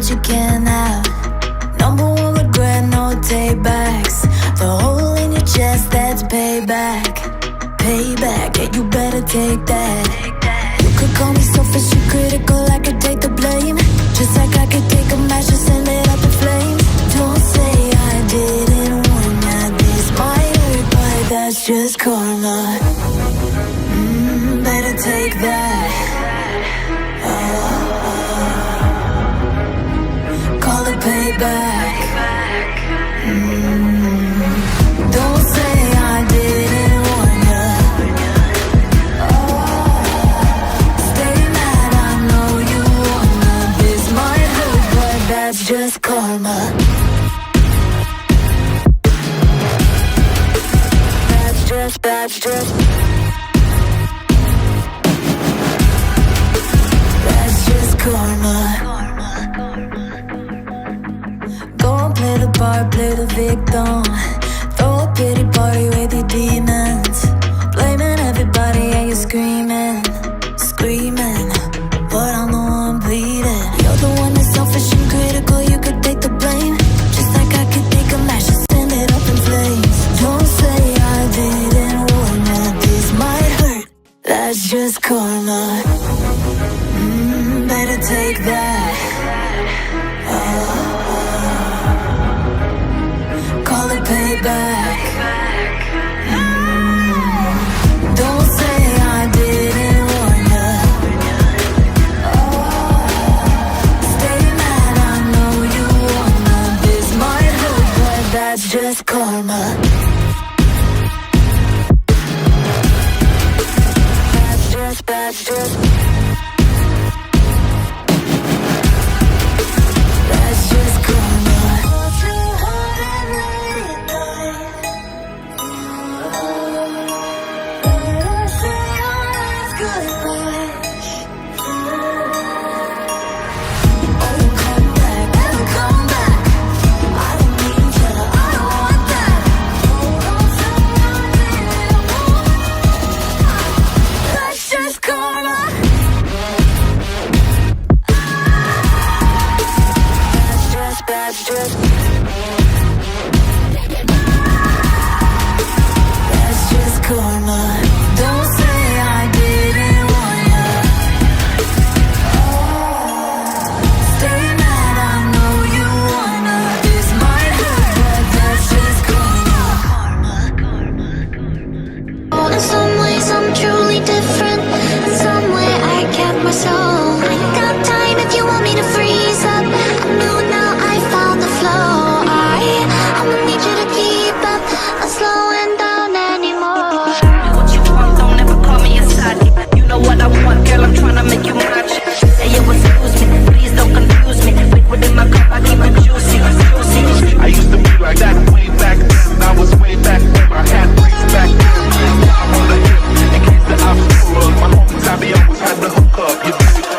what you can't have. Number one regret, no takebacks. The hole in your chest, that's payback. Payback, yeah, you better take that. You could call me selfish and critical, I could take the blame. Just like I could take a match and send it up in flames. Don't say I didn't warn ya, this might hurt, but that's just karma. Better take that. Call it payback. Don't say I didn't warn ya. Stay mad, I know you wanna. This might hurt, but that's just karma. That's just karma. Go and play the part, play the victim. Throw a pity party with your demons. Blaming everybody and you're screaming. But I'm the one bleeding. You're the one that's selfish and critical, you could take the blame. Just like I could take a match and send it up in flames. Don't say I didn't warn ya, this might hurt. That's just karma. Better take that. Call it payback. Don't say I didn't warn ya. Stay mad, I know you wanna. This might hurt, but that's just karma. That's just karma. I be always had the hook up. You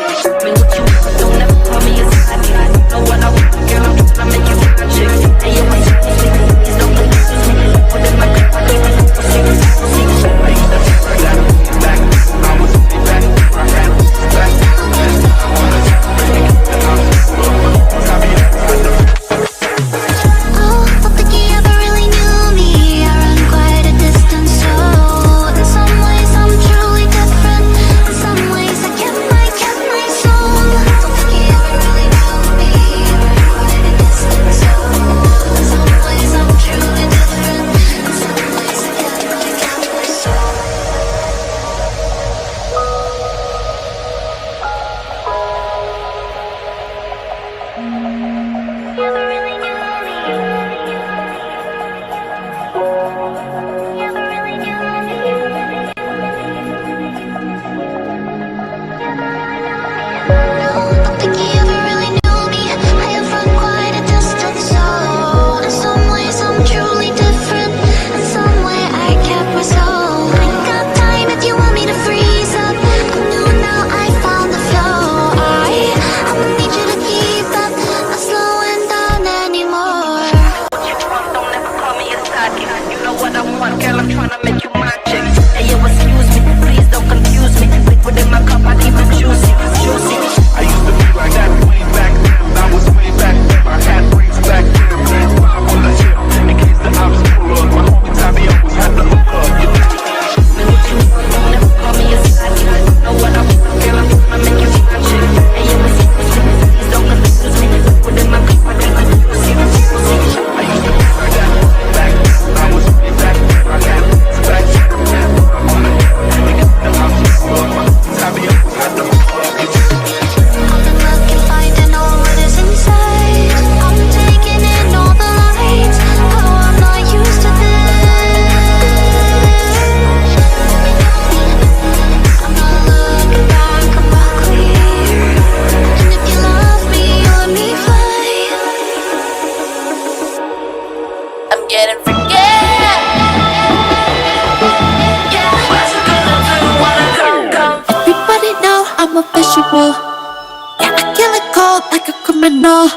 like a criminal.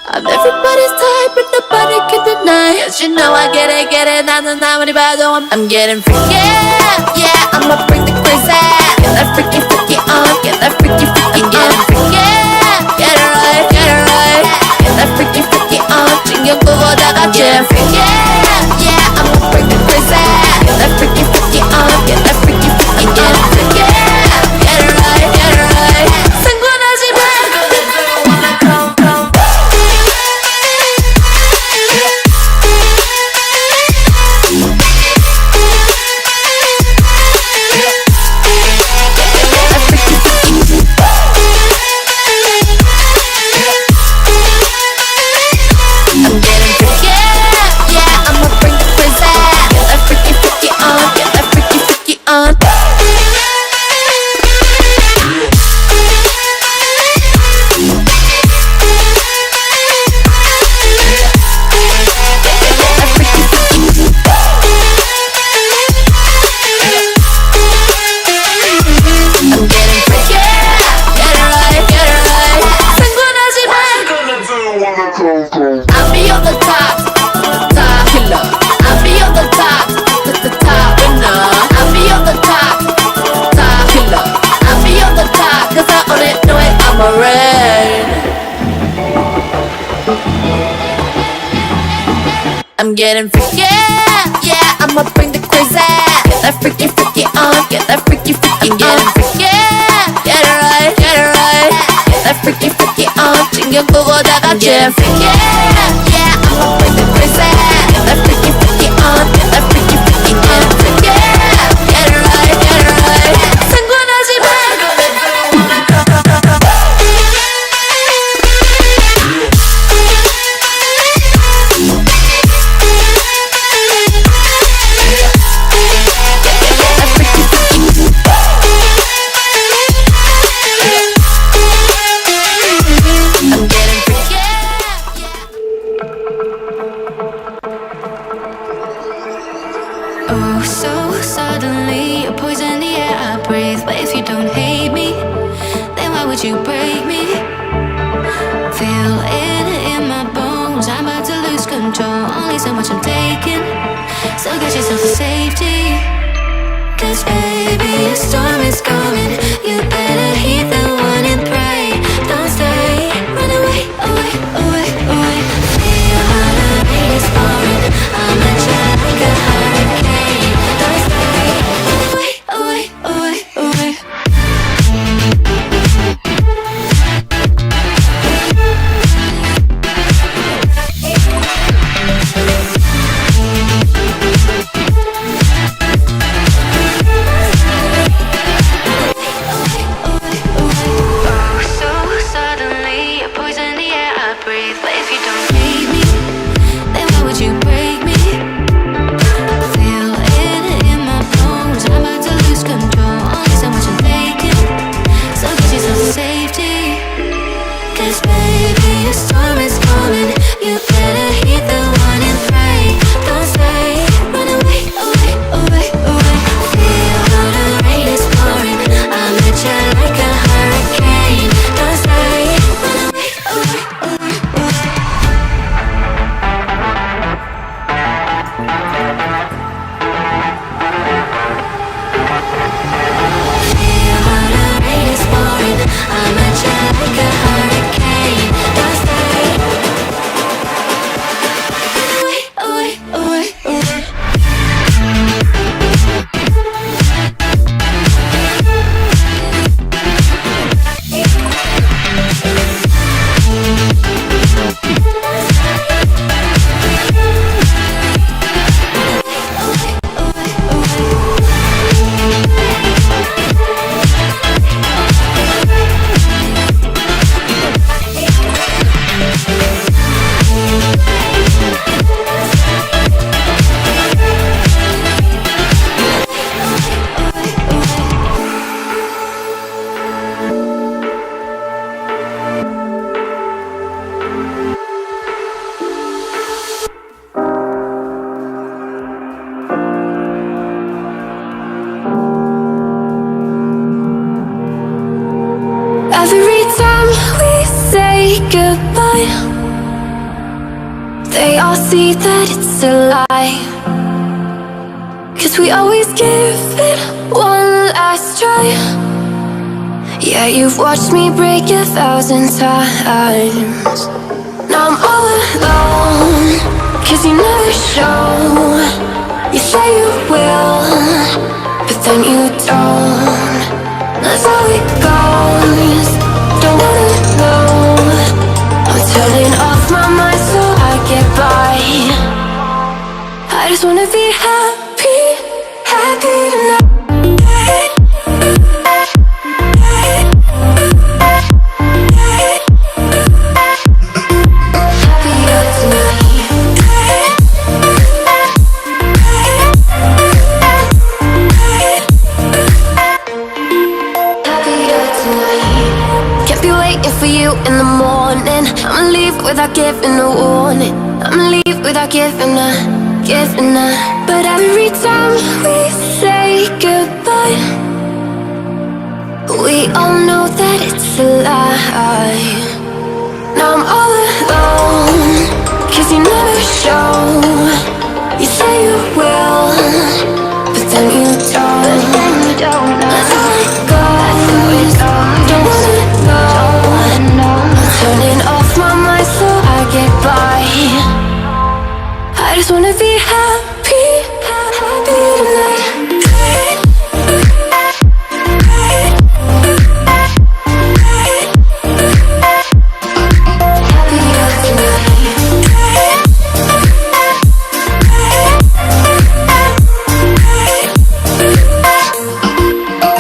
I'm everybody's type, but nobody can deny. Cause you know I get it, 나는 아무리 봐도 I'm getting freaky, yeah, I'ma bring the crazy. Get that freaky, freaky on, get that freaky, freaky on. I'm getting freaky, get it right, get it right. Get that freaky, freaky on, 신경 끄고 다 같이 I'm freaky, yeah, I'ma bring the crazy. Get that freaky, freaky on, get that freaky, freaky on. I'm getting freaky, get it right, get it right. 상관하지 마. I'll be on the top, top killer. I'll be on the top, top winner. I'll be on the top, top killer. I'll be on the top, cause I own it, know it, I'm a rain. I'm getting freaky, yeah, I'ma bring the crazy. Get that freaky, freaky on, get that freaky, freaky on. I'm getting freaky, get it right, get it right. Get that freaky, freaky on, 신경 끄고 다 같이 I'm freaky, yeah, I'ma bring the crazy. Get that freaky, freaky on, get that freaky, freaky on. I'm freaky, get it right, get it right. 상관하지 마. Oh, so suddenly you're poison the air I breathe. But if you don't hate me, then why would you break me? Feel it in my bones, I'm about to lose control. Only so much I'm taking, so get yourself to safety. Cause baby, a storm is coming. You better heed the warning, pray. Don't stay, run away, away, away, away. Feel how the rain is pouring. I'm a child like a hurricane. Don't stay, away, away, away, away. But if you don't hate me, then why would you goodbye, they all see that it's a lie. 'Cause we always give it one last try. Yeah, you've watched me break 1,000 times. Now I'm all alone, 'cause you never show. You say you will, but then you don't. That's how it goes. Don't wanna know. I'm turning off my mind so I get by. I just wanna be happy, happy tonight. For you in the morning, I'ma leave without giving a warning. I'ma leave without giving a. But every time we say goodbye, we all know that it's a lie. Now I'm all alone, 'cause you never show. You say you will, but then you don't. That's how it goes. Don't wanna know. Turning off my mind so I get by. I just wanna be happy, happy tonight.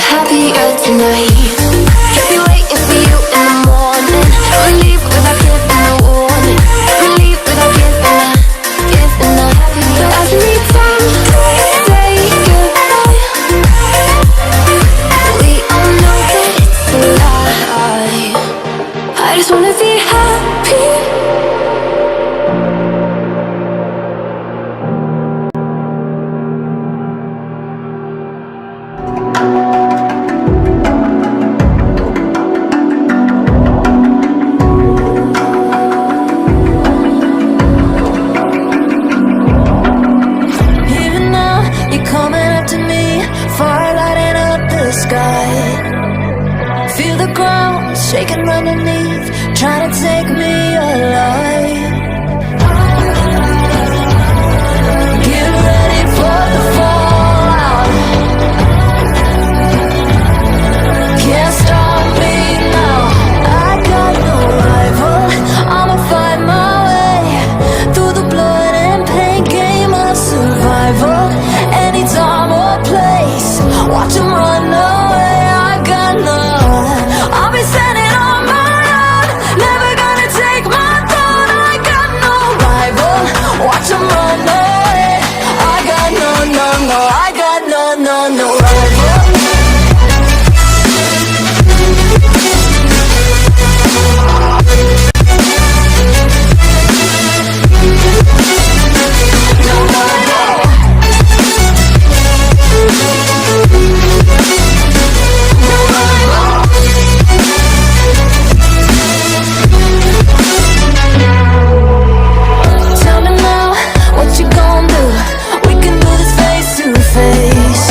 Happier tonight. I just wanna be happy. Even now, you're coming up to me, fire lighting up the sky. Feel the ground shaking underneath, trying to take me alive. Get ready for the fallout. Can't stop me now. I got no rival. I'ma find my way through the blood and pain game of survival. Any time or place, watch 'em run away. I got none. I'll be standing on my own, never gonna take my throne. I got no rival, watch 'em run away. I got no, I got no rival. Tell me now, what you gonna do? We can do this face to face.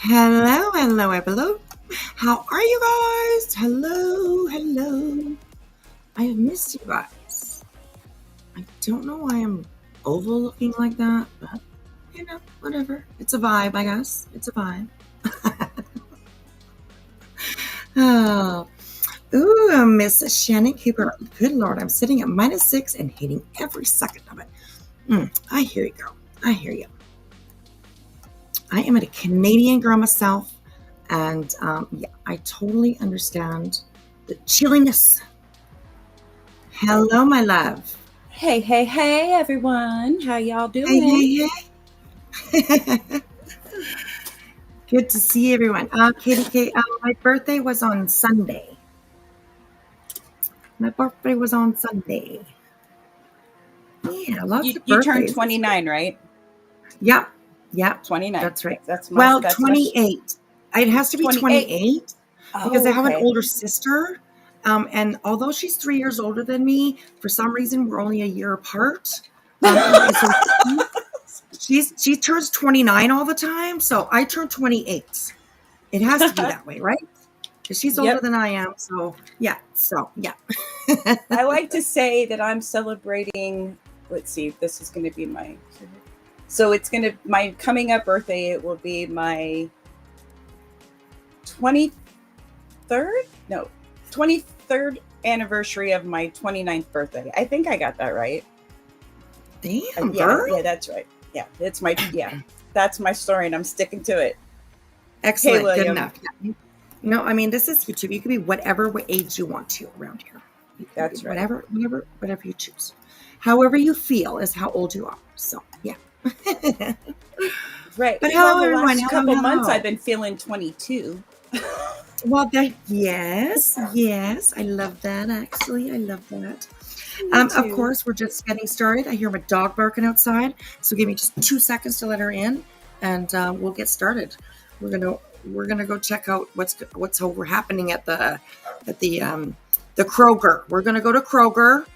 Hello, hello, hello. How are you guys? Hello. I have missed you guys. I don't know why I'm oval looking like that, but whatever. It's a vibe, I guess. It's a vibe. Oh, ooh, Miss Shannon Cooper. Good Lord, I'm sitting at -6 and hating every second of it. I hear you, girl. I hear you. I am a Canadian girl myself, and I totally understand the chilliness. Hello, my love. Hey, everyone. How y'all doing? Hey. Good to see everyone. Katie, my birthday was on Sunday. Yeah, lots of birthdays. You turned 29, right? Yep. 29. That's right. That's 28. It has to be 28 because I have an older sister. And although she's 3 years older than me, for some reason we're only a year apart. So she turns 29 all the time, so I turn 28. It has to be that way, right? Because she's older than I am. So yeah. I like to say that I'm celebrating. Let's see. This is going to be my. So it's going to my coming up birthday. It will be my 23rd anniversary of my 29th birthday. I think I got that right. Damn, yeah, that's right. Yeah, that's my story, and I'm sticking to it. Excellent, good enough. No, I mean, this is YouTube. You can be whatever age you want to around here. That's right. Whatever you choose. However you feel is how old you are. So, yeah. Right. But hello, everyone. Last couple months, I've been feeling 22. Well, yes. I love that, actually. I love that. Of course, we're just getting started. I hear my dog barking outside, so give me just 2 seconds to let her in, and we'll get started. We're gonna go check out what's over happening at the Kroger. We're gonna go to Kroger.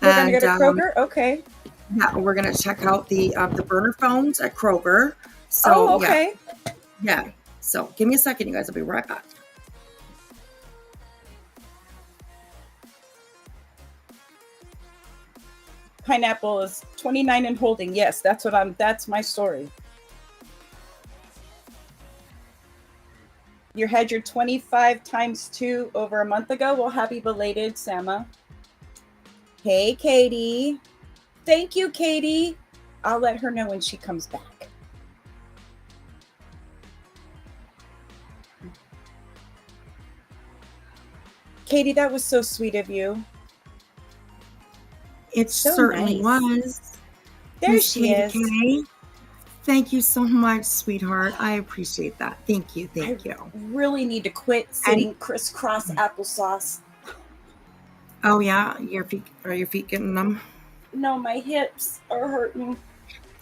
We're gonna go to Kroger. Okay. Yeah, we're gonna check out the burner phones at Kroger. So, okay. Yeah. So give me a second, you guys. I'll be right back. Pineapple is 29 and holding. Yes, that's my story. You had your 25 times 2 over a month ago. Well, happy belated, Sama. Hey, Katie. Thank you, Katie. I'll let her know when she comes back. Katie, that was so sweet of you. It so certainly was. There Ms. she is. K. Thank you so much, sweetheart. I appreciate that. Thank you. I really need to quit sitting crisscross applesauce. Oh yeah, are your feet getting numb? No, my hips are hurting.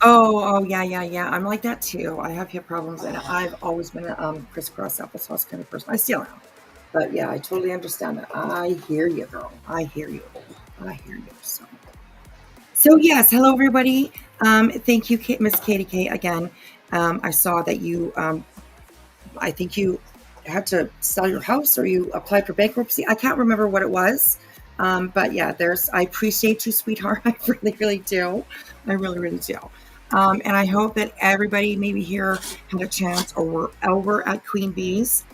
Oh yeah. I'm like that too. I have hip problems, and I've always been a crisscross applesauce kind of person. I still am, but yeah, I totally understand that. I hear you, girl. I hear you. So yes, hello everybody. Thank you, Miss Katie K. Again. I saw that you, I think you had to sell your house or you applied for bankruptcy. I can't remember what it was. But yeah, I appreciate you, sweetheart. I really do. I really do. And I hope that everybody maybe here had a chance or were over at Queen Bee's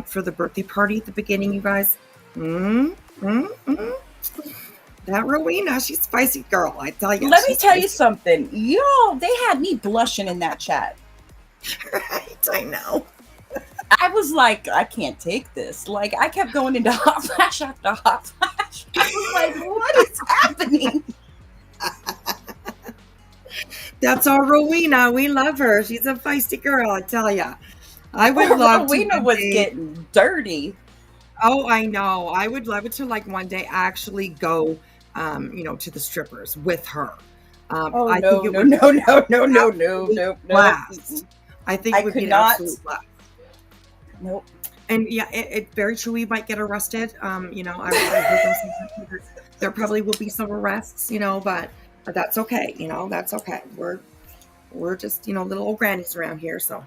for the birthday party at the beginning, you guys. That Rowena, she's a spicy girl, I tell you. Let me tell you something. They had me blushing in that chat. Right, I know. I was like, I can't take this. Like, I kept going into hot flash after hot flash. I was like, what is happening? That's our Rowena. We love her. She's a feisty girl, I tell you. I would love Rowena was getting dirty. Oh, I know. I would love it to one day actually go, to the strippers with her. No. I think it would be an absolute blast. Nope. And yeah, it's very true. We might get arrested. I heard them say there probably will be some arrests, but that's okay. That's okay. we're just, little old grannies around here. So,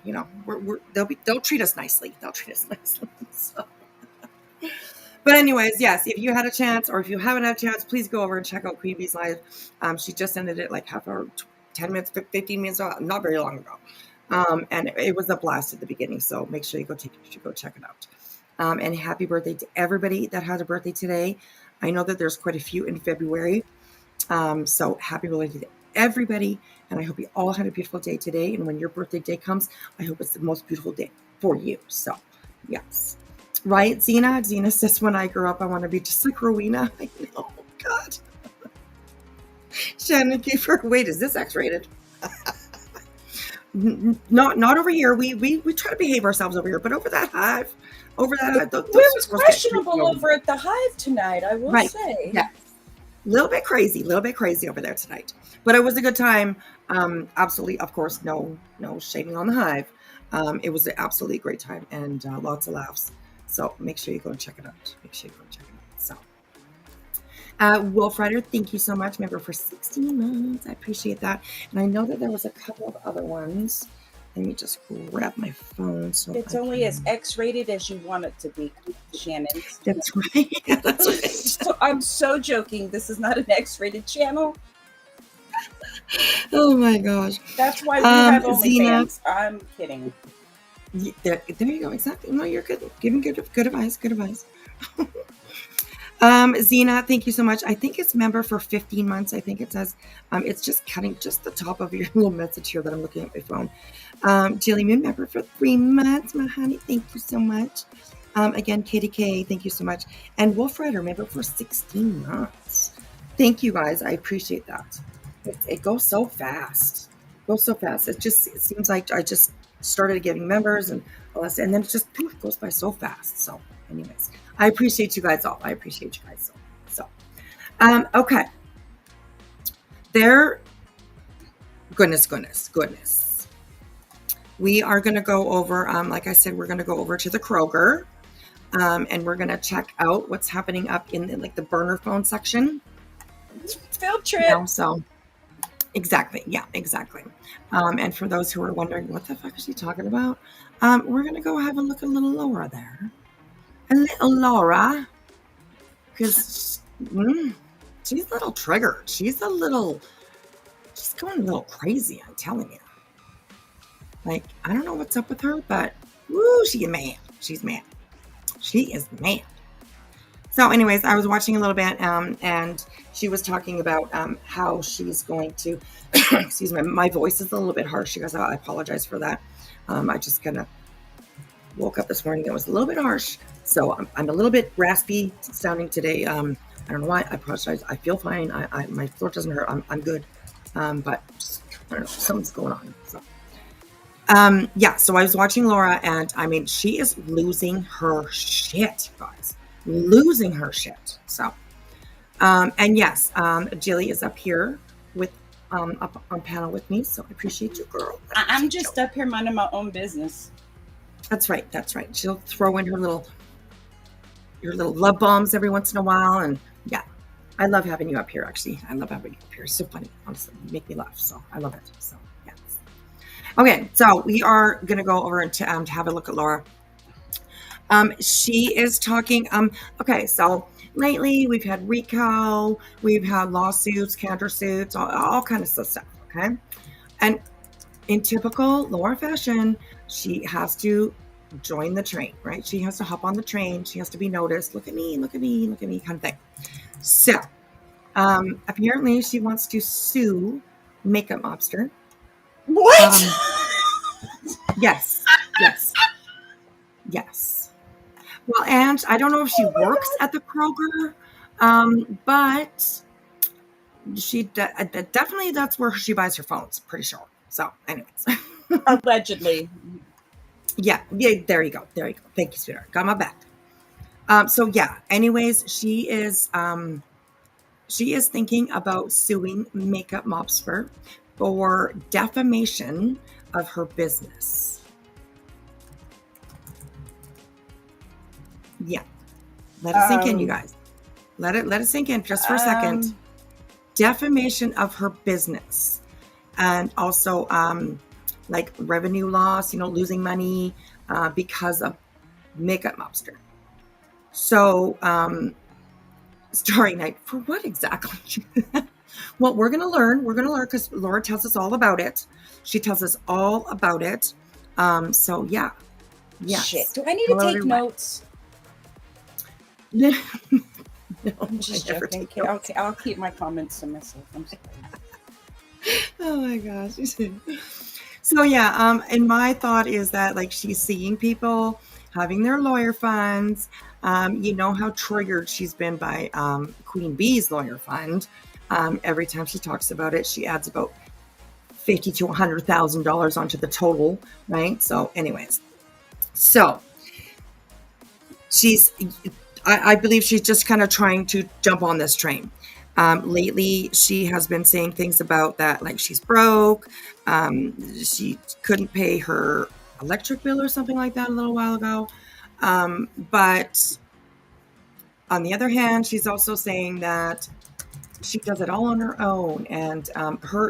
they'll treat us nicely. They'll treat us nicely. So. But anyways, yes, if you had a chance, or if you haven't had a chance, please go over and check out Queen Bee's live. She just ended it like half hour, 10 minutes, 15 minutes, not very long ago. And it was a blast at the beginning. So make sure you go check it out. And happy birthday to everybody that has a birthday today. I know that there's quite a few in February. So happy birthday to everybody. And I hope you all had a beautiful day today. And when your birthday day comes, I hope it's the most beautiful day for you. So, yes. Right, Zena? Zena says, when I grow up, I want to be just like Rowena. I know, God. Shannon Kiefer, wait, is this X-rated? Not over here. We try to behave ourselves over here, but over that hive, it was questionable over at the hive tonight, I will say. Yeah. A little bit crazy over there tonight. But it was a good time. Absolutely, of course, no shaming on the hive. It was an absolutely great time and lots of laughs. So make sure you go and check it out. So, Wolf Rider, thank you so much. Member for 16 months. I appreciate that. And I know that there was a couple of other ones. Let me just grab my phone. So it's only as X-rated as you want it to be, Shannon. That's right. Yeah, that's right. So, I'm so joking. This is not an X-rated channel. Oh my gosh. That's why we have OnlyFans. I'm kidding. There you go. Exactly. No, you're good. Giving good advice. Zena, thank you so much. I think it's member for 15 months. I think it says, it's just cutting just the top of your little message here that I'm looking at my phone. Jilly Moon, member for 3 months. My honey, thank you so much. Again, Katie K, thank you so much. And Wolf Rider, member for 16 months. Thank you guys. I appreciate that. It goes so fast. It seems like I just started giving members and all that, and then it just goes by so fast. So anyways, I appreciate you guys all. So okay. There, goodness. We are going to go over, like I said, we're going to go over to the Kroger, and we're going to check out what's happening up in like the burner phone section. Field trip. So exactly. And for those who are wondering, what the fuck is she talking about? We're going to go have a look at little Laura there. A little Laura. Because she's a little triggered. She's going a little crazy, I'm telling you. Like, I don't know what's up with her, but she's mad. She is mad. So anyways, I was watching a little bit, and she was talking about how she's going to, excuse me, my voice is a little bit harsh. She goes, I apologize for that. I just kind of woke up this morning. It was a little bit harsh. So I'm a little bit raspy sounding today. I don't know why. I apologize. I feel fine. My throat doesn't hurt. I'm good. But just, I don't know, something's going on. So, so I was watching Laura, and I mean, she is losing her shit, guys. Losing her shit. So, and yes, Jilly is up here with up on panel with me, so I appreciate you, girl. I'm just up here minding my own business. That's right. She'll throw in her little love bombs every once in a while, and yeah, I love having you up here. Actually, I love having you up here. It's so funny, honestly, you make me laugh. So I love it. So yes. Okay, so we are gonna go over and to have a look at Laura. She is talking, okay, so lately we've had RICO, we've had lawsuits, countersuits, all kind of stuff, okay? And in typical Laura fashion, she has to join the train, right? She has to hop on the train. She has to be noticed. Look at me, kind of thing. So, apparently she wants to sue Makeup Mobster. What? Yes. Well, and I don't know if she works at the Kroger, but she definitely, that's where she buys her phones, pretty sure. So anyways. Allegedly. Yeah, there you go. Thank you, sweetheart. Got my back. So yeah, anyways, she is thinking about suing Makeup Mobster for defamation of her business. Yeah. Let it sink in, you guys. Let it sink in just for a second. Defamation of her business. and also like revenue loss, losing money because of makeup mobster. So story night for what exactly? Well, we're gonna learn because Laura tells us all about it. She tells us all about it. So yeah. Yes. Shit. Do I need to Hello, take everyone. notes? No, I'm just I never joking. take notes. Okay, I'll keep my comments to myself. I'm sorry. Oh my gosh. So yeah, and my thought is that like she's seeing people having their lawyer funds. You know how triggered she's been by Queen Bee's lawyer fund. Every time she talks about it, she adds about $50,000 to $100,000 onto the total, right? So, anyways, so I believe she's just kind of trying to jump on this train. Lately, she has been saying things about that, like she's broke. She couldn't pay her electric bill or something like that a little while ago. But on the other hand, she's also saying that she does it all on her own, and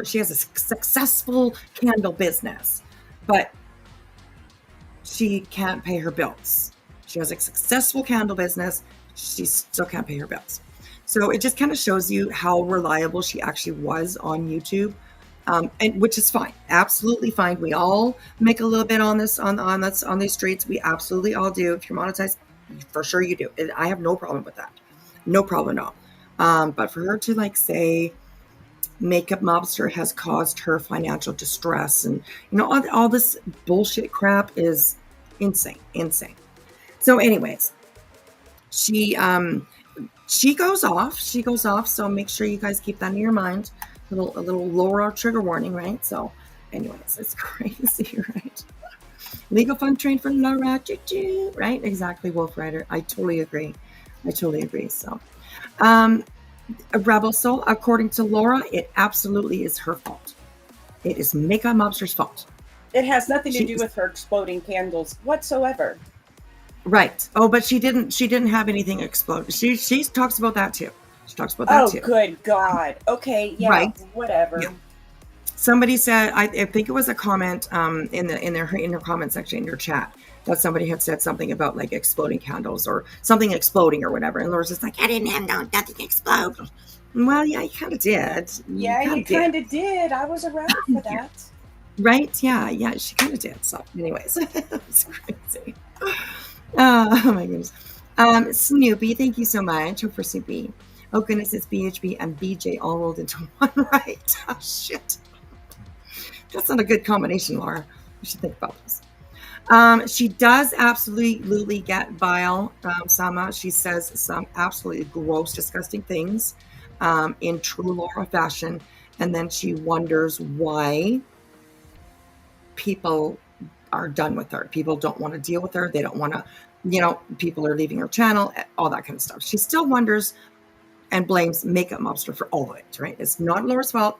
she has a successful candle business, but she can't pay her bills. She has a successful candle business. She still can't pay her bills. So it just kind of shows you how reliable she actually was on YouTube, and which is fine, absolutely fine. We all make a little bit on this on these streets. We absolutely all do. If you're monetized, for sure you do. I have no problem with that, no problem at all. But for her to like say makeup mobster has caused her financial distress, and all this bullshit crap is insane. So anyways, she goes off. So make sure you guys keep that in your mind. A little Laura trigger warning, right? So anyways, it's crazy, right? Legal fund train for Laura, right? Exactly, Wolf Rider. I totally agree. So a rebel soul, according to Laura, it absolutely is her fault. It is makeup mobster's fault. It has nothing to do with her exploding candles whatsoever. Right. Oh, but she didn't have anything explode. She talks about that too. Oh, good God. Okay, yeah, right. Whatever. Yeah. Somebody said, I think it was a comment in her comment section in your chat, that somebody had said something about like exploding candles or something exploding or whatever. And Laura's just like, I didn't have nothing explode. Well, yeah, you kind of did. Yeah, you kind of did. I was around for that. Right? Yeah, she kind of did. So anyways, it's crazy. Oh my goodness. Snoopy, thank you so much for Snoopy. Oh goodness, it's BHB and BJ all rolled into one, right? Oh shit. That's not a good combination, Laura. You should think about this. She does absolutely get vile, Sama. She says some absolutely gross, disgusting things in true Laura fashion. And then she wonders why people are done with her. People don't want to deal with her. They don't want to, people are leaving her channel, all that kind of stuff. She still wonders and blames makeup mobster for all of it, right? It's not Laura's fault.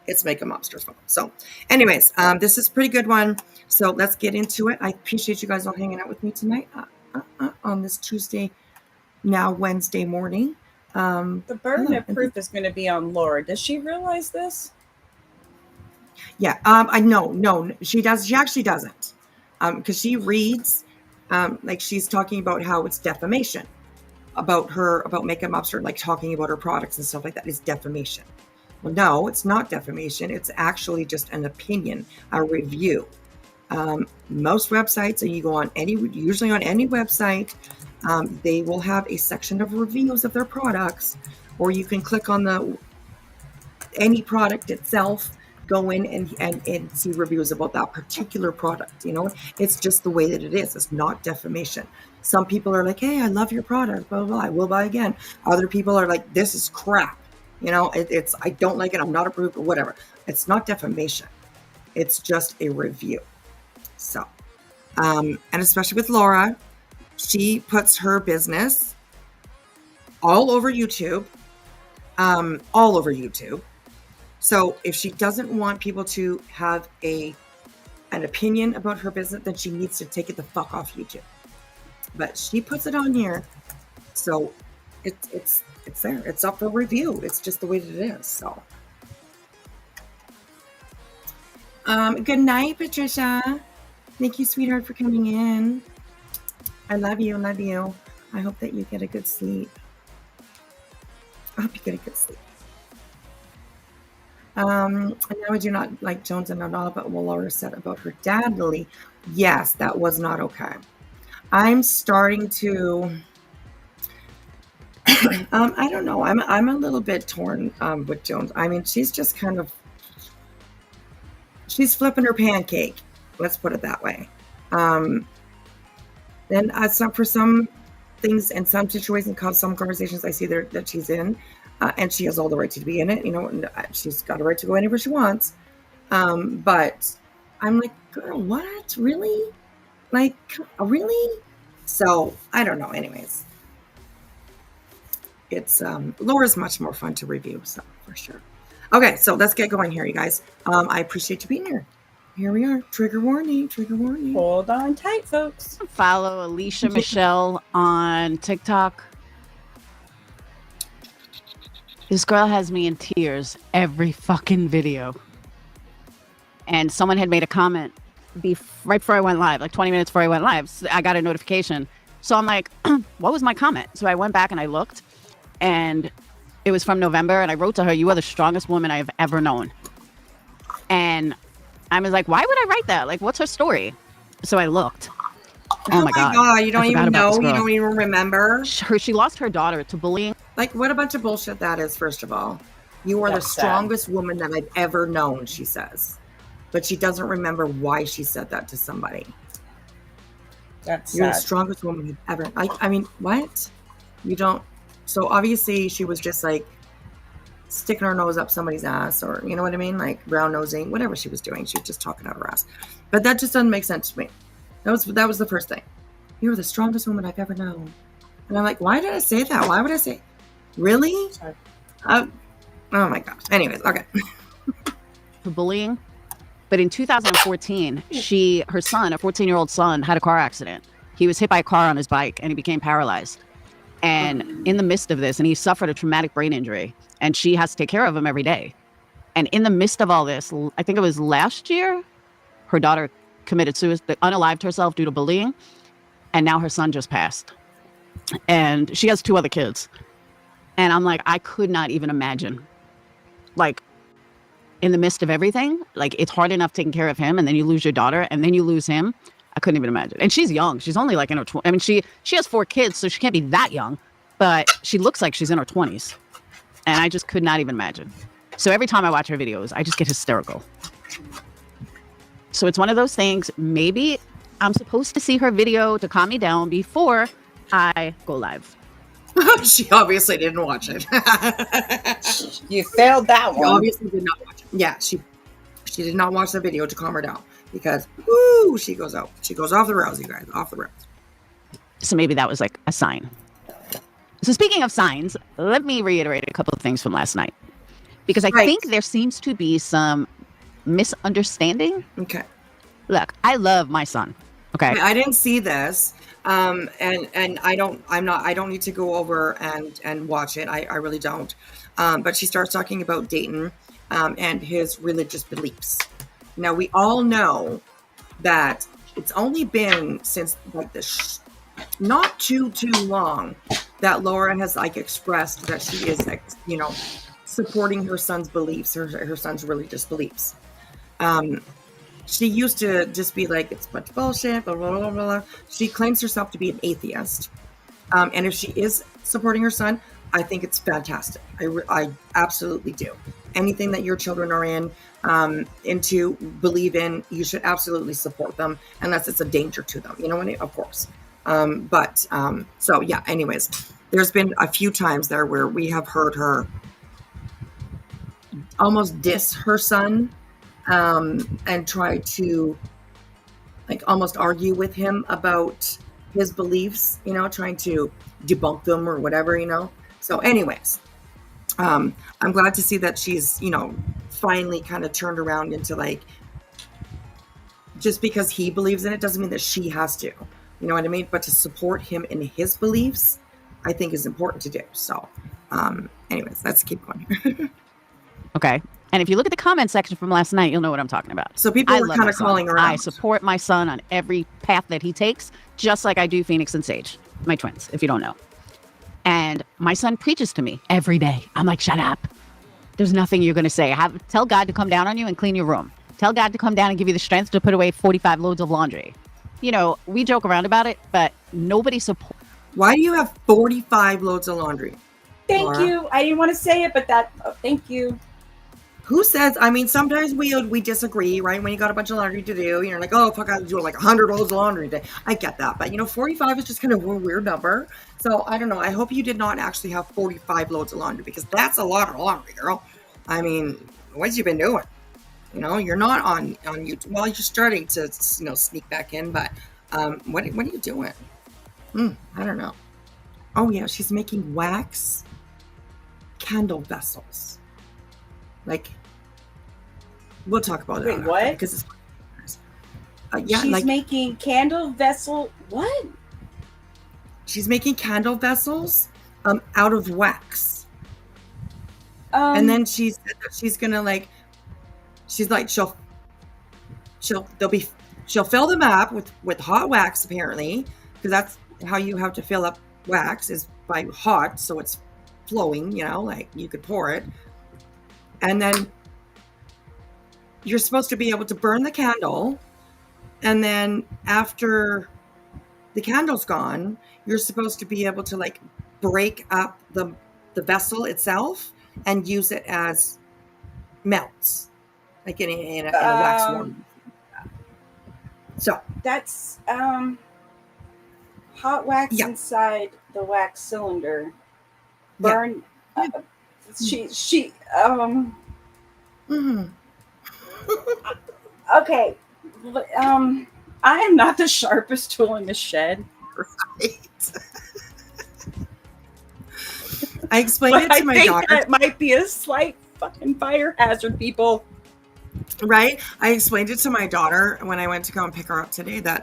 It's makeup mobster's fault. So anyways, this is a pretty good one. So let's get into it. I appreciate you guys all hanging out with me tonight on this Tuesday, now Wednesday morning. The burden of proof is going to be on Laura. Does she realize this? Yeah, I know. No, she does. She actually doesn't, because she reads, like she's talking about how it's defamation, about makeup mobster, like talking about her products and stuff like that is defamation. Well, no, it's not defamation. It's actually just an opinion, a review. Most websites, and you go on usually on any website, they will have a section of reviews of their products, or you can click on any product itself, go in and see reviews about that particular product. It's just the way that it is. It's not defamation. Some people are like, hey, I love your product, blah, blah, blah, I will buy again. Other people are like, this is crap. It's I don't like it. I'm not approved or whatever. It's not defamation. It's just a review. So, and especially with Laura, she puts her business all over YouTube. So if she doesn't want people to have an opinion about her business, then she needs to take it the fuck off YouTube. But she puts it on here, so it's there. It's up for review. It's just the way that it is. So Good night, Patricia. Thank you, sweetheart, for coming in. I love you. Love you. I hope that you get a good sleep. I hope you get a good sleep. And now I do not like Jones and not all, but what Laura said about her dad, Lily. Yes, that was not okay. I'm starting to. I don't know. I'm a little bit torn with Jones. I mean, she's just kind of. She's flipping her pancake. Let's put it that way. And for some things and some situations, some conversations I see there that she's in, and she has all the right to be in it. You know, and she's got a right to go anywhere she wants. But I'm like, girl, what? Really? Like, really? So I don't know. Anyways, it's Laura's much more fun to review, so for sure. Okay, so let's get going here, you guys. I appreciate you being here. Here we are. Trigger warning. Trigger warning. Hold on tight, folks. Follow Alicia Michelle on TikTok. This girl has me in tears every fucking video. And someone had made a comment right before I went live, like 20 minutes before I went live. So I got a notification. So I'm like, what was my comment? So I went back and I looked, and it was from November, and I wrote to her, "You are the strongest woman I have ever known." And I was like, why would I write that? Like, what's her story? So I looked. Oh my God. You don't even know. You don't even remember. She lost her daughter to bullying. Like, what a bunch of bullshit that is, first of all. You are the strongest woman that I've ever known, she says. But she doesn't remember why she said that to somebody. That's You're sad. the strongest woman I've ever. I mean, what? You don't. So obviously she was just like sticking her nose up somebody's ass, or you know what I mean, like brown nosing, whatever she was doing. She was just talking out her ass. But that just doesn't make sense to me. That was the first thing. You're the strongest woman I've ever known. And I'm like, why did I say that? Why would I say? Really? Sorry. Oh my gosh. Anyways, okay. For bullying. But in 2014, her son, a 14-year-old son, had a car accident. He was hit by a car on his bike and he became paralyzed. And in the midst of this, and he suffered a traumatic brain injury, and she has to take care of him every day. And in the midst of all this, I think it was last year, her daughter committed suicide, unalived herself due to bullying. And now her son just passed. And she has 2 other kids. And I'm like, I could not even imagine. Like, in the midst of everything, like, it's hard enough taking care of him, and then you lose your daughter, and then you lose him. I couldn't even imagine. And she's young. She's only like in her 20s. I mean, she has 4 kids, so she can't be that young, but she looks like she's in her 20s. And I just could not even imagine. So every time I watch her videos, I just get hysterical. So it's one of those things. Maybe I'm supposed to see her video to calm me down before I go live. She obviously didn't watch it. You failed that She one. obviously did not watch it. Yeah, she did not watch the video to calm her down, because she goes out. She goes off the rails, you guys, off the rails. So maybe that was like a sign. So speaking of signs, let me reiterate a couple of things from last night, because I think there seems to be some misunderstanding. Okay. Look, I love my son. Okay. I didn't see this. And I don't need to go over and watch it. I really don't. But she starts talking about Dayton, and his religious beliefs. Now, we all know that it's only been since like this, not too long, that Laura has like expressed that she is, you know, supporting her son's beliefs, her son's religious beliefs. She used to just be like, it's a bunch of bullshit, blah, blah, blah, blah. She claims herself to be an atheist. And if she is supporting her son, I think it's fantastic. I absolutely do. Anything that your children are into, believe in, you should absolutely support them, unless it's a danger to them. You know what I mean? Of course. So yeah, anyways, there's been a few times there where we have heard her almost diss her son, and try to like almost argue with him about his beliefs, you know, trying to debunk them or whatever, you know. So anyways, I'm glad to see that she's, you know, finally kind of turned around into like, just because he believes in it doesn't mean that she has to, you know what I mean? But to support him in his beliefs, I think is important to do. So anyways, let's keep going. Okay. And if you look at the comment section from last night, you'll know what I'm talking about. So people I were love kind my of son. calling her I out. support my son on every path that he takes, just like I do Phoenix and Sage, my twins, if you don't know. And my son preaches to me every day. I'm like, shut up. There's nothing you're going to say. Tell God to come down on you and clean your room. Tell God to come down and give you the strength to put away 45 loads of laundry. You know, we joke around about it, but nobody supports. Why do you have 45 loads of laundry? Thank Laura? you. I didn't want to say it, but thank you. Who says, I mean, sometimes we disagree, right? When you got a bunch of laundry to do, you're like, oh, fuck, I have to do like 100 loads of laundry today. I get that. But, 45 is just kind of a weird number. So, I don't know. I hope you did not actually have 45 loads of laundry because that's a lot of laundry, girl. I mean, what's you been doing? You're not on YouTube. Well, you're starting to, sneak back in. But what are you doing? I don't know. Oh, yeah. She's making wax candle vessels. Like, we'll talk about it. Wait, what? Because it's she's making candle vessel. What? She's making candle vessels out of wax. And then she's gonna she'll fill them up with hot wax apparently, because that's how you have to fill up wax is by hot, so it's flowing. Like you could pour it. And then you're supposed to be able to burn the candle. And then after the candle's gone, you're supposed to be able to break up the vessel itself and use it as melts, like in a wax form. So that's hot wax inside the wax cylinder. Burn. Yeah. She Mm-hmm. Okay. I am not the sharpest tool in the shed. Right. I explained it to my daughter. That might be a slight fucking fire hazard, people. Right? I explained it to my daughter when I went to go and pick her up today that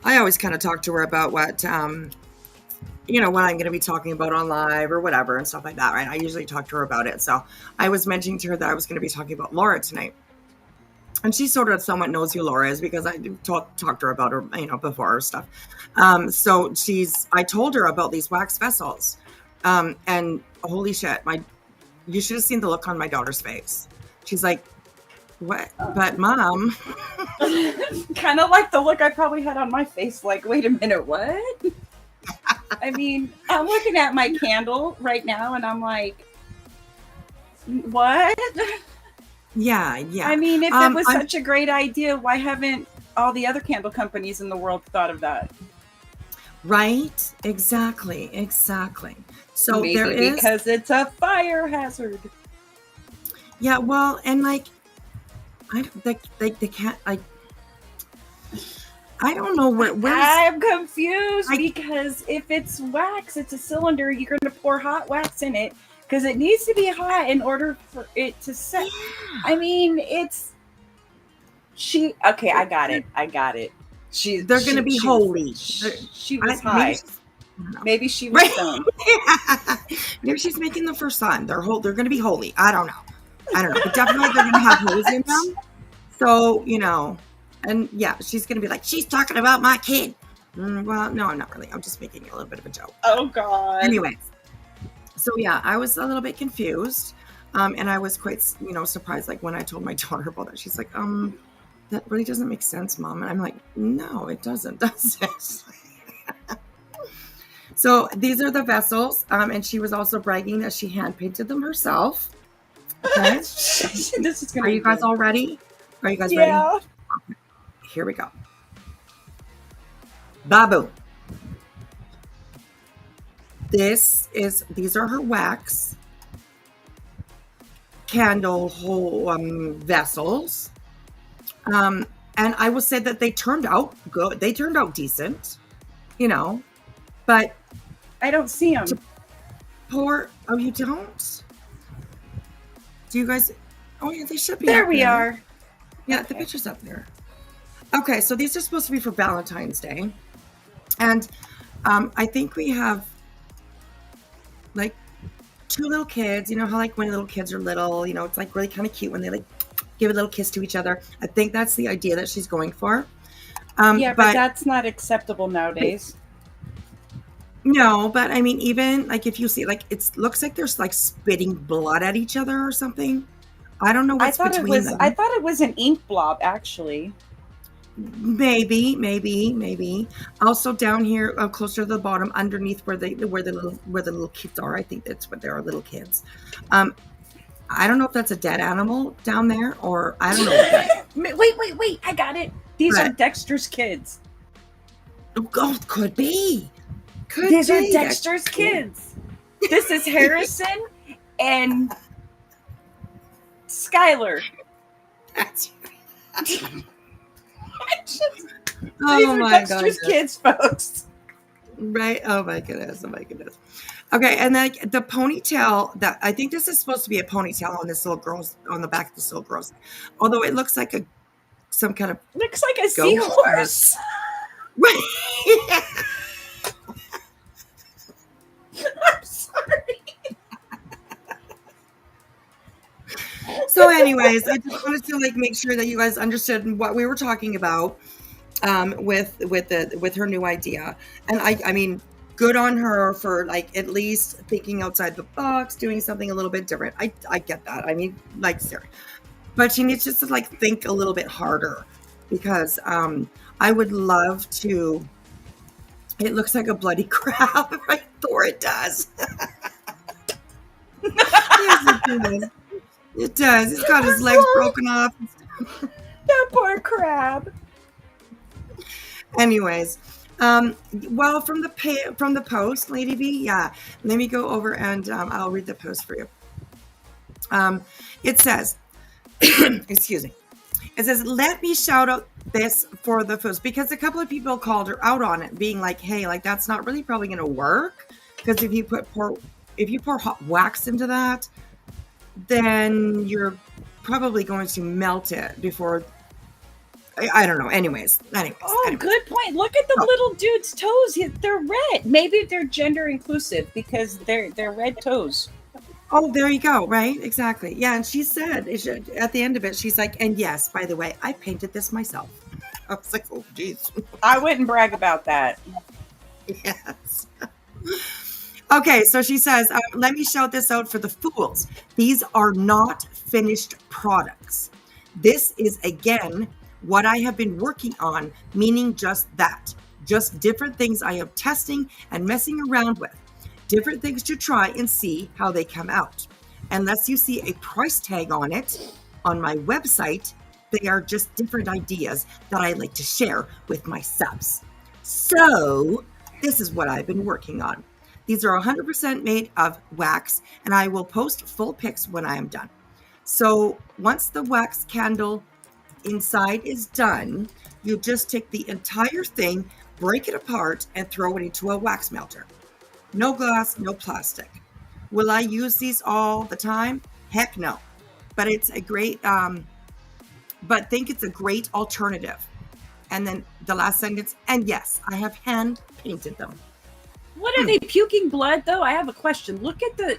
I always kind of talk to her about what what I'm going to be talking about on live or whatever and stuff like that, right? I usually talk to her about it. So I was mentioning to her that I was going to be talking about Laura tonight. And she sort of somewhat knows who Laura is because I talked to her about her, before or stuff. So I told her about these wax vessels. And holy shit, you should have seen the look on my daughter's face. She's like, what? But mom. Kind of like the look I probably had on my face. Like, wait a minute, what? I mean, I'm looking at my candle right now and I'm like, what? Yeah. I mean, if it was such a great idea, why haven't all the other candle companies in the world thought of that? Right? Exactly. So maybe there is, because it's a fire hazard. Yeah, well, and they can't. I don't know where. I'm confused because if it's wax, it's a cylinder. You're going to pour hot wax in it because it needs to be hot in order for it to set. Yeah. I mean, Okay, I got it. They're going to be holy. She was high. Maybe she was stoned. Maybe she's making them for son. They're going to be holy. I don't know. But definitely they're going to have holes in them. So, and yeah, she's going to be like, she's talking about my kid. Well, no, I'm not really. I'm just making a little bit of a joke. Oh, God. Anyways. So, yeah, I was a little bit confused. And I was quite, surprised. Like when I told my daughter about that, she's like, that really doesn't make sense, Mom. And I'm like, no, it doesn't, does it? So these are the vessels. And she was also bragging that she hand painted them herself. Okay. This is gonna Are you guys all ready? Are you guys ready? Okay. Here we go. Babu. These are her wax candle vessels. And I will say that they turned out good. They turned out decent, but I don't see them. Oh, you don't? Do you guys? Oh yeah, they should be. There we are. Yeah, okay. The picture's up there. Okay, so these are supposed to be for Valentine's Day. And I think we have two little kids. You know how like when little kids are little, you know, it's like really kind of cute when they like give a little kiss to each other. I think that's the idea that she's going for. Yeah, but that's not acceptable nowadays. No, but I mean, even like if you see, like it looks like there's like spitting blood at each other or something. I don't know what's between them. I thought it was an ink blob, actually. Maybe. Also down here, closer to the bottom, underneath where the little kids are. I think that's what they are, little kids. I don't know if that's a dead animal down there, or I don't know. What that is. Wait! I got it. These are Dexter's kids. Oh, could be. These are Dexter's kids. This is Harrison and Skylar. That's right. These are Dexter's kids, folks. Right? Oh my goodness. Okay, and then the ponytail, that I think this is supposed to be a ponytail on this little girl's, on the back of this little girl's. Although it looks like some kind of looks like a seahorse. I'm sorry. So anyways, I just wanted to like make sure that you guys understood what we were talking about with her new idea. And I mean, good on her for like at least thinking outside the box, doing something a little bit different. I get that. I mean, like Sarah, but she needs just to like think a little bit harder, because I would love to. It looks like a bloody crab, right? Thor, it does. Yes, it does. It does. He's got his legs broken off. That poor crab. Anyways, well, from the post, Lady B, yeah. Let me go over and I'll read the post for you. It says, excuse me. It says, let me shout out this for the post, because a couple of people called her out on it, being like, hey, like that's not really probably going to work, because if you pour hot wax into that, then you're probably going to melt it before. I don't know. Anyways. Good point. Look at the little dude's toes. They're red. Maybe they're gender inclusive because they're red toes. Oh, there you go. Right. Exactly. Yeah. And she said at the end of it, she's like, and yes, by the way, I painted this myself. I was like, oh, geez. I wouldn't brag about that. Yes. Okay, so she says, let me shout this out for the fools. These are not finished products. This is, again, what I have been working on, meaning just that. Just different things I am testing and messing around with. Different things to try and see how they come out. Unless you see a price tag on it on my website, they are just different ideas that I like to share with my subs. So, this is what I've been working on. These are 100% made of wax, and I will post full pics when I am done. So once the wax candle inside is done, you just take the entire thing, break it apart, and throw it into a wax melter. No glass, no plastic. Will I use these all the time? Heck no. But it's a great, think it's a great alternative. And then the last sentence, and yes, I have hand painted them. What are they puking blood though? I have a question. Look at the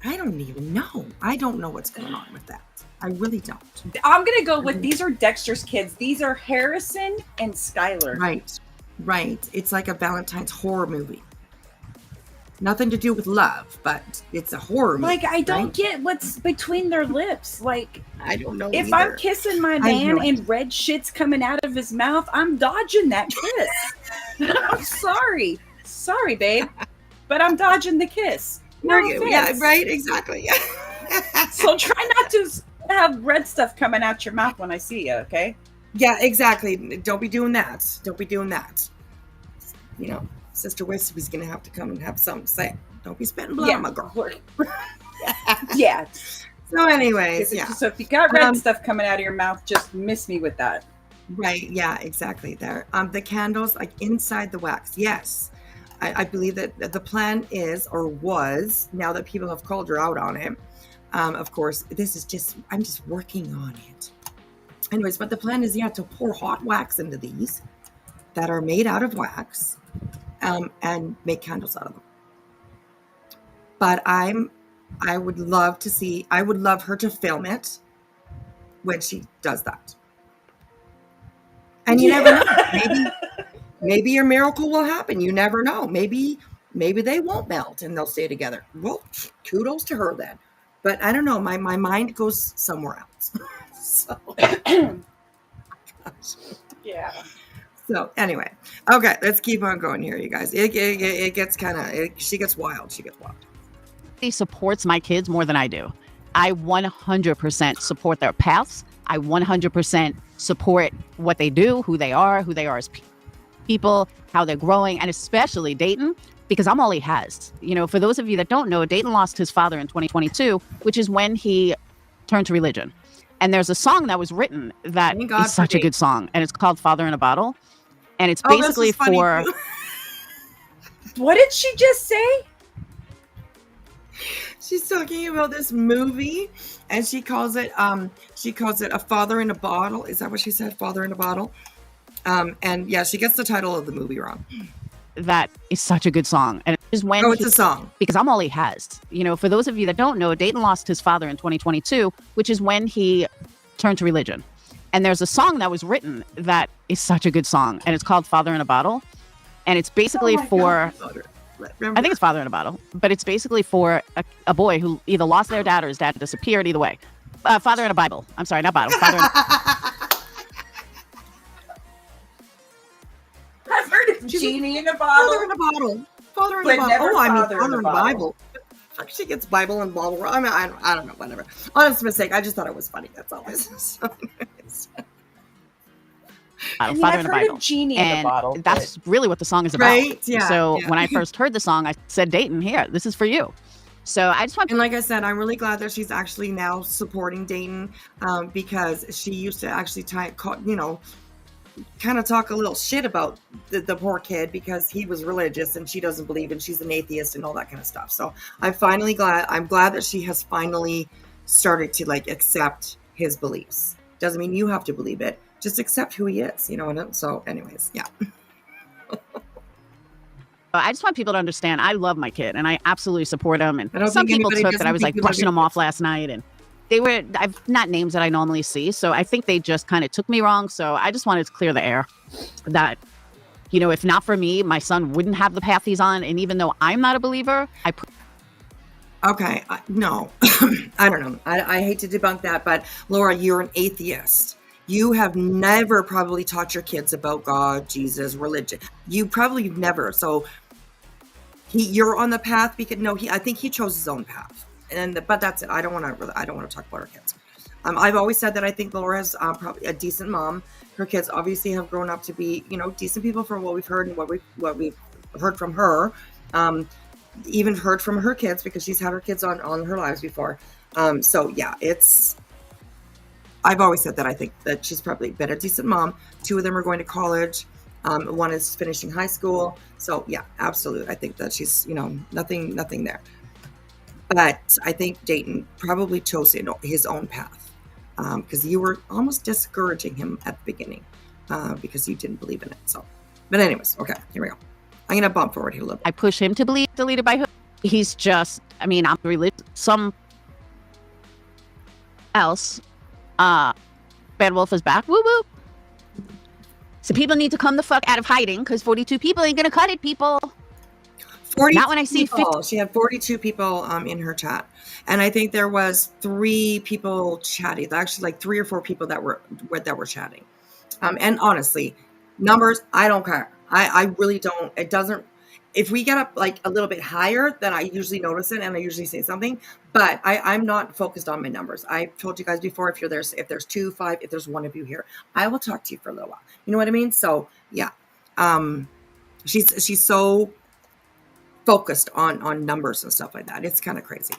I don't even know. I don't know what's going on with that. I really don't. I'm gonna go with these are Dexter's kids. These are Harrison and Skylar. Right. It's like a Valentine's horror movie. Nothing to do with love, but it's a horror movie. Like, I don't get what's between their lips. Like, I don't know. If I'm kissing my man and red shit's coming out of his mouth, I'm dodging that kiss. I'm sorry, babe, but I'm dodging the kiss. No offense. Yeah, right, exactly. So try not to have red stuff coming out your mouth when I see you, okay? Yeah, exactly. Don't be doing that. You know, Sister Wispy's going to have to come and have something to say. Don't be spitting blood on my girl. Yeah. So anyways, So if you got red stuff coming out of your mouth, just miss me with that. Right. Yeah, exactly. There. The candles, like inside the wax. Yes. I believe that the plan is, or was, now that people have called her out on it. Of course, I'm just working on it. Anyways, but the plan is, to pour hot wax into these that are made out of wax, and make candles out of them. But I would love her to film it when she does that. And you never know. Maybe a miracle will happen. You never know. Maybe they won't melt and they'll stay together. Well, kudos to her then. But I don't know. My mind goes somewhere else. So, Yeah. So anyway, okay, let's keep on going here, you guys. It gets she gets wild. She gets wild. He supports my kids more than I do. I 100% support their paths. I 100% support what they do, who they are as people, how they're growing, and especially Dayton, because I'm all he has. You know, for those of you that don't know, Dayton lost his father in 2022, which is when he turned to religion. And there's a song that was written that is such a good song, and it's called Father in a Bottle. And it's basically for... What did she just say? She's talking about this movie, and she calls it A Father in a Bottle. Is that what she said? Father in a Bottle. And yeah, she gets the title of the movie wrong. That is such a good song. And it's when it's a song. Because I'm all he has. You know, for those of you that don't know, Dayton lost his father in 2022, which is when he turned to religion. And there's a song that was written that is such a good song, and it's called Father in a Bottle. And it's basically I think it's Father in a Bottle, but it's basically for a boy who either lost their dad or his dad disappeared, either way. Father in a Bible. I'm sorry, not Bible. Father in I've heard of genie in a bottle. Father in a bottle. Father in a bottle. Father in the Bible. She gets Bible and bottle. I mean, I don't know, whatever. Honest mistake. I just thought it was funny. That's all. Father in a Bible. Genie in a bottle. That's really what the song is about. Right? Yeah. So when I first heard the song, I said, Dayton, here, this is for you. So I just want and like I said, I'm really glad that she's actually now supporting Dayton, because she used to actually kind of talk a little shit about the poor kid because he was religious and she doesn't believe and she's an atheist and all that kind of stuff. So I'm glad that she has finally started to accept his beliefs. Doesn't mean you have to believe it. Just accept who he is, And so anyways, yeah. I just want people to understand I love my kid and I absolutely support him. And some people took that I was brushing him off last night, and I've not names that I normally see. So I think they just kind of took me wrong. So I just wanted to clear the air that, if not for me, my son wouldn't have the path he's on. And even though I'm not a believer, Okay. No, I don't know. I hate to debunk that, but Laura, you're an atheist. You have never probably taught your kids about God, Jesus, religion. You probably never. So you're on the path because I think he chose his own path. But that's it. I don't want to talk about our kids. I've always said that I think Laura's probably a decent mom. Her kids obviously have grown up to be, decent people from what we've heard and what we've heard from her. Even heard from her kids because she's had her kids on her lives before. So yeah, I've always said that I think that she's probably been a decent mom. 2 of them are going to college. One is finishing high school. So yeah, absolutely. I think that she's, nothing there. But I think Dayton probably chose his own path because you were almost discouraging him at the beginning because you didn't believe in it. So, but anyways, okay, here we go. I'm going to bump forward here a little bit. I push him to believe deleted by who? He's just, I'm religious. Some else, Bad Wolf is back. Woo woo. So people need to come the fuck out of hiding because 42 people ain't going to cut it, people. Not when I see 50. She had 42 people in her chat. And I think there was 3 people chatting. Actually, 3 or 4 people that were chatting. And honestly, numbers, I don't care. I really don't. It doesn't. If we get up a little bit higher, then I usually notice it and I usually say something. But I'm not focused on my numbers. I told you guys before, if there's 2, 5, if there's 1 of you here, I will talk to you for a little while. You know what I mean? So yeah, she's so focused on numbers and stuff like that. It's kind of crazy.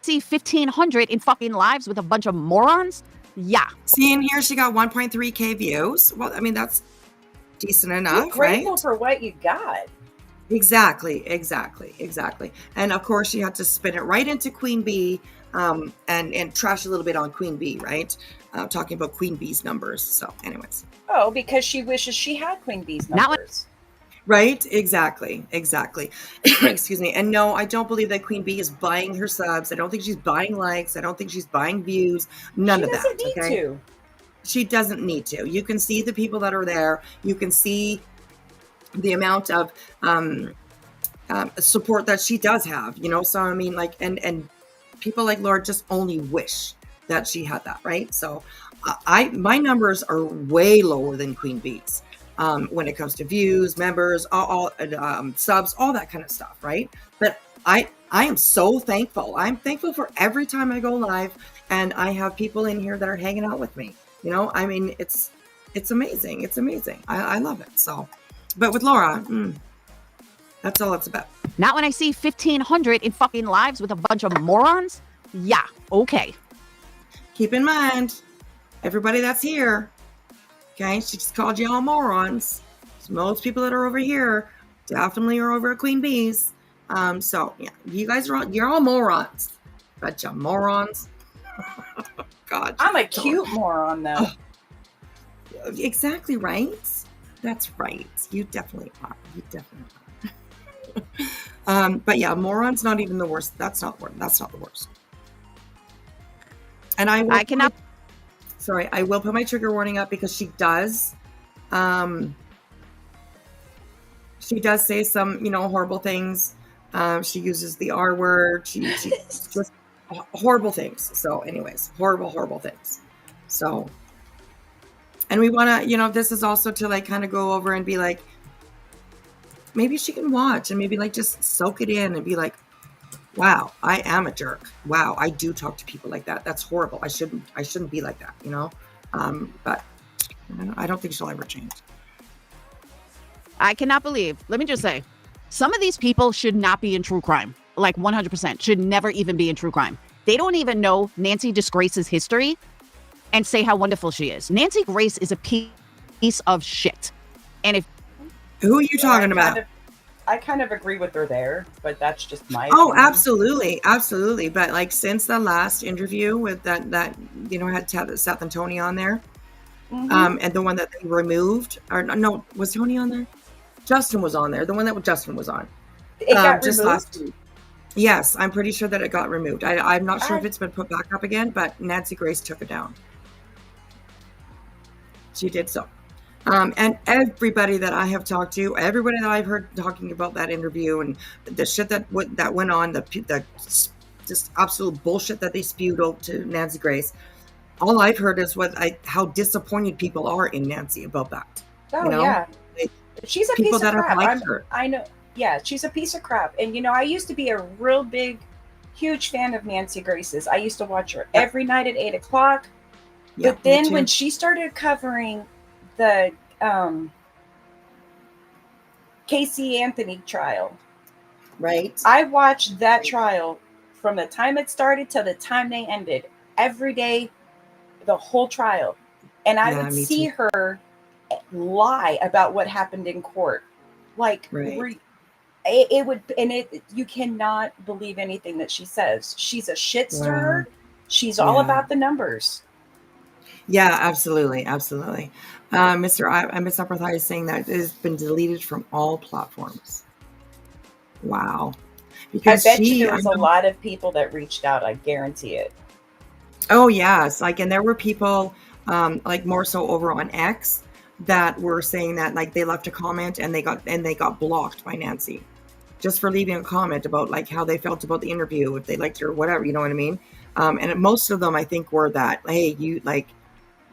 See 1,500 in fucking lives with a bunch of morons. Yeah. See in here, she got 1.3K views. Well, I mean, that's decent enough, You're grateful for what you got. Exactly. And of course, she had to spin it right into Queen Bee and trash a little bit on Queen Bee, right? Talking about Queen Bee's numbers. So anyways. Oh, because she wishes she had Queen Bee's numbers. Right? Exactly. Exactly. Excuse me. And no, I don't believe that Queen Bee is buying her subs. I don't think she's buying likes. I don't think she's buying views. None She of doesn't that. need Okay. to. She doesn't need to. You can see the people that are there. You can see the amount of support that she does have, So I mean, like, and people like Laura just only wish that she had that, right? So, my numbers are way lower than Queen Bee's when it comes to views, members, all subs, all that kind of stuff, right? But I am so thankful. I'm thankful for every time I go live, and I have people in here that are hanging out with me. I mean, it's amazing. It's amazing. I love it. So, but with Laura. That's all it's about. Not when I see 1,500 in fucking lives with a bunch of morons. Yeah, okay. Keep in mind, everybody that's here, okay, she just called you all morons. So most people that are over here definitely are over at Queen Bee's. So yeah, you guys you're all morons. Bunch of morons. God. I'm a cute moron, though. Exactly right. That's right. You definitely are. You definitely are. But yeah, moron's not even the worst. That's not the worst. And I will put my trigger warning up because she does say some, horrible things. She uses the R word. She just horrible things. So anyways, horrible things. So, and we want to, this is also to like kind of go over and be like, maybe she can watch and maybe like just soak it in and be like, wow, I am a jerk. Wow, I do talk to people like that. That's horrible. I shouldn't be like that, But I don't think she'll ever change. I cannot believe, let me just say, some of these people should not be in true crime. Like 100% should never even be in true crime. They don't even know Nancy Disgrace's history and say how wonderful she is. Nancy Grace is a piece of shit. And if who are you talking about? I kind of agree with her there, but that's just my opinion. Absolutely. Absolutely. But like since the last interview with that had Seth and Tony on there, and the one that they removed, or no, was Tony on there? Justin was on there. The one that Justin was on. It got just removed? last week. Yes, I'm pretty sure that it got removed. I'm not sure if it's been put back up again, but Nancy Grace took it down. She did so. And everybody that I have talked to, everybody that I've heard talking about that interview and the shit that went on, the just absolute bullshit that they spewed out to Nancy Grace, all I've heard is how disappointed people are in Nancy about that. Oh, yeah. Like, she's a piece of crap. I know. Yeah, she's a piece of crap. And, I used to be a real big, huge fan of Nancy Grace's. I used to watch her every night at 8 o'clock. Yeah, but then when she started covering the Casey Anthony trial, right? I watched that trial from the time it started to the time they ended every day, the whole trial. And I would see her lie about what happened in court. Like, right. You cannot believe anything that she says. She's a shit stirrer. She's all about the numbers. Yeah, absolutely. Absolutely. Miss Upperthigh is saying that it has been deleted from all platforms. Wow. Because I bet you there was a lot of people that reached out. I guarantee it. Oh, yes. And there were people more so over on X that were saying that they left a comment and they got blocked by Nancy just for leaving a comment about how they felt about the interview, if they liked her or whatever, you know what I mean? And most of them I think were that, hey, you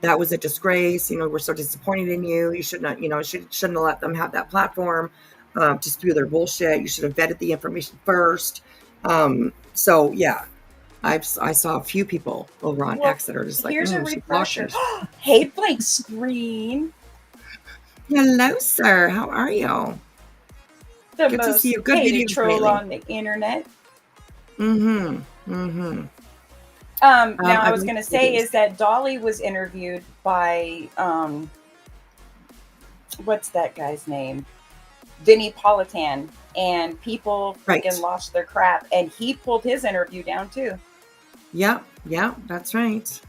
that was a disgrace, we're so disappointed in you. You should not, shouldn't have let them have that platform to spew their bullshit. You should have vetted the information first. So yeah, I saw a few people over on X that are just here's a refresher. Hey, blank screen. Hello, sir. How are you? The good most to see you. Good hated troll on the internet. Now I was going to say is that Dolly was interviewed by what's that guy's name? Vinny Politan, and people freaking lost their crap, and he pulled his interview down too. Yeah, that's right.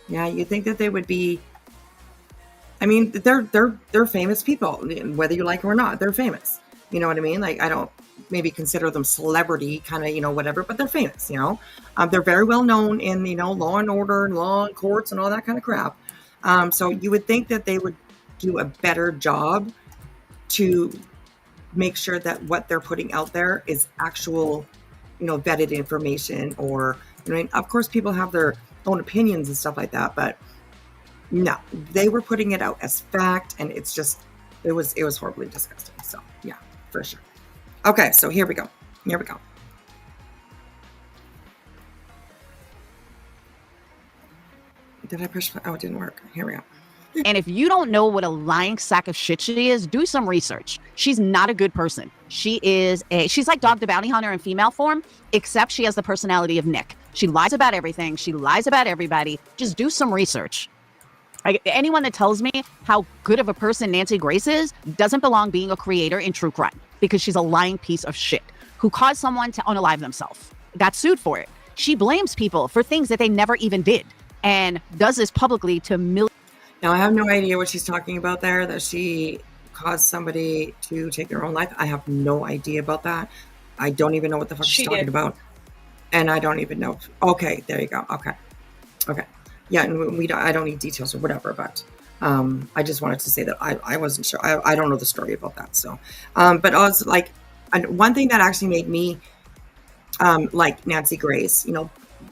Yeah, you think that they would be I mean, they're famous people, whether you like them or not. They're famous. You know what I mean? Like, I don't maybe consider them celebrity kind of, whatever, but they're famous, they're very well known in, law and order and law and courts and all that kind of crap. So you would think that they would do a better job to make sure that what they're putting out there is actual, vetted information, or, of course people have their own opinions and stuff like that, but no, they were putting it out as fact, and it was horribly disgusting. So yeah, for sure. Okay, so here we go. Did I push? Oh, it didn't work. Here we go. And if you don't know what a lying sack of shit she is, do some research. She's not a good person. She's like Dog the Bounty Hunter in female form, except she has the personality of Nick. She lies about everything. She lies about everybody. Just do some research. Anyone that tells me how good of a person Nancy Grace is doesn't belong being a creator in true crime, because she's a lying piece of shit who caused someone to unalive themselves, got sued for it. She blames people for things that they never even did, and does this publicly to millions. Now, I have no idea what she's talking about there, that she caused somebody to take their own life. I have no idea about that. I don't even know what the fuck she's talking about. And I don't even know. Okay, there you go. Okay. Yeah, and I don't need details or whatever, but I just wanted to say that I wasn't sure. I don't know the story about that. So, but also, like, one thing that actually made me like Nancy Grace,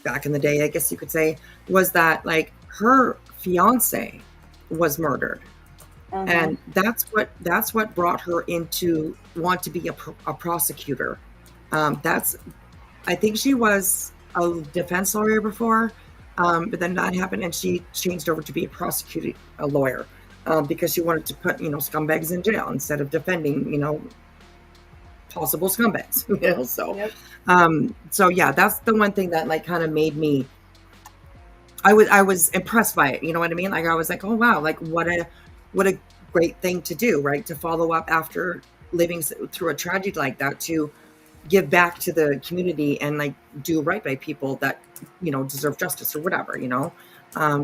back in the day, I guess you could say, was that, like, her fiance was murdered. And that's what brought her into want to be a prosecutor. I think she was a defense lawyer before, but then that happened, and she changed over to be a lawyer, because she wanted to put, scumbags in jail instead of defending, possible scumbags, so. Yep. So yeah, that's the one thing that, like, kind of made me, I was impressed by it. You know what I mean? Like, I was like, oh wow, like, what a great thing to do, right? To follow up after living through a tragedy like that, to give back to the community and, like, do right by people that, deserve justice or whatever,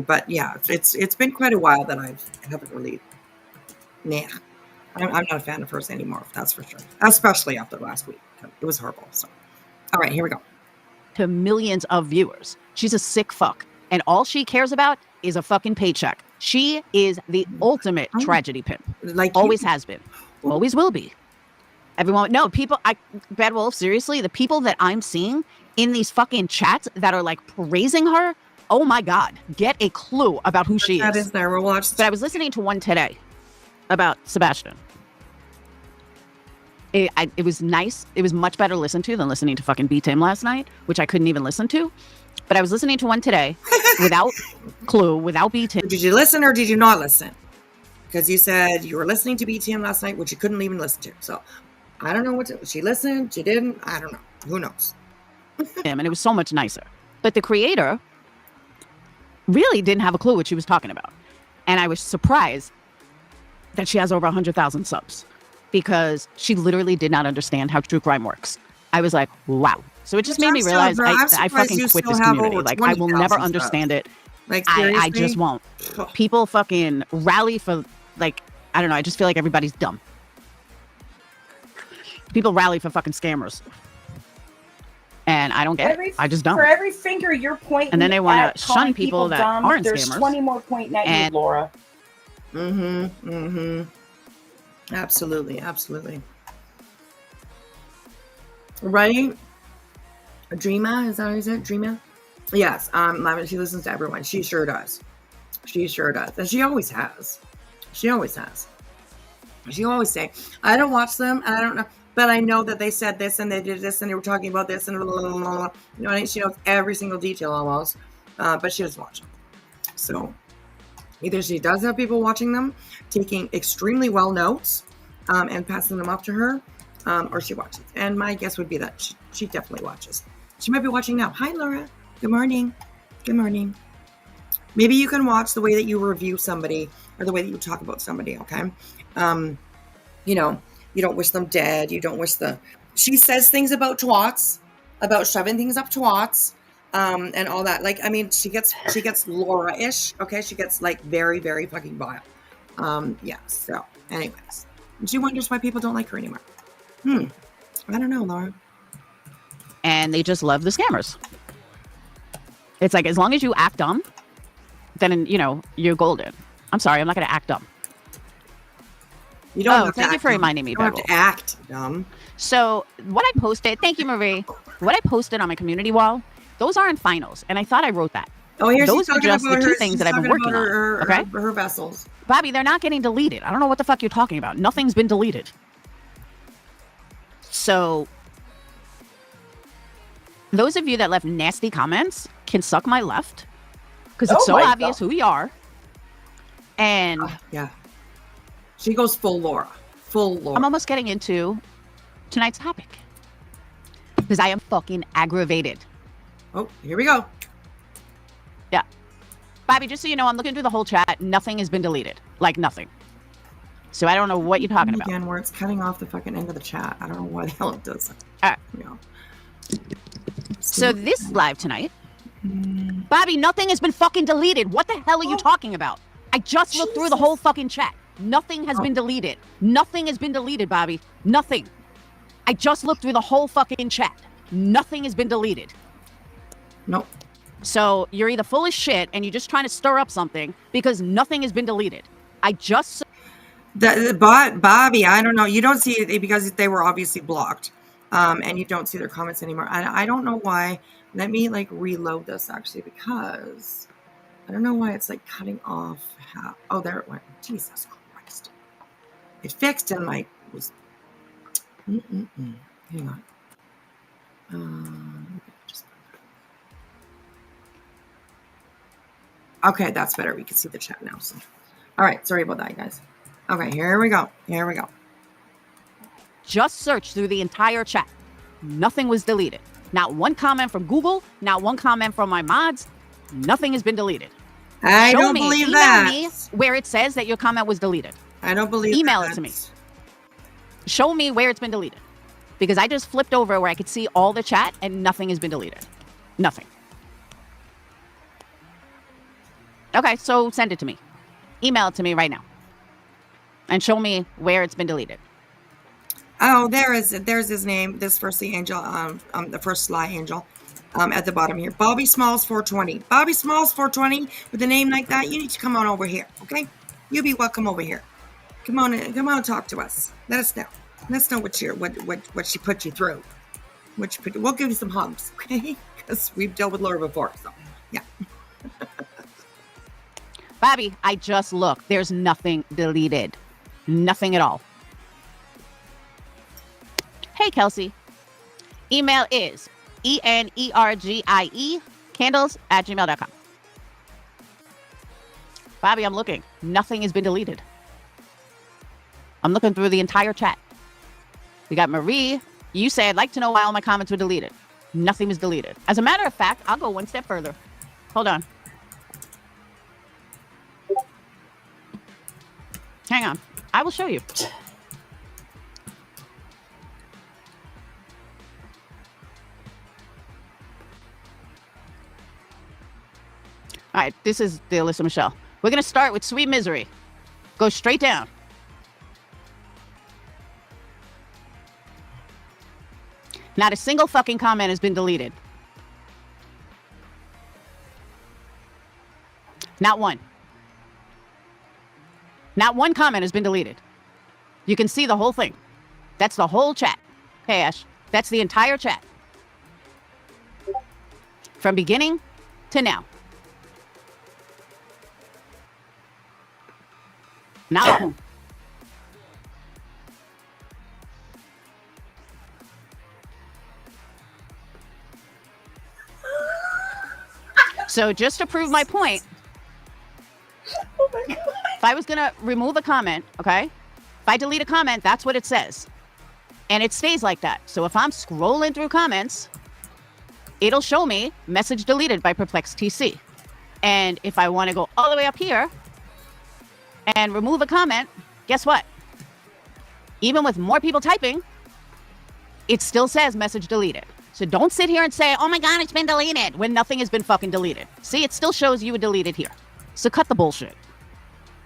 but yeah, it's been quite a while that I haven't really, I'm not a fan of hers anymore, that's for sure, especially after last week. It was horrible. So all right, here we go. To millions of viewers. She's a sick fuck, and all she cares about is a fucking paycheck. She is the ultimate tragedy pimp. Like, always has been, always will be. Everyone, no, people, Bad Wolf, seriously, the people that I'm seeing in these fucking chats that are, like, praising her, oh my God, get a clue about who she is. That is there. We'll watch. But I was listening to one today about Sebastian. It was nice. It was much better listened to than listening to fucking B-Tim last night, which I couldn't even listen to. But I was listening to one today without Clue, without B-Tim. Did you listen or did you not listen? Because you said you were listening to B-Tim last night, which you couldn't even listen to. So I don't know she listened, she didn't. I don't know. Who knows? And it was so much nicer. But the creator really didn't have a clue what she was talking about. And I was surprised that she has over 100,000 subs, because she literally did not understand how true crime works. I was like, wow. So it just made me realize I fucking quit this community. Like, I will never understand it. Like, I just won't. People fucking rally for, like, I don't know. I just feel like everybody's dumb. People rally for fucking scammers. And I don't get it. I just don't. For every finger you're pointing, and then they want to shun people that dumb, aren't there's scammers. 20 more pointing at you, Laura. Absolutely. Right? Dreama, is that how you say it? Dreama? Yes. She listens to everyone. She sure does. And she always has. She always say, I don't watch them, I don't know, but I know that they said this and they did this and they were talking about this and blah, blah, blah, blah. She knows every single detail almost, but she doesn't watch them. So either she does have people watching them, taking extremely well notes, and passing them off to her, or she watches. And my guess would be that she definitely watches. She might be watching now. Hi, Laura. Good morning. Maybe you can watch the way that you review somebody or the way that you talk about somebody, okay? You don't wish them dead. You don't wish she says things about twats, about shoving things up twats, and all that. Like, I mean, she gets Laura-ish, okay? She gets, like, very, very fucking vile. Yeah, so anyways. She wonders why people don't like her anymore. I don't know, Laura. And they just love the scammers. It's like, as long as you act dumb, then, you know, you're golden. I'm sorry, I'm not going to act dumb. You don't have thank you for reminding me, You don't have to act dumb. So what I posted, thank you, Marie. What I posted on my community wall, those aren't finals. And I thought I wrote that. Oh, here's those are just the two things that I've been working on. Okay? Her vessels. Bobby, they're not getting deleted. I don't know what the fuck you're talking about. Nothing's been deleted. So those of you that left nasty comments can suck my left, because it's so obvious who we are. And yeah, she goes full Laura. Full Laura. I'm almost getting into tonight's topic, because I am fucking aggravated. Oh, here we go. Yeah. Bobby, just so you know, I'm looking through the whole chat. Nothing has been deleted. Like, nothing. So I don't know what you're talking about. Again, where it's cutting off the fucking end of the chat. I don't know why the hell it does that. All right. Yeah. So this live tonight, Bobby, nothing has been fucking deleted. What the hell are you talking about? I just looked through the whole fucking chat. Nothing has been deleted. Nothing has been deleted, Bobby. Nothing. I just looked through the whole fucking chat. Nothing has been deleted. Nope. So you're either full of shit and you're just trying to stir up something, because nothing has been deleted. I just... Bobby, I don't know. You don't see it because they were obviously blocked. And you don't see their comments anymore. I don't know why. Let me like reload this actually, because I don't know why it's like cutting off. Oh, there it went. Jesus Christ. It fixed and like was... Hang on. Okay, that's better. We can see the chat now. So, all right. Sorry about that, guys. Okay, here we go. Here we go. Just search through the entire chat. Nothing was deleted. Not one comment from Google. Not one comment from my mods. Nothing has been deleted. I don't believe that. Email me where it says that your comment was deleted. I don't believe Email it to me. Show me where it's been deleted. Because I just flipped over where I could see all the chat and nothing has been deleted. Nothing. Okay, so send it to me. Email it to me right now. And show me where it's been deleted. Oh, there's his name. This first the angel, the first sly angel, at the bottom here. Bobby Smalls 420. Bobby Smalls 420 with a name like that. You need to come on over here, okay? You be welcome over here. Come on and talk to us. Let us know. Let us know what she put you through. We'll give you some hugs, okay? Because we've dealt with Laura before, so yeah. Bobby, I just looked. There's nothing deleted. Nothing at all. Hey, Kelsey. Email is ENERGIE candles@gmail.com. Bobby, I'm looking. Nothing has been deleted. I'm looking through the entire chat. We got Marie. You said, I'd like to know why all my comments were deleted. Nothing was deleted. As a matter of fact, I'll go one step further. Hold on. Hang on. I will show you. All right, this is the Alyssa Michelle. We're going to start with Sweet Misery. Go straight down. Not a single fucking comment has been deleted. Not one. Not one comment has been deleted. You can see the whole thing. That's the whole chat. Hey, Ash. That's the entire chat. From beginning to now. Not one. So just to prove my point, Oh my God. if I was going to remove a comment, okay? If I delete a comment, that's what it says. And it stays like that. So if I'm scrolling through comments, it'll show me message deleted by PerplexTC. And if I want to go all the way up here and remove a comment, guess what? Even with more people typing, it still says message deleted. So don't sit here and say, oh my God, it's been deleted, when nothing has been fucking deleted. See, it still shows you were deleted here. So cut the bullshit.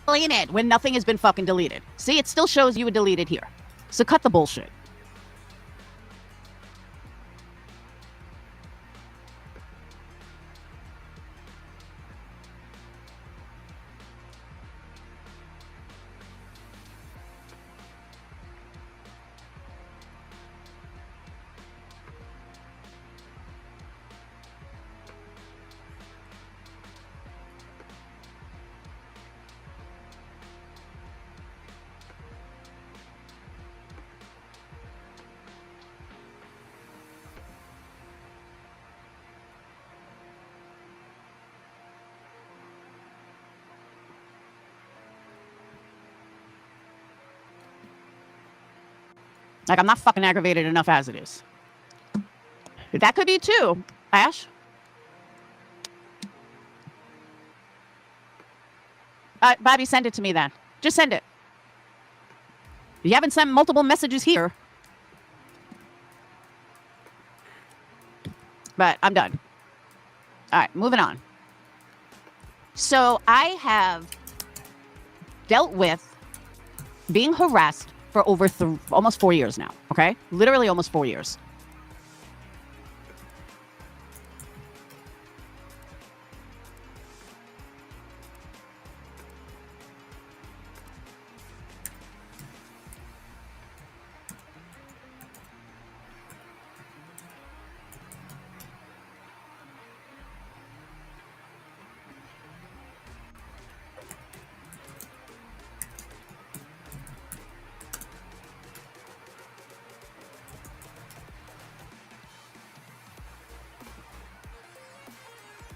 explain it when nothing has been fucking deleted. See, it still shows you were deleted here. So cut the bullshit. Like, I'm not fucking aggravated enough as it is. That could be too, Ash. Bobby, send it to me then. Just send it. You haven't sent multiple messages here. But I'm done. All right, moving on. So I have dealt with being harassed for over almost 4 years now, okay? Literally almost 4 years.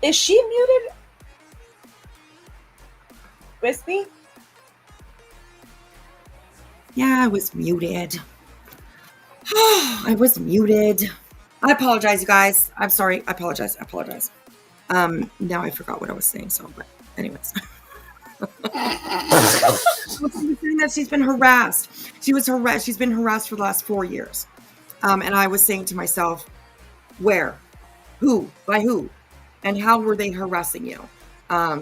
Is she muted? Wispy? Yeah, I was muted. I was muted. I apologize, you guys. I'm sorry. I apologize. Now I forgot what I was saying. So, but anyways. Saying that she's been harassed. She's been harassed for the last 4 years. And I was saying to myself, where? Who? By who? And how were they harassing you?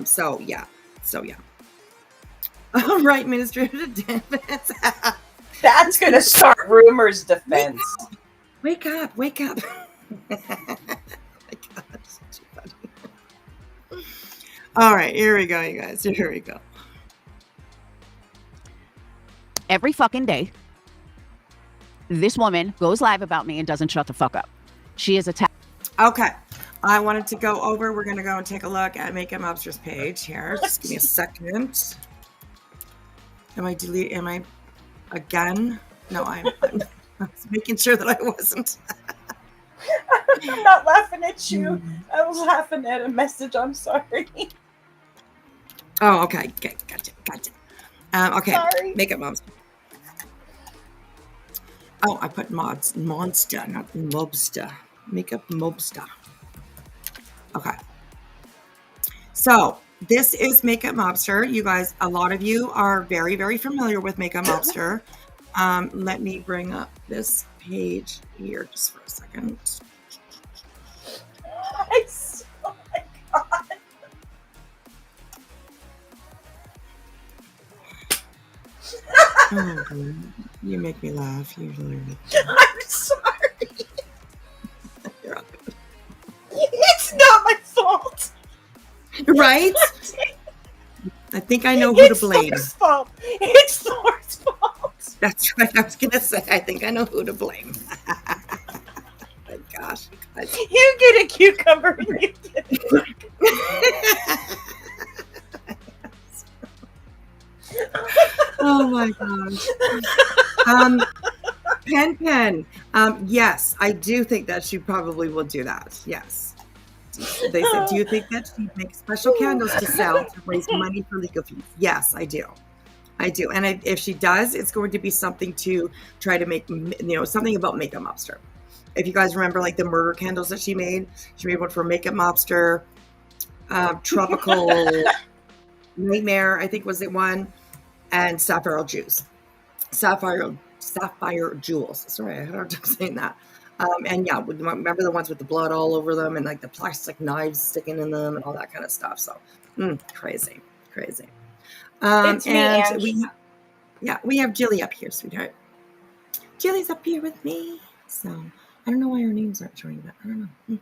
So yeah. All right, Minister of Defense. That's going to start rumors defense. Wake up. Oh my God, all right, here we go, you guys. Here we go. Every fucking day, this woman goes live about me and doesn't shut the fuck up. She is attacked. Okay. I wanted to go over. We're going to go and take a look at Makeup Mobster's page here. Just give me a second. Am I again? No, I was making sure that I wasn't. I'm not laughing at you. I was laughing at a message. I'm sorry. Oh, okay. Gotcha. Okay. Sorry. Makeup Mobster. Oh, I put monster, not mobster. Makeup Mobster. Okay. So this is Makeup Mobster. You guys, a lot of you are very, very familiar with Makeup Mobster. Let me bring up this page here just for a second. Oh my God. Oh, God. You make me laugh. You literally. I'm sorry. You're all good. It's not my fault. Right? I think I know who to blame. It's Thor's fault. It's Thor's fault. That's right. I was going to say, I think I know who to blame. My gosh. You get a cucumber and you get Oh my gosh. Pen. Yes, I do think that she probably will do that. Yes. They said, do you think that she makes special candles to sell to raise money for legal fees? Yes, I do. And if she does, it's going to be something to try to make, something about Makeup Mobster. If you guys remember, like the murder candles that she made one for Makeup Mobster, Tropical Nightmare, I think was the one, and Sapphire Jewels. Sorry, I had a hard time saying that. And yeah, remember the ones with the blood all over them and like the plastic knives sticking in them and all that kind of stuff. So crazy. It's me, and Ange. we have Jilly up here, sweetheart. Jilly's up here with me. So I don't know why her names aren't showing, but I don't know.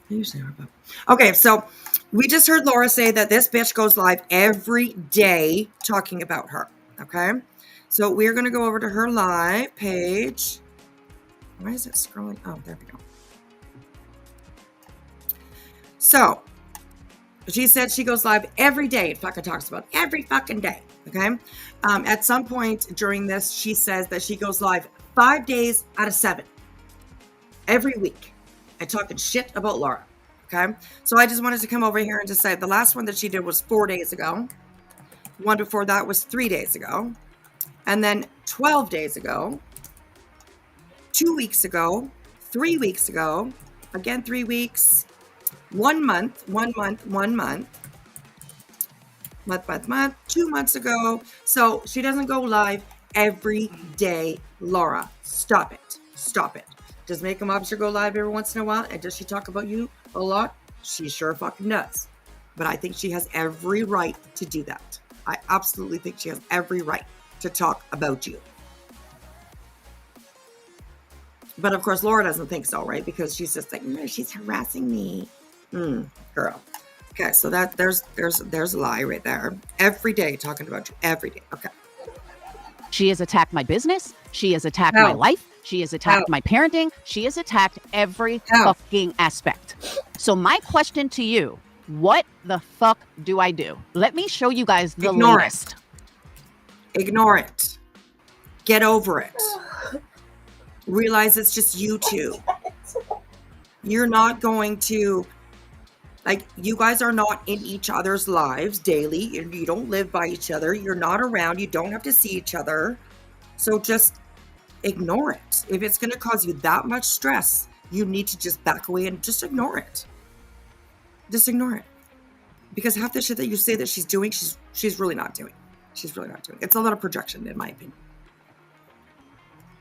They usually are, but okay. So we just heard Laura say that this bitch goes live every day talking about her. Okay, so we're gonna go over to her live page. Why is it scrolling? Oh, there we go. So she said she goes live every day. It fucking talks about every fucking day. Okay. At some point during this, she says that she goes live 5 days out of 7 every week and talking shit about Laura. Okay. So I just wanted to come over here and just say the last one that she did was 4 days ago. One before that was 3 days ago. And then 12 days ago, 2 weeks ago, 3 weeks ago, again 3 weeks, 1 month, 1 month, 1 month, 2 months ago. So she doesn't go live every day, Laura. Stop it. Stop it. Does Make a Mobster go live every once in a while? And does she talk about you a lot? She sure fucking does. But I think she has every right to do that. I absolutely think she has every right to talk about you. But of course, Laura doesn't think so, right? Because she's just like, no, she's harassing me. Girl. Okay, so that there's a lie right there. Every day talking about you. Every day. Okay. She has attacked my business. She has attacked my life. She has attacked my parenting. She has attacked every fucking aspect. So my question to you, what the fuck do I do? Let me show you guys the latest. Ignore it. Get over it. Realize it's just you two. You're not going to, like, you guys are not in each other's lives daily. You don't live by each other. You're not around. You don't have to see each other. So just ignore it. If it's going to cause you that much stress, you need to just back away and just ignore it. Just ignore it. Because half the shit that you say that she's doing, she's really not doing. She's really not doing. It's a lot of projection, in my opinion.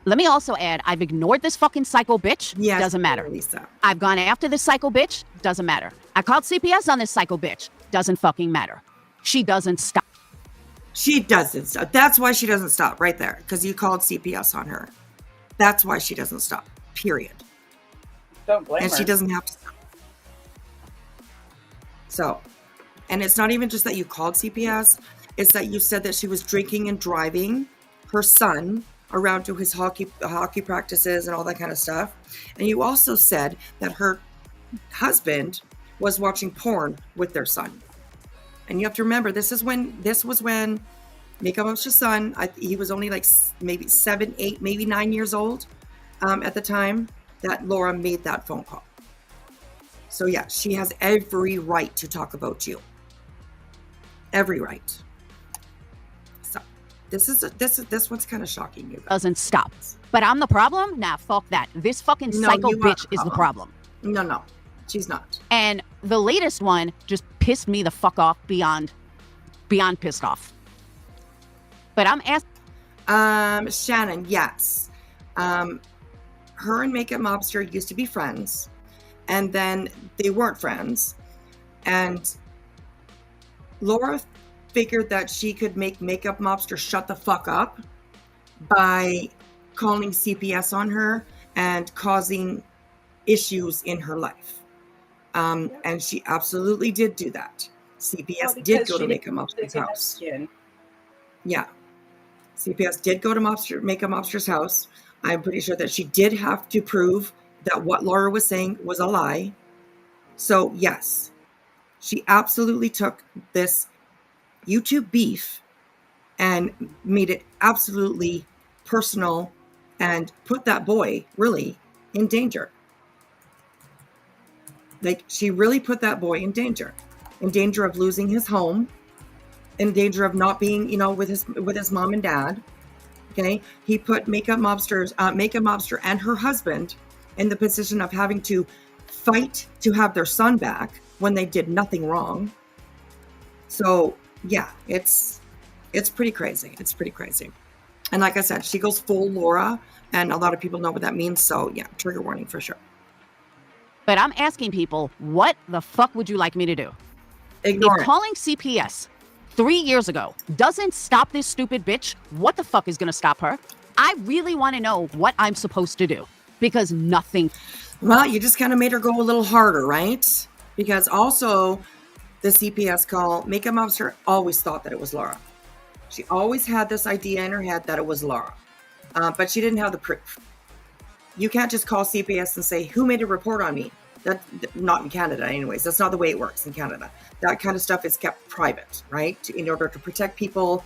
Let me also add, I've ignored this fucking psycho bitch. Yes, doesn't matter. Lisa. I've gone after this psycho bitch. Doesn't matter. I called CPS on this psycho bitch. Doesn't fucking matter. She doesn't stop. She doesn't stop. That's why she doesn't stop right there. Because you called CPS on her. That's why she doesn't stop. Period. Don't blame her. And she doesn't have to stop. So, and it's not even just that you called CPS. It's that you said that she was drinking and driving her son around to his hockey practices and all that kind of stuff. And you also said that her husband was watching porn with their son. And you have to remember, this was when Make a Mobster's son, he was only like maybe 7, 8, maybe 9 years old at the time that Laura made that phone call. So yeah, she has every right to talk about you. Every right. This one's kind of shocking. You guys. Doesn't stop. But I'm the problem? Nah, fuck that. This fucking psycho bitch is the problem. No, she's not. And the latest one just pissed me the fuck off beyond pissed off. But I'm asking. Shannon, yes. Her and Make a Mobster used to be friends. And then they weren't friends. And Laura figured that she could make Makeup Mobster shut the fuck up by calling CPS on her and causing issues in her life. And she absolutely did do that. CPS did go to Makeup Mobster's house. Yeah. CPS did go to Makeup Mobster's house. I'm pretty sure that she did have to prove that what Laura was saying was a lie. So yes, she absolutely took this YouTube beef and made it absolutely personal and put that boy really in danger. Like, she really put that boy in danger of losing his home, in danger of not being, with his mom and dad. Okay. He put Makeup Mobster and her husband in the position of having to fight to have their son back when they did nothing wrong. So yeah, it's pretty crazy. It's pretty crazy. And like I said, she goes full Laura, and a lot of people know what that means. So yeah, trigger warning for sure. But I'm asking people, what the fuck would you like me to do? Ignore if calling CPS 3 years ago doesn't stop this stupid bitch, what the fuck is gonna stop her? I really want to know what I'm supposed to do, because nothing. Well, you just kind of made her go a little harder, right? Because also the CPS call, makeup officer always thought that it was Laura. She always had this idea in her head that it was Laura, but she didn't have the proof. You can't just call CPS and say, who made a report on me? That's not in Canada anyways. That's not the way it works in Canada. That kind of stuff is kept private, right? In order to protect people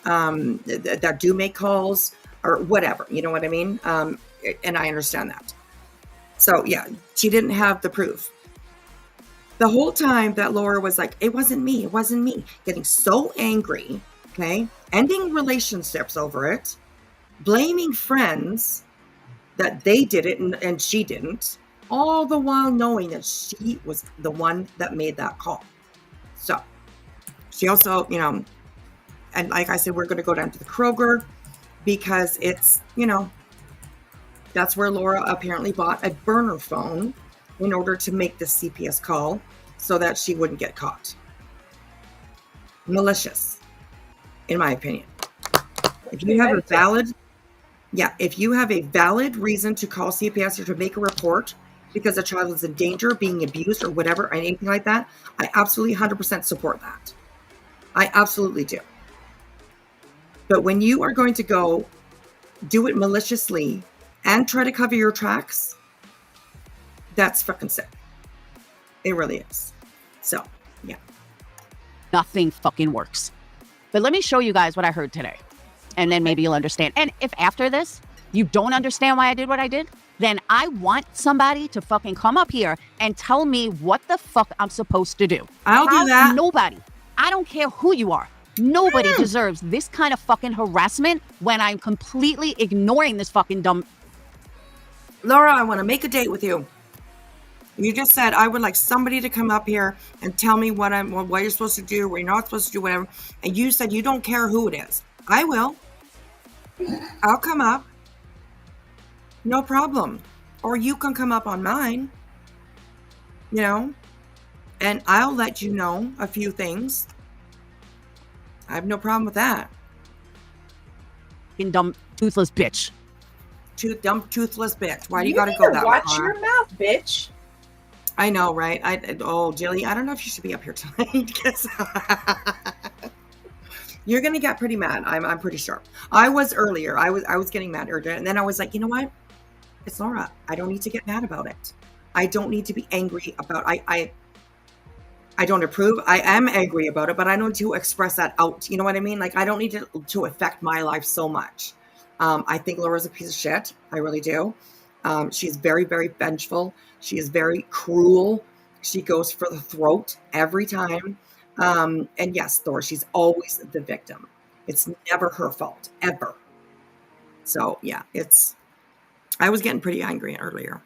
that do make calls or whatever. You know what I mean? And I understand that. So yeah, she didn't have the proof. The whole time that Laura was like, it wasn't me, getting so angry, okay? Ending relationships over it, blaming friends that they did it and she didn't, all the while knowing that she was the one that made that call. So she also, and like I said, we're going to go down to the Kroger because it's, that's where Laura apparently bought a burner phone in order to make this CPS call so that she wouldn't get caught. Malicious, in my opinion. If you have a valid reason to call CPS or to make a report because a child is in danger, being abused or whatever, or anything like that, I absolutely 100% support that. I absolutely do. But when you are going to go do it maliciously and try to cover your tracks, that's fucking sick. It really is. So, yeah. Nothing fucking works. But let me show you guys what I heard today, and then maybe you'll understand. And if after this you don't understand why I did what I did, then I want somebody to fucking come up here and tell me what the fuck I'm supposed to do. I'll do that. Nobody. I don't care who you are. Nobody deserves this kind of fucking harassment when I'm completely ignoring this fucking dumb. Laura, I want to make a date with you. You just said I would like somebody to come up here and tell me what you're supposed to do, what you're not supposed to do, whatever. And you said you don't care who it is. I will. I'll come up. No problem. Or you can come up on mine. And I'll let you know a few things. I have no problem with that. Fucking dumb, toothless bitch. Dumb, toothless bitch. Why do you gotta go that way? Watch your mouth, bitch. I know, right? Jilly, I don't know if you should be up here tonight because you're gonna get pretty mad. I'm pretty sure. I was earlier. I was getting mad earlier, and then I was like, you know what? It's Laura. I don't need to get mad about it. I don't need to be angry about. I don't approve. I am angry about it, but I don't need to express that out. You know what I mean? Like I don't need to affect my life so much. I think Laura's a piece of shit. I really do. She's very, very vengeful. She is very cruel. She goes for the throat every time. And yes, Thor, she's always the victim. It's never her fault, ever. So yeah, I was getting pretty angry earlier.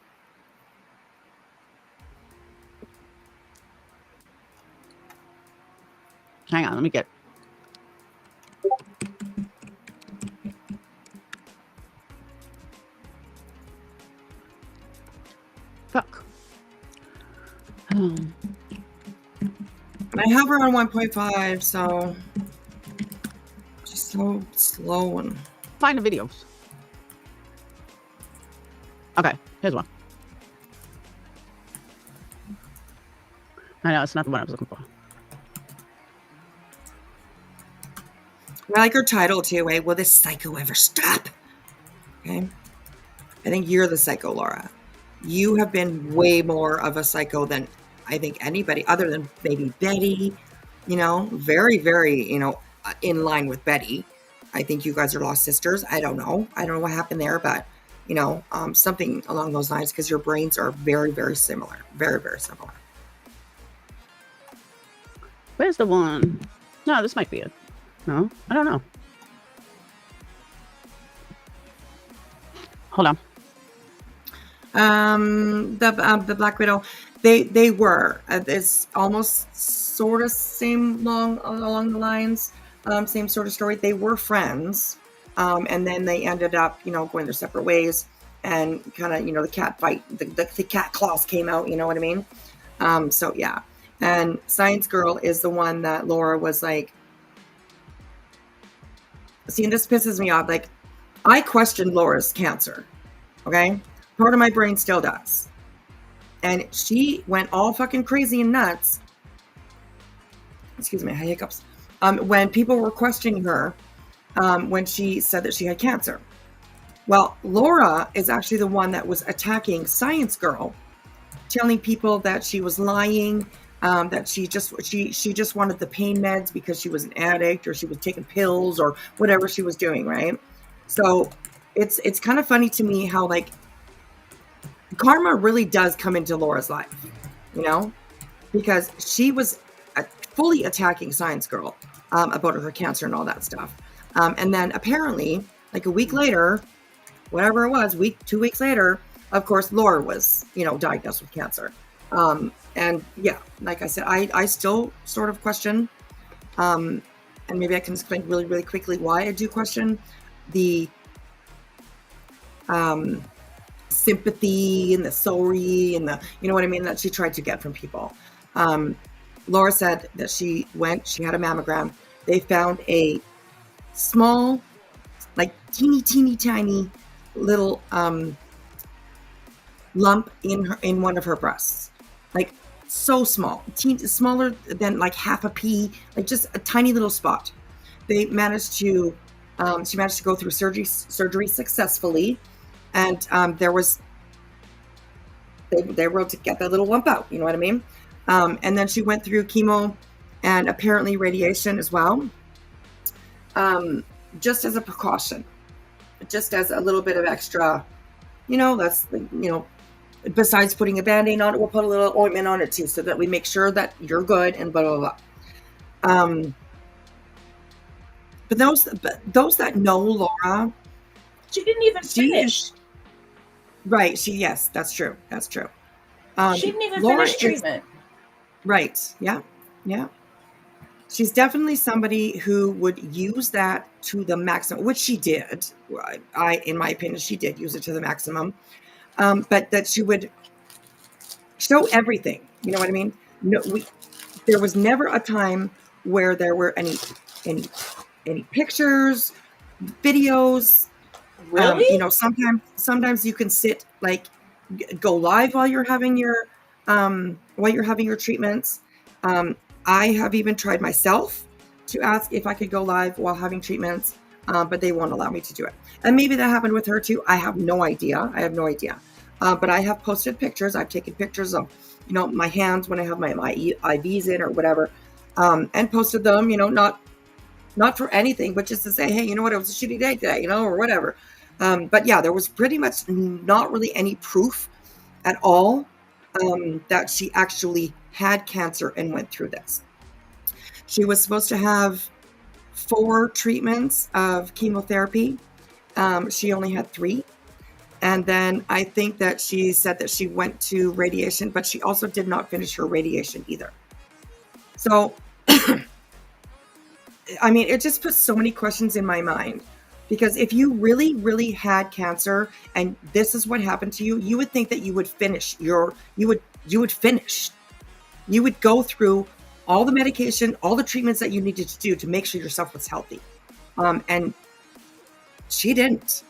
Hang on, let me get. Fuck. I have her on 1.5, so just so slow and Find the videos. Okay, here's one. I know, it's not the one I was looking for. I like her title too, eh? Will this psycho ever stop? Okay. I think you're the psycho, Laura. You have been way more of a psycho than I think anybody other than maybe Betty, very, very, in line with Betty. I think you guys are lost sisters. I don't know what happened there, but something along those lines because your brains are very, very similar. Very, very similar. Where's the one? No, this might be it. No, I don't know. Hold on. The Black Widow, they were. It's almost sort of same along the lines, same sort of story. They were friends, and then they ended up, going their separate ways, and kind of, the cat fight, the cat claws came out. You know what I mean? So yeah. And Science Girl is the one that Laura was like, see, and this pisses me off. Like, I questioned Laura's cancer. Okay. Part of my brain still does. And she went all fucking crazy and nuts. Excuse me, I had hiccups. When people were questioning her, when she said that she had cancer. Well, Laura is actually the one that was attacking Science Girl, telling people that she was lying, that she just wanted the pain meds because she was an addict, or she was taking pills, or whatever she was doing, right? So it's kind of funny to me how, like, karma really does come into Laura's life, you know, because she was fully attacking Science Girl about her cancer and all that stuff. And then apparently, like a week later, whatever it was, 2 weeks later, of course, Laura was, diagnosed with cancer. And yeah, like I said, I still sort of question, and maybe I can explain really, really quickly why I do question the sympathy and the sorry and the, you know what I mean, that she tried to get from people. Laura said that she had a mammogram. They found a small, like teeny tiny little lump in one of her breasts, like so small, smaller than like half a pea, like just a tiny little spot. They managed to she managed to go through surgery successfully, and they were able to get that little lump out, you know what I mean? And then she went through chemo and apparently radiation as well, just as a precaution, just as a little bit of extra, that's, besides putting a Band-Aid on it, we'll put a little ointment on it too, so that we make sure that you're good and blah, blah, blah. But those that know Laura, she didn't even finish. Right. Yes, that's true. That's true. She didn't even finish treatment. Right. Yeah. Yeah. She's definitely somebody who would use that to the maximum, which she did. In my opinion, she did use it to the maximum. But that she would show everything. You know what I mean? No, there was never a time where there were any pictures, videos. Really? Sometimes you can sit, like, go live while you're having your treatments. I have even tried myself to ask if I could go live while having treatments, but they won't allow me to do it. And maybe that happened with her too. I have no idea. But I have posted pictures. I've taken pictures of, my hands when I have my IVs in or whatever, and posted them, not for anything, but just to say, hey, you know what, it was a shitty day today, or whatever. But yeah, there was pretty much not really any proof at all that she actually had cancer and went through this. She was supposed to have 4 treatments of chemotherapy. She only had 3. And then I think that she said that she went to radiation, but she also did not finish her radiation either. So, I mean, it just puts so many questions in my mind. Because if you really, really had cancer and this is what happened to you, you would think that you would finish you would finish. You would go through all the medication, all the treatments that you needed to do to make sure yourself was healthy. And she didn't.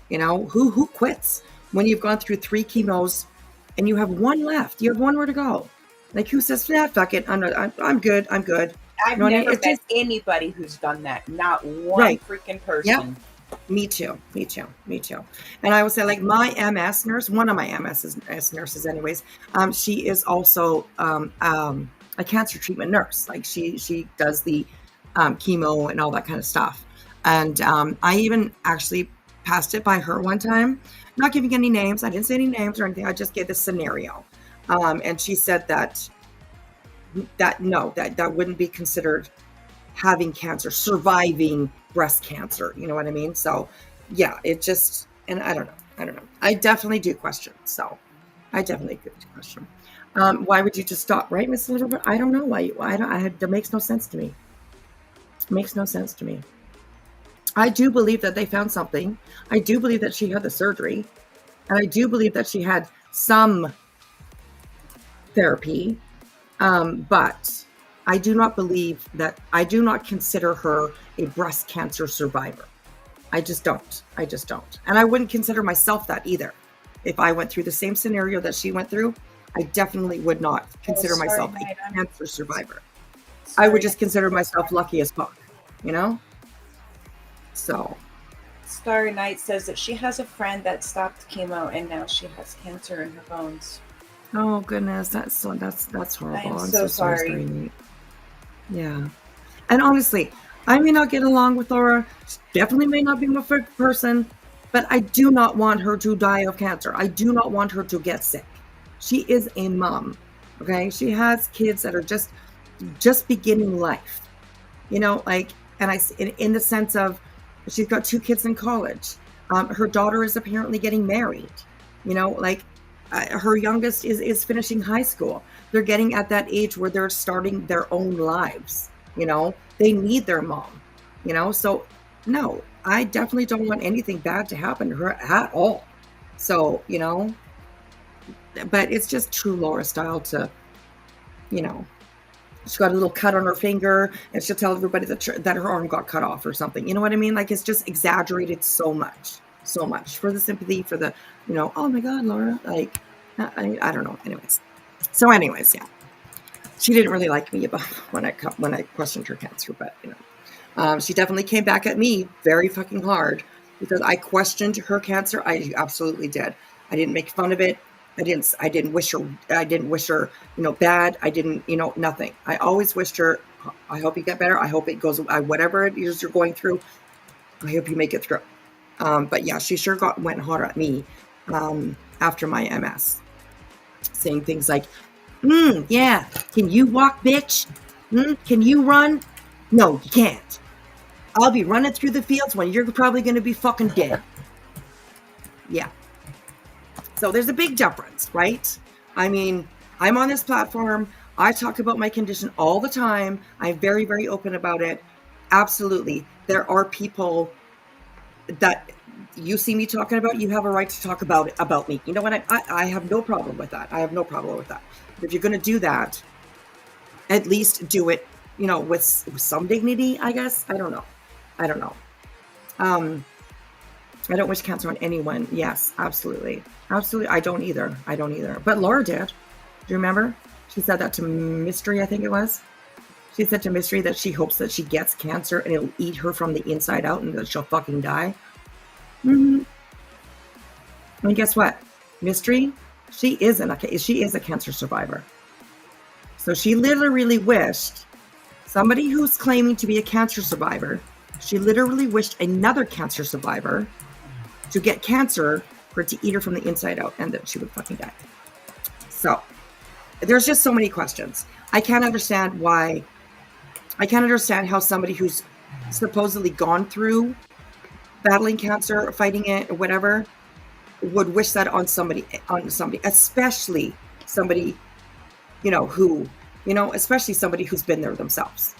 Who quits when you've gone through 3 chemos and you have 1 left? You have 1 more to go. Like, who says, yeah, fuck it, I'm good. I've never met anybody who's done that. Not one freaking person. Yep. Me too. And I would say, like, my MS nurse, one of my MS nurses anyways, she is also a cancer treatment nurse. Like, she does the chemo and all that kind of stuff. And I even actually passed it by her one time. I'm not giving any names. I didn't say any names or anything. I just gave the scenario. And she said that wouldn't be considered having cancer, surviving breast cancer. You know what I mean? So yeah, it just, and I don't know. I definitely do question. So I definitely do question. Why would you just stop, right, Miss Elizabeth? I don't know why that makes no sense to me. Makes no sense to me. I do believe that they found something. I do believe that she had the surgery. And I do believe that she had some therapy. But I do not consider her a breast cancer survivor. I just don't. And I wouldn't consider myself that either. If I went through the same scenario that she went through, I definitely would not consider myself a cancer survivor. I would just consider myself lucky as fuck, you know? So. Starry Night says that she has a friend that stopped chemo and now she has cancer in her bones. Oh goodness, that's horrible. I'm so sorry. Yeah. And honestly, I may not get along with Laura. She definitely may not be my favorite person, but I do not want her to die of cancer. I do not want her to get sick. She is a mom. Okay? She has kids that are just beginning life. You know, like, and in the sense of she's got 2 kids in college. Her daughter is apparently getting married. You know, like her youngest is finishing high school. They're getting at that age where they're starting their own lives. You know, they need their mom. You know, so no, I definitely don't want anything bad to happen to her at all. So, you know, but it's just true Laura style to, you know, she's got a little cut on her finger and she'll tell everybody that her arm got cut off or something. You know what I mean? Like, it's just exaggerated so much for the sympathy, for the, you know, oh my God, Laura, like, I don't know. Anyways, yeah. She didn't really like me about when I questioned her cancer, but, you know, she definitely came back at me very fucking hard because I questioned her cancer. I absolutely did. I didn't make fun of it. I didn't wish her, you know, bad. I didn't, you know, nothing. I always wished her, I hope you get better. I hope it goes, whatever it is you're going through, I hope you make it through. But yeah, she sure went hard at me after my MS, saying things like, yeah, can you walk, bitch? Can you run? No, you can't. I'll be running through the fields when you're probably going to be fucking dead. Yeah. So there's a big difference, right? I mean, I'm on this platform. I talk about my condition all the time. I'm very, very open about it. Absolutely. There are people that you see me talking about, you have a right to talk about me. You know what? I have no problem with that. I have no problem with that. If you're going to do that, at least do it, you know, with some dignity, I guess. I don't know. I don't wish cancer on anyone. Yes, absolutely. Absolutely. I don't either. But Laura did. Do you remember? She said that to Mystery, I think it was. She said to Mystery that she hopes that she gets cancer and it'll eat her from the inside out and that she'll fucking die. And guess what? Mystery, she is a cancer survivor. So she literally wished somebody who's claiming to be a cancer survivor, she literally wished another cancer survivor to get cancer for it to eat her from the inside out and that she would fucking die. So there's just so many questions. I can't understand how somebody who's supposedly gone through battling cancer, fighting it, or whatever, would wish that on somebody, especially somebody, especially somebody who's been there themselves.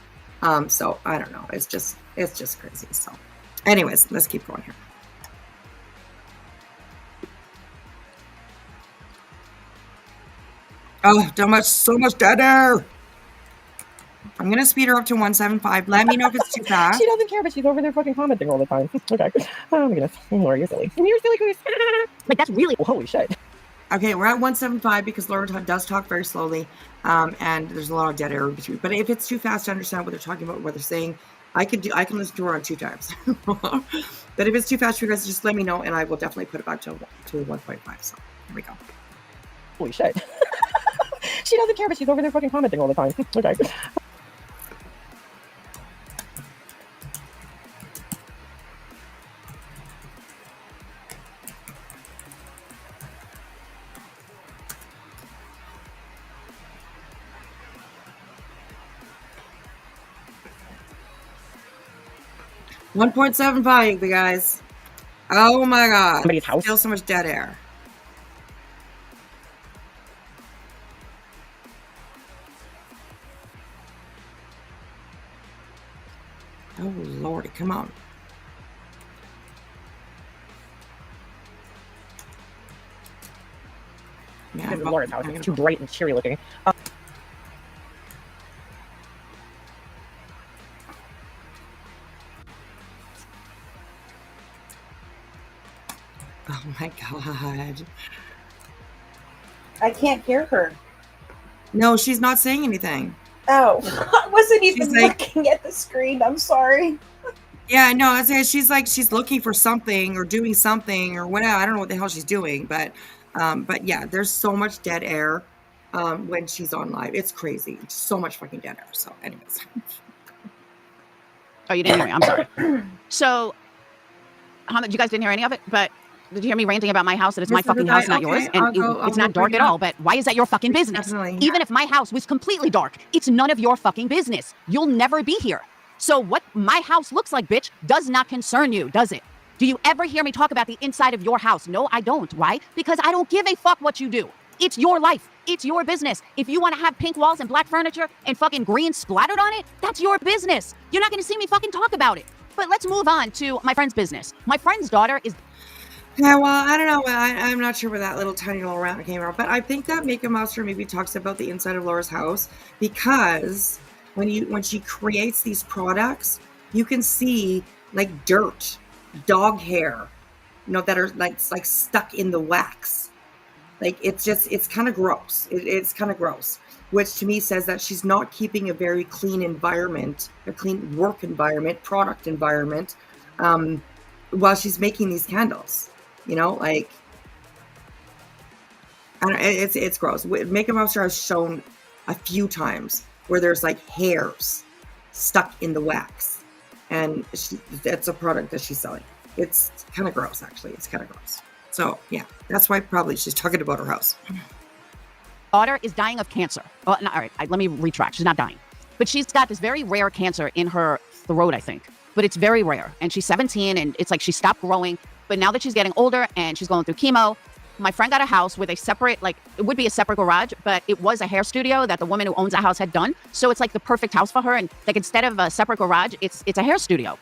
So I don't know. It's just crazy. So anyways, let's keep going here. Oh, so much dead air. I'm going to speed her up to 175. Let me know if it's too fast. She doesn't care, but she's over there fucking commenting all the time. Okay. Oh my goodness. Laura, you're silly. And you're silly goose. Like, that's really, holy shit. Okay, we're at 175 because Laura does talk very slowly. And there's a lot of dead air in between. But if it's too fast to understand what they're talking about, what they're saying, I can listen to her on 2 times. But if it's too fast for you guys, just let me know and I will definitely put it back to 1.5. So here we go. Holy shit. She doesn't care, but she's over there fucking commenting all the time. Okay. $1.75, you guys. Oh my god. Somebody's house. Still so much dead air. Oh lordy, come on. Yeah, Laura's house. It's too bright and cheery looking. my God. I can't hear her. No, she's not saying anything. Oh, I wasn't even She's like, looking at the screen. I'm sorry. Yeah, no, she's like, she's looking for something or doing something or whatever. I don't know what the hell she's doing, but yeah, there's so much dead air when she's on live. It's crazy. So much fucking dead air. So anyways. Oh, you didn't hear me. I'm sorry. So, you guys didn't hear any of it, but did you hear me ranting about my house? That it's my fucking house, not yours? And it's not dark at all, but why is that your fucking business? Definitely. Even if my house was completely dark, it's none of your fucking business. You'll never be here. So what my house looks like, bitch, does not concern you, does it? Do you ever hear me talk about the inside of your house? No, I don't. Why? Because I don't give a fuck what you do. It's your life. It's your business. If you want to have pink walls and black furniture and fucking green splattered on it, that's your business. You're not going to see me fucking talk about it. But let's move on to my friend's business. My friend's daughter is... Yeah, well, I don't know. I'm not sure where that little tiny little rant came from, but I think that Makeup Monster maybe talks about the inside of Laura's house because when she creates these products, you can see like dirt, dog hair, that are like stuck in the wax. Like it's kind of gross. It's kind of gross, which to me says that she's not keeping a very clean environment, a clean work environment, product environment, while she's making these candles. Like I don't know, it's gross. Makeup Monster has shown a few times where there's like hairs stuck in the wax, and that's a product that she's selling. It's kind of gross, actually. It's kind of gross. So yeah, that's why probably she's talking about her house. Daughter is dying of cancer. Well, all right, let me retract. She's not dying, but she's got this very rare cancer in her throat, I think. But it's very rare, and she's 17, and it's like she stopped growing. But now that she's getting older and she's going through chemo, my friend got a house with a separate, it would be a separate garage, but it was a hair studio that the woman who owns the house had done. So it's like the perfect house for her. And like, instead of a separate garage, it's a hair studio.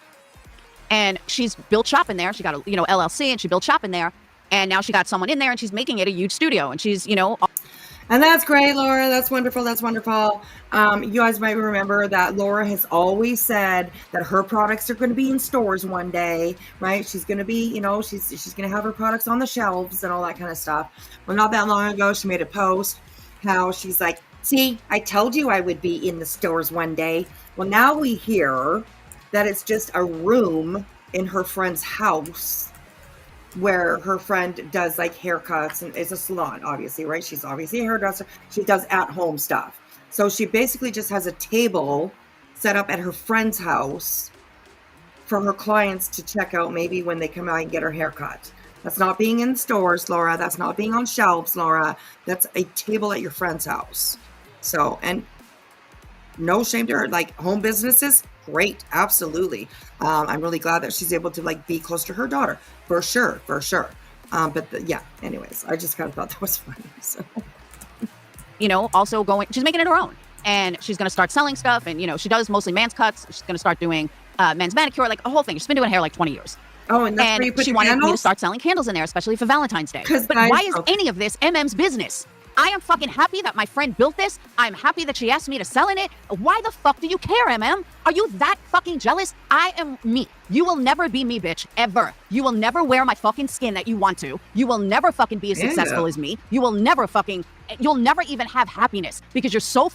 And she's built shop in there. She got a, LLC, and she built shop in there. And now she got someone in there, and she's making it a huge studio. And she's, And that's great, Laura. That's wonderful. That's wonderful. You guys might remember that Laura has always said that her products are going to be in stores one day, right? She's going to be, she's going to have her products on the shelves and all that kind of stuff. Well, not that long ago, she made a post how she's like, see, I told you I would be in the stores one day. Well, now we hear that it's just a room in her friend's house where her friend does like haircuts, and it's a salon, obviously, right? She's obviously a hairdresser. She does at-home stuff. So she basically just has a table set up at her friend's house for her clients to check out maybe when they come out and get her haircut. That's not being in stores, Laura. That's not being on shelves, Laura. That's a table at your friend's house. So, and no shame to her, like home businesses, great, absolutely. I'm really glad that she's able to be close to her daughter, for sure. Yeah, anyways, I just kind of thought that was funny. So, also she's making it her own, and she's going to start selling stuff. And, she does mostly men's cuts. She's going to start doing men's manicure, like a whole thing. She's been doing hair like 20 years. Oh, and that's where you put she your wanted candles? me to start selling candles in there, especially for Valentine's Day. But why is any of this MM's business? I am fucking happy that my friend built this. I'm happy that she asked me to sell in it. Why the fuck do you care, MM? Are you that fucking jealous? I am me. You will never be me, bitch, ever. You will never wear my fucking skin that you want to. You will never fucking be as successful as me. You'll never even have happiness because you're so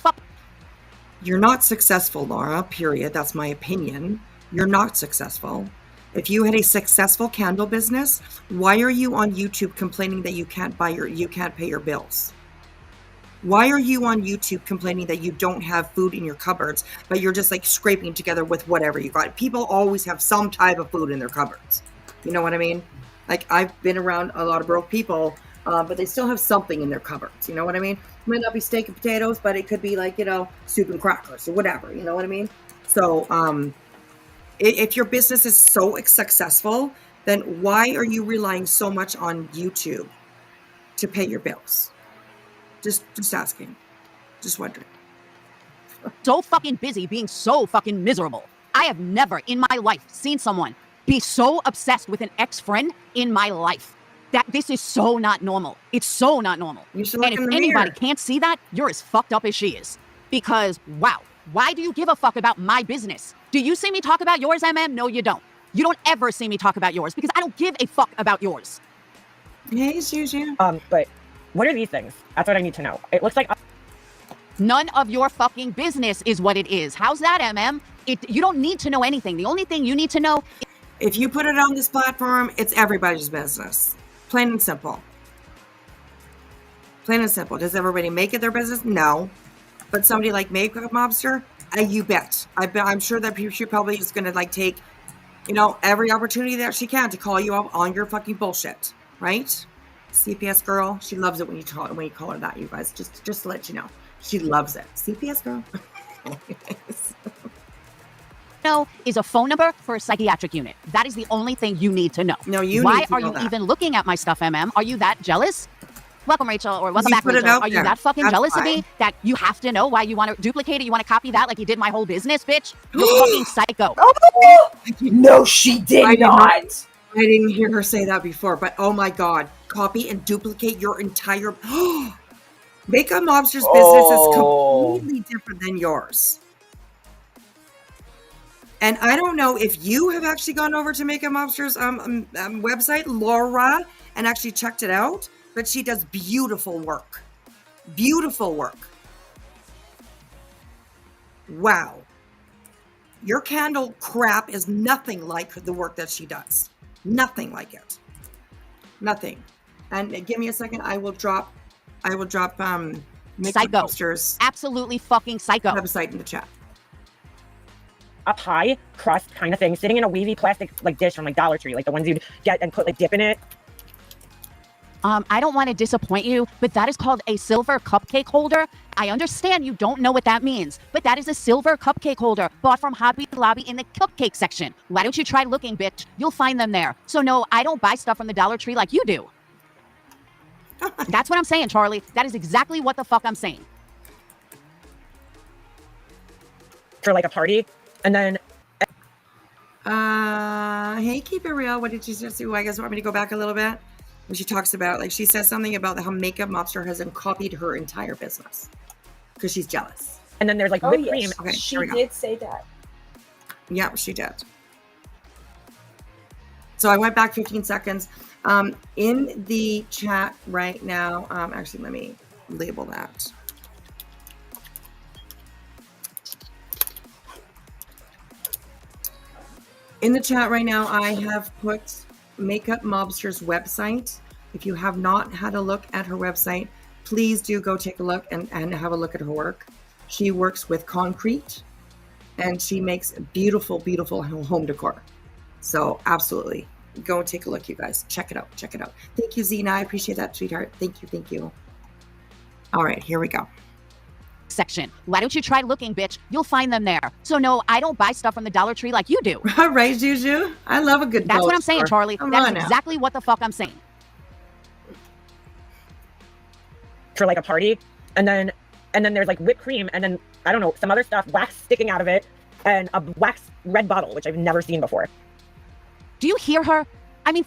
You're not successful, Laura, period. That's my opinion. You're not successful. If you had a successful candle business, why are you on YouTube complaining that you can't pay your bills? Why are you on YouTube complaining that you don't have food in your cupboards, but you're just scraping together with whatever you got? People always have some type of food in their cupboards. You know what I mean? I've been around a lot of broke people, but they still have something in their cupboards. You know what I mean? It might not be steak and potatoes, but it could be soup and crackers or whatever. You know what I mean? So, if your business is so successful, then why are you relying so much on YouTube to pay your bills? Just asking. Just wondering. so fucking busy being so fucking miserable. I have never in my life seen someone be so obsessed with an ex-friend in my life. That this is so not normal. It's so not normal. You should look and in if the anybody mirror. can't see that, you're as fucked up as she is. Because, wow, why do you give a fuck about my business? Do you see me talk about yours, MM? No, you don't. You don't ever see me talk about yours because I don't give a fuck about yours. Hey, Juju. But what are these things? That's what I need to know. It looks like None of your fucking business is what it is. How's that, MM? You don't need to know anything. The only thing you need to know. If you put it on this platform, it's everybody's business. Plain and simple. Plain and simple. Does everybody make it their business? No. But somebody like Makeup Mobster, you bet. I'm sure that she probably is going to like take, every opportunity that she can to call you up on your fucking bullshit, right? CPS Girl, she loves it when you call her that, you guys. Just to let you know, she loves it. CPS Girl. Is a phone number for a psychiatric unit. That is the only thing you need to know. No, you Why need to are know you that. even looking at my stuff, MM? Are you that jealous? Welcome, Rachel, or welcome back, put it Rachel. out Are you there. that fucking That's jealous of why. me that you have to know why you want to duplicate it? You want to copy that like you did my whole business, bitch? You're fucking psycho. No, she did not. I didn't hear her say that before, but oh my God, copy and duplicate your entire Makeup Mobster's business is completely different than yours. And I don't know if you have actually gone over to Makeup Mobster's website, Laura, and actually checked it out, but she does beautiful work. Beautiful work. Wow. Your candle crap is nothing like the work that she does. Nothing like it. Nothing. And give me a second. I will drop Makeup Psycho. Mobster's Absolutely fucking psycho. website in the chat. a pie crust kind of thing sitting in a wavy plastic like dish from like Dollar Tree, like the ones you'd get and put like dip in it. I don't want to disappoint you, but that is called a silver cupcake holder. I understand you don't know what that means, but that is a silver cupcake holder bought from Hobby Lobby in the cupcake section. Why don't you try looking, bitch? You'll find them there. So no, I don't buy stuff from the Dollar Tree like you do. That's what I'm saying, Charlie. That is exactly what the fuck I'm saying. For like a party, and then hey, keep it real. What did you just do? I guess want me to go back a little bit? When she talks about, like, she says something about how Makeup Mobster hasn't copied her entire business because she's jealous. and then there's like whipped cream. Okay, She here we go. did say that. Yeah, she did. So I went back 15 seconds. In the chat right now, actually, let me label that. In the chat right now, I have put Makeup Mobster's website. If you have not had a look at her website, please do go take a look and have a look at her work. She works with concrete and she makes beautiful, beautiful home decor. So absolutely, go and take a look, you guys. Check it out. Check it out. Thank you, Zena. I appreciate that, sweetheart. Thank you. Thank you. All right, here we go. Section. Why don't you try looking, bitch? You'll find them there. So no, I don't buy stuff from the Dollar Tree like you do. All right, Juju. I love a good That's what dollar I'm saying, store. Charlie. Come That's on now. exactly what the fuck I'm saying. For like a party, and then there's like whipped cream, and then I don't know, some other stuff, wax sticking out of it, and a wax red bottle, which I've never seen before. Do you hear her? I mean,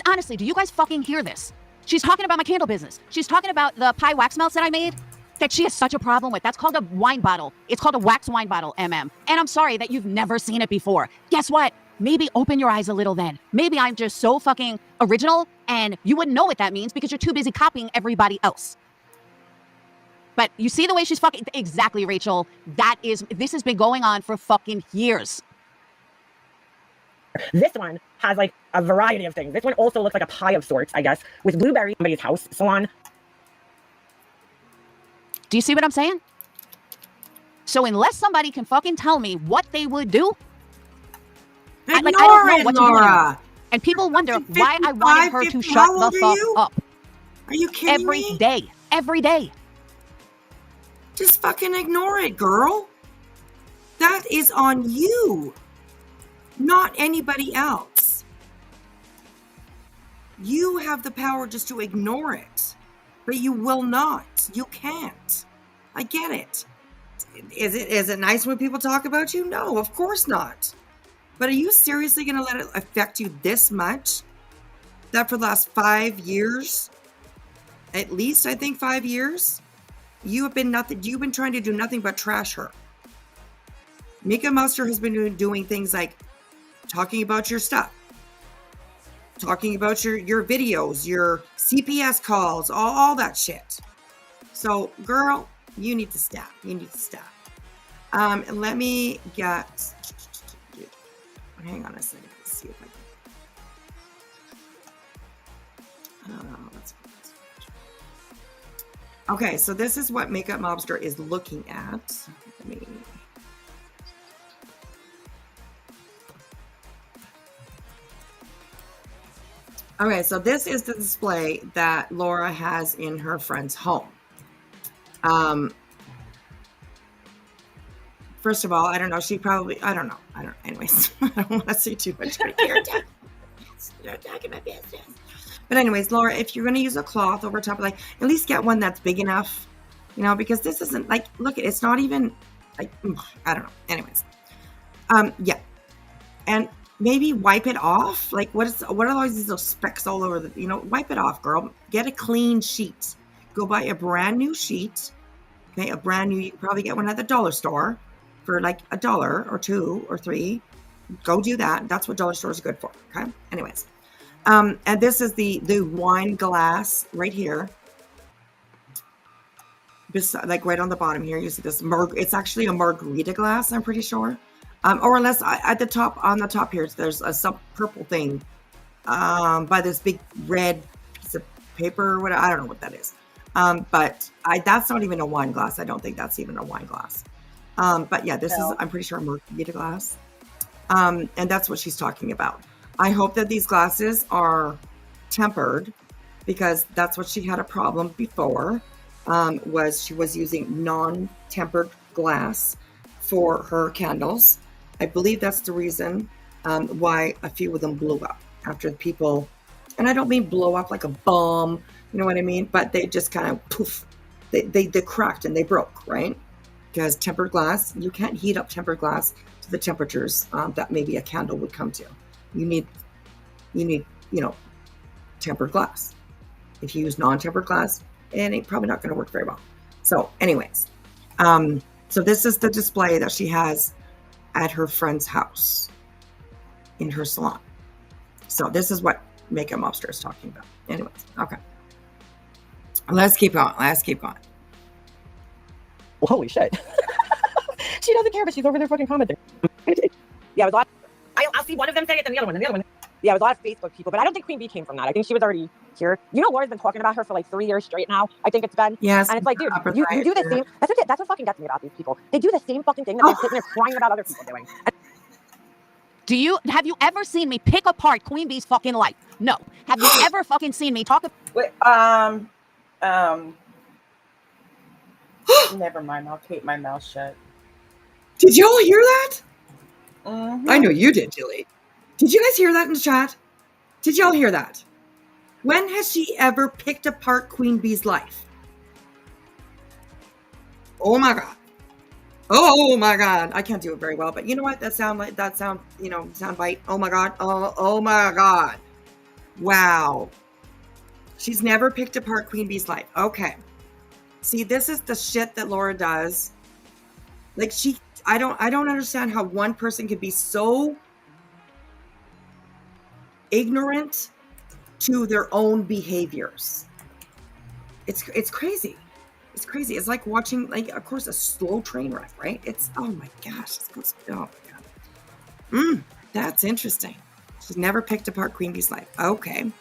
honestly, do you guys fucking hear this? She's talking about my candle business. She's talking about the pie wax melts that I made that she has such a problem with. That's called a wine bottle. It's called a wax wine bottle, MM. And I'm sorry that you've never seen it before. Guess what? Maybe open your eyes a little then. Maybe I'm just so fucking original and you wouldn't know what that means because you're too busy copying everybody else. But you see the way she's fucking... Exactly, Rachel. This has been going on for fucking years. This one has like a variety of things. This one also looks like a pie of sorts, I guess, with blueberry. Somebody's house salon. Do you see what I'm saying? So unless somebody can fucking tell me what they would do, I don't know what to do anymore. Laura. And people wonder why I 55, wanted her to 50, shut how the old are fuck you? up. Are you kidding me? Every day. Just fucking ignore it, girl. That is on you, not anybody else. You have the power just to ignore it, but you will not. You can't. I get it. Is it nice when people talk about you? No, of course not. But are you seriously going to let it affect you this much? That for the last 5 years, at least I think 5 years, you've been trying to do nothing but trash her. Makeup Mobster has been doing things like talking about your stuff, talking about your videos, your CPS calls, all that shit. So, girl, you need to stop. You need to stop. Let me get. Hang on a second. Let's see if I can. Okay, so this is what Makeup Mobster is looking at. Let me. Okay, so this is the display that Laura has in her friend's home. First of all, I don't know. She probably, I don't know. Anyways, I don't want to say too much. You're talking about business. But anyways, Laura, if you're going to use a cloth over top, like, at least get one that's big enough, you know, because this isn't like, look, it's not even like, I don't know. Anyways, yeah. And maybe wipe it off. Like, what are all these little specks all over the, you know, wipe it off, girl. Get a clean sheet. Go buy a brand new sheet. Okay, a brand new, you can probably get one at the dollar store for like $1 or $2 or $3. Go do that. That's what dollar stores are good for. Okay. Anyways, and this is the wine glass right here. Like right on the bottom here, you see this it's actually a margarita glass, I'm pretty sure. Or unless at the top, on the top here, there's some purple thing by this big red piece of paper or whatever. I don't know what that is. But that's not even a wine glass. I don't think that's even a wine glass. But yeah, this is, I'm pretty sure, a margarita glass. And that's what she's talking about. I hope that these glasses are tempered, because that's what she had a problem before, was she was using non-tempered glass for her candles. I believe that's the reason why a few of them blew up after people, and I don't mean blow up like a bomb, you know what I mean? But they just kind of poof, they cracked and they broke, right? Because tempered glass, you can't heat up tempered glass to the temperatures that maybe a candle would come to. You need, you know, tempered glass. If you use non-tempered glass, it ain't probably not going to work very well. So anyways, so this is the display that she has at her friend's house in her salon. So this is what Makeup Mobster is talking about. Anyways, okay. Let's keep going. Well, holy shit. She doesn't care, but she's over there fucking commenting. Yeah, it was a lot. I'll see one of them say it, then the other one. Yeah, it was a lot of Facebook people, but I don't think Queen Bee came from that. I think she was already here. You know, Laura's been talking about her for like 3 years straight now. I think it's been. Yes. And it's like, dude, you do the same. That's what fucking gets me about these people. They do the same fucking thing that they're sitting there crying about other people doing. Have you ever seen me pick apart Queen Bee's fucking life? No. Have you ever fucking seen me talk? Wait, never mind. I'll keep my mouth shut. Did y'all hear that? Mm-hmm. I know you did, Jilly. Did you guys hear that in the chat? Did y'all hear that? When has she ever picked apart Queen Bee's life? Oh my God. Oh my God. I can't do it very well, but you know what? Sound bite. Oh my God. Oh my God. Wow. She's never picked apart Queen Bee's life. Okay. See, this is the shit that Laura does. Like I don't understand how one person could be so ignorant to their own behaviors. It's crazy. It's crazy. It's like watching, like, of course, a slow train wreck, right? It's, oh my gosh. Oh my God. That's interesting. She's never picked apart Queen Bee's life. Okay.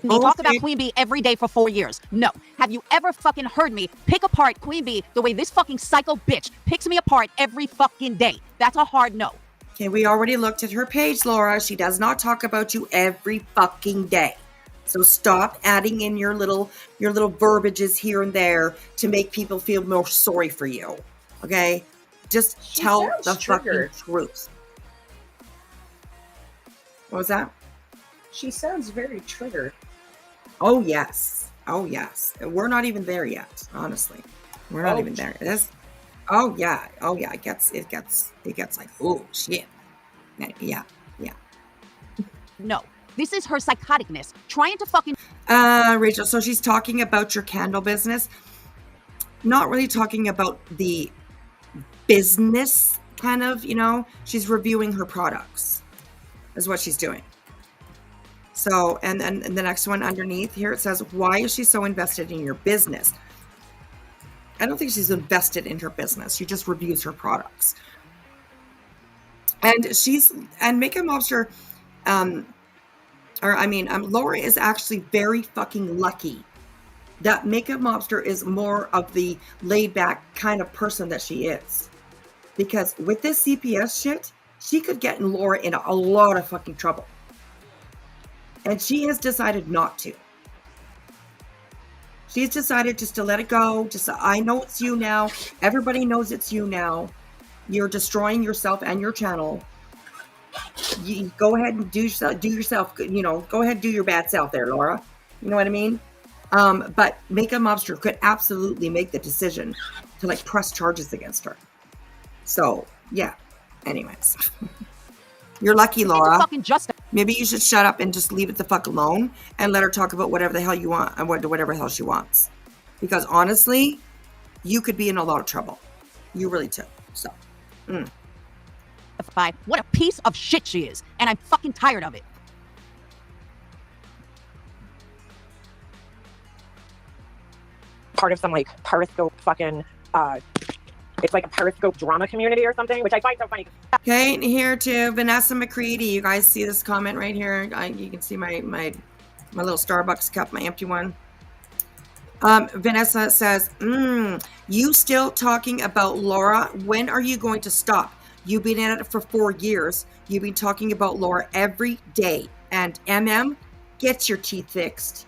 Me talk about Queen Bee every day for 4 years. No. Have you ever fucking heard me pick apart Queen Bee the way this fucking psycho bitch picks me apart every fucking day? That's a hard no. Okay, we already looked at her page, Laura. She does not talk about you every fucking day. So stop adding in your little verbiages here and there to make people feel more sorry for you. Okay? Just tell the fucking truth. What was that? She sounds very triggered. Oh yes. We're not even there yet, honestly. We're not even there. Oh yeah. It gets like, oh shit. Yeah. No. This is her psychoticness trying to fucking Rachel, so she's talking about your candle business. Not really talking about the business kind of, you know. She's reviewing her products. Is what she's doing. So, and then the next one underneath here, it says, why is she so invested in your business? I don't think she's invested in her business. She just reviews her products. And Makeup Mobster, Laura is actually very fucking lucky that Makeup Mobster is more of the laid back kind of person that she is. Because with this CPS shit, she could get Laura in a lot of fucking trouble. And she has decided not to. She's decided just to let it go. I know it's you now. Everybody knows it's you now. You're destroying yourself and your channel. You go ahead and do yourself, go ahead and do your bad self there, Laura. You know what I mean? But Makeup Mobster could absolutely make the decision to press charges against her. So, yeah. Anyways. You're lucky, Laura. Maybe you should shut up and just leave it the fuck alone and let her talk about whatever the hell you want and whatever the hell she wants. Because honestly, you could be in a lot of trouble. You really do. So, What a piece of shit she is. And I'm fucking tired of it. Part of some Periscope fucking it's like a Periscope drama community or something, which I find so funny. Okay, and here to Vanessa McCready. You guys see this comment right here? You can see my little Starbucks cup, my empty one. Vanessa says, you still talking about Laura? When are you going to stop? You've been at it for 4 years. You've been talking about Laura every day. And get your teeth fixed.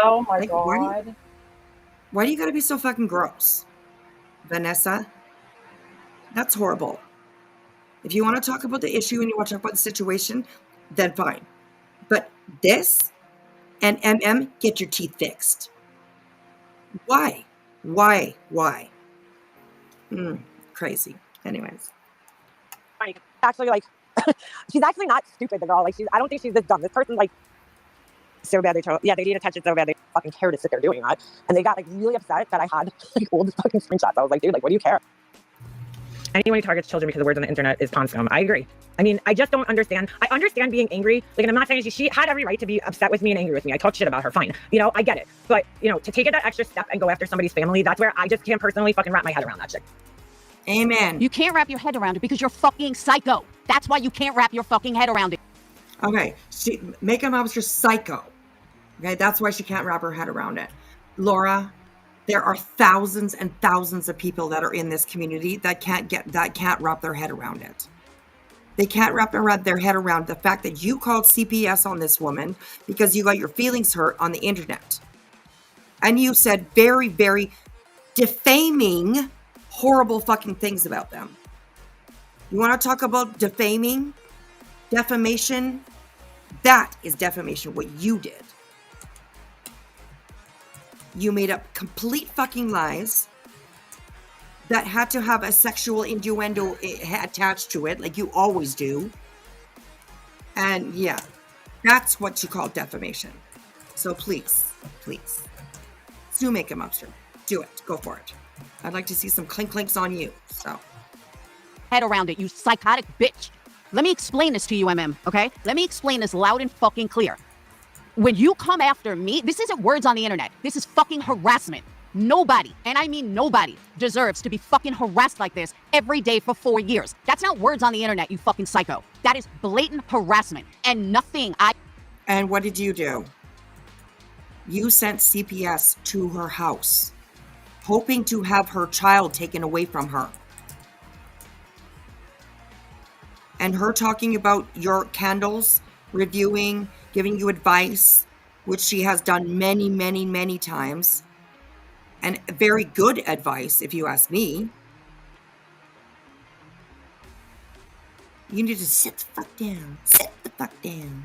Oh my God. Why do you gotta be so fucking gross? Vanessa, that's horrible. If you want to talk about the issue and you want to talk about the situation, then fine. But this and get your teeth fixed. Why? Crazy. Anyways. Actually, she's actually not stupid, the girl. I don't think she's this dumb. This person, so bad they need attention so bad they fucking care to sit there doing that. And they got really upset that I had old fucking screenshots. I was like, dude, what do you care? Anyone who targets children because of words on the internet is consum. I agree. I mean, I just don't understand. I understand being angry. And I'm not saying she had every right to be upset with me and angry with me. I talk shit about her, fine. I get it. But, to take it that extra step and go after somebody's family, that's where I just can't personally fucking wrap my head around that shit. Amen. You can't wrap your head around it because you're fucking psycho. That's why you can't wrap your fucking head around it. Okay, Makeup Mobster psycho. Okay, that's why she can't wrap her head around it. Laura, there are thousands and thousands of people that are in this community that can't wrap their head around it. They can't wrap their head around the fact that you called CPS on this woman because you got your feelings hurt on the internet. And you said very, very defaming, horrible fucking things about them. You want to talk about defamation? That is defamation, what you did. You made up complete fucking lies that had to have a sexual innuendo attached to it, like you always do. And yeah, that's what you call defamation. So please, sue Makeup Mobster. Do it. Go for it. I'd like to see some clinks on you. So. Head around it, you psychotic bitch. Let me explain this to you, okay? Let me explain this loud and fucking clear. When you come after me, this isn't words on the internet. This is fucking harassment. Nobody, and I mean nobody, deserves to be fucking harassed like this every day for 4 years. That's not words on the internet, you fucking psycho. That is blatant harassment and nothing And what did you do? You sent CPS to her house, hoping to have her child taken away from her. And her talking about your candles, reviewing, giving you advice, which she has done many, many, many times. And very good advice, if you ask me. You need to sit the fuck down. Sit the fuck down.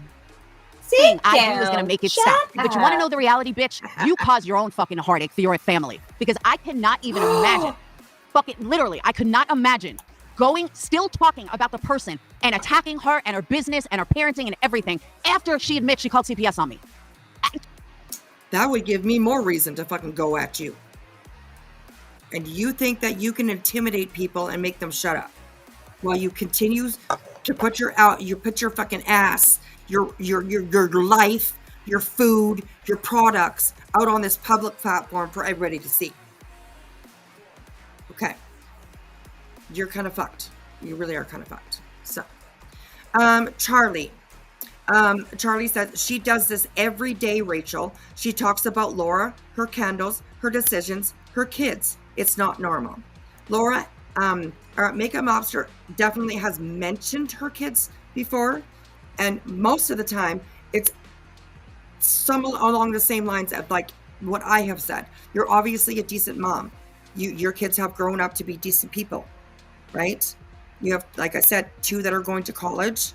Sit down. I was gonna make it stop. But you want to know the reality, bitch? You caused your own fucking heartache for your family. Because I cannot even imagine. Fucking literally, I could not imagine still talking about the person and attacking her and her business and her parenting and everything after she admits she called CPS on me. That would give me more reason to fucking go at you. And you think that you can intimidate people and make them shut up while you continue to put your fucking ass, your life, your food, your products out on this public platform for everybody to see. Okay. You're kind of fucked. You really are kind of fucked. So, Charlie. Charlie says she does this every day, Rachel. She talks about Laura, her candles, her decisions, her kids. It's not normal. Laura, Makeup Mobster definitely has mentioned her kids before, and most of the time it's some along the same lines of like what I have said. You're obviously a decent mom. Your kids have grown up to be decent people, right? You have, like I said, 2 that are going to college,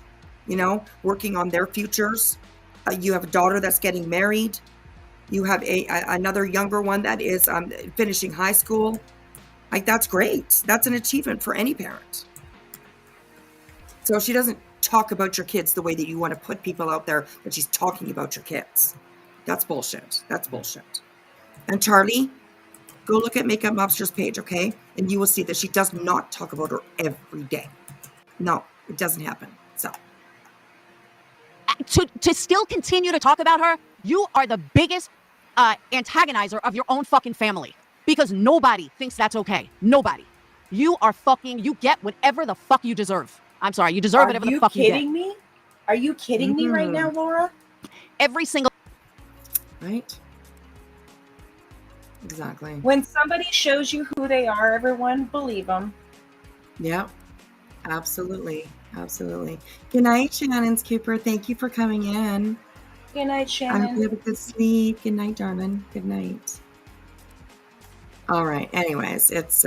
working on their futures. You have a daughter that's getting married. You have another younger one that is finishing high school. Like, that's great. That's an achievement for any parent. So she doesn't talk about your kids the way that you want to put people out there that she's talking about your kids. That's bullshit. That's bullshit. And Charlie, go look at Makeup Mobster's page, okay? And you will see that she does not talk about her every day. No, it doesn't happen. So. To still continue to talk about her, you are the biggest antagonizer of your own fucking family. Because nobody thinks that's okay. Nobody. You get whatever the fuck you deserve. I'm sorry, you deserve whatever the fuck you get. Are you kidding me? Are you kidding me right now, Laura? Every single... Right? Exactly. When somebody shows you who they are, everyone, believe them. Yeah, absolutely. Absolutely. Good night, Shannon's Cooper. Thank you for coming in. Good night, Shannon. I hope you have a good sleep. Good night, darling. Good night. All right. Anyways, it's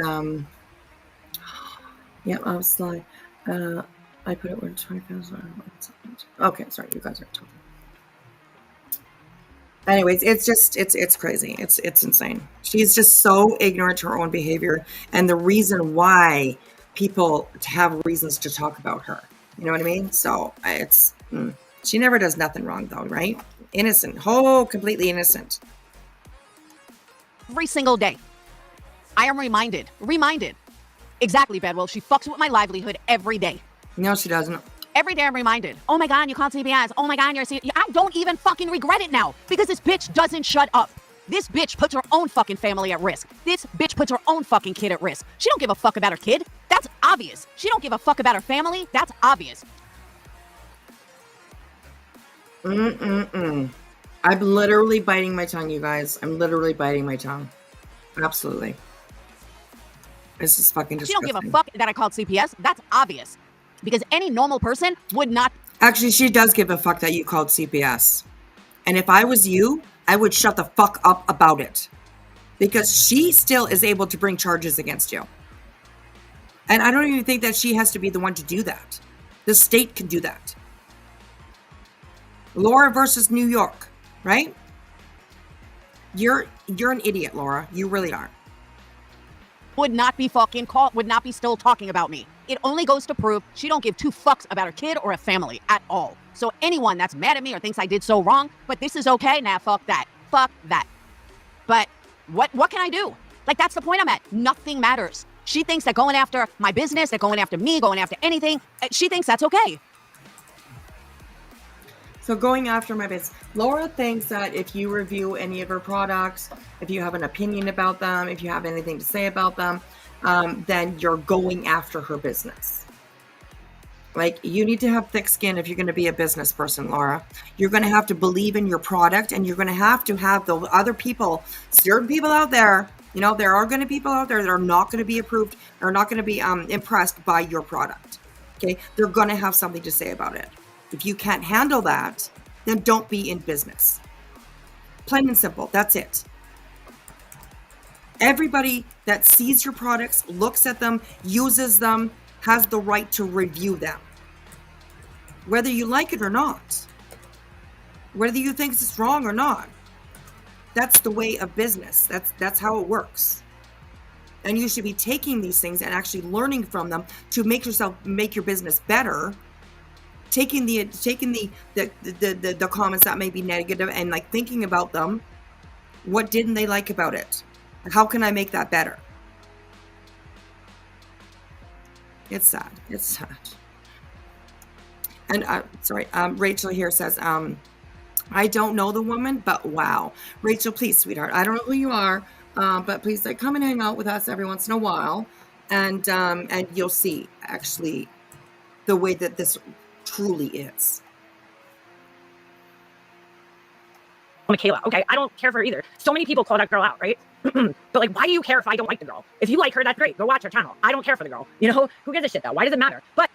yeah, I was like, I put it where 20,000. Okay, sorry, you guys are talking. Anyways, it's crazy. It's insane. She's just so ignorant to her own behavior and the reason why people have reasons to talk about her. You know what I mean? So she never does nothing wrong though, right? Innocent. Completely innocent. Every single day. I am reminded. Exactly, Bedwell. She fucks with my livelihood every day. No, she doesn't. Every day I'm reminded. Oh my God, you called CPS. Oh my God, I don't even fucking regret it now because this bitch doesn't shut up. This bitch puts her own fucking family at risk. This bitch puts her own fucking kid at risk. She don't give a fuck about her kid. That's obvious. She don't give a fuck about her family. That's obvious. I'm literally biting my tongue, you guys. I'm literally biting my tongue. Absolutely. This is fucking disgusting. She don't give a fuck that I called CPS. That's obvious. Because any normal person would not. Actually, she does give a fuck that you called CPS. And if I was you, I would shut the fuck up about it. Because she still is able to bring charges against you. And I don't even think that she has to be the one to do that. The state can do that. Laura versus New York, right? You're an idiot, Laura. You really are. Would not be still talking about me. It only goes to prove she don't give 2 fucks about her kid or a family at all. So anyone that's mad at me or thinks I did so wrong, but this is okay, nah, fuck that. Fuck that. But what can I do? Like, that's the point I'm at. Nothing matters. She thinks that going after my business, that going after me, going after anything, she thinks that's okay. So going after my business, Laura thinks that if you review any of her products, if you have an opinion about them, if you have anything to say about them, then you're going after her business. Like, you need to have thick skin if you're going to be a business person, Laura. You're going to have to believe in your product, and you're going to have the other people, certain people out there, there are going to be people out there that are not going to be approved, or not going to be impressed by your product. Okay? They're going to have something to say about it. If you can't handle that, then don't be in business. Plain and simple. That's it. Everybody that sees your products, looks at them, uses them, has the right to review them. Whether you like it or not. Whether you think it's wrong or not. That's the way of business. That's how it works. And you should be taking these things and actually learning from them to make your business better. Taking the comments that may be negative and like thinking about them. What didn't they like about it? How can I make that better? It's sad. It's sad. And sorry, Rachel here says, I don't know the woman, but wow. Rachel, please, sweetheart, I don't know who you are, but please like come and hang out with us every once in a while, and you'll see actually the way that this truly is. Michaela, okay, I don't care for her either. So many people call that girl out, right? But like, why do you care if I don't like the girl? If you like her, that's great. Go watch her channel. I don't care for the girl. You know, who gives a shit though? Why does it matter? But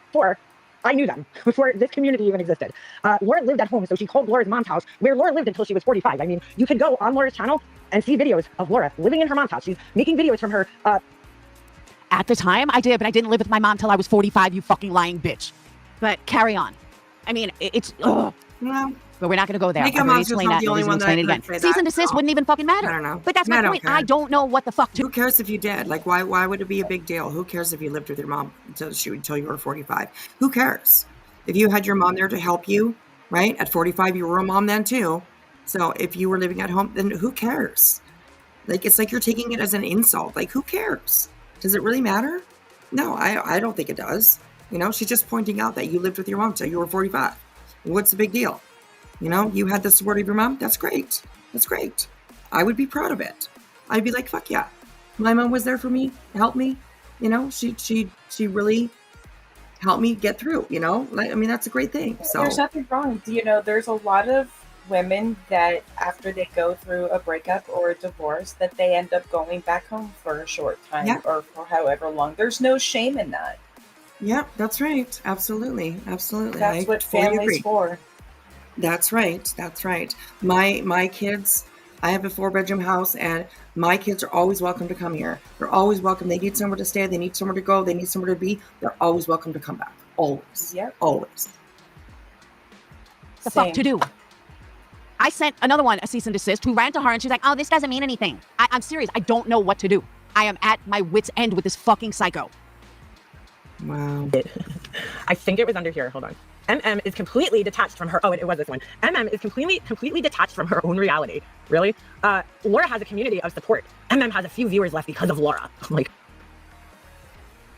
before I knew them, before this community even existed, Laura lived at home, so she called Laura's mom's house, where Laura lived until she was 45. I mean, you could go on Laura's channel and see videos of Laura living in her mom's house. She's making videos from her. At the time, I did, but I didn't live with my mom till I was 45, you fucking lying bitch. But carry on. I mean, it's, ugh. Yeah. But we're not going to go there. Make I'm your going to mom's explain not that. the only one that Explain it again. say Cease and that. desist wouldn't even fucking matter. I don't know. But that's my point. care. I don't know what the fuck to. Who cares if you did? Like, why would it be a big deal? Who cares if you lived with your mom until you were 45? Who cares? If you had your mom there to help you, right? At 45, you were a mom then too. So if you were living at home, then who cares? Like, it's like you're taking it as an insult. Like, who cares? Does it really matter? No, I don't think it does. You know, she's just pointing out that you lived with your mom till you were 45. What's the big deal? You know, you had the support of your mom. That's great. That's great. I would be proud of it. I'd be like, fuck yeah. My mom was there for me, helped me. You know, she really helped me get through, you know? Like, I mean, that's a great thing. So there's nothing wrong. You know, there's a lot of women that after they go through a breakup or a divorce that they end up going back home for a short time or for however long. There's no shame in that. Yeah, that's right. Absolutely. Absolutely. That's what family's for. That's right. That's right. My kids, I have a 4-bedroom house and my kids are always welcome to come here. They're always welcome. They need somewhere to stay. They need somewhere to go. They need somewhere to be. They're always welcome to come back. Always. Yep. Always. The fuck to do? I sent another one a cease and desist who ran to her and she's like, oh, this doesn't mean anything. I'm serious. I don't know what to do. I am at my wit's end with this fucking psycho. Wow. I think it was under here. Hold on. MM is completely detached from her. Oh, it was this one. MM is completely detached from her own reality. Really? Laura has a community of support. MM has a few viewers left because of Laura. I'm like,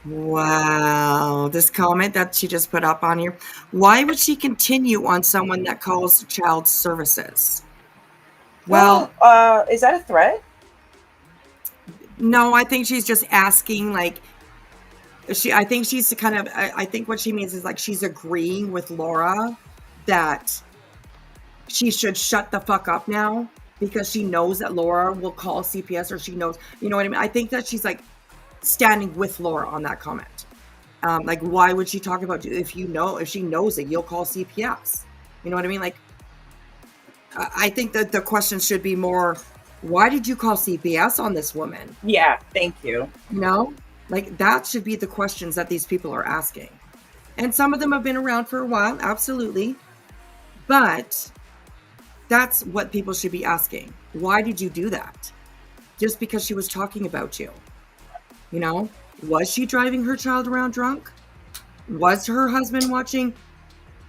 wow. This comment that she just put up on here. Why would she continue on someone that calls child services? Well, is that a threat? No, I think she's just asking, like, I think she's kind of, I think what she means is like she's agreeing with Laura that she should shut the fuck up now because she knows that Laura will call CPS, or she knows, you know what I mean? I think that she's like standing with Laura on that comment. Like, why would she talk about you if she knows that you'll call CPS? You know what I mean? Like, I think that the question should be more, why did you call CPS on this woman? Yeah, thank you. You know? Like, that should be the questions that these people are asking. And some of them have been around for a while, absolutely. But that's what people should be asking. Why did you do that? Just because she was talking about you. You know? Was she driving her child around drunk? Was her husband watching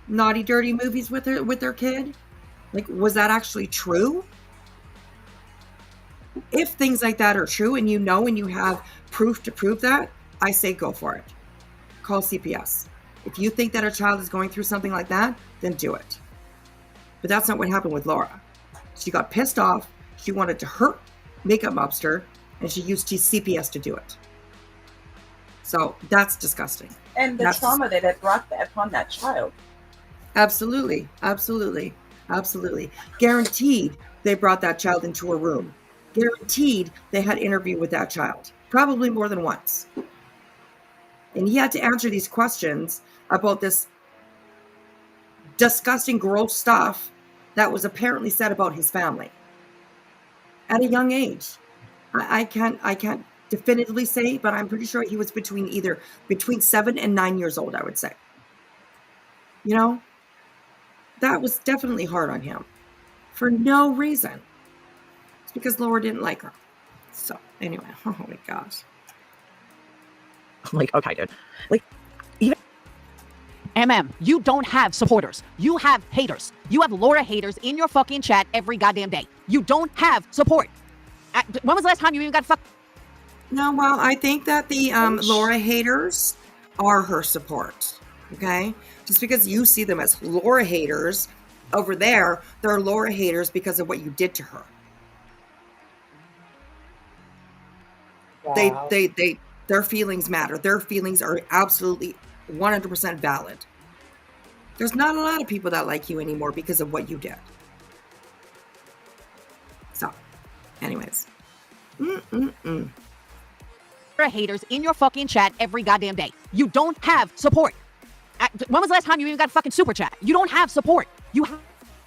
naughty, dirty movies with their kid? Like, was that actually true? If things like that are true and you know and you have proof to prove that, I say go for it. Call CPS. If you think that a child is going through something like that, then do it. But that's not what happened with Laura. She got pissed off. She wanted to hurt makeup mobster, and she used CPS to do it. So that's disgusting. And the trauma that it brought upon that child. Absolutely. Absolutely. Absolutely. Guaranteed they brought that child into a room. Guaranteed they had an interview with that child. Probably more than once. And he had to answer these questions about this disgusting, gross stuff that was apparently said about his family at a young age. I can't definitively say, but I'm pretty sure he was between 7 and 9 years old, I would say. You know, that was definitely hard on him for no reason. It's because Laura didn't like her. So anyway, oh my gosh. I'm like, okay, dude. Like, even you don't have supporters. You have haters. You have Laura haters in your fucking chat every goddamn day. You don't have support. When was the last time you even got fucked? No, well, I think that the Laura haters are her support. Okay? Just because you see them as Laura haters over there, they're Laura haters because of what you did to her. Wow. Their feelings matter. Their feelings are absolutely 100% valid. There's not a lot of people that like you anymore because of what you did. So, anyways. Haters in your fucking chat every goddamn day. You don't have support. When was the last time you even got fucking super chat? You don't have support. You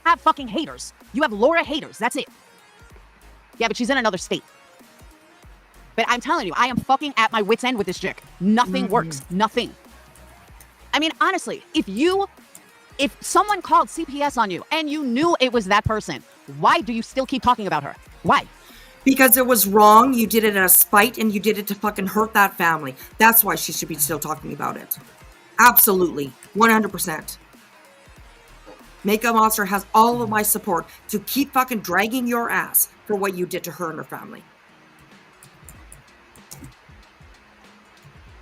have fucking haters. You have Laura haters. That's it. Yeah, but she's in another state. But I'm telling you, I am fucking at my wit's end with this chick. Nothing works. Nothing. I mean, honestly, if someone called CPS on you and you knew it was that person, why do you still keep talking about her? Why? Because it was wrong. You did it out of spite and you did it to fucking hurt that family. That's why she should be still talking about it. Absolutely. 100%. Makeup Monster has all of my support to keep fucking dragging your ass for what you did to her and her family.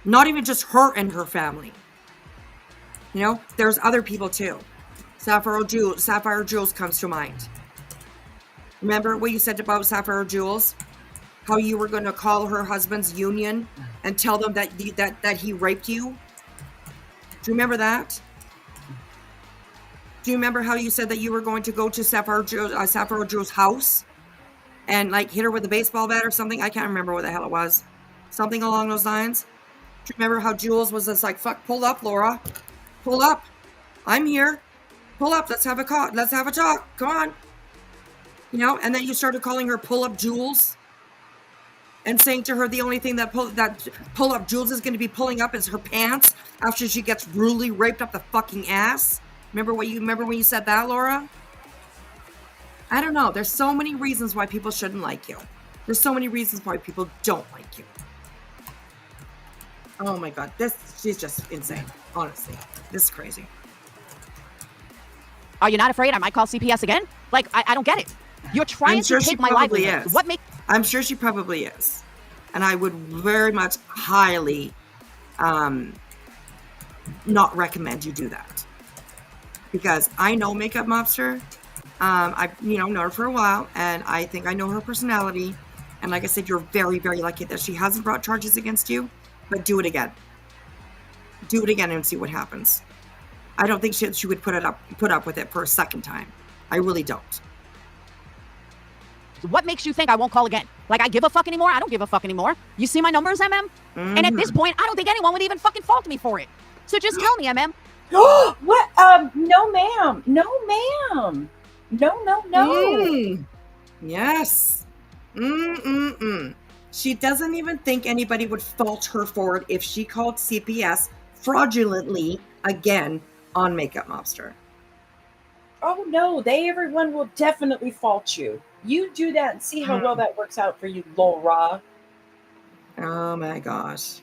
Not even just her and her family. You know, there's other people too. Sapphire Jules comes to mind. Remember what you said about Sapphire Jules? How you were going to call her husband's union and tell them that he raped you? Do you remember that? Do you remember how you said that you were going to go to Sapphire Jules' house and like hit her with a baseball bat or something? I can't remember what the hell it was. Something along those lines. Do you remember how Jules was just like, fuck, pull up, Laura. Pull up. I'm here. Pull up. Let's have a talk. Come on. You know, and then you started calling her Pull Up Jules and saying to her the only thing that Pull Up Jules is going to be pulling up is her pants after she gets brutally raped up the fucking ass. Remember when you said that, Laura? I don't know. There's so many reasons why people shouldn't like you. There's so many reasons why people don't like you. Oh my God. She's just insane. Honestly. This is crazy. Are you not afraid I might call CPS again? Like, I don't get it. You're trying to take my livelihood. I'm sure she probably is. And I would very much highly not recommend you do that. Because I know Makeup Mobster. I've known her for a while, and I think I know her personality. And like I said, you're very, very lucky that she hasn't brought charges against you. But do it again. Do it again and see what happens. I don't think she would put up with it for a second time. I really don't. What makes you think I won't call again? Like I give a fuck anymore? I don't give a fuck anymore. You see my numbers, MM? And at this point, I don't think anyone would even fucking fault me for it. So just tell me, MM. What? No, ma'am. No, ma'am. No. Yes. She doesn't even think anybody would fault her for it if she called CPS fraudulently again on Makeup Mobster. Oh no, everyone will definitely fault you. You do that and see how well that works out for you, Laura. Oh my gosh.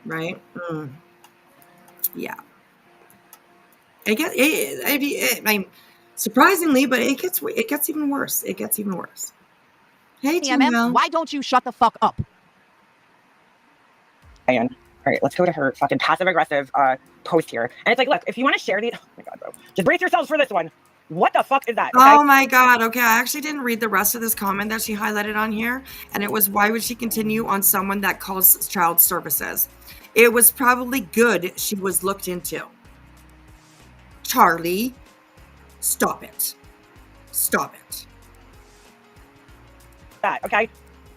Right? Yeah. Surprisingly, but it gets even worse. It gets even worse. Hey, MM, why don't you shut the fuck up? All right, let's go to her fucking passive-aggressive post here. And it's like, look, if you want to share these... Oh my God, bro. Just brace yourselves for this one. What the fuck is that? Okay? Oh my God. Okay, I actually didn't read the rest of this comment that she highlighted on here. And it was, why would she continue on someone that calls child services? It was probably good she was looked into. Charlie, stop it. Stop it. That, okay?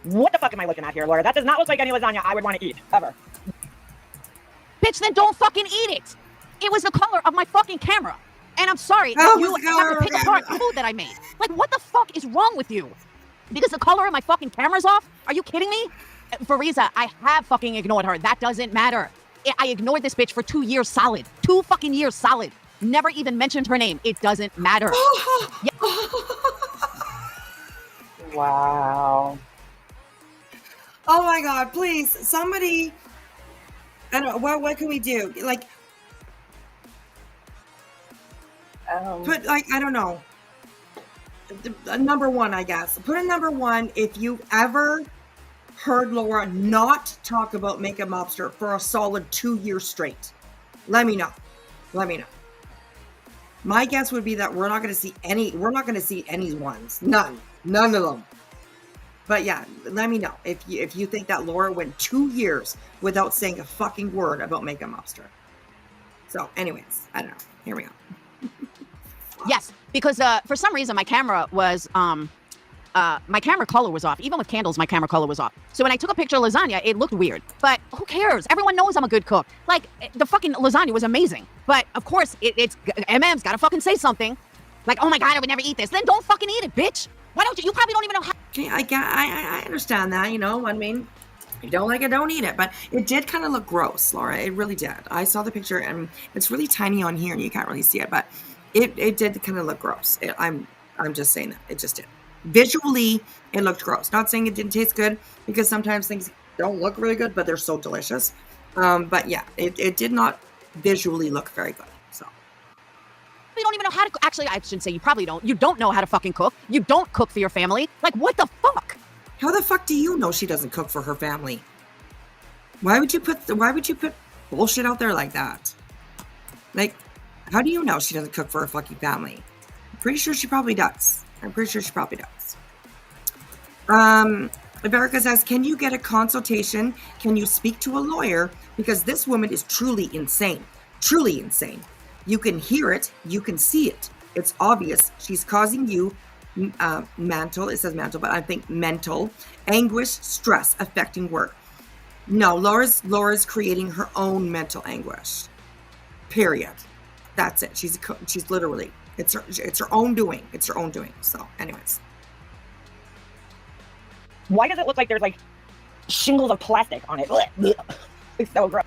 What the fuck am I looking at here, Laura? That does not look like any lasagna I would want to eat, ever. Bitch, then don't fucking eat it. It was the color of my fucking camera. And I'm sorry that you have to pick apart food that I made. Like, what the fuck is wrong with you? Because the color of my fucking camera's off? Are you kidding me? Fariza, I have fucking ignored her. That doesn't matter. I ignored this bitch for 2 years solid. 2 fucking years solid. Never even mentioned her name. It doesn't matter. Yeah. Wow. Oh my God, please, somebody, I don't know, what can we do? Like, put, like, I don't know. number one, I guess. Put a number one if you've ever heard Laura not talk about Make a Mobster for a solid 2 years straight. Let me know. My guess would be that we're not going to see any ones. None of them. But yeah, let me know if you think that Laura went 2 years without saying a fucking word about Make a Mobster. So anyways, I don't know. Here we go. Yes, because for some reason my camera was my camera color was off. Even with candles, my camera color was off. So when I took a picture of lasagna, it looked weird. But who cares? Everyone knows I'm a good cook. Like, the fucking lasagna was amazing. But of course, it's MM's got to fucking say something. Like, oh my God, I would never eat this. Then don't fucking eat it, bitch. Why don't you? You probably don't even know how. Okay, I understand that, you know. I mean, if you don't like it, don't eat it. But it did kind of look gross, Laura. It really did. I saw the picture, and it's really tiny on here, and you can't really see it. But it did kind of look gross. I'm just saying that. It just did. Visually, it looked gross. Not saying it didn't taste good, because sometimes things don't look really good, but they're so delicious. But yeah, it did not visually look very good. So You don't even know how to. Actually, I should say you probably don't. You don't know how to fucking cook. You don't cook for your family. Like, what the fuck? How the fuck do you know she doesn't cook for her family? Why would you put bullshit out there like that? Like, how do you know she doesn't cook for her fucking family? I'm pretty sure she probably does. America says, can you get a consultation? Can you speak to a lawyer? Because this woman is truly insane. Truly insane. You can hear it. You can see it. It's obvious. She's causing you mental, it says mental, but I think mental anguish, stress affecting work. No, Laura's creating her own mental anguish. Period. That's it. She's literally, it's her own doing. It's her own doing. So anyways. Why does it look like there's like shingles of plastic on it? It's so gross.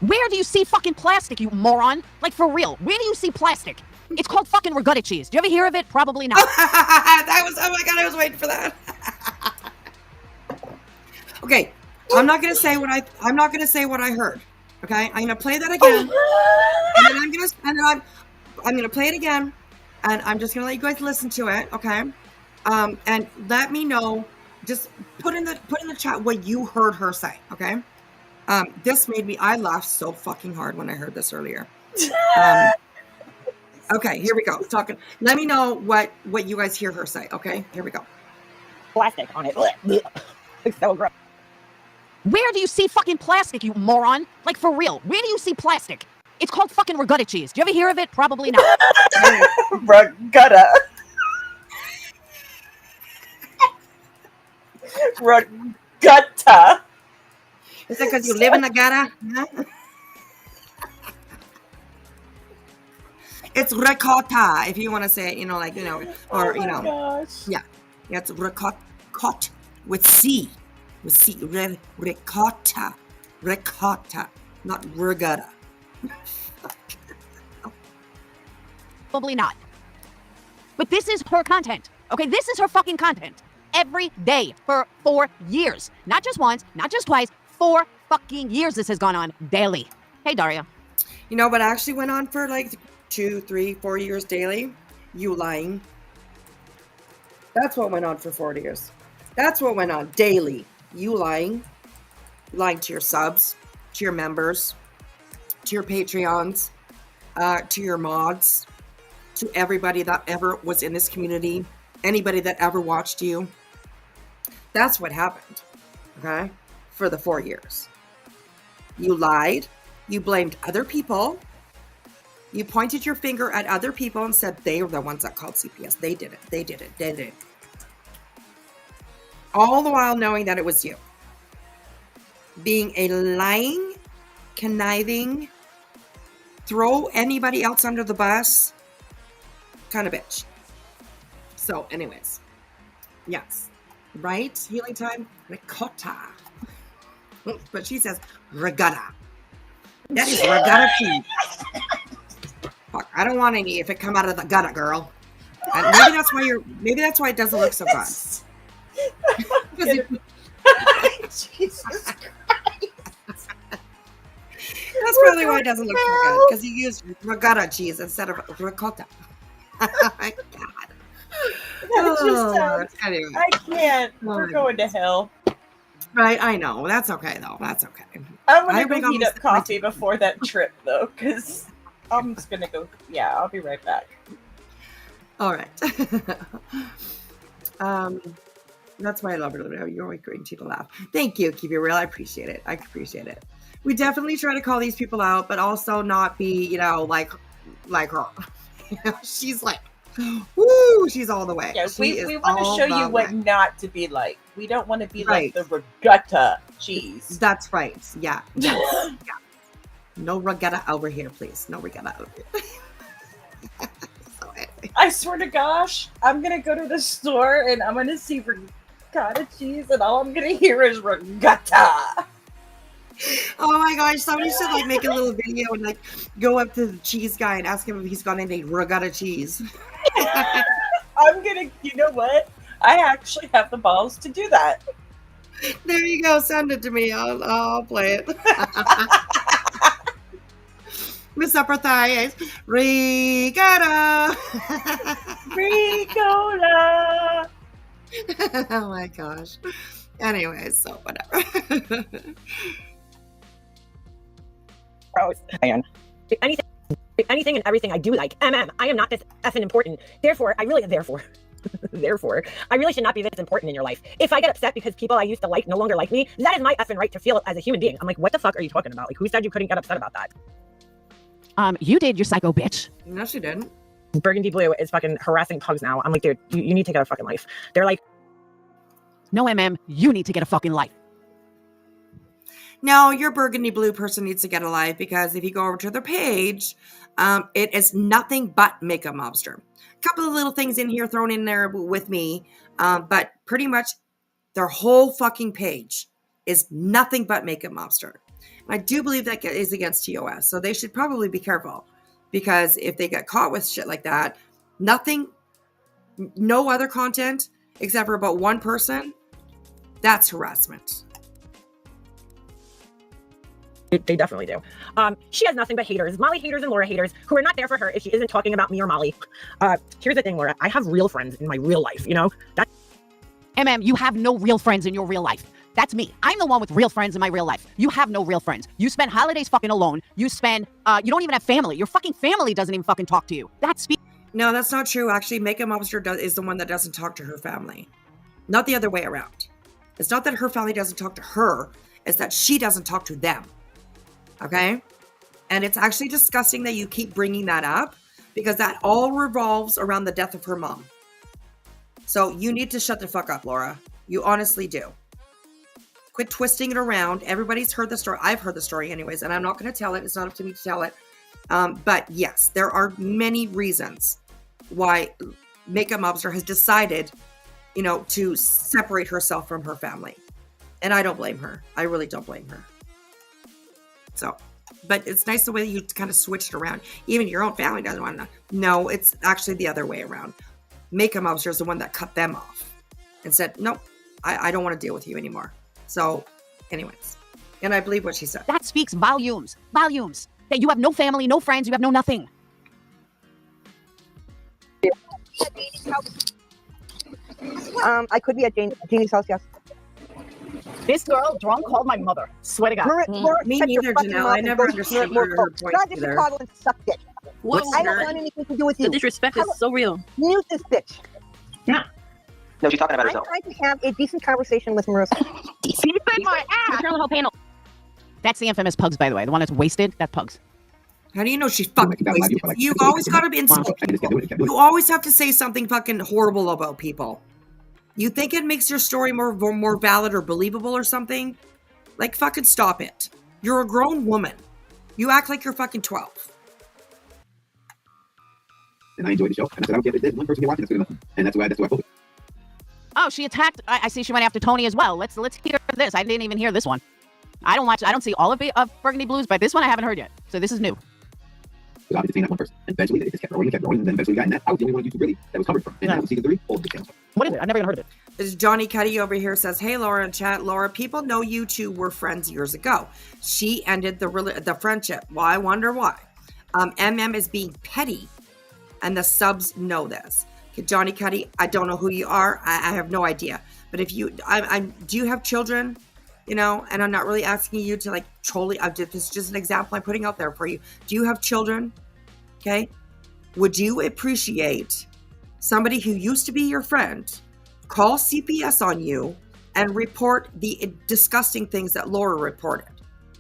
Where do you see fucking plastic, you moron? Like, for real, where do you see plastic? It's called fucking regatta cheese. Do you ever hear of it? Probably not. Oh my God, I was waiting for that. Okay, I'm not gonna say what I heard. Okay, I'm gonna play that again, and then I'm gonna play it again, and I'm just gonna let you guys listen to it. Okay, and let me know. Just put in the chat what you heard her say. Okay, this made me. I laughed so fucking hard when I heard this earlier. Okay, here we go. Talking. Let me know what you guys hear her say. Okay, here we go. Plastic on it. It's so gross. Where do you see fucking plastic, you moron? Like, for real, where do you see plastic? It's called fucking regatta cheese. Do you ever hear of it? Probably not. Regatta. Regatta. Is it because you live in a gutter? Huh? It's ricotta, if you want to say it, or, Gosh. yeah, it's ricotta with C, ricotta, not regatta. Probably not. But this is her content, okay? This is her fucking content. Every day for 4 years. Not just once, not just twice, 4 fucking years this has gone on daily. Hey, Daria. But it actually went on for like 2, 3, 4 years daily. You lying. That's what went on for 4 years. That's what went on daily. You lying. Lying to your subs, to your members, to your Patreons, to your mods, to everybody that ever was in this community, anybody that ever watched you. That's what happened, okay, for the 4 years. You lied. You blamed other people. You pointed your finger at other people and said they were the ones that called CPS. They did it. All the while knowing that it was you. Being a lying, conniving, throw anybody else under the bus kind of bitch. So anyways, yes, right? Healing time, ricotta. But she says regatta. That is regatta cheese. Fuck, I don't want any if it come out of the gutter, girl. And maybe that's why it doesn't look so good. Jesus Christ. That's probably why it doesn't look so good, because you use regatta cheese instead of ricotta. Oh my God. Anyway. I can't. We're going to hell. Right, I know. That's okay, though. That's okay. I'm going to go heat up coffee before that trip, though, because I'm just going to go. Yeah, I'll be right back. All right. That's why I love it. You're always great to laugh. Thank you. Keep it real. I appreciate it. We definitely try to call these people out, but also not be, like her. She's like, woo, she's all the way. Yeah, we want to show you what not to be like. We don't want to be like the regatta cheese. That's right. Yeah. Yeah. No regatta over here, please. No regatta over here. I swear to gosh, I'm going to go to the store and I'm going to see ricotta cheese and all I'm going to hear is regatta. Oh my gosh, somebody should make a little video and go up to the cheese guy and ask him if he's got any regatta cheese. I'm going to, you know what? I actually have the balls to do that. There you go. Send it to me. I'll play it. Miss Upper Thighs, regatta. Ricola. Oh my gosh. Anyways, so whatever. Gross. Anything and everything I do like. I am not this effing important. Therefore, I really should not be this important in your life. If I get upset because people I used to like no longer like me, that is my effing right to feel as a human being. I'm like, what the fuck are you talking about? Who said you couldn't get upset about that? You did, you psycho bitch. No, she didn't. Burgundy Blue is fucking harassing pugs now. I'm like, dude, you need to get a fucking life. They're like, no, you need to get a fucking life. No, your Burgundy Blue person needs to get a life, because if you go over to their page, it is nothing but Makeup Mobster. A couple of little things in here thrown in there with me, but pretty much their whole fucking page is nothing but Makeup Mobster. I do believe that is against TOS, so they should probably be careful, because if they get caught with shit like that, no other content except for about one person, that's harassment. They definitely do. She has nothing but haters, Molly haters and Laura haters, who are not there for her if she isn't talking about me or Molly. Here's the thing, Laura. I have real friends in my real life, you know? You have no real friends in your real life. That's me. I'm the one with real friends in my real life. You have no real friends. You spend holidays fucking alone. You don't even have family. Your fucking family doesn't even fucking talk to you. No, that's not true. Actually, Makeup Mobster is the one that doesn't talk to her family. Not the other way around. It's not that her family doesn't talk to her. It's that she doesn't talk to them. Okay? And it's actually disgusting that you keep bringing that up, because that all revolves around the death of her mom. So you need to shut the fuck up, Laura. You honestly do. Quit twisting it around. Everybody's heard the story. I've heard the story anyways, and I'm not going to tell it. It's not up to me to tell it. But yes, there are many reasons why Makeup Mobster has decided, to separate herself from her family. And I don't blame her. I really don't blame her. So, but it's nice the way that you kind of switched around. Even your own family doesn't want to know. No, it's actually the other way around. Makeup Mobster is the one that cut them off and said, nope, I don't want to deal with you anymore. So, anyways, and I believe what she said. That speaks volumes. Volumes. That you have no family, no friends, you have no nothing. I could be at Janie's house, yes. This girl drunk called my mother. Swear to God. Me neither, Janelle. I never understood her point either. Chicago and suck dick. I don't want anything to do with you. The disrespect is so real. Mute this bitch. Yeah. No, she's talking about herself. I'm trying to have a decent conversation with Marissa. Keep in my ass. Turn the whole panel. That's the infamous Pugs, by the way. The one that's wasted, that's Pugs. How do you know she's fucking wasted? You've always got to insult people. You always have to say something fucking horrible about people. You think it makes your story more valid or believable or something? Like, fucking stop it. You're a grown woman. You act like you're fucking 12. And I enjoyed the show. And I said, I don't care if there's one person here watching, that's good enough. And that's why I voted. Oh, she attacked. I see she went after Tony as well. Let's hear this. I didn't even hear this one. I don't see all of Burgundy Blues, but this one I haven't heard yet. So this is new. So obviously saying that one person. And eventually it just kept growing, and then eventually we got in that. I was the only one on YouTube really that was covered from. And that was season 3, all of the channels. What is it? I've never even heard of it. This Johnny Cuddy over here says, hey, Laura in chat. Laura, people know you two were friends years ago. She ended the friendship. Well, I wonder why. MM is being petty, and the subs know this. Johnny Cuddy, I don't know who you are. I have no idea. But if you, do you have children? You know, and I'm not really asking you to like totally, this is just an example I'm putting out there for you. Do you have children? Okay. Would you appreciate somebody who used to be your friend call CPS on you and report the disgusting things that Laura reported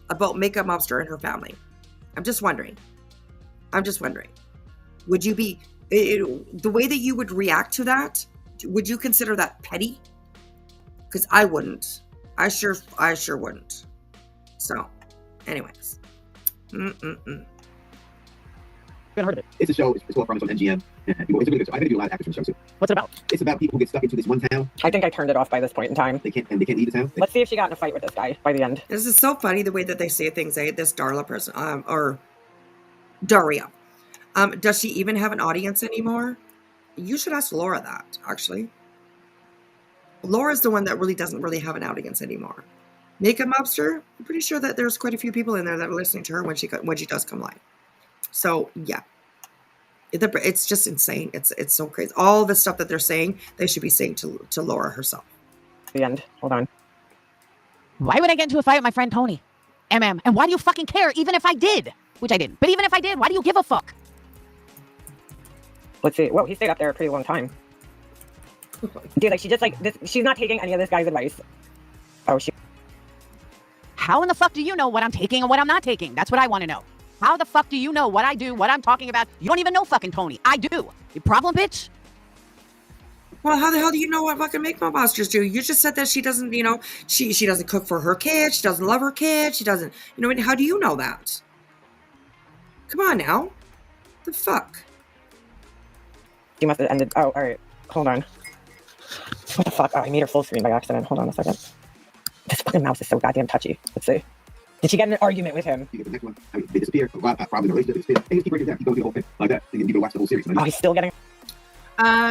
about Makeup Mobster and her family? I'm just wondering. Would you be, the way that you would react to that, would you consider that petty? Because I wouldn't. I sure wouldn't. So, anyways. Haven't heard of it. It's a show. It's all from NGM. It's a really good show. I think do a lot of actors from the show too. What's it about? It's about people who get stuck into this one town. I think I turned it off by this point in time. They can't leave the town. Let's see if she got in a fight with this guy by the end. This is so funny the way that they say things. This Darla person, or Daria. Does she even have an audience anymore? You should ask Laura that, actually. Laura's the one that really doesn't really have an audience anymore. Makeup Mobster, I'm pretty sure that there's quite a few people in there that are listening to her when she does come live. So yeah, it's just insane. It's so crazy. All the stuff that they're saying, they should be saying to Laura herself. The end. Hold on. Why would I get into a fight with my friend Tony? And why do you fucking care? Even if I did, which I didn't. But even if I did, why do you give a fuck? Let's see. Well, he stayed up there a pretty long time. Dude, like, she just, like, this, she's not taking any of this guy's advice. Oh, she... How in the fuck do you know what I'm taking and what I'm not taking? That's what I want to know. How the fuck do you know what I do, what I'm talking about? You don't even know fucking Tony. I do. You problem, bitch? Well, how the hell do you know what fucking Makeup Mobsters do? You just said that she doesn't, you know, she doesn't cook for her kids. She doesn't love her kids. She doesn't, you know, how do you know that? Come on now. The fuck? She must have ended... Oh, all right. Hold on. What the fuck? Oh, I made her full screen by accident. Hold on a second. This fucking mouse is so goddamn touchy. Let's see. Did she get in an argument with him? You get the next one. I mean, they disappear. A lot of problems in the relationship. They disappear. They just keep breaking down. Keep going through the whole thing like that. You need to watch the whole series. Oh, he's still getting...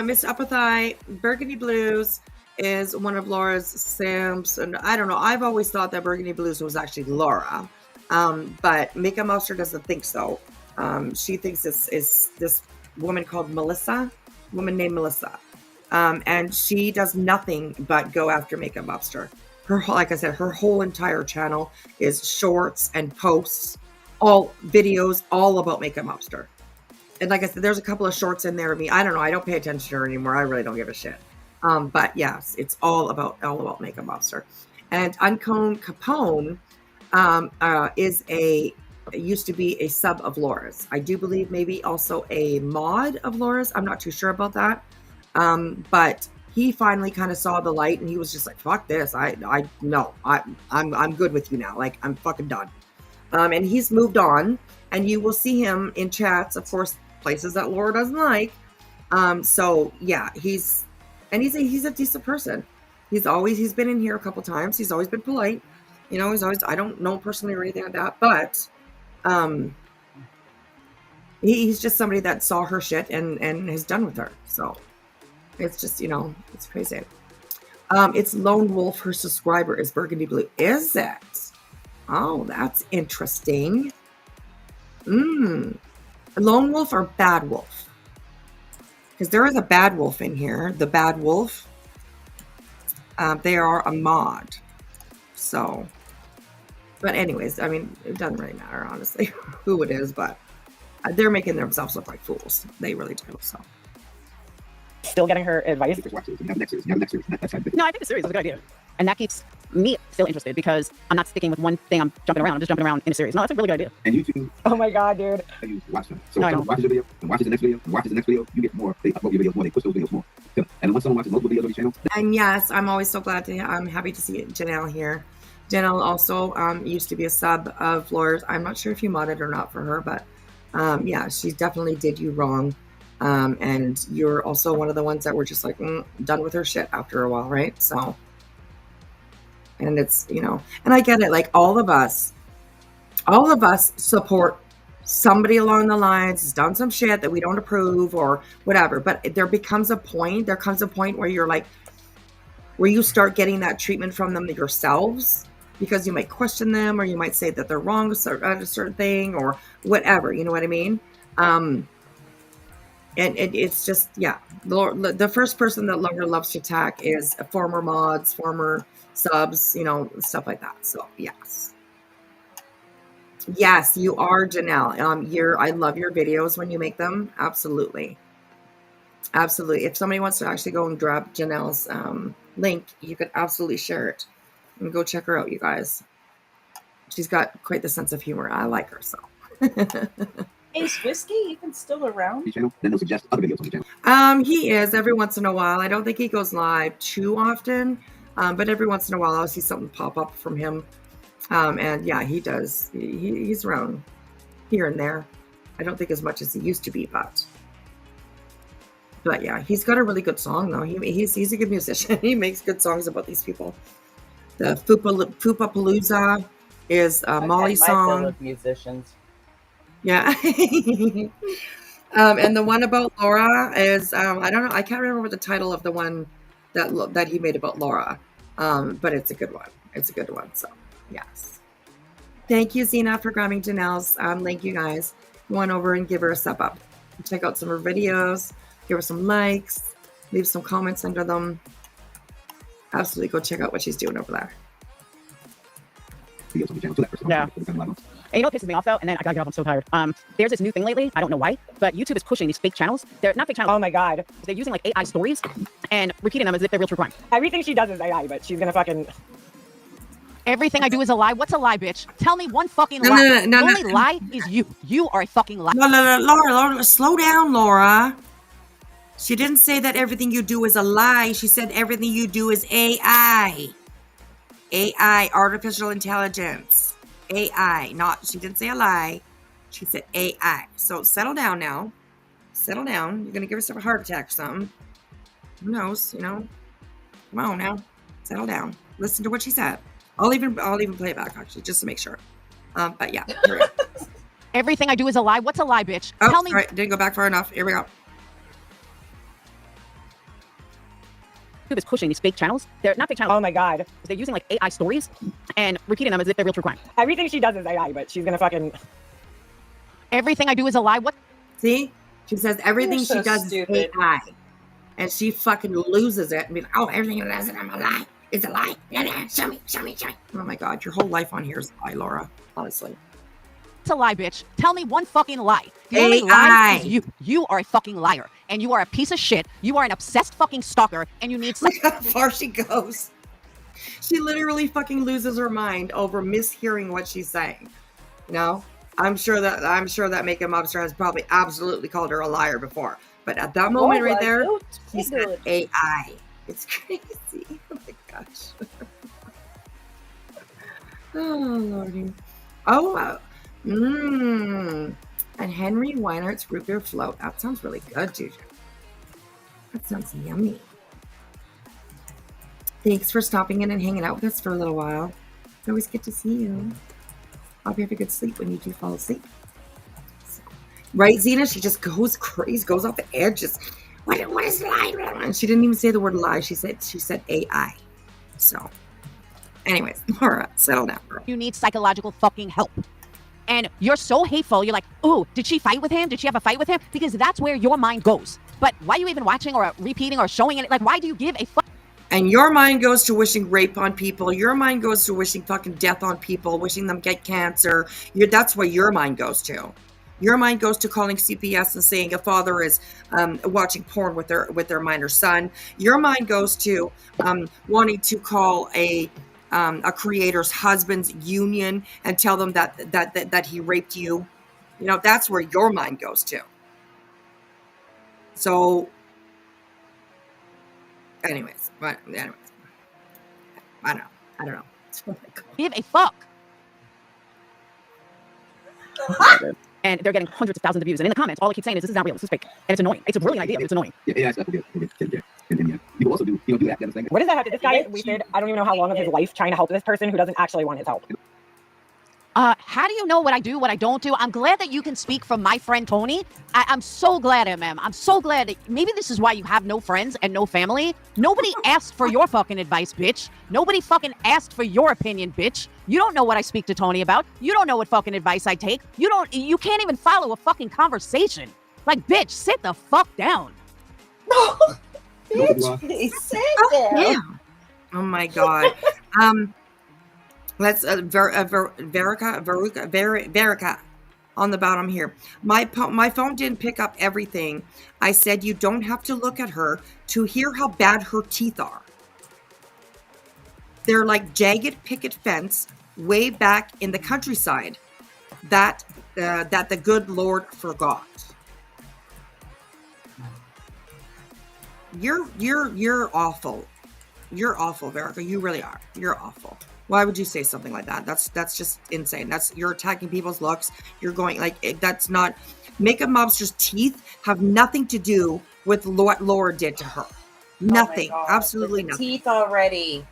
Miss Upperthigh, Burgundy Blues is one of Laura's Sims, and I don't know. I've always thought that Burgundy Blues was actually Laura, but Makeup Mobster doesn't think so. She thinks this is this woman called Melissa, woman named Melissa, and she does nothing but go after Makeup Mobster. Her, like I said, her whole entire channel is shorts and posts, all videos, all about Makeup Mobster. And like I said, there's a couple of shorts in there of me. I don't know. I don't pay attention to her anymore. I really don't give a shit. But yes, it's all about Makeup Mobster. And Uncone Capone used to be a sub of Laura's. I do believe maybe also a mod of Laura's. I'm not too sure about that. But he finally kind of saw the light and he was just like, fuck this. I'm good with you now. Like, I'm fucking done. And he's moved on, and you will see him in chats, of course, places that Laura doesn't like. So yeah, he's a decent person. He's been in here a couple times. He's always been polite. You know, I don't know personally or anything like that, but he's just somebody that saw her shit and is done with her. So it's just, you know, it's crazy. It's Lone Wolf. Her subscriber is Burgundy Blue. Is it? Oh, that's interesting. Lone Wolf or Bad Wolf? Because there is a Bad Wolf in here. The Bad Wolf. They are a mod. So, but anyways, I mean, it doesn't really matter, honestly, who it is, but they're making themselves look like fools. They really do, so. Still getting her advice? You have the next series. You have the next series. That's No, I think the series is a good idea. And that keeps me still interested because I'm not sticking with one thing. I'm jumping around. I'm just jumping around in a series. No, that's a really good idea. And YouTube. Oh my god, dude. You watch them. So if someone watches a video and watches the next video and watches the next video, you get more. They upload your videos more. They push those videos more. And once someone watches multiple videos on your channel. And yes, I'm always so glad I'm happy to see Janelle here. Janelle also used to be a sub of Laura's. I'm not sure if you modded or not for her, but yeah, she definitely did you wrong. And you're also one of the ones that were just like done with her shit after a while, right? So, and it's, you know, and I get it. Like all of us support somebody along the lines has done some shit that we don't approve or whatever. But there comes a point where you're like, where you start getting that treatment from them yourselves, because you might question them or you might say that they're wrong at a certain thing or whatever. You know what I mean? And it's just, yeah. The first person that Laura loves to attack is former mods, former subs, you know, stuff like that. So, yes. Yes, you are, Janelle. I love your videos when you make them. Absolutely. Absolutely. If somebody wants to actually go and grab Janelle's link, you could absolutely share it. And go check her out, you guys. She's got quite the sense of humor. I like her, so. Ace Whiskey even still around? Channel, then they'll suggest other videos on the channel. He is every once in a while. I don't think he goes live too often, but every once in a while I'll see something pop up from him. And yeah, he does. He's around here and there. I don't think as much as he used to be, but yeah, he's got a really good song though. He's a good musician. He makes good songs about these people. The Fupa-Palooza is Molly's song. Of musicians. Yeah. And the one about Laura is I don't know. I can't remember what the title of the one that he made about Laura. But it's a good one. It's a good one. So yes. Thank you, Zena, for grabbing Janelle's link, you guys. Go on over and give her a sub up. Check out some of her videos. Give her some likes. Leave some comments under them. Absolutely go check out what she's doing over there. Videos on the channel, so that person Yeah. will become live on. And you know what pisses me off though? And then I gotta get off, I'm so tired. There's this new thing lately, I don't know why, but YouTube is pushing these fake channels. They're not fake channels. Oh my God. They're using like AI stories and repeating them as if they're real true crime. Everything she does is AI, but she's gonna fucking... Everything I do is a lie. What's a lie, bitch? Tell me one fucking lie. The only lie is you. You are a fucking lie. No, Laura, slow down, Laura. She didn't say that everything you do is a lie. She said everything you do is AI. AI, artificial intelligence. AI, she didn't say a lie. She said AI. So settle down now. Settle down. You're going to give yourself a heart attack or something. Who knows, you know? Come on now. Settle down. Listen to what she said. I'll even play it back, actually, just to make sure. But yeah, here we go. Everything I do is a lie. What's a lie, bitch? Oh, Tell me. all right, didn't go back far enough. Here we go. YouTube is pushing these fake channels. They're not fake channels. Oh my God. They're using like AI stories and repeating them as if they're real true crime. Everything she does is AI, but she's gonna fucking... Everything I do is a lie. What? See? She says everything You're so she does stupid. is AI. And she fucking loses it and be like, oh, everything you does is a lie. It's a lie. Show me. Oh my God, your whole life on here is a lie, Laura. Honestly. It's a lie, bitch. Tell me one fucking lie. The only lie is you. You are a fucking liar. And you are a piece of shit. You are an obsessed fucking stalker. And you need... Look how far she goes. She literally fucking loses her mind over mishearing what she's saying. You know? I'm sure that Make a Mobster has probably absolutely called her a liar before. But at that moment right there, she said AI. It's crazy. Oh my gosh. Oh, Lordy. Oh, and Henry Weinert's root beer float. That sounds really good, Juju. That sounds yummy. Thanks for stopping in and hanging out with us for a little while. It's always good to see you. Hope you have a good sleep when you do fall asleep. So, right, Zena? She just goes crazy, goes off the edge. Just, what is lie? And she didn't even say the word lie. She said AI. So, anyways, Laura, settle down, girl. You need psychological fucking help. And you're so hateful. You're like, oh, did she fight with him? Did she have a fight with him? Because that's where your mind goes. But why are you even watching or repeating or showing it? Like, why do you give a fuck? And your mind goes to wishing rape on people. Your mind goes to wishing fucking death on people, wishing them get cancer. That's what your mind goes to. Your mind goes to calling CPS and saying a father is watching porn with their minor son. Your mind goes to wanting to call a creator's husband's union and tell them that he raped you. You know, that's where your mind goes to. So, anyways, I don't know. Oh my God. Give a fuck. And they're getting hundreds of thousands of views. And in the comments, all I keep saying is, this is not real. This is fake. And it's annoying. It's a brilliant idea, but it's annoying. Yeah, stuff will get taken care. And then, people also do that kind of thing. What does that have to... This guy wasted, I don't even know how long of his life trying to help this person who doesn't actually want his help. How do you know what I do, what I don't do? I'm glad that you can speak from my friend Tony. I'm so glad, MM. I'm so glad that maybe this is why you have no friends and no family. Nobody asked for your fucking advice, bitch. Nobody fucking asked for your opinion, bitch. You don't know what I speak to Tony about. You don't know what fucking advice I take. You can't even follow a fucking conversation. Like, bitch, sit the fuck down. Bitch, sit down. Yeah. Oh my God. Let's Verica on the bottom here. My phone didn't pick up everything. I said you don't have to look at her to hear how bad her teeth are. They're like jagged picket fence way back in the countryside that the good Lord forgot. You're awful. You're awful, Verica. You really are. You're awful. Why would you say something like that? That's just insane. You're attacking people's looks. You're going that's not. Makeup mobster's teeth have nothing to do with what Laura did to her. Nothing. Oh Absolutely nothing. Teeth already.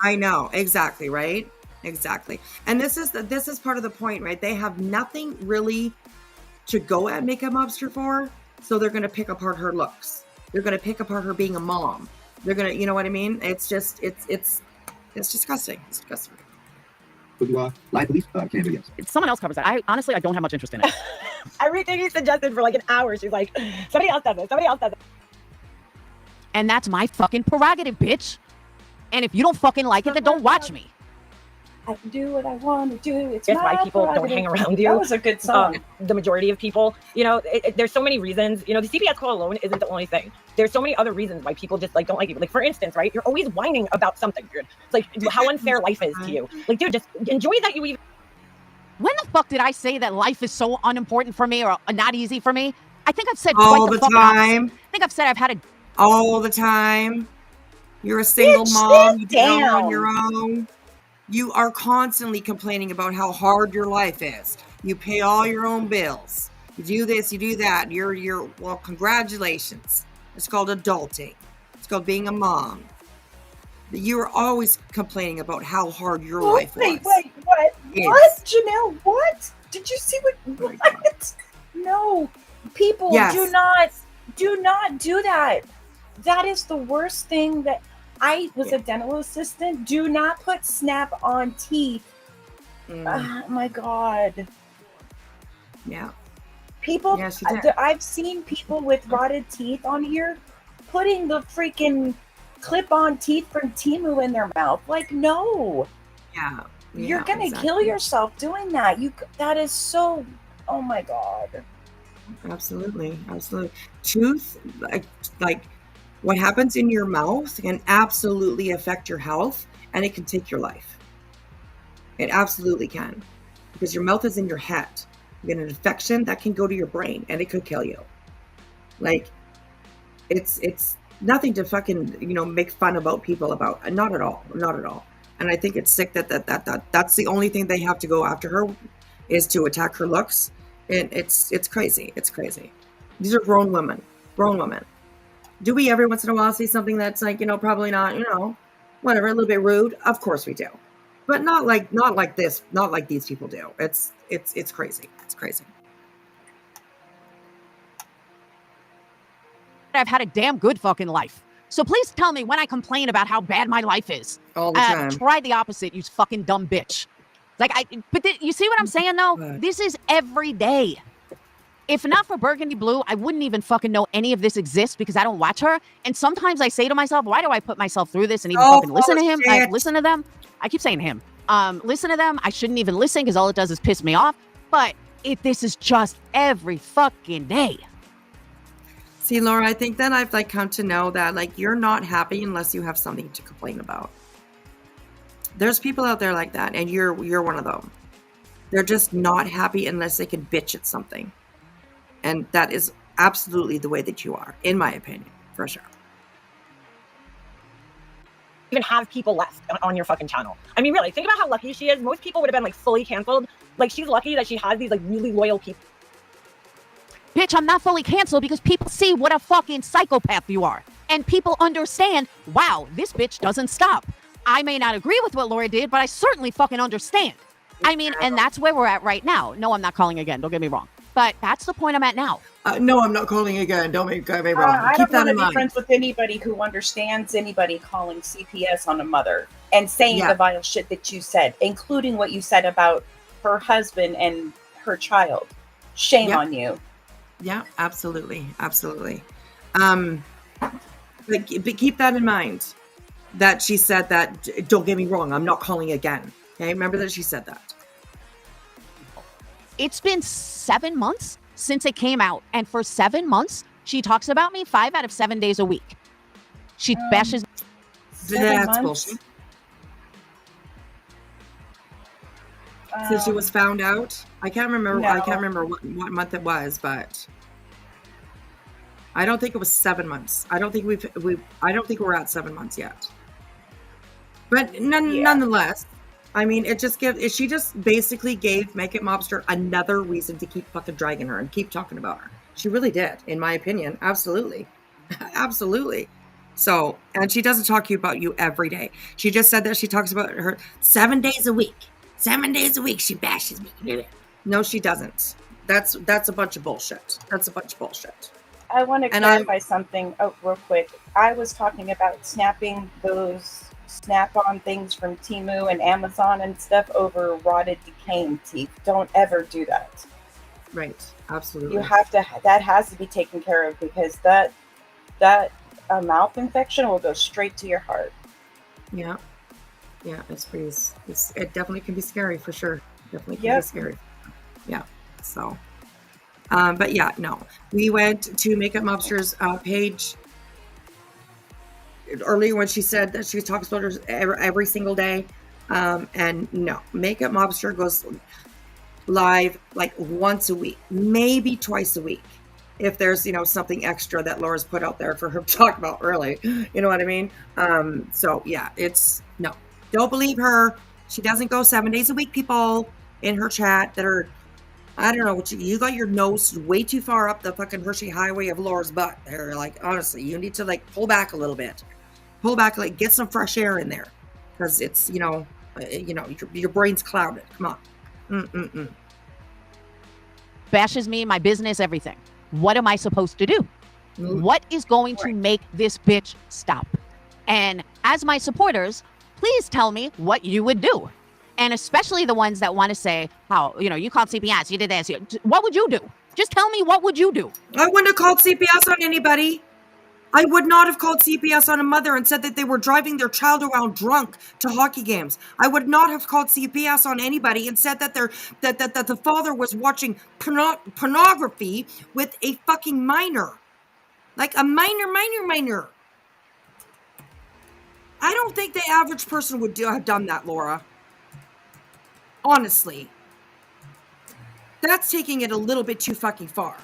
I know. Exactly. Right. Exactly. And this is part of the point, right? They have nothing really to go at Makeup Mobster for, so they're going to pick apart her looks. They're going to pick apart her being a mom. They're going to, you know what I mean? It's just, it's disgusting. It's disgusting. Live police cam videos. Someone else covers that. I don't have much interest in it. Everything he suggested for like an hour, she's like, somebody else does it. Somebody else does it. And that's my fucking prerogative, bitch. And if you don't fucking like it, then don't watch me. I can do what I want to do. It's That's why people don't hang around you. That was a good song. The majority of people, there's so many reasons. The CPS Girl alone isn't the only thing. There's so many other reasons why people just don't like you. Like, for instance, right? You're always whining about something, dude. It's like how unfair life is to you. Like, dude, just enjoy that you even. When the fuck did I say that life is so unimportant for me or not easy for me? I think I've said all quite the time. Opposite. I think I've said I've had a all the time. You're a single mom. You do it on your own. You are constantly complaining about how hard your life is. You pay all your own bills. You do this, you do that. Well, congratulations. It's called adulting. It's called being a mom. You are always complaining about how hard your life was. Wait, what? What, Janelle? What? Did you see what? No. People, do not do that. That is the worst thing that I was a dental assistant. Do not put snap on teeth. Oh my God. Yeah. People, I've seen people with rotted teeth on here putting the freaking clip-on teeth from Temu in their mouth. Like, no. Yeah. You're going to kill yourself doing that. That is so, oh my God. Absolutely. Absolutely. Tooth, like what happens in your mouth can absolutely affect your health, and it can take your life. It absolutely can, because your mouth is in your head. You get an infection that can go to your brain, and it could kill you. Like, it's nothing to fucking make fun about people about. Not at all. Not at all. And I think it's sick that's the only thing they have to go after her, is to attack her looks. And it's crazy. It's crazy. These are grown women. Grown women. Do we every once in a while see something that's like, probably not, whatever, a little bit rude? Of course we do. But not like this, not like these people do. It's crazy. It's crazy. I've had a damn good fucking life. So please tell me when I complain about how bad my life is. All the time. Try the opposite, you fucking dumb bitch. You see what I'm saying though? This is every day. If not for Burgundy Blue, I wouldn't even fucking know any of this exists because I don't watch her. And sometimes I say to myself, why do I put myself through this and even fucking listen to him? I listen to them. I keep saying him. Listen to them. I shouldn't even listen because all it does is piss me off. But this is just every fucking day. See, Laura, I think that I've come to know that you're not happy unless you have something to complain about. There's people out there like that, and you're one of them. They're just not happy unless they can bitch at something. And that is absolutely the way that you are, in my opinion, for sure. Even have people left on your fucking channel. I mean, really, think about how lucky she is. Most people would have been fully canceled. She's lucky that she has these really loyal people. Bitch, I'm not fully canceled because people see what a fucking psychopath you are. And people understand, wow, this bitch doesn't stop. I may not agree with what Laura did, but I certainly fucking understand. I mean, and that's where we're at right now. No, I'm not calling again. Don't get me wrong. But that's the point I'm at now. No, I'm not calling again. Don't get me wrong. I Keep don't that in want to be mind. friends with anybody who understands anybody calling CPS on a mother and saying the vile shit that you said, including what you said about her husband and her child. Shame on you. Yeah, absolutely. Absolutely. But keep that in mind, that she said that, don't get me wrong, I'm not calling again. Okay, remember that she said that. It's been 7 months since it came out, and for 7 months, she talks about me 5 out of 7 days a week. She bashes. That's bullshit. Since she was found out, I can't remember. I can't remember what month it was, but I don't think it was 7 months. I don't think I don't think we're at 7 months yet. But nonetheless, I mean, she just basically gave Make It Mobster another reason to keep fucking dragging her and keep talking about her. She really did, in my opinion. Absolutely. Absolutely. So, and she doesn't talk about you every day. She just said that she talks about her 7 days a week. 7 days a week she bashes me. No, she doesn't. That's a bunch of bullshit. That's a bunch of bullshit. I want to clarify something real quick. I was talking about snapping those snap-on things from Temu and Amazon and stuff over rotted, decaying teeth. Don't ever do that. Right. Absolutely. You have to. That has to be taken care of, because that mouth infection will go straight to your heart. Yeah. Yeah, it definitely can be scary for sure. Definitely can be scary. Yeah. So, but yeah, no. We went to Make It Mobster's page earlier when she said that she talks about her every single day. And no, Make It Mobster goes live like once a week, maybe twice a week, if there's something extra that Laura's put out there for her to talk about early. You know what I mean? So yeah, no. Don't believe her. She doesn't go 7 days a week, people in her chat that are, I don't know, you got your nose way too far up the fucking Hershey highway of Laura's butt there. Like, honestly, you need to pull back a little bit. Pull back, get some fresh air in there. Because it's, your brain's clouded. Come on. Bashes me, my business, everything. What am I supposed to do? What is going to make this bitch stop? And as my supporters, please tell me what you would do. And especially the ones that want to say, how, you called CPS, you did this. What would you do? Just tell me, what would you do? I wouldn't have called CPS on anybody. I would not have called CPS on a mother and said that they were driving their child around drunk to hockey games. I would not have called CPS on anybody and said that that the father was watching pornography with a fucking minor. Like a minor. I don't think the average person would have done that, Laura. Honestly. That's taking it a little bit too fucking far.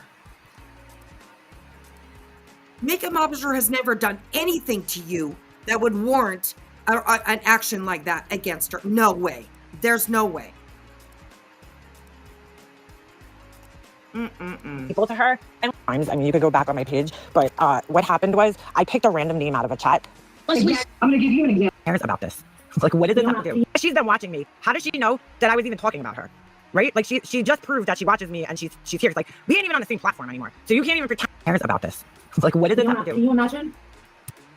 Make It Mobster has never done anything to you that would warrant an action like that against her. No way. There's no way. People to her. And times, I mean, you could go back on my page, but what happened was I picked a random name out of a chat. I'm going to give you an example. Cares about this. Like, what does it have to do? She's been watching me. How does she know that I was even talking about her? Right? Like, she just proved that she watches me and she's here. It's like, we ain't even on the same platform anymore. So you can't even pretend cares about this. Like, what does it have to do? Can you imagine?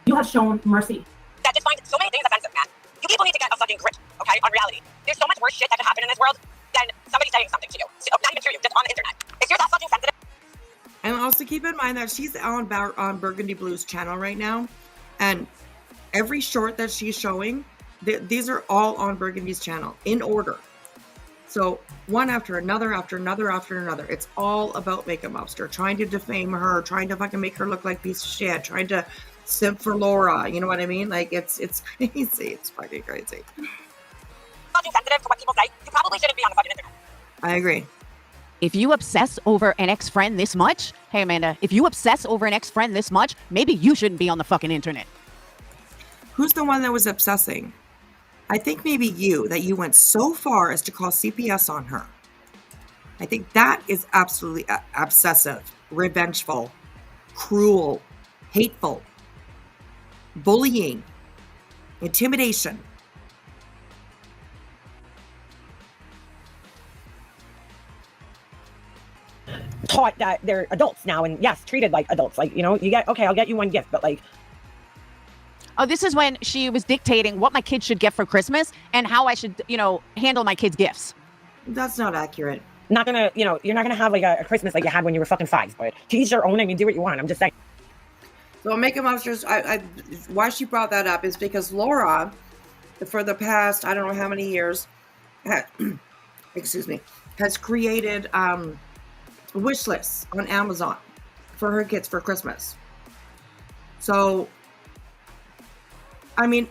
You have shown mercy. That just finds so many things offensive, man. You people need to get a fucking grip, okay, on reality. There's so much worse shit that could happen in this world than somebody saying something to you. Not even to you, just on the internet. If you're that fucking sensitive. And also keep in mind that she's on Burgundy Blue's channel right now. And every short that she's showing, these are all on Burgundy's channel in order. So one after another. It's all about Make It Mobster, trying to defame her, trying to fucking make her look like a piece of shit, trying to simp for Laura. You know what I mean? Like, it's crazy. It's fucking crazy. Fucking sensitive to what people say. You probably shouldn't be on the fucking internet. I agree. If you obsess over an ex-friend this much, hey Amanda, if you obsess over an ex-friend this much, maybe you shouldn't be on the fucking internet. Who's the one that was obsessing? I think maybe you went so far as to call CPS on her. I think that is absolutely obsessive, revengeful, cruel, hateful, bullying, intimidation. Taught that they're adults now and yes, treated like adults. Like, you get, okay, I'll get you one gift, but like. Oh, this is when she was dictating what my kids should get for Christmas and how I should, handle my kids' gifts. That's not accurate. not gonna, you're not gonna have like a Christmas like you had when you were fucking 5. But to each their own. I mean, do what you want. I'm just saying. So Making Monsters, why she brought that up is because Laura, for the past, I don't know how many years, has created wish lists on Amazon for her kids for Christmas. So, I mean,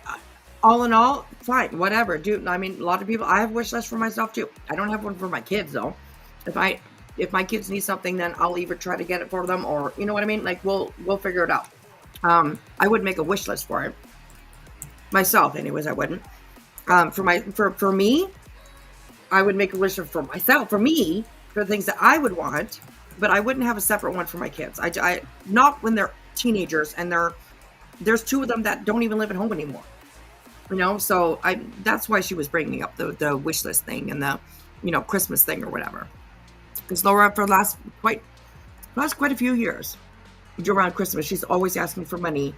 all in all, fine, whatever, dude. I mean, a lot of people, I have wish lists for myself too. I don't have one for my kids though. If my kids need something, then I'll either try to get it for them, or you know what I mean. Like we'll figure it out. I would make a wish list for it myself, anyways. I wouldn't. For me, I would make a wish list for myself, for me, for the things that I would want, but I wouldn't have a separate one for my kids. I not when they're teenagers and there's 2 of them that don't even live at home anymore. So that's why she was bringing up the wish list thing and the, Christmas thing or whatever. Because Laura, for the last quite a few years, around Christmas, she's always asking for money,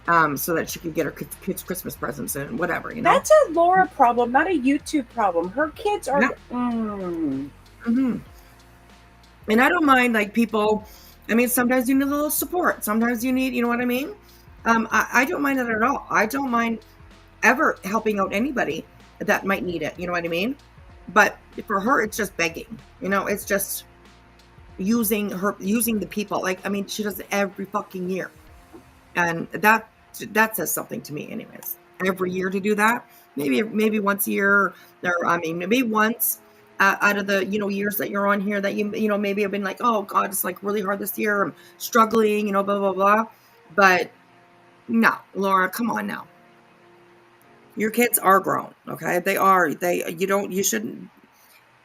so that she could get her kids Christmas presents and whatever. That's a Laura problem, not a YouTube problem. Her kids are. And I don't mind like people. I mean, sometimes you need a little support. Sometimes you need, you know what I mean. I don't mind that at all. I don't mind ever helping out anybody that might need it. You know what I mean? But for her, it's just begging. It's just using the people. Like, I mean, she does it every fucking year, and that says something to me, anyways. Every year to do that, maybe once a year, or I mean, maybe once out of the years that you're on here that you maybe have been like, oh God, it's like really hard this year. I'm struggling, blah blah blah. But no, Laura, come on now. Your kids are grown, okay? They are. You shouldn't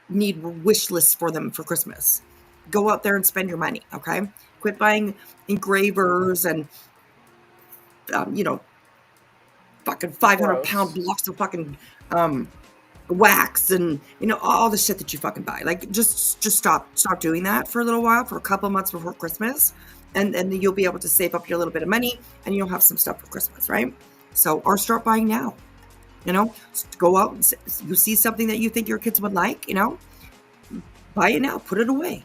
need wish lists for them for Christmas. Go out there and spend your money, okay? Quit buying engravers and, fucking 500-pound blocks of fucking wax and, all the shit that you fucking buy. Like, just stop doing that for a little while, for a couple months before Christmas, and then you'll be able to save up your little bit of money, and you'll have some stuff for Christmas, right? So, or start buying now. Go out and you see something that you think your kids would like, buy it now, put it away.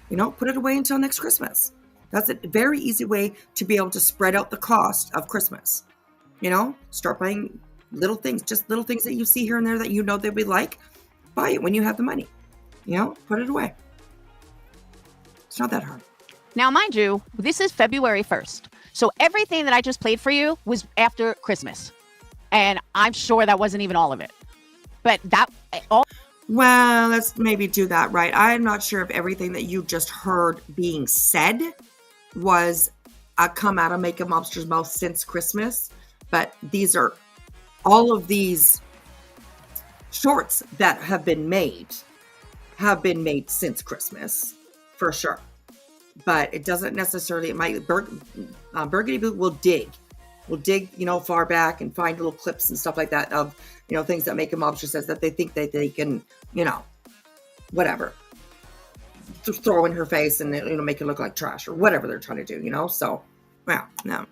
Put it away until next Christmas. That's a very easy way to be able to spread out the cost of Christmas. Start buying little things, just little things that you see here and there that they would like. Buy it when you have the money. Put it away. It's not that hard. Now, mind you, this is February 1st. So everything that I just played for you was after Christmas. And I'm sure that wasn't even all of it. But Well, let's maybe do that right. I'm not sure if everything that you just heard being said was come out of Making Mobster's mouth since Christmas. But these are all of these shorts that have been made since Christmas, for sure. But it doesn't necessarily, Burgundy Boot will dig, far back and find little clips and stuff like that of, things that Making Mobster says that they think that they can, whatever, just throw in her face and, make it look like trash or whatever they're trying to do, so, well, no,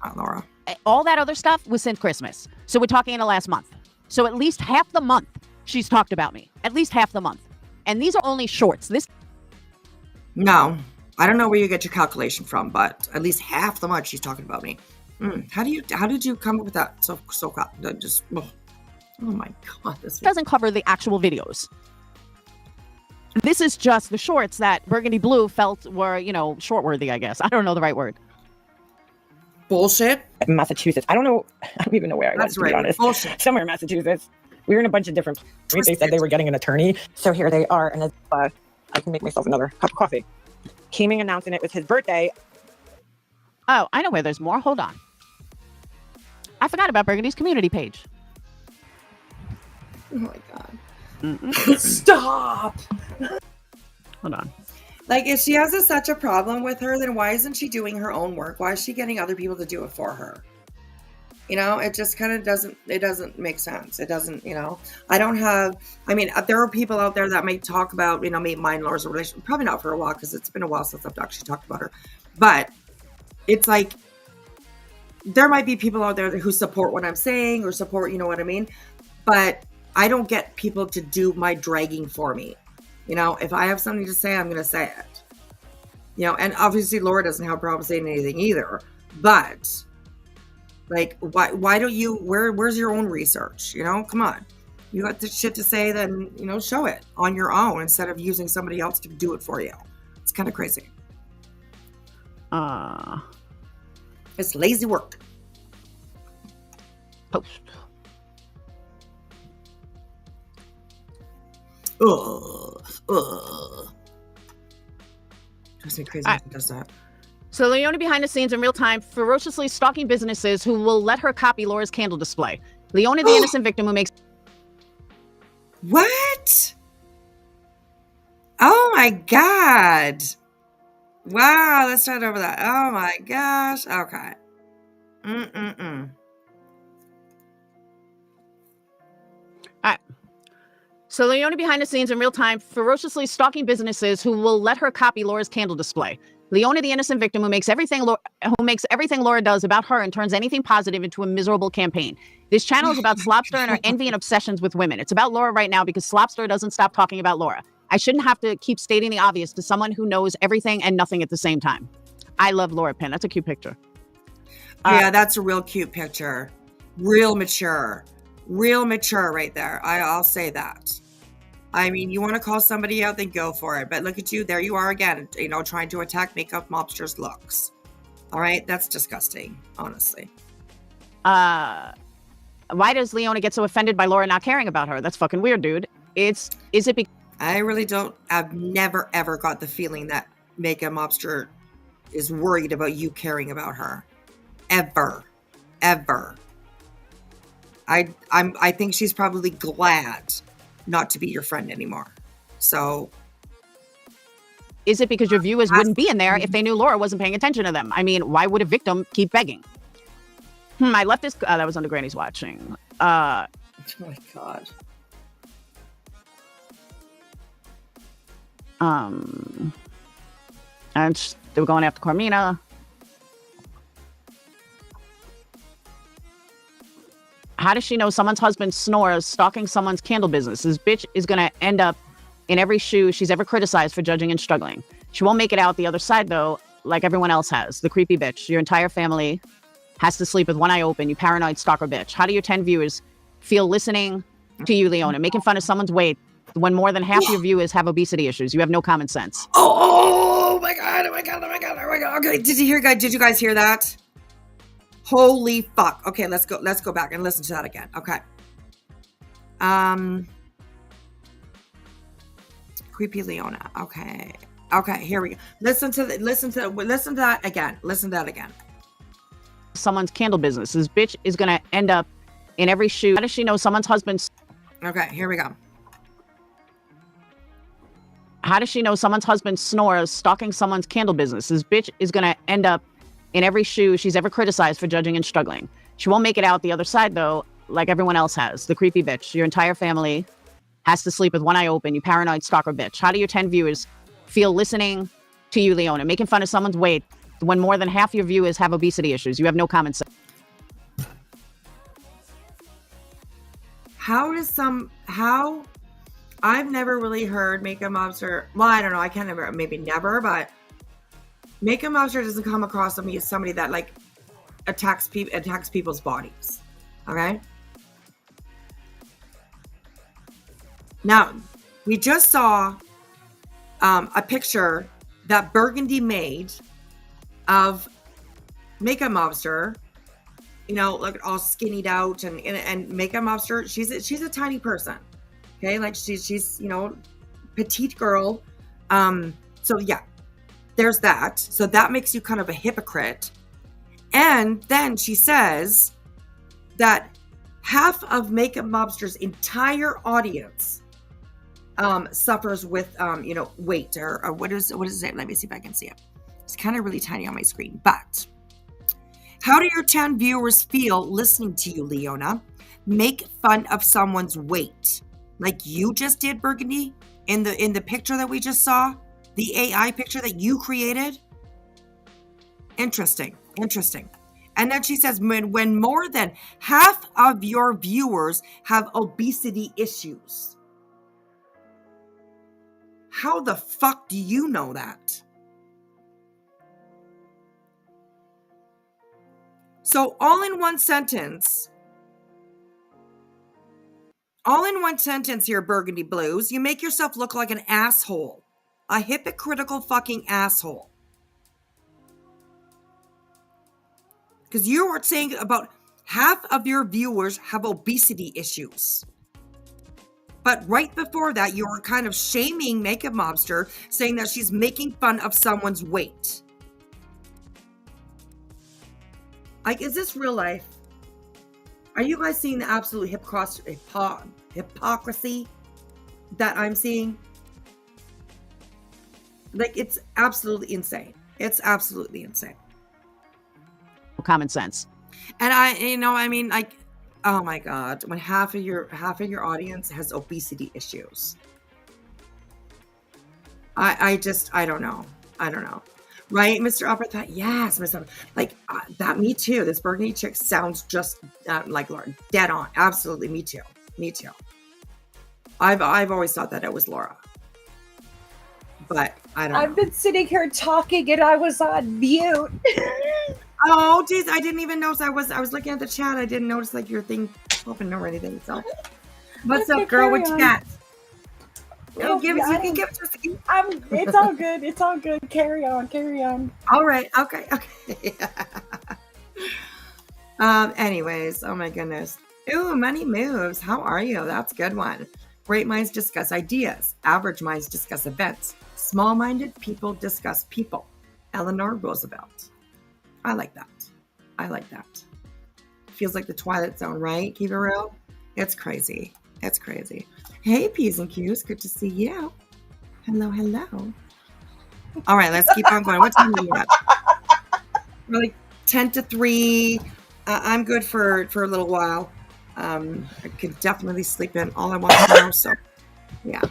not Laura. All that other stuff was since Christmas. So we're talking in the last month. So at least half the month she's talked about me. At least half the month. And these are only shorts. No, I don't know where you get your calculation from, but at least half the month she's talking about me. How did you come up with that? So just, oh my God. This doesn't cover the actual videos. This is just the shorts that Burgundy Blue felt were, short worthy, I guess. I don't know the right word. Bullshit. Massachusetts. I don't even know where I was, to be honest. Bullshit. Somewhere in Massachusetts. We were in a bunch of different places. They said they were getting an attorney. So here they are. And I can make myself another cup of coffee. Keeming announcing it was his birthday. Oh, I know where there's more. Hold on. I forgot about Burgundy's community page. Oh my God. Stop. Hold on. Like, if she has such a problem with her, then why isn't she doing her own work? Why is she getting other people to do it for her? It just kind of doesn't make sense. It doesn't, there are people out there that may talk about, me and mine and Laura's relationship. Probably not for a while, because it's been a while since I've actually talked about her. But it's like, there might be people out there who support what I'm saying or support, you know what I mean? But I don't get people to do my dragging for me. You know, if I have something to say, I'm going to say it. You know, and obviously Laura doesn't have a problem saying anything either. But like, why don't you, where's your own research? You know, come on. You got the shit to say, then, you know, show it on your own instead of using somebody else to do it for you. It's kind of crazy. It's lazy work. Post. Drives me crazy when he does that. So Leona behind the scenes in real time, ferociously stalking businesses who will let her copy Laura's candle display. Leona, the innocent victim who makes... What? Oh my God. Wow, let's start over that. Oh my gosh. Okay. All right. So Leona behind the scenes in real time, ferociously stalking businesses who will let her copy Laura's candle display. Leona, the innocent victim who makes everything Laura does about her and turns anything positive into a miserable campaign. This channel is about Slopster and her envy and obsessions with women. It's about Laura right now because Slopster doesn't stop talking about Laura. I shouldn't have to keep stating the obvious to someone who knows everything and nothing at the same time. I love Laura Penn. That's a cute picture. Yeah, that's a real cute picture. Real mature right there. I'll say that. I mean, you want to call somebody out, then go for it. But look at you. There you are again, you know, trying to attack makeup mobsters' looks. All right. That's disgusting, honestly. Why does Leona get so offended by Laura not caring about her? That's fucking weird, dude. Is it because... I really don't. I've never, ever got the feeling that makeup mobster is worried about you caring about her. Ever. I think she's probably glad not to be your friend anymore. So is it because your viewers wouldn't be in there if they knew Laura wasn't paying attention to them? I mean, why would a victim keep begging? I left this. That was under Granny's watching. Oh my God. And they were going after Carmina. How does she know someone's husband snores stalking someone's candle business? This bitch is going to end up in every shoe she's ever criticized for judging and struggling. She won't make it out the other side, though, like everyone else has. The creepy bitch. Your entire family has to sleep with one eye open, you paranoid stalker bitch. How do your 10 viewers feel listening to you, Leona, making fun of someone's weight when more than half your viewers have obesity issues? You have no common sense. Oh my God. Okay, did you guys hear that? Holy fuck. Okay, let's go back and listen to that again. Okay. Creepy Leona. Okay, here we go. Listen to that again. Someone's candle business. This bitch is gonna end up in every shoe. How does she know someone's husband? Okay, here we go. How does she know someone's husband snores stalking someone's candle business? This bitch is gonna end up in every shoe she's ever criticized for judging and struggling. She won't make it out the other side, though, like everyone else has. The creepy bitch. Your entire family has to sleep with one eye open, you paranoid stalker bitch. How do your 10 viewers feel listening to you, Leona, making fun of someone's weight when more than half your viewers have obesity issues? You have no common sense. I've never really heard makeup mobster. Well, I don't know. I can't remember. Maybe never, but makeup mobster doesn't come across to me as somebody that like attacks people's bodies. Okay. Now, we just saw a picture that Burgundy made of makeup mobster. You know, like all skinnied out and makeup mobster. She's a tiny person. Okay, like she's you know, petite girl. So yeah, there's that. So that makes you kind of a hypocrite. And then she says that half of makeup mobster's entire audience suffers with you know, weight or what is it? Let me see if I can see it. It's kind of really tiny on my screen. But how do your 10 viewers feel listening to you, Leona, make fun of someone's weight? Like you just did, Burgundy, in the picture that we just saw, the AI picture that you created. Interesting. And then she says, when more than half of your viewers have obesity issues. How the fuck do you know that? So all in one sentence here, Burgundy Blues, you make yourself look like an asshole. A hypocritical fucking asshole. Because you are saying about half of your viewers have obesity issues. But right before that, you were kind of shaming Makeup Mobster, saying that she's making fun of someone's weight. Like, is this real life? Are you guys seeing the absolute hypocrisy that I'm seeing? Like, it's absolutely insane. It's absolutely insane. Common sense. And I mean, like, oh my God, when half of your audience has obesity issues. I don't know. Right, Mr. Upper thought, yes, Mr. Upper. Like, that, me too. This Burgundy chick sounds just like Laura. Dead on. Absolutely, me too. I've always thought that it was Laura. But I don't know. I've been sitting here talking and I was on mute. Oh, geez, I didn't even notice. I was looking at the chat. I didn't notice like your thing open or anything. So, what's up, girl? What you got? You can give it to us. It's all good. It's all good. Carry on. All right. Okay. Anyways, oh my goodness. Ooh, money moves. How are you? That's a good one. Great minds discuss ideas. Average minds discuss events. Small-minded people discuss people. Eleanor Roosevelt. I like that. Feels like the Twilight Zone, right? Keep it real. It's crazy. Hey, P's and Q's. Good to see you. Hello. All right, let's keep on going. What time are you at? We're like 10 to 3. I'm good for a little while. I could definitely sleep in all I want to know. So, yeah.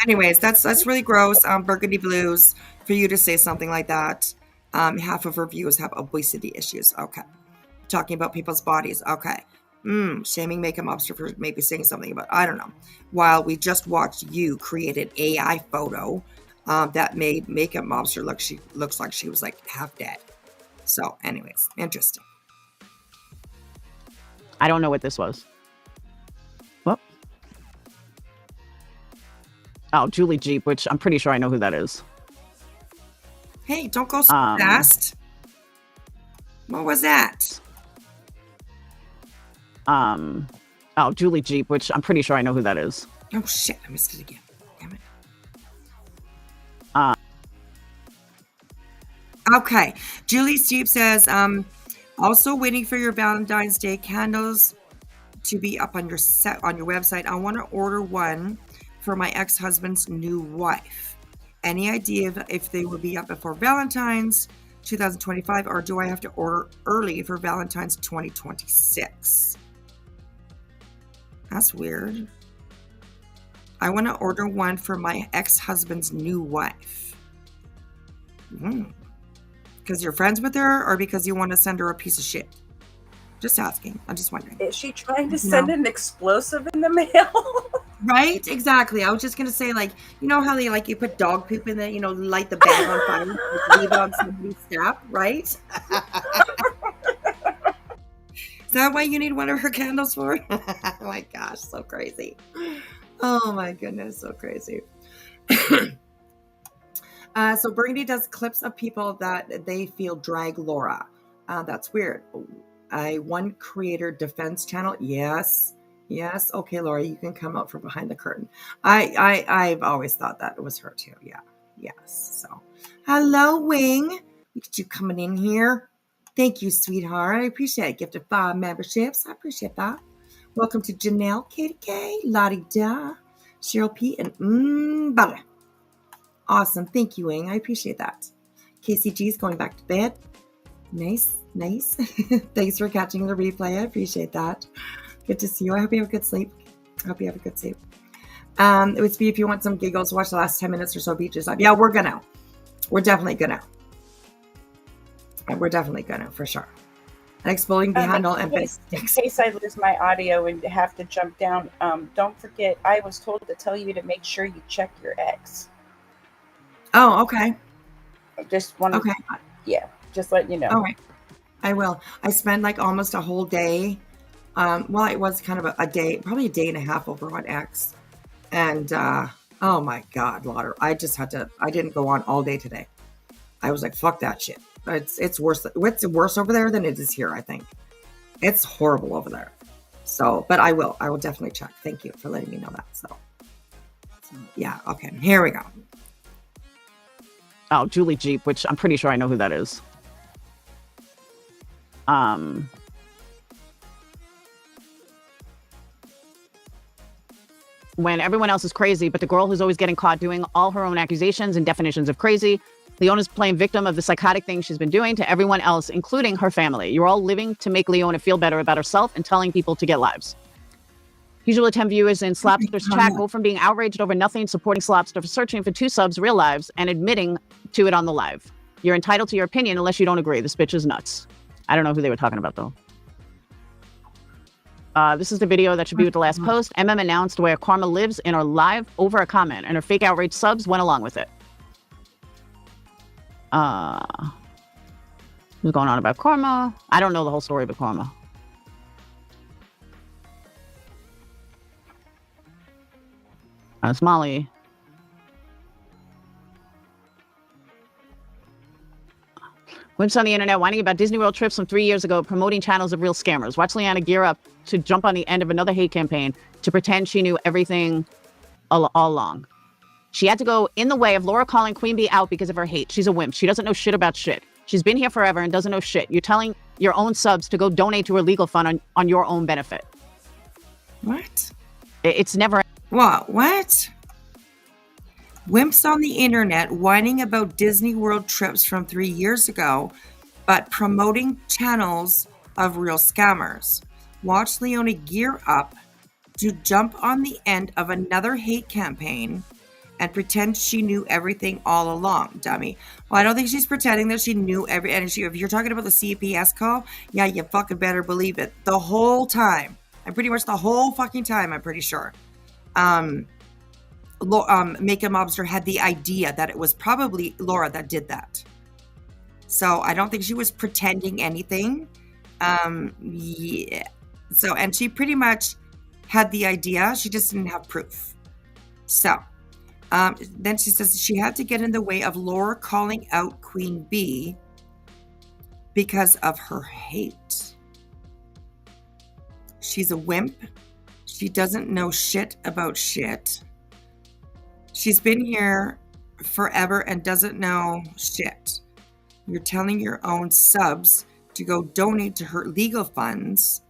Anyways, that's really gross. Burgundy Blues, for you to say something like that. Half of her viewers have obesity issues. Okay. Talking about people's bodies. Okay. Shaming Makeup Mobster for maybe saying something about, I don't know. While we just watched you create an AI photo that made Makeup Mobster looks like she was like half dead. So, anyways, interesting. I don't know what this was. What? Oh, Julie Jeep, which I'm pretty sure I know who that is. Hey, don't go so fast. What was that? Oh, Julie Jeep, which I'm pretty sure I know who that is. Oh shit, I missed it again. Damn it. Okay. Julie Jeep says, also waiting for your Valentine's Day candles to be up on your website. I want to order one for my ex-husband's new wife. Any idea if they will be up before Valentine's 2025, or do I have to order early for Valentine's 2026? That's weird. I want to order one for my ex-husband's new wife. Because you're friends with her, or because you want to send her a piece of shit? Just asking. I'm just wondering. Is she trying to send an explosive in the mail? Right? Exactly. I was just going to say, like, you know how they, like, you put dog poop in there, you know, light the bag on fire, like, leave it on somebody's step, right? Is that why you need one of her candles for? Oh my gosh, so crazy. Oh my goodness, so crazy. So Burgundy does clips of people that they feel drag Laura. That's weird. One creator defense channel. Yes. Okay, Laura, you can come out from behind the curtain. I've always thought that it was her too. Yeah. Yes. So, hello, Wing. Look at you coming in here. Thank you, sweetheart. I appreciate it. Gift of 5 memberships. I appreciate that. Welcome to Janelle, Katie K, Lottie Da, Cheryl P, and Butter. Awesome. Thank you, Wing. I appreciate that. KCG's going back to bed. Nice. Thanks for catching the replay. I appreciate that. Good to see you. I hope you have a good sleep. It would be if you want some giggles, watch the last 10 minutes or so Beaches Live. Yeah, we're definitely gonna. We're definitely gonna, for sure. And exploding behind all emphasis. In case I lose my audio and have to jump down, don't forget, I was told to tell you to make sure you check your ex. Oh, okay. I just want to, Okay. yeah, just let you know. All right. I will. I spent like almost a whole day. Well, it was kind of a day, probably a day and a half over on X. And oh my God, Lauder. I didn't go on all day today. I was like, fuck that shit. It's worse. It's worse over there than it is here, I think. It's horrible over there. So, but I will definitely check. Thank you for letting me know that. So yeah, okay, here we go. Oh, Julie Jeep, which I'm pretty sure I know who that is. When everyone else is crazy, but the girl who's always getting caught doing all her own accusations and definitions of crazy, Leona's playing victim of the psychotic thing she's been doing to everyone else, including her family. You're all living to make Leona feel better about herself and telling people to get lives. Usually 10 viewers in Slopster's chat go from being outraged over nothing, supporting Slopster for searching for 2 subs, real lives, and admitting to it on the live. You're entitled to your opinion unless you don't agree. This bitch is nuts. I don't know who they were talking about, though. This is the video that should be with the last post. MM announced where Karma lives in her live over a comment, and her fake outrage subs went along with it. What's going on about Karma? I don't know the whole story about Karma. It's Molly. Wimps on the internet whining about Disney World trips from 3 years ago, promoting channels of real scammers. Watch Leona gear up to jump on the end of another hate campaign to pretend she knew everything all along. She had to go in the way of Laura calling Queen Bee out because of her hate. She's a wimp. She doesn't know shit about shit. She's been here forever and doesn't know shit. You're telling your own subs to go donate to her legal fund on your own benefit. What? It's never... What? Wimps on the internet whining about Disney World trips from 3 years ago, but promoting channels of real scammers. Watch Leona gear up to jump on the end of another hate campaign and pretend she knew everything all along, dummy. Well, I don't think she's pretending that she knew and if you're talking about the CPS call, yeah, you fucking better believe it. The whole time. And pretty much the whole fucking time, I'm pretty sure. Make a Mobster had the idea that it was probably Laura that did that. So I don't think she was pretending anything. Yeah. So, and she pretty much had the idea. She just didn't have proof. So, then she says she had to get in the way of Laura calling out Queen Bee because of her hate. She's a wimp. She doesn't know shit about shit. She's been here forever and doesn't know shit. You're telling your own subs to go donate to her legal funds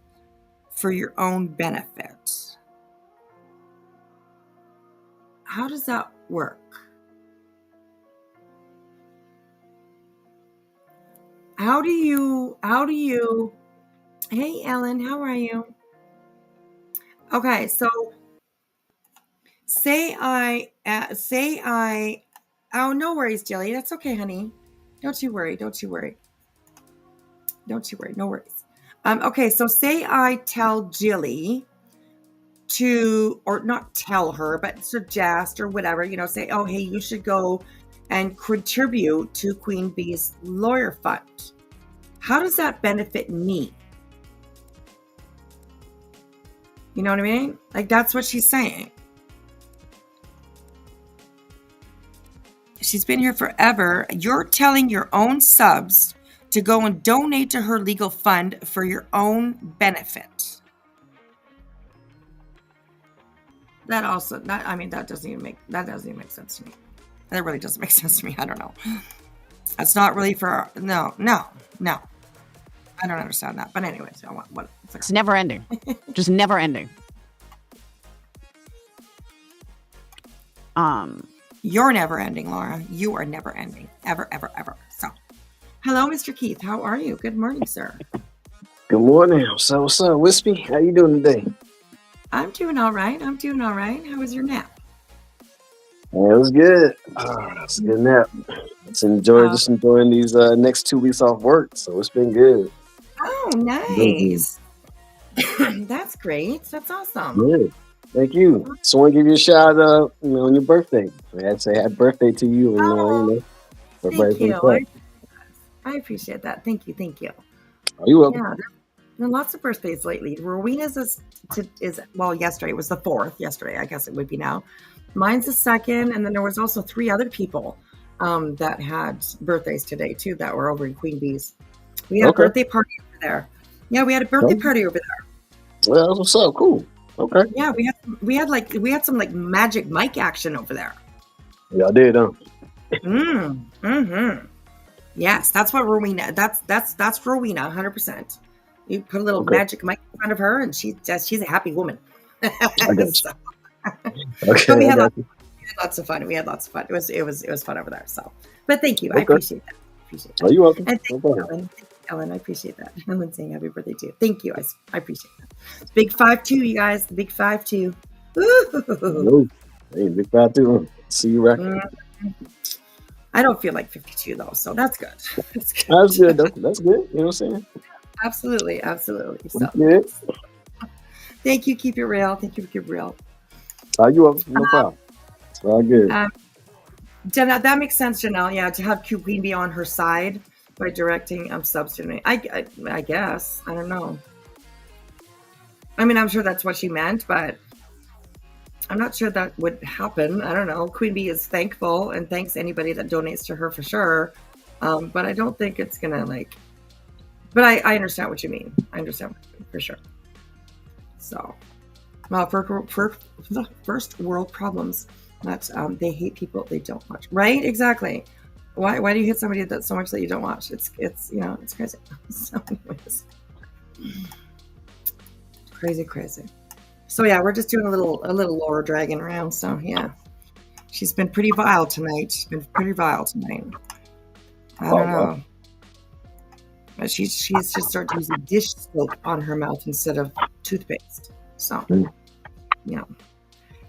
for your own benefit. How does that work? How do you, hey Ellen, how are you? Okay, so oh, no worries, Jilly. That's okay, honey. Don't you worry. No worries. Okay, so say I tell Jilly to, or not tell her, but suggest or whatever, say, oh, hey, you should go and contribute to Queen Bee's lawyer fund. How does that benefit me? You know what I mean? Like, that's what she's saying. She's been here forever. You're telling your own subs to go and donate to her legal fund for your own benefit. That doesn't even make sense to me. That really doesn't make sense to me. I don't know. That's not really for, no. I don't understand that. But anyways, it's never ending. Just never ending. You're never ending, Laura. You are never ending. Ever, ever, ever. So, hello, Mr. Keith. How are you? Good morning, sir. Good morning. What's up, Wispy? How you doing today? I'm doing all right. How was your nap? Yeah, it was good. It's a good nap. Just enjoying these next 2 weeks off work. So it's been good. Oh, nice. That's great. That's awesome. Yeah. Thank you. So I want to give you a shout out, on your birthday. I'd say happy birthday to you, and Oh, everybody thank from the you. club. I appreciate that. Thank you. Thank you. Are you welcome? Yeah, there's been lots of birthdays lately. Rowena's is well, yesterday was the 4th. Yesterday, I guess it would be now. Mine's the 2nd, and then there was also 3 other people that had birthdays today too that were over in Queen Bee's. We had a birthday party over there. Yeah, we had a birthday party over there. Well, that's what's up. Cool. Okay. Yeah, we had some like magic mic action over there. Yeah, I did, huh? Yes, that's what Rowena. That's Rowena, 100%. You put a little magic mic in front of her, and she's a happy woman. I got you. So, Okay, but we had I got you. lots of fun. We had lots of fun. It was fun over there. So, but thank you. I appreciate that. Are you welcome? And thank you, Ellen. Ellen, I appreciate that. Ellen saying happy birthday too. Thank you. I appreciate that. Big 5-2, you guys. The big 5-2. No. Hey, big 5-2. See you, right? I don't feel like 52 though, so that's good. That's good, though. That's good. You know what I'm saying? Absolutely. So, Yeah. thank you. Keep it real. Thank you. Keep it real. Are you welcome? No problem. It's all good. That makes sense, Janelle. Yeah, to have Queen Bee on her side by directing substituting. I guess. I don't know. I mean, I'm sure that's what she meant, but I'm not sure that would happen. I don't know. Queen Bee is thankful and thanks anybody that donates to her for sure. But I don't think it's gonna but I understand what you mean. I understand what you mean, for sure. So, well, first world problems. That they hate people they don't watch. Right? Exactly. Why do you hate somebody that so much that you don't watch? It's it's crazy. So anyways. Crazy. So yeah, we're just doing a little Laura dragging around. So yeah. She's been pretty vile tonight. I don't know. But she's just started using dish soap on her mouth instead of toothpaste. So yeah.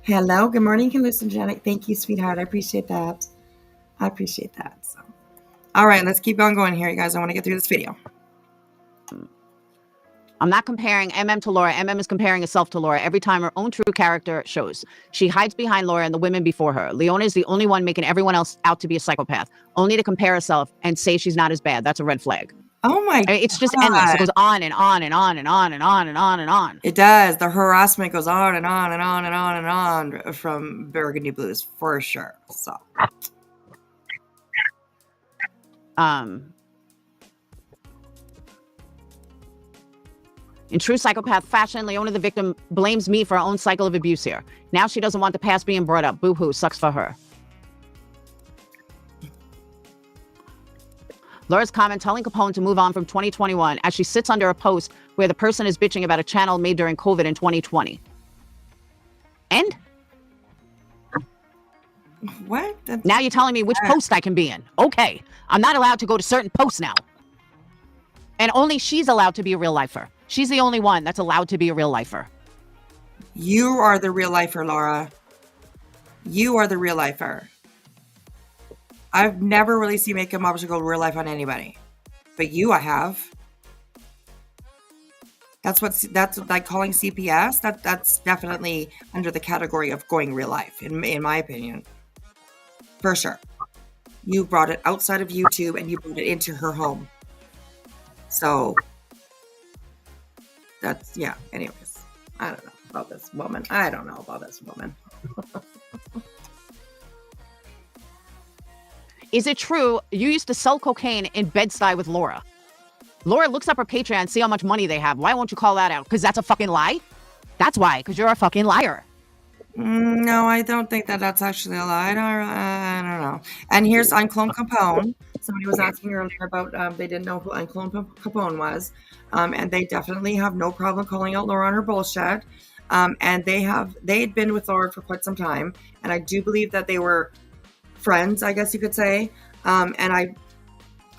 Hello, good morning, hallucinogenic. Thank you, sweetheart. I appreciate that. So, all right, let's keep going here, you guys. I want to get through this video. I'm not comparing MM to Laura. MM is comparing herself to Laura every time her own true character shows. She hides behind Laura and the women before her. Leona is the only one making everyone else out to be a psychopath, only to compare herself and say she's not as bad. That's a red flag. Oh my God. It's just endless. It goes on and on and on and on and on and on and on. It does. The harassment goes on and on and on and on and on from Burgundy Blues for sure. So in true psychopath fashion, Leona, the victim, blames me for her own cycle of abuse here. Now she doesn't want the past being brought up. Boo-hoo, sucks for her. Laura's comment telling Capone to move on from 2021 as she sits under a post where the person is bitching about a channel made during COVID in 2020. And? What? Now you're telling me which post I can be in. Okay. I'm not allowed to go to certain posts now. And only she's allowed to be a real lifer. She's the only one that's allowed to be a real lifer. You are the real lifer, Laura. You are the real lifer. I've never really seen make a mobster go real life on anybody. But you, I have. That's like calling CPS. That's definitely under the category of going real life, in my opinion. For sure. You brought it outside of YouTube and you brought it into her home. So that's, yeah, anyways. I don't know about this woman. Is it true you used to sell cocaine in Bed-Stuy with Laura? Laura looks up her Patreon, see how much money they have. Why won't you call that out? Because that's a fucking lie? That's why, because you're a fucking liar. No, I don't think that's actually a lie. I don't know. And here's Unclone Capone. Somebody was asking earlier about they didn't know who Unclone Capone was. And they definitely have no problem calling out Laura on her bullshit. And they had been with Laura for quite some time. And I do believe that they were friends, I guess you could say. And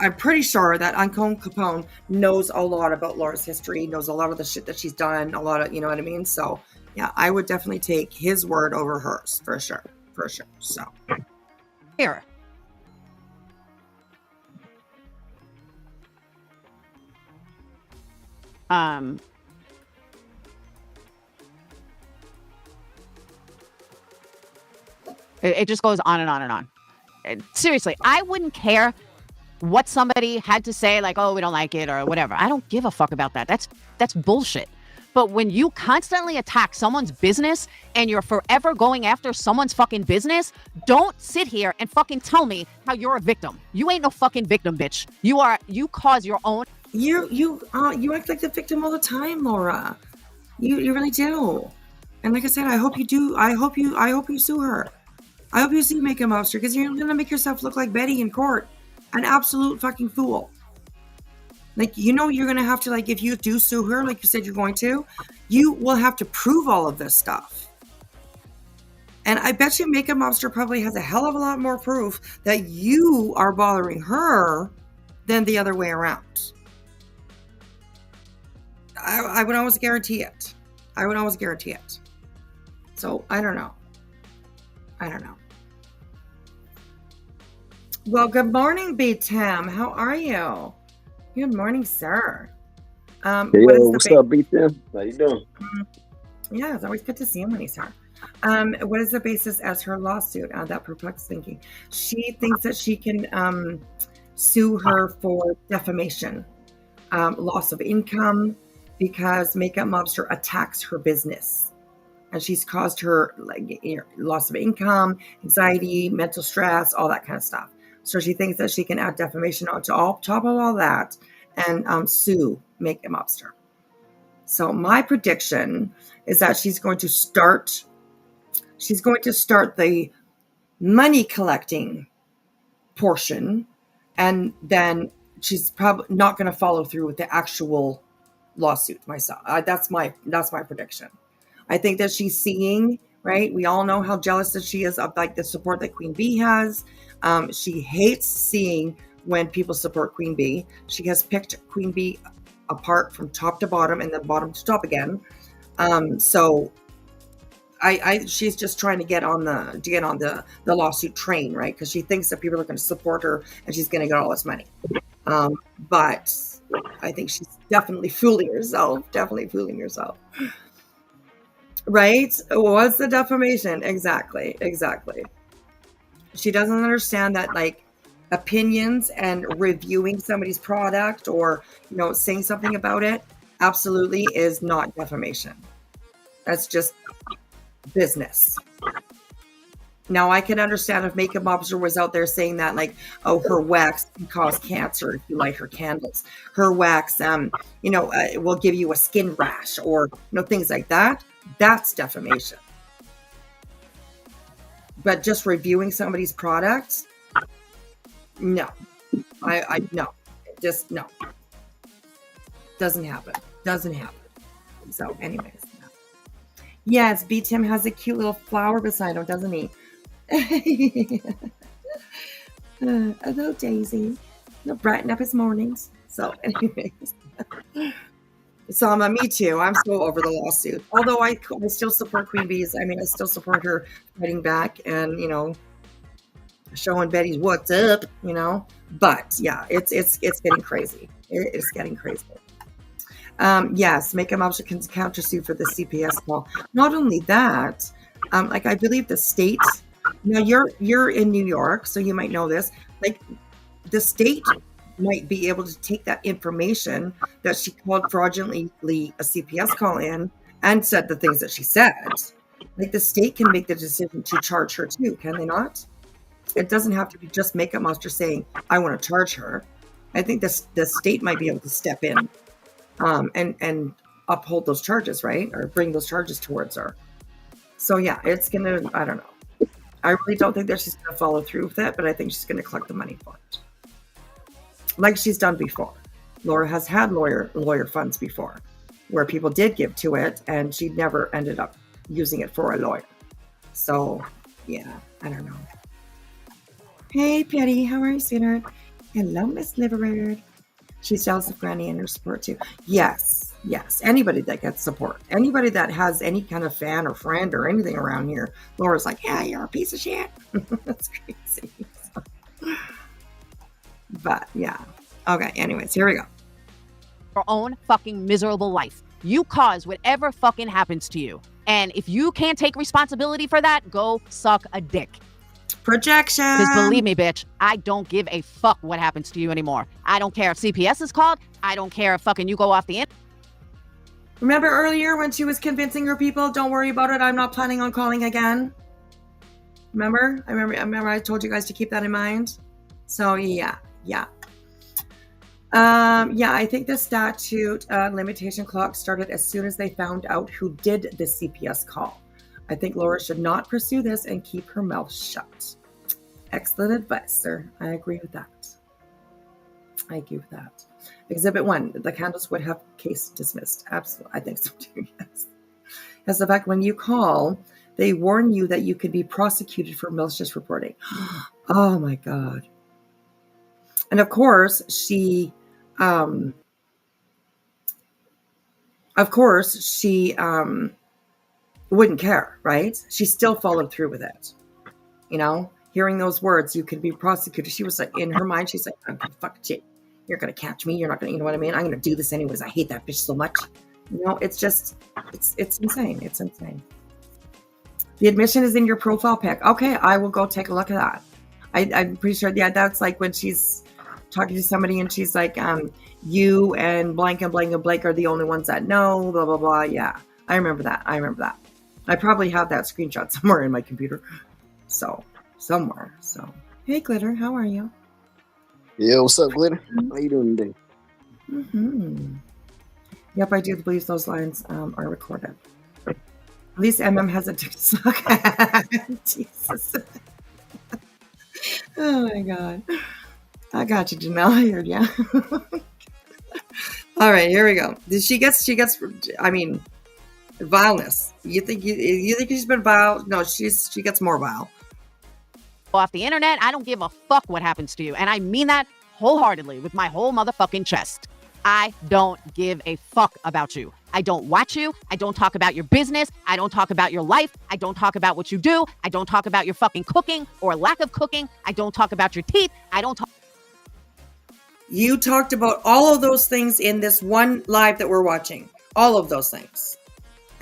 I'm pretty sure that Unclone Capone knows a lot about Laura's history, knows a lot of the shit that she's done, a lot of, you know what I mean? So yeah, I would definitely take his word over hers for sure. So here. It just goes on and on and on. Seriously, I wouldn't care what somebody had to say, like, oh, we don't like it or whatever. I don't give a fuck about that. That's bullshit. But when you constantly attack someone's business and you're forever going after someone's fucking business, don't sit here and fucking tell me how you're a victim. You ain't no fucking victim, bitch. You cause your own. You act like the victim all the time, Laura. You really do. And like I said, I hope you do. I hope you sue her. I hope you sue Make a Mobster, because you're gonna make yourself look like Betty in court, an absolute fucking fool. Like, you know, you're gonna have to, like, if you do sue her, like you said you're going to, you will have to prove all of this stuff. And I bet you Make a Mobster probably has a hell of a lot more proof that you are bothering her than the other way around. I would always guarantee it. I would always guarantee it. So I don't know. Well, good morning, B. Tim. How are you? Good morning, sir. Hey, what's up, B. Tim? How you doing? Yeah, it's always good to see him when he's here. What is the basis as her lawsuit? That perplexed thinking. She thinks that she can sue her for defamation, loss of income, because Makeup Mobster attacks her business. And she's caused her loss of income, anxiety, mental stress, all that kind of stuff. So she thinks that she can add defamation on top of all that and sue Makeup Mobster. So my prediction is that she's going to start the money collecting portion, and then she's probably not going to follow through with the actual lawsuit. Myself, that's my prediction. I think that she's seeing, right? We all know how jealous that she is of, like, the support that Queen Bee has. She hates seeing when people support Queen Bee. She has picked Queen Bee apart from top to bottom and then bottom to top again. So she's just trying to get on the lawsuit train, right? Because she thinks that people are going to support her and she's going to get all this money. But I think she's definitely fooling herself. Right? What's the defamation? Exactly. She doesn't understand that, like, opinions and reviewing somebody's product or, saying something about it absolutely is not defamation. That's just business. Now, I can understand if Makeup Mobster was out there saying that, like, oh, her wax can cause cancer if you light her candles. Her wax, will give you a skin rash, or, things like that. That's defamation. But just reviewing somebody's products, no. No. Just no. Doesn't happen. So, anyways. Yes, B. Tim has a cute little flower beside him, doesn't he? Hello, Daisy. He'll brighten up his mornings. So, anyways. So, me too. I'm so over the lawsuit. Although I still support Queen Bees. I mean, I still support her fighting back and, showing Betty's what's up, But, yeah, it's getting crazy. It's getting crazy. Yes, Makeup Mobster can countersue for the CPS Girl. Not only that, I believe the state. Now you're in New York, so you might know this. Like, the state might be able to take that information that she called fraudulently a CPS call in and said the things that she said. Like, the state can make the decision to charge her too, can they not? It doesn't have to be just Makeup Mobster saying, I want to charge her. I think the state might be able to step in and uphold those charges, right? Or bring those charges towards her. So yeah, it's gonna, I don't know. I really don't think that she's gonna follow through with it, but I think she's gonna collect the money for it. Like she's done before. Laura has had lawyer funds before, where people did give to it and she never ended up using it for a lawyer. So yeah, I don't know. Hey Patty, how are you, sweetheart? Hello, Miss Liverbird. She's jealous of Granny and her support too. Yes. Anybody that gets support, anybody that has any kind of fan or friend or anything around here, Laura's like, yeah, you're a piece of shit. That's crazy. But yeah. Okay, anyways, here we go. Your own fucking miserable life. You cause whatever fucking happens to you. And if you can't take responsibility for that, go suck a dick. Projection. Because believe me, bitch, I don't give a fuck what happens to you anymore. I don't care if CPS is called. I don't care if fucking you go off the internet. Remember earlier when she was convincing her people, don't worry about it, I'm not planning on calling again? Remember? I remember I told you guys to keep that in mind. So yeah. I think the statute limitation clock started as soon as they found out who did the CPS call. I think Laura should not pursue this and keep her mouth shut. Excellent advice, sir. I agree with that. Exhibit 1, the candles would have case dismissed. Absolutely. I think so too, yes. As the fact when you call, they warn you that you could be prosecuted for malicious reporting. Oh my God. And of course, she wouldn't care, right? She still followed through with it. You know, hearing those words, you could be prosecuted. She was like, in her mind, she's like, I'm gonna fuck shit. You're gonna catch me. You're not gonna, you know what I mean? I'm gonna do this anyways. I hate that bitch so much. You know, it's just, it's insane. It's insane. The admission is in your profile pic. Okay, I will go take a look at that. I'm pretty sure, yeah, that's like when she's talking to somebody and she's like, you and blank and blank and blank are the only ones that know, blah, blah, blah. Yeah, I remember that. I probably have that screenshot somewhere in my computer. So, somewhere. So, hey, Glitter, how are you? Yeah, what's up, Glitter? How you doing today? Yep, I do believe those lines are recorded. At least MM has a dick to suck. Jesus. Oh my God. I got you, Janelle. I heard ya. All right, here we go. She gets, I mean, vileness. You think she's been vile? No, she gets more vile. Off the internet, I don't give a fuck what happens to you. And I mean that wholeheartedly with my whole motherfucking chest. I don't give a fuck about you. I don't watch you. I don't talk about your business. I don't talk about your life. I don't talk about what you do. I don't talk about your fucking cooking or lack of cooking. I don't talk about your teeth. I don't talk. You talked about all of those things in this one live that we're watching. All of those things.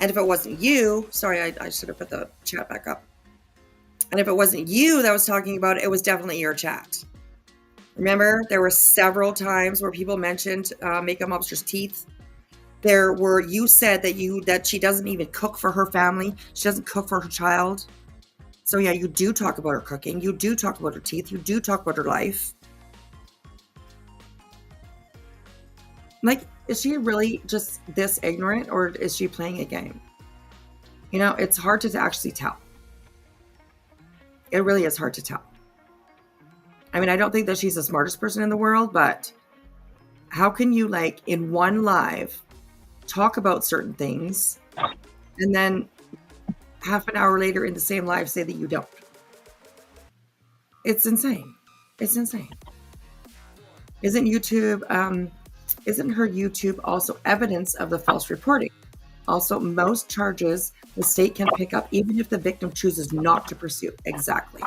And if it wasn't you, sorry, I should have put the chat back up. And if it wasn't you that was talking about it, it was definitely your chat. Remember, there were several times where people mentioned Makeup Mobster's teeth. You said that she doesn't even cook for her family. She doesn't cook for her child. So yeah, you do talk about her cooking. You do talk about her teeth. You do talk about her life. Like, is she really just this ignorant, or is she playing a game? You know, it's hard to actually tell. It really is hard to tell. I mean, I don't think that she's the smartest person in the world, but how can you, like, in one live talk about certain things and then half an hour later in the same live say that you don't? It's insane. It's insane. Isn't her YouTube also evidence of the false reporting? Also, most charges the state can pick up even if the victim chooses not to pursue. Exactly.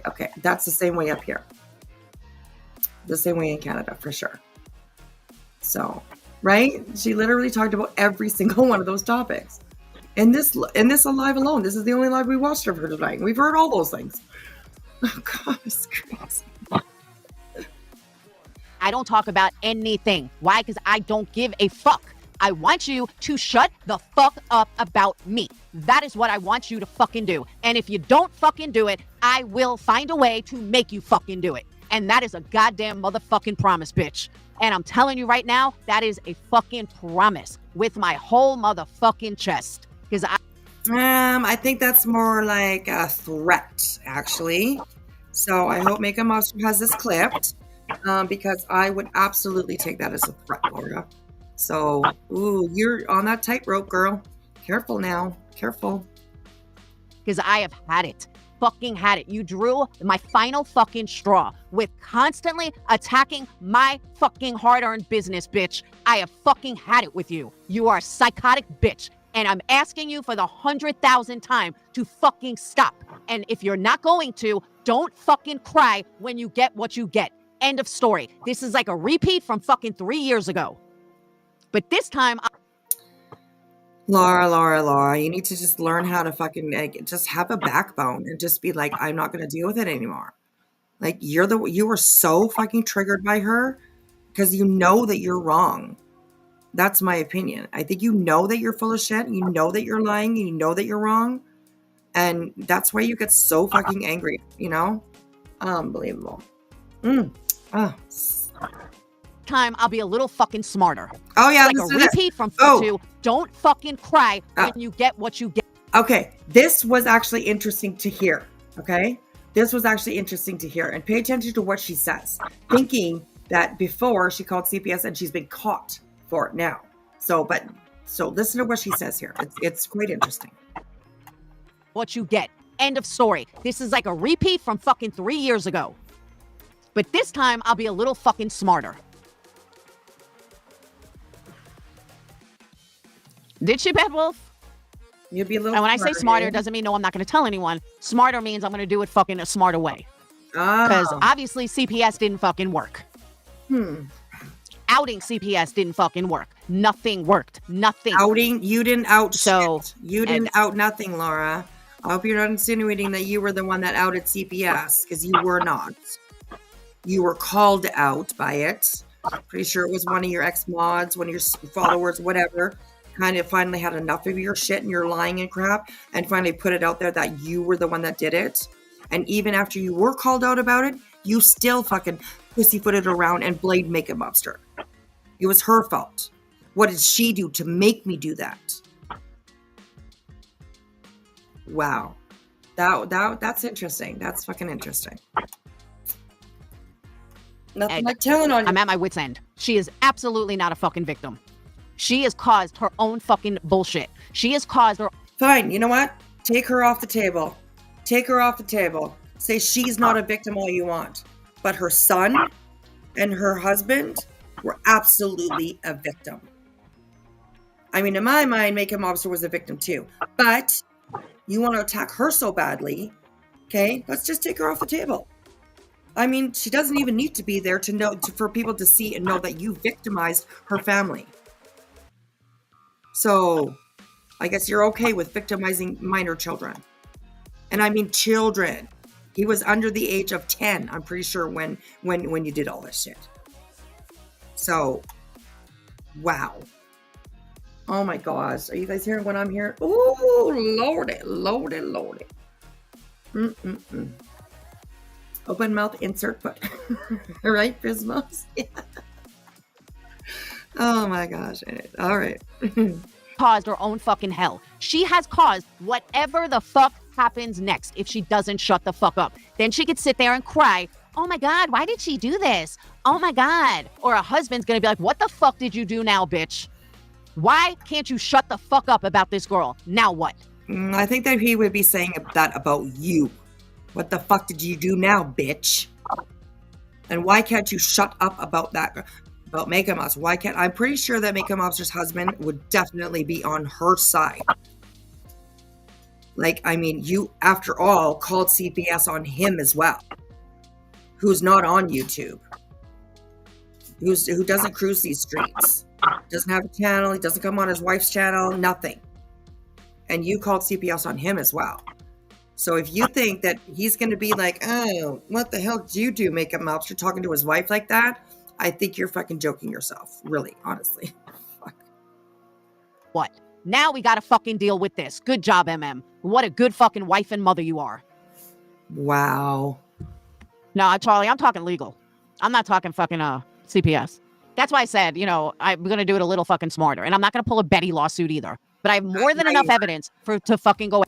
Okay, that's the same way up here. The same way in Canada, for sure. So, right? She literally talked about every single one of those topics. In this live alone, this is the only live we watched of her tonight. We've heard all those things. Oh, God, it's crazy. I don't talk about anything. Why? Because I don't give a fuck. I want you to shut the fuck up about me. That is what I want you to fucking do. And if you don't fucking do it, I will find a way to make you fucking do it. And that is a goddamn motherfucking promise, bitch. And I'm telling you right now, that is a fucking promise with my whole motherfucking chest. Because I think that's more like a threat, actually. So I hope Makeup Mobster has this clipped. Because I would absolutely take that as a threat, Laura. So, you're on that tightrope, girl. Careful now. Careful. Because I have had it. Fucking had it. You drew my final fucking straw with constantly attacking my fucking hard-earned business, bitch. I have fucking had it with you. You are a psychotic bitch. And I'm asking you for the 100,000th time to fucking stop. And if you're not going to, don't fucking cry when you get what you get. End of story. This is like a repeat from fucking 3 years ago. But this time, Laura, you need to just learn how to fucking just have a backbone and just be like, I'm not going to deal with it anymore. Like you were so fucking triggered by her because you know that you're wrong. That's my opinion. I think you know that you're full of shit. You know that you're lying. You know that you're wrong. And that's why you get so fucking angry, you know? Unbelievable. Oh. Time I'll be a little fucking smarter. Oh, yeah. Like a repeat from 2. Don't fucking cry when you get what you get. Okay. This was actually interesting to hear. Okay. This was actually interesting to hear. And pay attention to what she says. Thinking that before she called CPS and she's been caught for it now. So listen to what she says here. It's quite interesting. What you get. End of story. This is like a repeat from fucking 3 years ago. But this time I'll be a little fucking smarter. Did she, Bad Wolf? You'll be a little. And when I say smarter, it doesn't mean no, I'm not going to tell anyone. Smarter means I'm going to do it fucking a smarter way. Because obviously CPS didn't fucking work. Outing CPS didn't fucking work. Nothing worked. Nothing. Outing? You didn't out shit. You didn't out nothing, Laura. I hope you're not insinuating that you were the one that outed CPS, because you were not. You were called out by it. Pretty sure it was one of your ex-mods, one of your followers, whatever. Kind of finally had enough of your shit and your lying and crap, and finally put it out there that you were the one that did it. And even after you were called out about it, you still fucking pussyfooted around and blamed Makeup Mobster. It was her fault. What did she do to make me do that? Wow. That's interesting. That's fucking interesting. Nothing like telling on you. I'm at my wit's end. She is absolutely not a fucking victim. She has caused her own fucking bullshit. She has caused her... Fine. You know what? Take her off the table. Take her off the table. Say she's not a victim all you want. But her son and her husband were absolutely a victim. I mean, in my mind, Makeup Mobster was a victim too. But you want to attack her so badly, okay? Let's just take her off the table. I mean, she doesn't even need to be there to know, for people to see and know that you victimized her family. So, I guess you're okay with victimizing minor children. And I mean children. He was under the age of 10, I'm pretty sure, when you did all this shit. So, wow. Oh my gosh. Are you guys hearing what I'm hearing? Oh, lordy. Open mouth, insert foot. Right, Prismos? Yeah. Oh my gosh. All right. Caused her own fucking hell. She has caused whatever the fuck happens next if she doesn't shut the fuck up. Then she could sit there and cry, oh my God, why did she do this? Oh my God. Or a husband's gonna be like, what the fuck did you do now, bitch? Why can't you shut the fuck up about this girl? Now what? I think that he would be saying that about you. What the fuck did you do now, bitch? And why can't you shut up about that? About Makeup Mobster? Why can't... I'm pretty sure that Makeup Mobster's husband would definitely be on her side. Like, I mean, you, after all, called CPS on him as well. Who's not on YouTube. Who doesn't cruise these streets. Doesn't have a channel. He doesn't come on his wife's channel. Nothing. And you called CPS on him as well. So if you think that he's going to be like, oh, what the hell did you do, Makeup Mobster, talking to his wife like that? I think you're fucking joking yourself. Really, honestly. Fuck. What? Now we got to fucking deal with this. Good job, MM. What a good fucking wife and mother you are. Wow. No, Charlie, I'm talking legal. I'm not talking fucking CPS. That's why I said, you know, I'm going to do it a little fucking smarter. And I'm not going to pull a Betty lawsuit either. But I have more than enough evidence to fucking go.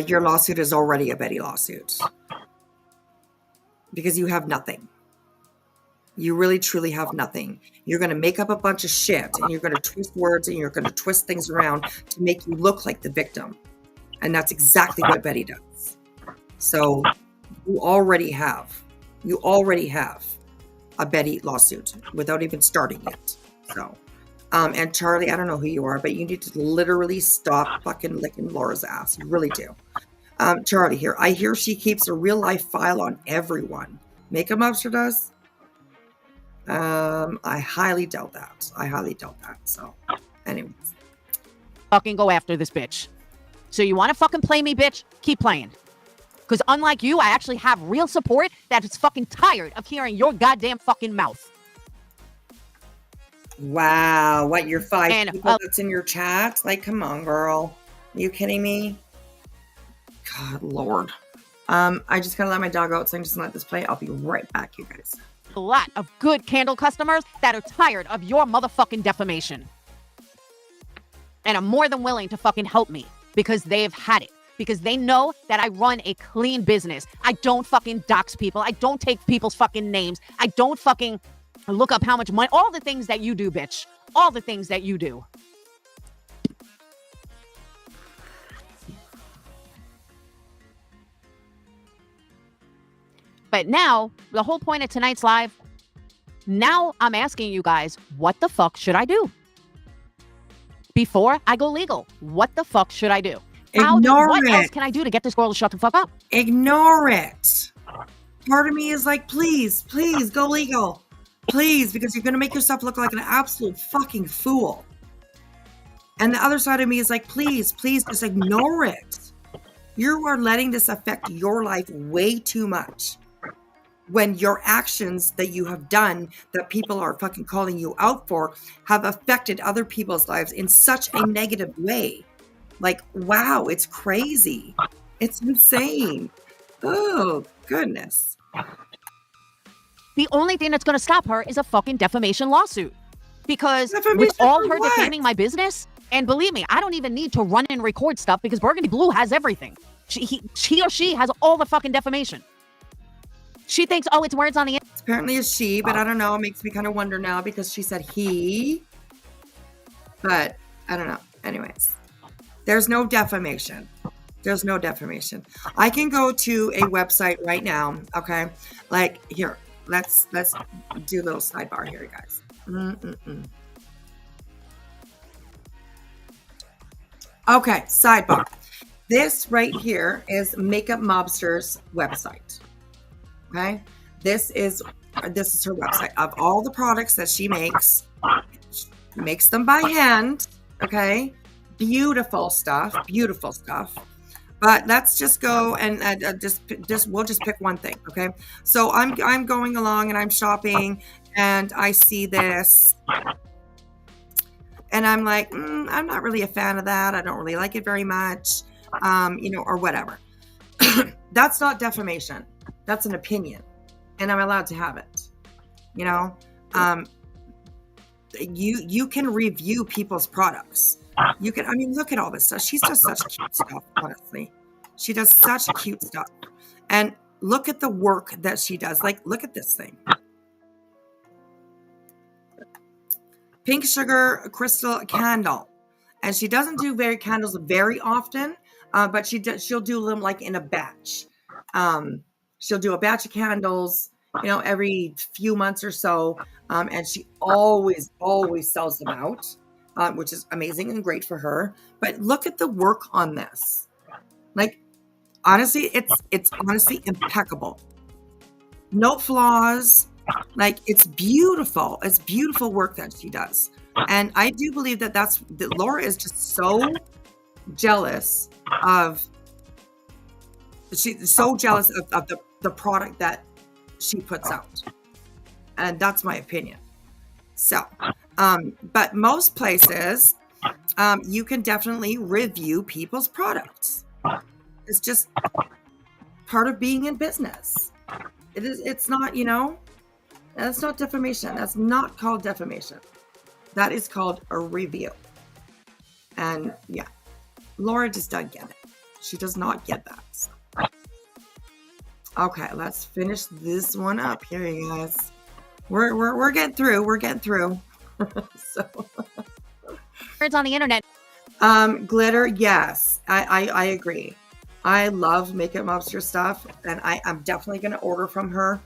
Your lawsuit is already a Betty lawsuit. Because you have nothing. You really, truly have nothing. You're going to make up a bunch of shit. And you're going to twist words and you're going to twist things around to make you look like the victim. And that's exactly what Betty does. So you already have a Betty lawsuit without even starting it. So, and Charlie, I don't know who you are, but you need to literally stop fucking licking Laura's ass. You really do. Charlie here. I hear she keeps a real life file on everyone. Makeup Mobster does? I highly doubt that. So, anyways. fucking go after this bitch. So you want to fucking play me, bitch? Keep playing. Because unlike you, I actually have real support that is fucking tired of hearing your goddamn fucking mouth. Wow. What, you're 5 people that's in your chat? Like, come on, girl. Are you kidding me? God, Lord. I just gotta let my dog out, so I'm just gonna let this play. I'll be right back, you guys. A lot of good candle customers that are tired of your motherfucking defamation. And are more than willing to fucking help me because they've had it. Because they know that I run a clean business. I don't fucking dox people. I don't take people's fucking names. I don't fucking look up how much money. All the things that you do, bitch. All the things that you do. But now, the whole point of tonight's live, now I'm asking you guys, what the fuck should I do? Before I go legal, what the fuck should I do? What else can I do to get this girl to shut the fuck up? Ignore it. Part of me is like, please go legal. Please, because you're going to make yourself look like an absolute fucking fool. And the other side of me is like, please just ignore it. You are letting this affect your life way too much. When your actions that you have done that people are fucking calling you out for have affected other people's lives in such a negative way. Like, wow, it's crazy. It's insane. Oh, goodness. The only thing that's going to stop her is a fucking defamation lawsuit. Because with all her defaming my business, and believe me, I don't even need to run and record stuff because Burgundy Blue has everything. He or she has all the fucking defamation. She thinks, oh, it's words on the internet. Apparently it's she, but I don't know. It makes me kind of wonder now because she said he. But I don't know. Anyways, there's no defamation. There's no defamation. I can go to a website right now. Okay, like here. Let's do a little sidebar here, you guys. Okay, sidebar. This right here is Makeup Mobster's website. Okay, this is her website of all the products that she makes them by hand. Okay, beautiful stuff. But let's just go and we'll just pick one thing. Okay, so I'm going along and I'm shopping and I see this and I'm like, I'm not really a fan of that. I don't really like it very much, or whatever. That's not defamation. That's an opinion, and I'm allowed to have it. You can review people's products. You can, look at all this stuff. She does such cute stuff, honestly. She does such cute stuff. And look at the work that she does. Like, look at this thing. Pink sugar crystal candle. And she doesn't do candles very often, but she'll do them like in a batch. She'll do a batch of candles, every few months or so. And she always sells them out. Which is amazing and great for her. But look at the work on this. Like, honestly, it's honestly impeccable. No flaws. Like, it's beautiful. It's beautiful work that she does. And I do believe that Laura is just so jealous of the product that she puts out. And that's my opinion. So, but most places, you can definitely review people's products. It's just part of being in business. It's not, that's not defamation. That's not called defamation. That is called a review. And yeah, Laura just doesn't get it. She does not get that. Okay, let's finish this one up here, you guys. We're getting through. We're getting through. So, words on the internet. Glitter, yes, I agree. I love Makeup Mobster stuff, and I'm definitely going to order from her.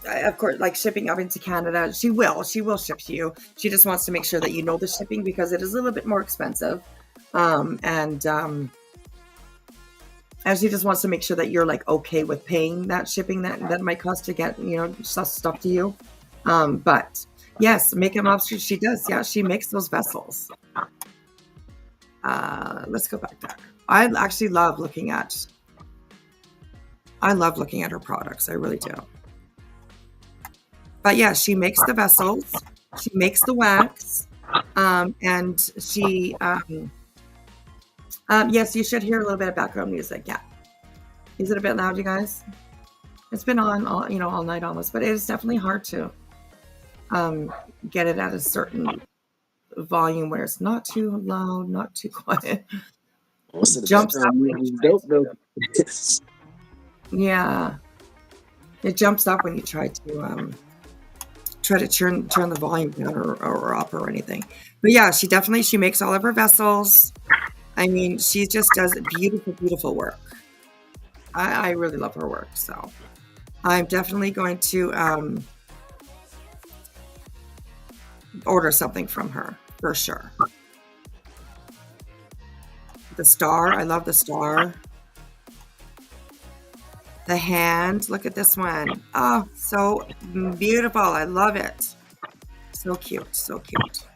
Of course, like shipping up into Canada, she will ship to you. She just wants to make sure that you know the shipping because it is a little bit more expensive, and she just wants to make sure that you're like okay with paying that shipping that might cost to get stuff to you. But Yes, makeup mobster. She does. Yeah, she makes those vessels. Let's go back there. I actually love looking at. I love looking at her products. I really do. But yeah, she makes the vessels. She makes the wax, and she. Yes, you should hear a little bit of background music. Yeah, is it a bit loud, you guys? It's been on all night almost, but it is definitely hard to get it at a certain volume where it's not too loud, not too quiet. Most of the Jumps up. background music is dope though. Yeah, it jumps up when you try to turn the volume down or up or anything. But yeah, she makes all of her vessels. I mean, she just does beautiful, beautiful work. I really love her work, so I'm definitely going to order something from her for sure. The star, I love the star. The hand, look at this one. Oh, so beautiful. I love it. So cute, so cute.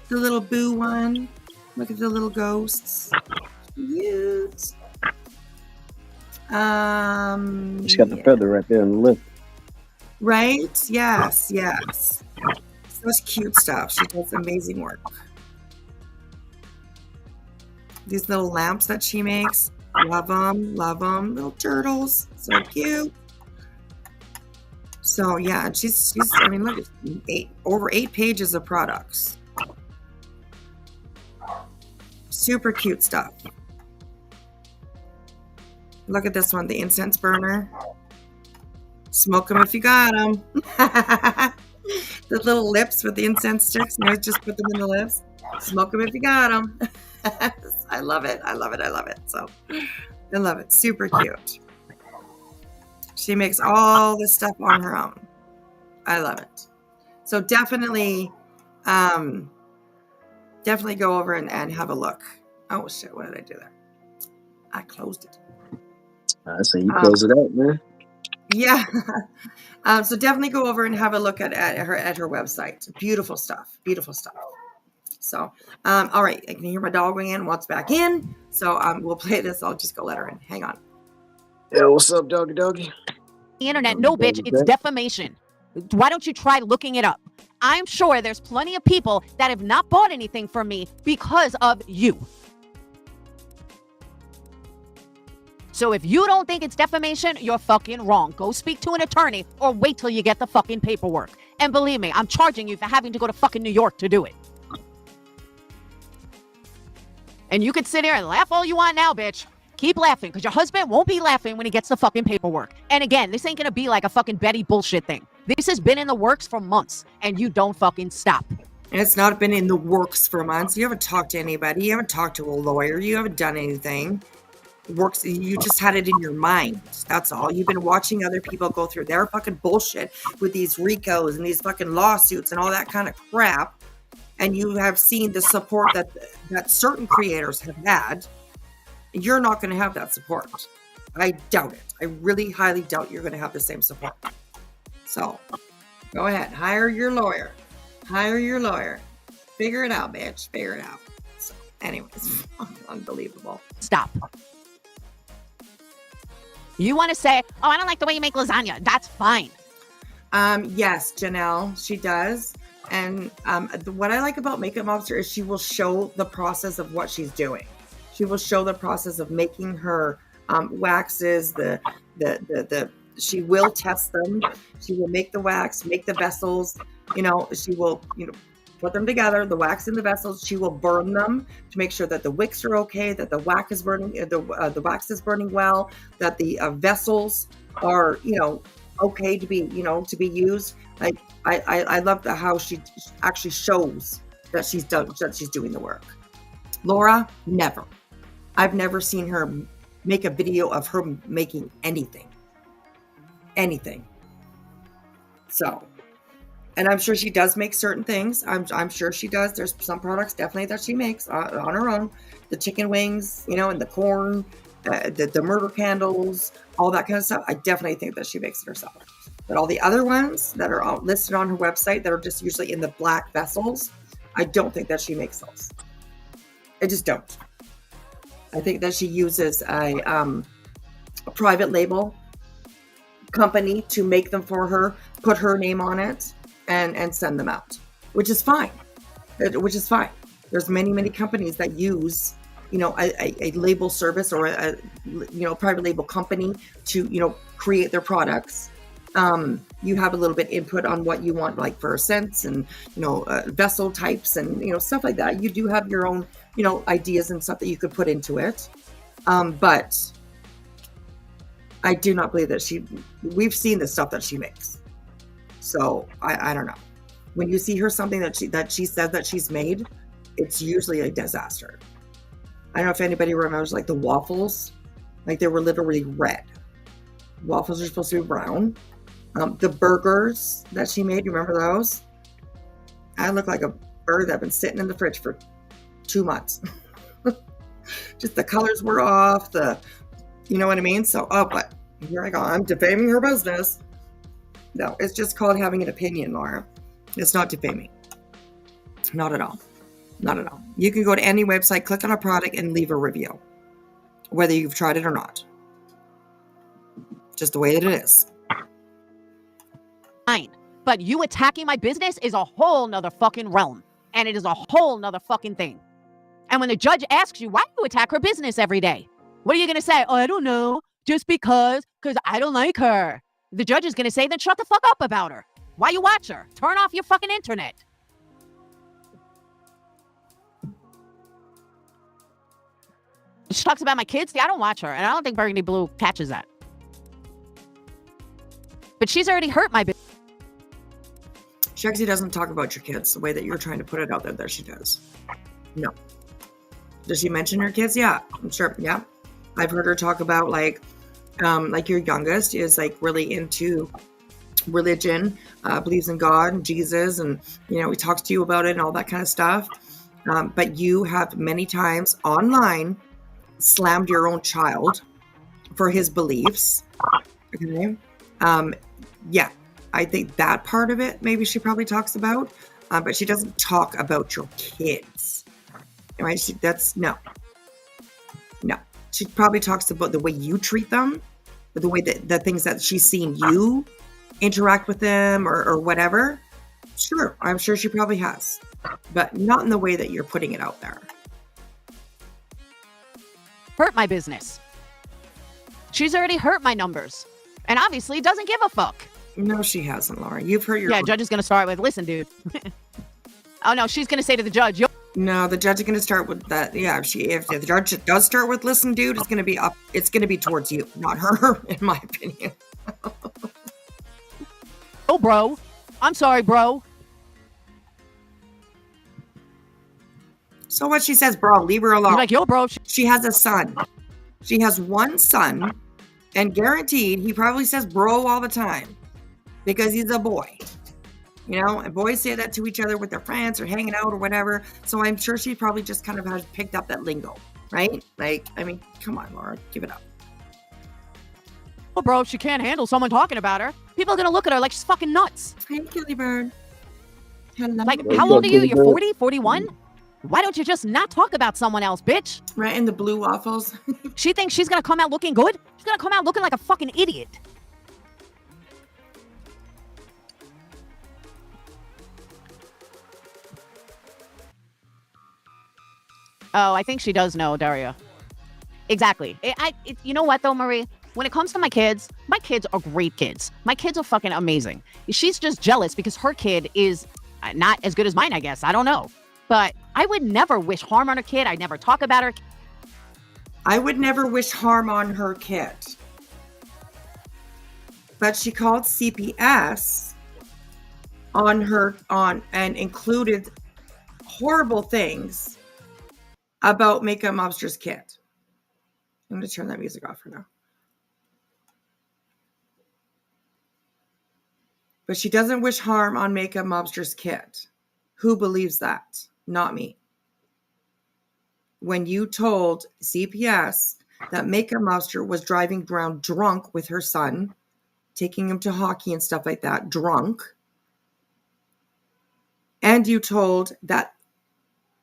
The little boo one. Look at the little ghosts. Cute. She got the feather right there on the lip. Right? Yes, yes. Such cute stuff. She does amazing work. These little lamps that she makes. Love them, love them. Little turtles. So cute. So yeah, she's I mean, look, over 8 pages of products. Super cute stuff. Look at this one, the incense burner. Smoke them if you got them. The little lips with the incense sticks. Just put them in the lips. Smoke them if you got them. I love it. I love it. I love it. So I love it. Super cute. She makes all this stuff on her own. I love it. So definitely go over and have a look. Oh shit, what did I do there? I closed it. I say you close it out, man. Yeah. So definitely go over and have a look at her website. Beautiful stuff. Beautiful stuff. So, all right. I can hear my dog ringing. Wants back in. So we'll play this. I'll just go let her in. Hang on. Yeah, what's up, doggy? The internet, no, bitch, it's defamation. Why don't you try looking it up? I'm sure there's plenty of people that have not bought anything from me because of you. So if you don't think it's defamation, you're fucking wrong. Go speak to an attorney or wait till you get the fucking paperwork. And believe me, I'm charging you for having to go to fucking New York to do it. And you can sit here and laugh all you want now, bitch. Keep laughing, because your husband won't be laughing when he gets the fucking paperwork. And again, this ain't gonna be like a fucking Betty bullshit thing. This has been in the works for months, and you don't fucking stop. And it's not been in the works for months. You haven't talked to anybody. You haven't talked to a lawyer. You haven't done anything. Works. You just had it in your mind. That's all. You've been watching other people go through their fucking bullshit with these RICOs and these fucking lawsuits and all that kind of crap. And you have seen the support that certain creators have had. You're not going to have that support. I doubt it. I really highly doubt you're going to have the same support. So go ahead. Hire your lawyer. Hire your lawyer. Figure it out, bitch. Figure it out. So anyways, unbelievable. Stop. You want to say, oh, I don't like the way you make lasagna. That's fine. Yes, Janelle, she does. And what I like about Makeup Mobster is she will show the process of what she's doing. She will show the process of making her waxes, she will test them. She will make the wax, make the vessels, she will, put them together, the wax in the vessels. She will burn them to make sure that the wicks are okay, that the wax is burning, the wax is burning well, that the vessels are, okay to be used. Like I love how she actually shows that she's doing the work. Laura, never. I've never seen her make a video of her making anything. So, and I'm sure she does make certain things. I'm sure she does. There's some products definitely that she makes on her own. The chicken wings, and the corn, the murder candles, all that kind of stuff. I definitely think that she makes it herself. But all the other ones that are all listed on her website that are just usually in the black vessels, I don't think that she makes those. I just don't. I think that she uses a private label company to make them for her, put her name on it, and send them out, which is fine. There's many companies that use, a label service or a private label company to, create their products. You have a little bit input on what you want, like for scents and, vessel types and, stuff like that. You do have your own, ideas and stuff that you could put into it. But I do not believe that we've seen the stuff that she makes. So I don't know. When you see her something that she says that she's made, it's usually a disaster. I don't know if anybody remembers like the waffles, like they were literally red. Waffles are supposed to be brown. The burgers that she made, you remember those? I look like a burger that had been sitting in the fridge for 2 months. Just the colors were off, you know what I mean? So, but here I go. I'm defaming her business. No, it's just called having an opinion, Laura. It's not defaming. Not at all. Not at all. You can go to any website, click on a product, and leave a review, whether you've tried it or not. Just the way that it is. Fine. But you attacking my business is a whole nother fucking realm. And it is a whole nother fucking thing. And when the judge asks you, why do you attack her business every day? What are you going to say? Oh, I don't know. Just because I don't like her. The judge is going to say, then shut the fuck up about her. Why you watch her? Turn off your fucking internet. She talks about my kids. See, I don't watch her. And I don't think Burgundy Blue catches that. But she's already hurt my business. She actually doesn't talk about your kids the way that you're trying to put it out there that she does. No. Does she mention her kids? Yeah, I'm sure. Yeah. I've heard her talk about like your youngest is like really into religion, believes in God and Jesus, and he talks to you about it and all that kind of stuff. But you have many times online slammed your own child for his beliefs. Okay. Yeah, I think that part of it maybe she probably talks about, but she doesn't talk about your kids. Right? No. She probably talks about the way you treat them, the way that the things that she's seen you interact with them or whatever. Sure, I'm sure she probably has, but not in the way that you're putting it out there. Hurt my business. She's already hurt my numbers. And obviously doesn't give a fuck. No, she hasn't, Laura. You've hurt your... Yeah, judge is going to start with, listen, dude. Oh, no, she's going to say to the judge, No, the judge is going to start with that. Yeah, if the judge does start with listen, dude, it's going to be up. It's going to be towards you, not her, in my opinion. Oh, bro. I'm sorry, bro. So what she says, bro, leave her alone. You're like, yo, bro. She has a son. She has one son, and guaranteed he probably says bro all the time because he's a boy. And boys say that to each other with their friends or hanging out or whatever. So I'm sure she probably just kind of has picked up that lingo, right? Like, I mean, come on, Laura, give it up. Oh, bro, she can't handle someone talking about her. People are going to look at her like she's fucking nuts. Hey, Killy Bird. Hello. Like, how old are you? You're 40, 41? Why don't you just not talk about someone else, bitch? Right, in the blue waffles. She thinks she's going to come out looking good? She's going to come out looking like a fucking idiot. Oh, I think she does know, Daria. Exactly. You know what, though, Marie? When it comes to my kids are great kids. My kids are fucking amazing. She's just jealous because her kid is not as good as mine, I guess. I don't know. But I would never wish harm on her kid. I'd never talk about her. I would never wish harm on her kid. But she called CPS and included horrible things about Makeup Mobster's kid. I'm going to turn that music off for now. But she doesn't wish harm on Makeup Mobster's kid. Who believes that? Not me. When you told CPS that Makeup Mobster was driving around drunk with her son, taking him to hockey and stuff like that, drunk. And you told that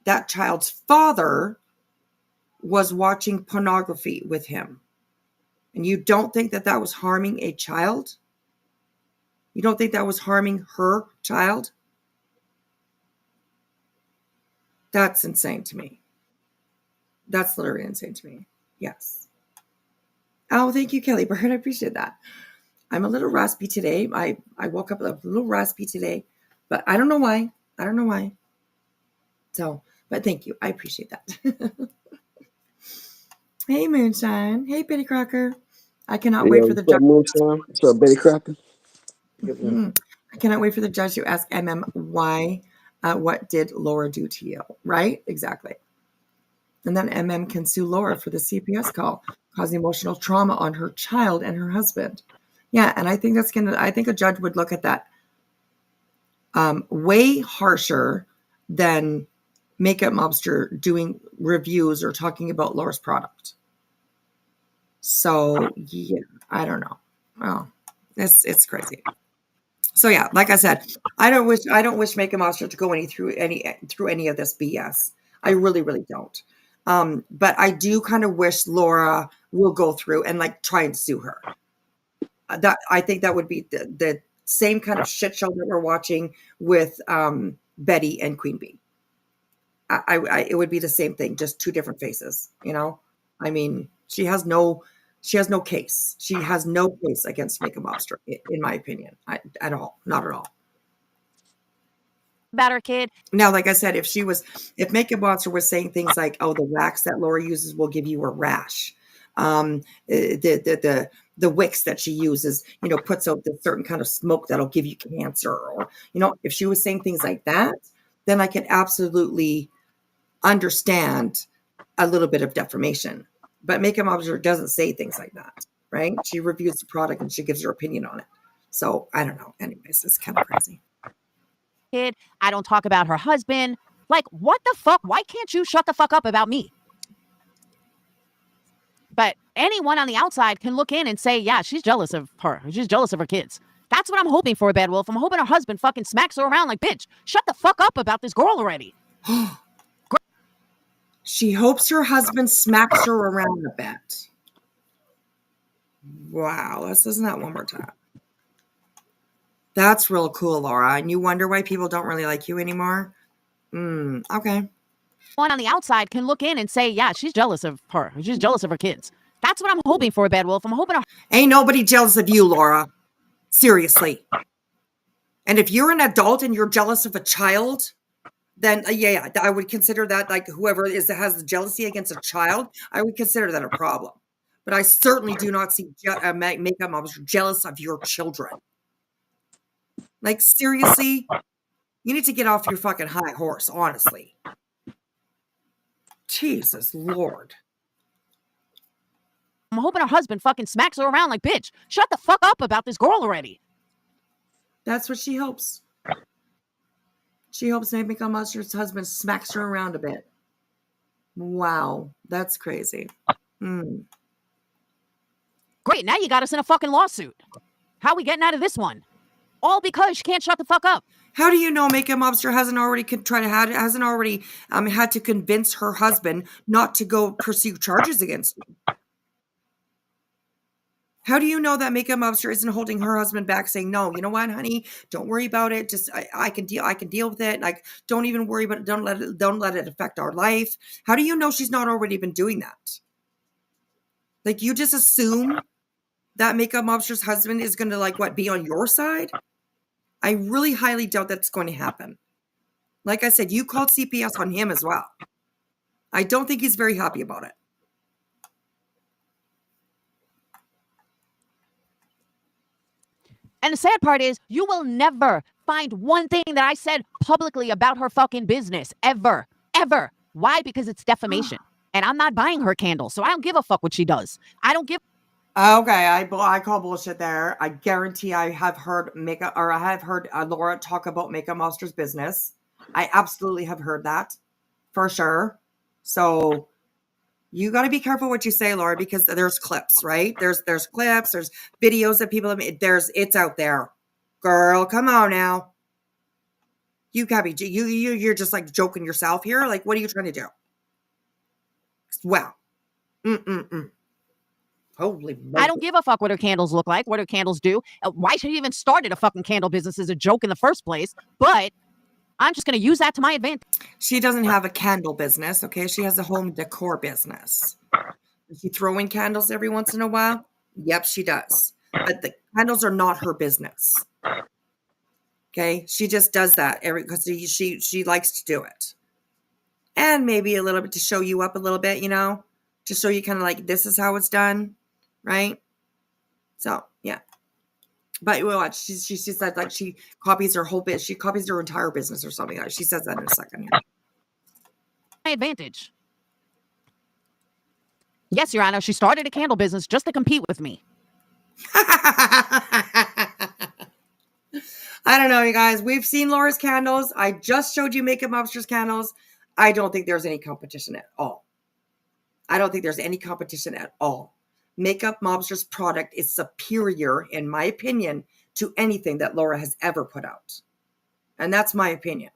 that child's father was watching pornography with him. And you don't think that that was harming a child? You don't think that was harming her child? That's insane to me. That's literally insane to me. Yes. Oh, thank you, Kelly Bird. I appreciate that. I'm a little raspy today. I woke up a little raspy today, but I don't know why. I don't know why. So, but thank you. I appreciate that. Hey, Moonshine. Hey, Betty Crocker. I cannot wait for the judge. What's up, Betty Crocker? I cannot wait for the judge to ask MM why, what did Laura do to you? Right? Exactly. And then MM can sue Laura for the CPS call, causing emotional trauma on her child and her husband. Yeah, and I think I think a judge would look at that way harsher than Makeup Mobster doing reviews or talking about Laura's product. So yeah, I don't know. Oh, it's crazy. So yeah, like I said, I don't wish Makeup Mobster to go through any of this BS. I really, really don't. But I do kind of wish Laura will go through and like try and sue her. That I think that would be the same kind of shit show that we're watching with Betty and Queen Bee. It would be the same thing, just two different faces. You know, I mean, she has no case. She has no case against Makeup Mobster, in my opinion, at all, not at all. About her kid. Now, like I said, if Makeup Mobster was saying things like, "Oh, the wax that Laura uses will give you a rash," the wicks that she uses, puts out this certain kind of smoke that'll give you cancer, or if she was saying things like that, then I can absolutely understand a little bit of defamation. But Makeup Mobster doesn't say things like that, right? She reviews the product and she gives her opinion on it. So I don't know. Anyways, it's kind of crazy. Kid, I don't talk about her husband. Like, what the fuck? Why can't you shut the fuck up about me? But anyone on the outside can look in and say, yeah, she's jealous of her. She's jealous of her kids. That's what I'm hoping for, Bad Wolf. I'm hoping her husband fucking smacks her around like, bitch, shut the fuck up about this girl already. She hopes her husband smacks her around a bit. Wow, let's listen to that one more time. That's real cool, Laura. And you wonder why people don't really like you anymore? Okay. One on the outside can look in and say, yeah, she's jealous of her. She's jealous of her kids. That's what I'm hoping for, Bad Wolf. I'm hoping ain't nobody jealous of you, Laura. Seriously. And if you're an adult and you're jealous of a child, then yeah, I would consider that, like, whoever has jealousy against a child, I would consider that a problem. But I certainly do not see Makeup Mobster jealous of your children. Like, seriously, you need to get off your fucking high horse, honestly. Jesus Lord. I'm hoping her husband fucking smacks her around like, bitch, shut the fuck up about this girl already. That's what she hopes. She hopes Makeup Mobster's husband smacks her around a bit. Wow, that's crazy. Great, now you got us in a fucking lawsuit. How are we getting out of this one? All because she can't shut the fuck up. How do you know Makeup Mobster hasn't already had to convince her husband not to go pursue charges against him? How do you know that Makeup Mobster isn't holding her husband back, saying, "No, you know what, honey, don't worry about it. Just I can deal with it. Like, don't even worry about it. Don't let it affect our life." How do you know she's not already been doing that? Like, you just assume that Makeup Mobster's husband is going to be on your side? I really highly doubt that's going to happen. Like I said, you called CPS on him as well. I don't think he's very happy about it. And the sad part is, you will never find one thing that I said publicly about her fucking business. Ever. Ever. Why? Because it's defamation. And I'm not buying her candles, so I don't give a fuck what she does. I don't give. Okay, I call bullshit there. I guarantee I have heard Laura talk about Makeup Mobster's business. I absolutely have heard that, for sure. So, You got to be careful what you say, Laura, because there's clips, right? There's clips, there's videos that people have made. It's out there. Girl, come on now. You gotta be, you're just like joking yourself here. Like, what are you trying to do? Wow. Holy moly. I don't give a fuck what her candles look like, what her candles do. Why she even started a fucking candle business is a joke in the first place. But I'm just going to use that to my advantage. She doesn't have a candle business, okay? She has a home decor business. Does she throw in candles every once in a while? Yep, she does. But the candles are not her business. Okay? She just does that because she likes to do it. And maybe a little bit to show you up a little bit, to show you kind of like, this is how it's done, right? So, yeah. But watch, she said like she copies her whole bit. She copies her entire business or something. She says that in a second. Here. My advantage. Yes, Your Honor, she started a candle business just to compete with me. I don't know, you guys. We've seen Laura's candles. I just showed you Makeup Mobster's candles. I don't think there's any competition at all. I don't think there's any competition at all. Makeup Mobster's product is superior, in my opinion, to anything that Laura has ever put out. And that's my opinion.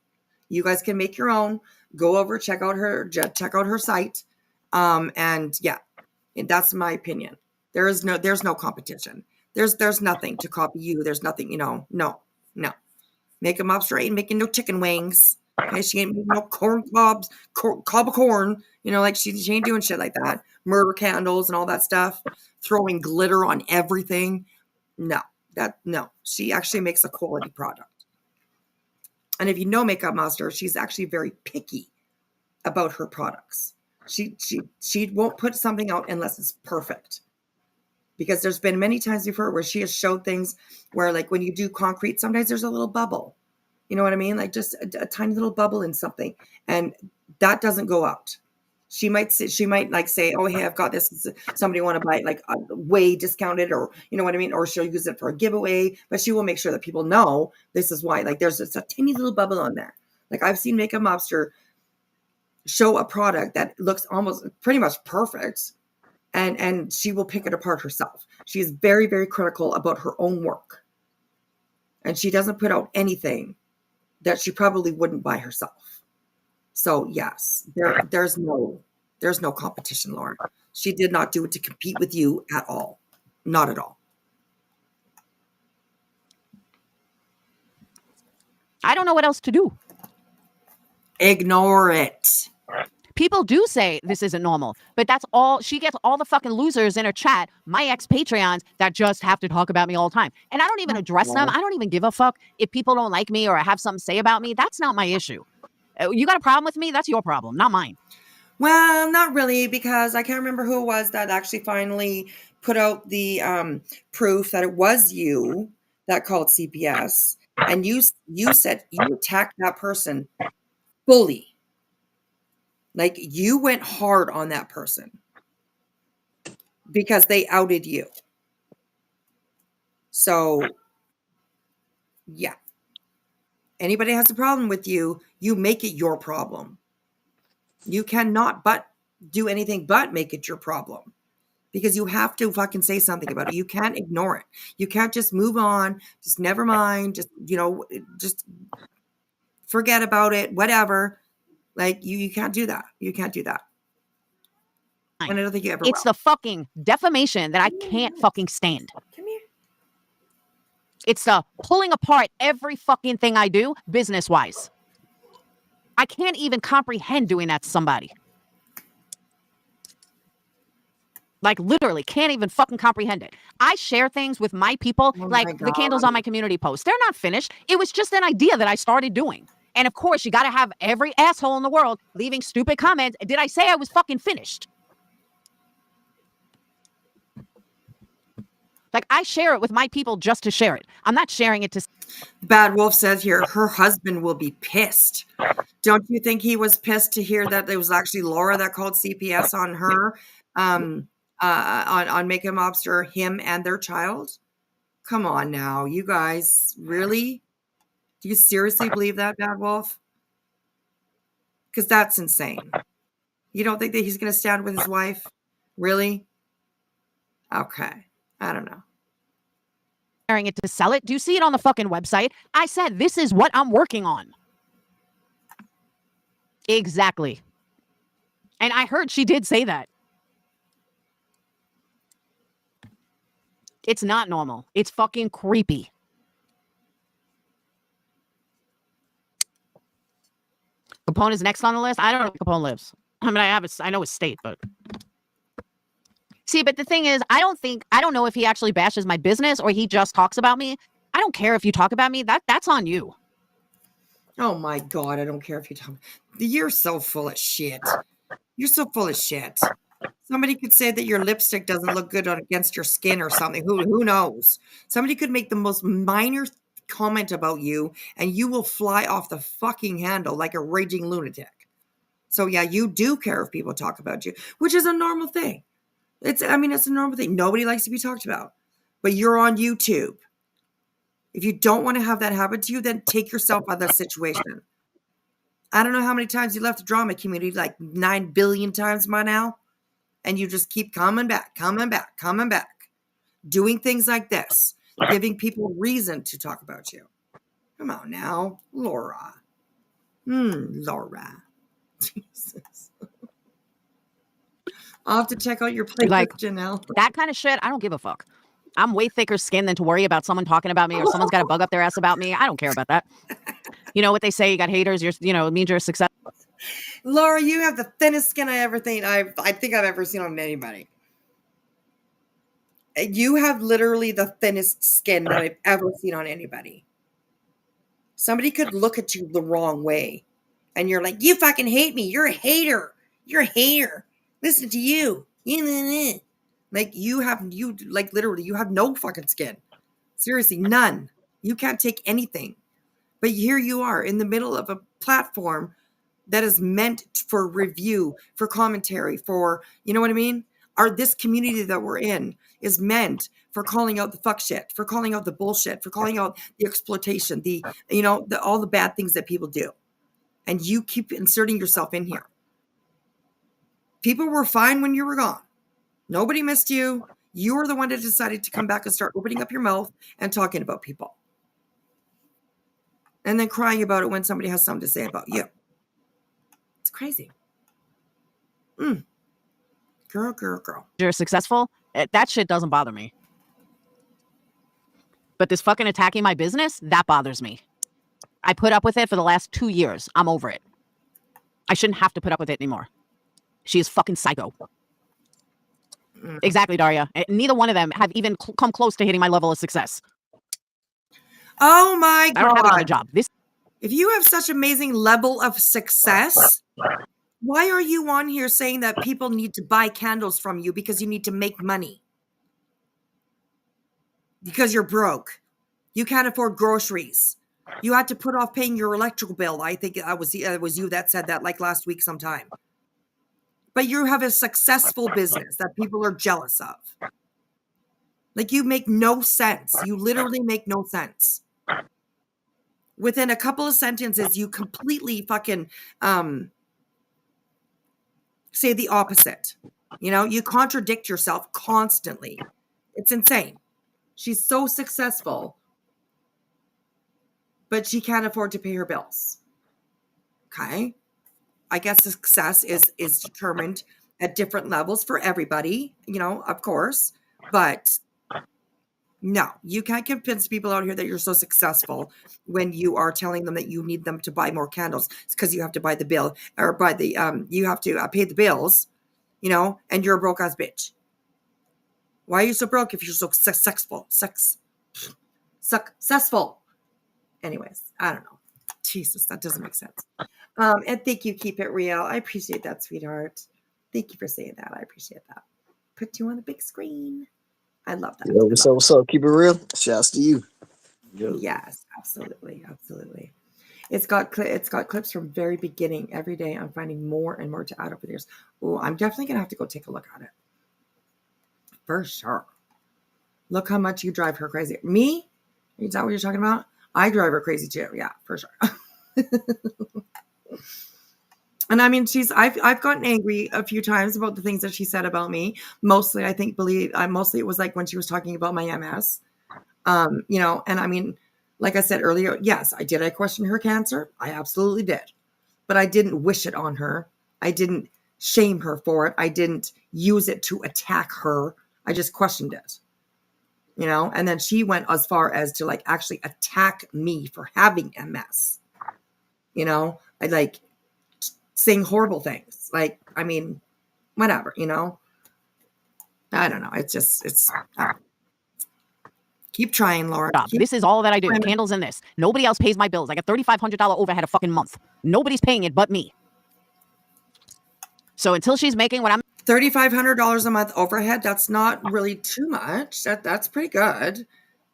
You guys can make your own. Go over, check out her site. And yeah, that's my opinion. There's no competition. There's nothing to copy you. There's nothing, no. Makeup Mobster ain't making no chicken wings. Okay, she ain't making no corn cob of corn. Like she ain't doing shit like that. Murder candles and all that stuff. Throwing glitter on everything. No. She actually makes a quality product. And if you know Makeup Mobster, she's actually very picky about her products. She won't put something out unless it's perfect. Because there's been many times before where she has showed things where, like, when you do concrete, sometimes there's a little bubble. You know what I mean? Like just a tiny little bubble in something. And that doesn't go out. She might like say, oh, hey, I've got this. Somebody want to buy it like way discounted, or you know what I mean? Or she'll use it for a giveaway, but she will make sure that people know this is why. Like there's just a tiny little bubble on there. Like I've seen Makeup Mobster show a product that looks almost pretty much perfect. And she will pick it apart herself. She is very, very critical about her own work. And she doesn't put out anything that she probably wouldn't buy herself. So yes, there's no competition, Laura. She did not do it to compete with you at all. Not at all. I don't know what else to do. Ignore it. People do say this isn't normal, but that's all. She gets all the fucking losers in her chat, my ex-Patreons, that just have to talk about me all the time. And I don't even address them. I don't even give a fuck if people don't like me or have something to say about me. That's not my issue. You got a problem with me? That's your problem, not mine. Well, not really, because I can't remember who it was that actually finally put out the proof that it was you that called CPS. And you said you attacked that person fully. Like you went hard on that person because they outed you. So, yeah. Anybody has a problem with you, you make it your problem. You cannot but do anything but make it your problem because you have to fucking say something about it. You can't ignore it. You can't just move on. Just never mind. Just forget about it, whatever. Like you can't do that. You can't do that. And I don't think you ever It's will. the fucking defamation that I can't fucking stand. Come here. It's the pulling apart every fucking thing I do business-wise. I can't even comprehend doing that to somebody. Like literally can't even fucking comprehend it. I share things with my people, like the candles on my community post. They're not finished. It was just an idea that I started doing. And of course, you got to have every asshole in the world leaving stupid comments. Did I say I was fucking finished? Like, I share it with my people just to share it. I'm not sharing it to... Bad Wolf says here, her husband will be pissed. Don't you think he was pissed to hear that it was actually Laura that called CPS on her, on Makeup Mobster, him and their child? Come on now, you guys, really? Do you seriously believe that, Bad Wolf? Because that's insane. You don't think that he's going to stand with his wife? Really? Okay. I don't know. It to sell it. Do you see it on the fucking website? I said, this is what I'm working on. Exactly. And I heard she did say that. It's not normal. It's fucking creepy. Capone is next on the list. I don't know where Capone lives. I mean, I know his state, but see, but the thing is, I don't know if he actually bashes my business or he just talks about me. I don't care if you talk about me. That's on you. Oh my God, I don't care if you talk. You're so full of shit. You're so full of shit. Somebody could say that your lipstick doesn't look good against your skin or something. Who knows? Somebody could make the most minor comment about you and you will fly off the fucking handle like a raging lunatic. So yeah, you do care if people talk about you, which is a normal thing. It's a normal thing. Nobody likes to be talked about. But you're on YouTube. If you don't want to have that happen to you, then take yourself out of that situation. I don't know how many times you left the drama community, like 9 billion times by now. And you just keep coming back, doing things like this, giving people reason to talk about you. Come on now, Laura. Laura. Jesus. I'll have to check out your play with Janelle. That kind of shit, I don't give a fuck. I'm way thicker skinned than to worry about someone talking about me or someone's got a bug up their ass about me. I don't care about that. You know what they say, you got haters, it means you're a success. Laura, you have the thinnest skin I think I've ever seen on anybody. You have literally the thinnest skin that I've ever seen on anybody. Somebody could look at you the wrong way and you're like, you fucking hate me. You're a hater. Listen to you. Like literally, you have no fucking skin. Seriously, none. You can't take anything. But here you are in the middle of a platform that is meant for review, for commentary, for, you know what I mean? This community that we're in is meant for calling out the fuck shit, for calling out the bullshit, for calling out the exploitation, all the bad things that people do. And you keep inserting yourself in here. People were fine when you were gone. Nobody missed you. You were the one that decided to come back and start opening up your mouth and talking about people. And then crying about it when somebody has something to say about you. It's crazy. Girl. You're successful. That shit doesn't bother me. But this fucking attacking my business, that bothers me. I put up with it for the last 2 years. I'm over it. I shouldn't have to put up with it anymore. She is fucking psycho. Exactly, Daria. Neither one of them have even come close to hitting my level of success. Oh my God. I don't have another job. If you have such amazing level of success, why are you on here saying that people need to buy candles from you because you need to make money? Because you're broke. You can't afford groceries. You had to put off paying your electrical bill. I think it was you that said that like last week sometime. But you have a successful business that people are jealous of. Like, you make no sense. You literally make no sense. Within a couple of sentences, you completely fucking say the opposite. You contradict yourself constantly. It's insane. She's so successful, but she can't afford to pay her bills. Okay? I guess success is determined at different levels for everybody, of course. But no, you can't convince people out here that you're so successful when you are telling them that you need them to buy more candles. It's because you have to buy the bill or buy the, you have to pay the bills, and you're a broke ass bitch. Why are you so broke if you're so successful? Successful. Anyways, I don't know. Jesus, that doesn't make sense. And thank you, Keep It Real. I appreciate that, sweetheart. Thank you for saying that. I appreciate that. Put you on the big screen. I love that. Yo, what's up? Keep it real. Shouts to you. Yo. Yes, absolutely. It's got clips from very beginning. Every day I'm finding more and more to add over the years. Oh, I'm definitely gonna have to go take a look at it. For sure. Look how much you drive her crazy. Me? Is that what you're talking about? I drive her crazy too. Yeah, for sure. And I mean, I've gotten angry a few times about the things that she said about me. Mostly, mostly it was like when she was talking about my MS. You know, and I mean, like I said earlier, yes, I question her cancer. I absolutely did. But I didn't wish it on her. I didn't shame her for it. I didn't use it to attack her. I just questioned it. You know, and then she went as far as to like actually attack me for having MS. You know, I like saying horrible things. Like, I mean, whatever, you know. I don't know. Keep trying, Laura. This is all that I do. Candles and this. Nobody else pays my bills. I got $3,500 overhead a fucking month. Nobody's paying it but me. So until she's making what I'm $3,500 a month overhead, that's not really too much. That's pretty good.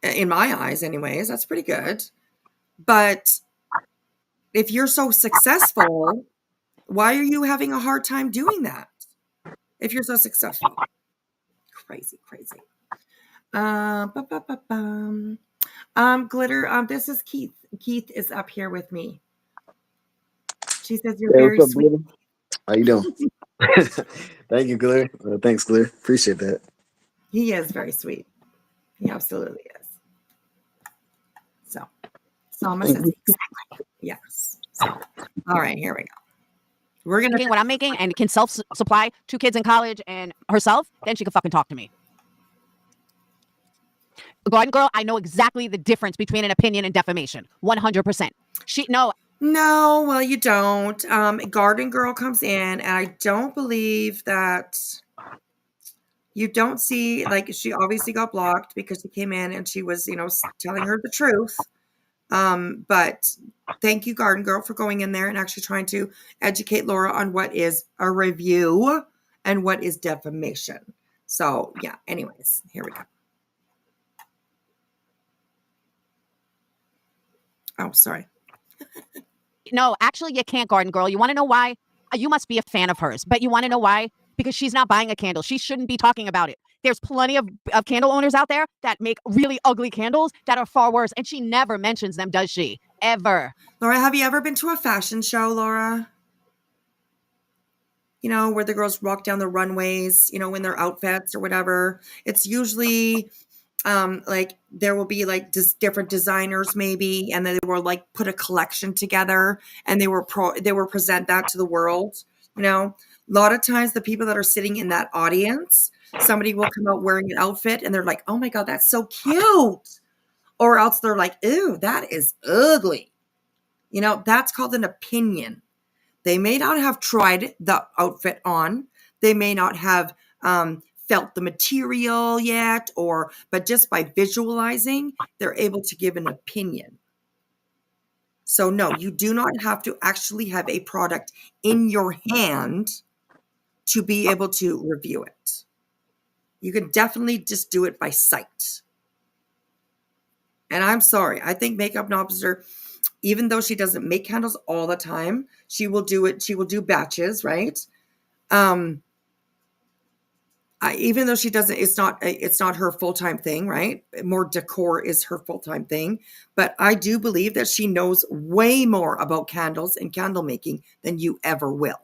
In my eyes, anyways. That's pretty good. But if you're so successful, why are you having a hard time doing that? If you're so successful. Crazy. Glitter, this is Keith. Keith is up here with me. She says you're very sweet. Brother? How you doing? Thank you, Glitter. Thanks, Glitter. Appreciate that. He is very sweet. He absolutely is. So, Salma says exactly. Yes. So, all right, here we go. We're gonna what I'm making and can self-supply 2 kids in college and herself, then she can fucking talk to me. Garden Girl, I know exactly the difference between an opinion and defamation. 100%. No, well, you don't. Garden Girl comes in, and I don't believe that you don't see, like, she obviously got blocked because she came in and she was, you know, telling her the truth. But thank you, Garden Girl, for going in there and actually trying to educate Laura on what is a review and what is defamation. So, yeah, anyways, here we go. Oh, sorry. No, actually, you can't, Garden Girl. You want to know why? You must be a fan of hers, but you want to know why? Because she's not buying a candle. She shouldn't be talking about it. There's plenty of candle owners out there that make really ugly candles that are far worse, and she never mentions them, does she? Ever. Laura, have you ever been to a fashion show, Laura? You know, where the girls walk down the runways, you know, in their outfits or whatever. It's usually like there will be like different designers maybe, and then they will like put a collection together and they will present that to the world. You know, a lot of times the people that are sitting in that audience, somebody will come out wearing an outfit and they're like, oh my God, that's so cute. Or else they're like, ooh, that is ugly. You know, that's called an opinion. They may not have tried the outfit on. They may not have felt the material yet, but just by visualizing, they're able to give an opinion. So no, you do not have to actually have a product in your hand to be able to review it. You can definitely just do it by sight. And I'm sorry, I think Makeup Mobster, even though she doesn't make candles all the time, she will do it. She will do batches, right? Even though she doesn't, it's not her full-time thing, right? More decor is her full-time thing. But I do believe that she knows way more about candles and candle making than you ever will.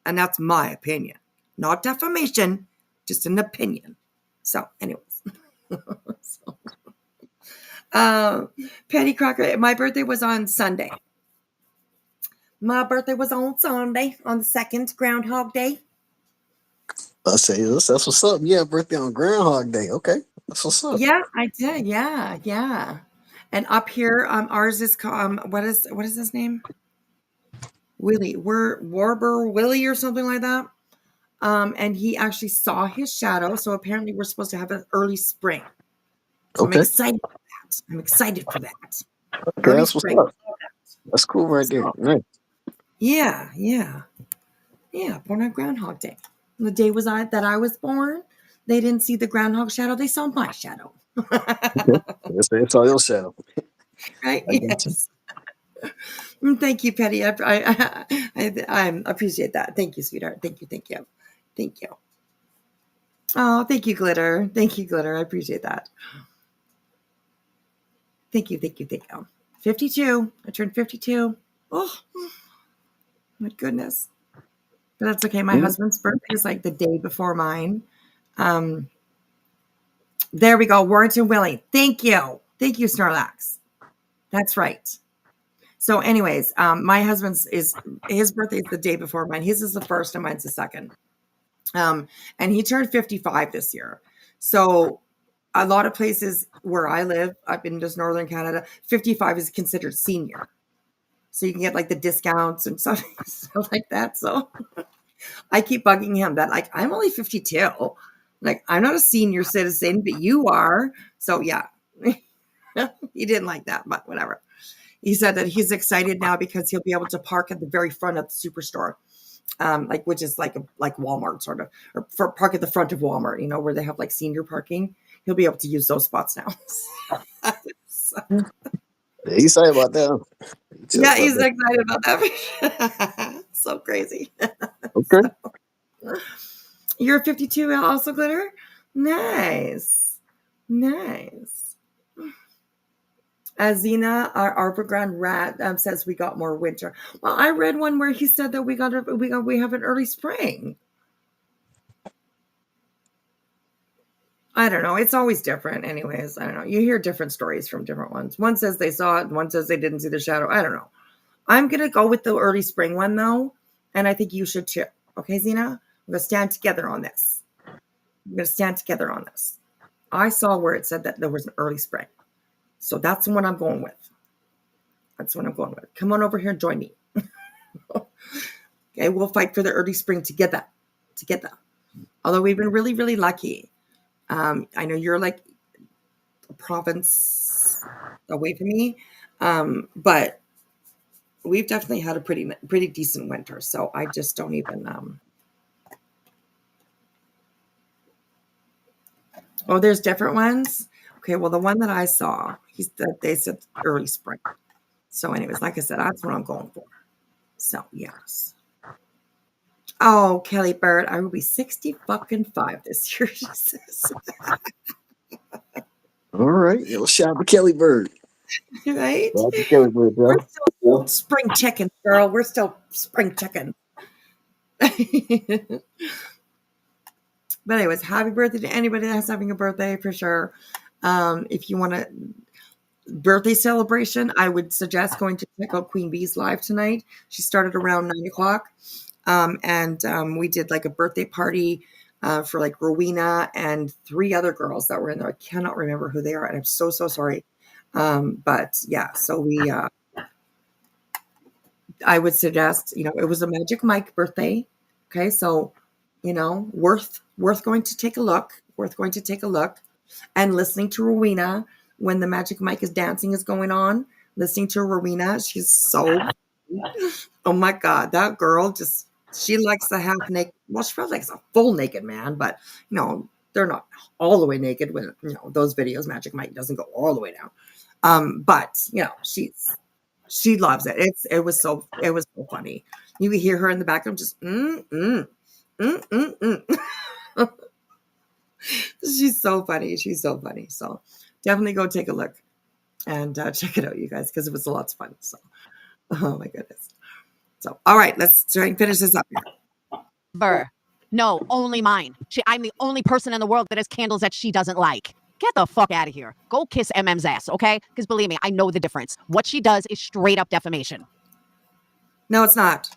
And that's my opinion. Not defamation, just an opinion. So anyways. Penny Crocker, my birthday was on Sunday. My birthday was on Sunday, on the 2nd, Groundhog Day. I say that's what's up. Yeah, birthday on Groundhog Day. Okay, that's what's up. Yeah, I did. Yeah. And up here, ours is what is his name? Willie. Warber Willie or something like that. And he actually saw his shadow. So apparently, we're supposed to have an early spring. So okay. I'm excited for that. Okay, that's what's up. That's cool right there. Nice. Yeah. Born on Groundhog Day. The day that I was born, they didn't see the groundhog shadow. They saw my shadow. Okay. They saw your shadow. Right? Yes. Thank you, Petty. I appreciate that. Thank you, sweetheart. Thank you. Oh, thank you, Glitter. I appreciate that. Thank you. 52. I turned 52. Oh, my goodness. But that's okay. My husband's birthday is like the day before mine. There we go. Warrington Willie. Thank you. Thank you, Snorlax. That's right. So anyways, my husband's his birthday is the day before mine. His is the first and mine's the second. And he turned 55 this year. So a lot of places where I live, up in just Northern Canada, 55 is considered senior. So you can get like the discounts and stuff like that. So I keep bugging him that like, I'm only 52. Like, I'm not a senior citizen, but you are. So yeah, he didn't like that, but whatever. He said that he's excited now because he'll be able to park at the very front of the superstore. Like, which is like Walmart sort of, or for park at the front of Walmart, you know, where they have like senior parking. He'll be able to use those spots now. So, Yeah, he's excited about that. yeah, he's excited about that. So crazy. Okay. So, you're 52 also, Glitter? Nice. Azina, our Overground Rat, says we got more winter. Well, I read one where he said that we have an early spring. I don't know. It's always different, anyways. I don't know. You hear different stories from different ones. One says they saw it, and one says they didn't see the shadow. I don't know. I'm gonna go with the early spring one though, and I think you should too. Okay, Zena, we're gonna stand together on this. I saw where it said that there was an early spring. So that's the one I'm going with. Come on over here and join me. Okay, we'll fight for the early spring together. Although we've been really, really lucky. I know you're like a province away from me, but we've definitely had a pretty decent winter. So I just don't even. Oh, there's different ones. Okay, well, the one that I saw, they said early spring. So, anyways, like I said, that's what I'm going for. So, yes. Oh, Kelly Bird, I will be 65 this year, she says. All right. Yo, shout out to Kelly Bird. Right? Shout out to Kelly Bird, bro. We're still spring chickens, girl. We're still spring chickens. But anyways, happy birthday to anybody that's having a birthday for sure. If you want a birthday celebration, I would suggest going to check out Queen Bee's live tonight. She started around 9:00. And we did like a birthday party for like Rowena and 3 other girls that were in there. I cannot remember who they are, and I'm so sorry. But yeah, so we I would suggest, it was a Magic Mike birthday. Okay, so worth going to take a look. And listening to Rowena when the Magic Mike is dancing is going on. Listening to Rowena, she's so oh my God, that girl she likes the half naked. Well, she probably likes a full naked man, but they're not all the way naked when those videos. Magic Mike doesn't go all the way down. But she loves it. It was so funny. You could hear her in the background just She's so funny. So definitely go take a look and check it out, you guys, because it was lots of fun. So, oh my goodness. So, all right, let's try and finish this up here. No, only mine. I'm the only person in the world that has candles that she doesn't like. Get the fuck out of here. Go kiss MM's ass, okay? Because believe me, I know the difference. What she does is straight up defamation. No, it's not.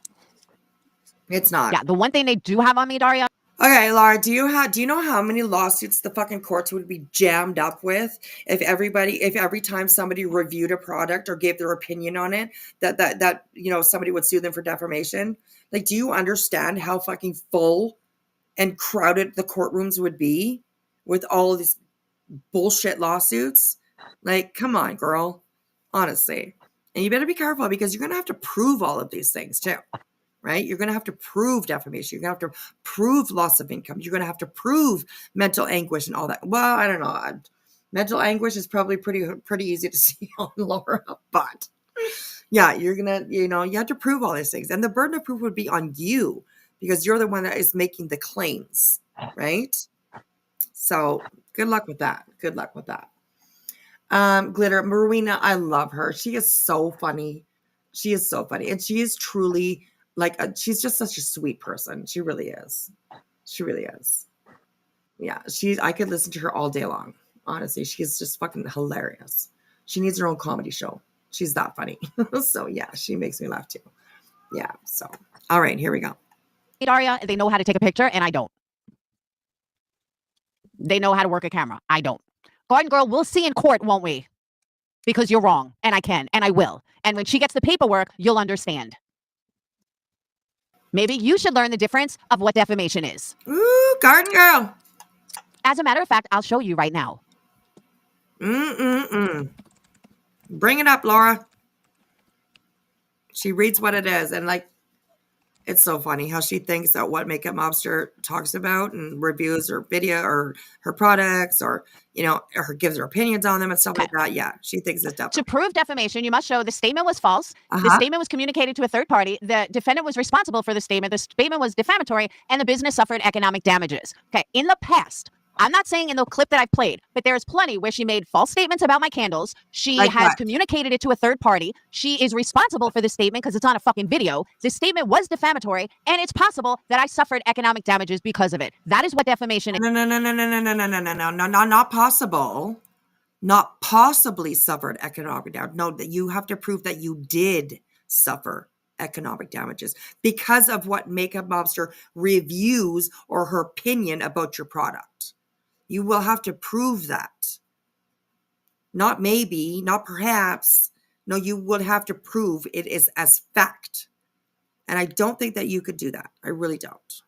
It's not. Yeah, the one thing they do have on me, Daria. Okay, Laura, do you know how many lawsuits the fucking courts would be jammed up with if every time somebody reviewed a product or gave their opinion on it, that somebody would sue them for defamation? Like, do you understand how fucking full and crowded the courtrooms would be with all of these bullshit lawsuits? Like, come on, girl. Honestly. And you better be careful because you're going to have to prove all of these things too. Right? You're going to have to prove defamation. You're going to have to prove loss of income. You're going to have to prove mental anguish and all that. Well, I don't know. Mental anguish is probably pretty easy to see on Laura, but yeah, you're going to, you have to prove all these things. And the burden of proof would be on you because you're the one that is making the claims, right? So good luck with that. Glitter, Marina, I love her. She is so funny. And she is truly Like, she's just such a sweet person. She really is. She really is. Yeah, I could listen to her all day long. Honestly, she's just fucking hilarious. She needs her own comedy show. She's that funny. So yeah, she makes me laugh too. Yeah. So all right, here we go. Daria, they know how to take a picture, and I don't. They know how to work a camera. I don't. Garden Girl, we'll see in court, won't we? Because you're wrong, and I can, and I will. And when she gets the paperwork, you'll understand. Maybe you should learn the difference of what defamation is. Ooh, Garden Girl. As a matter of fact, I'll show you right now. Bring it up, Laura. She reads what it is, and like, it's so funny how she thinks that what Makeup Mobster talks about and reviews her video or her products or, or gives her opinions on them and stuff like that. Yeah, she thinks it's defamation. To prove defamation, you must show the statement was false. The statement was communicated to a third party. The defendant was responsible for the statement. The statement was defamatory, and the business suffered economic damages. Okay, in the past, I'm not saying in the clip that I've played, but there's plenty where she made false statements about my candles. She has communicated it to a third party. She is responsible for the statement because it's on a fucking video. This statement was defamatory, and it's possible that I suffered economic damages because of it. That is what defamation is. No, not possible. Not possibly suffered economic damage. No, that you have to prove that you did suffer economic damages because of what Makeup Mobster reviews or her opinion about your product. You will have to prove that. Not maybe, not perhaps. No, you would have to prove it is as fact. And I don't think that you could do that. I really don't.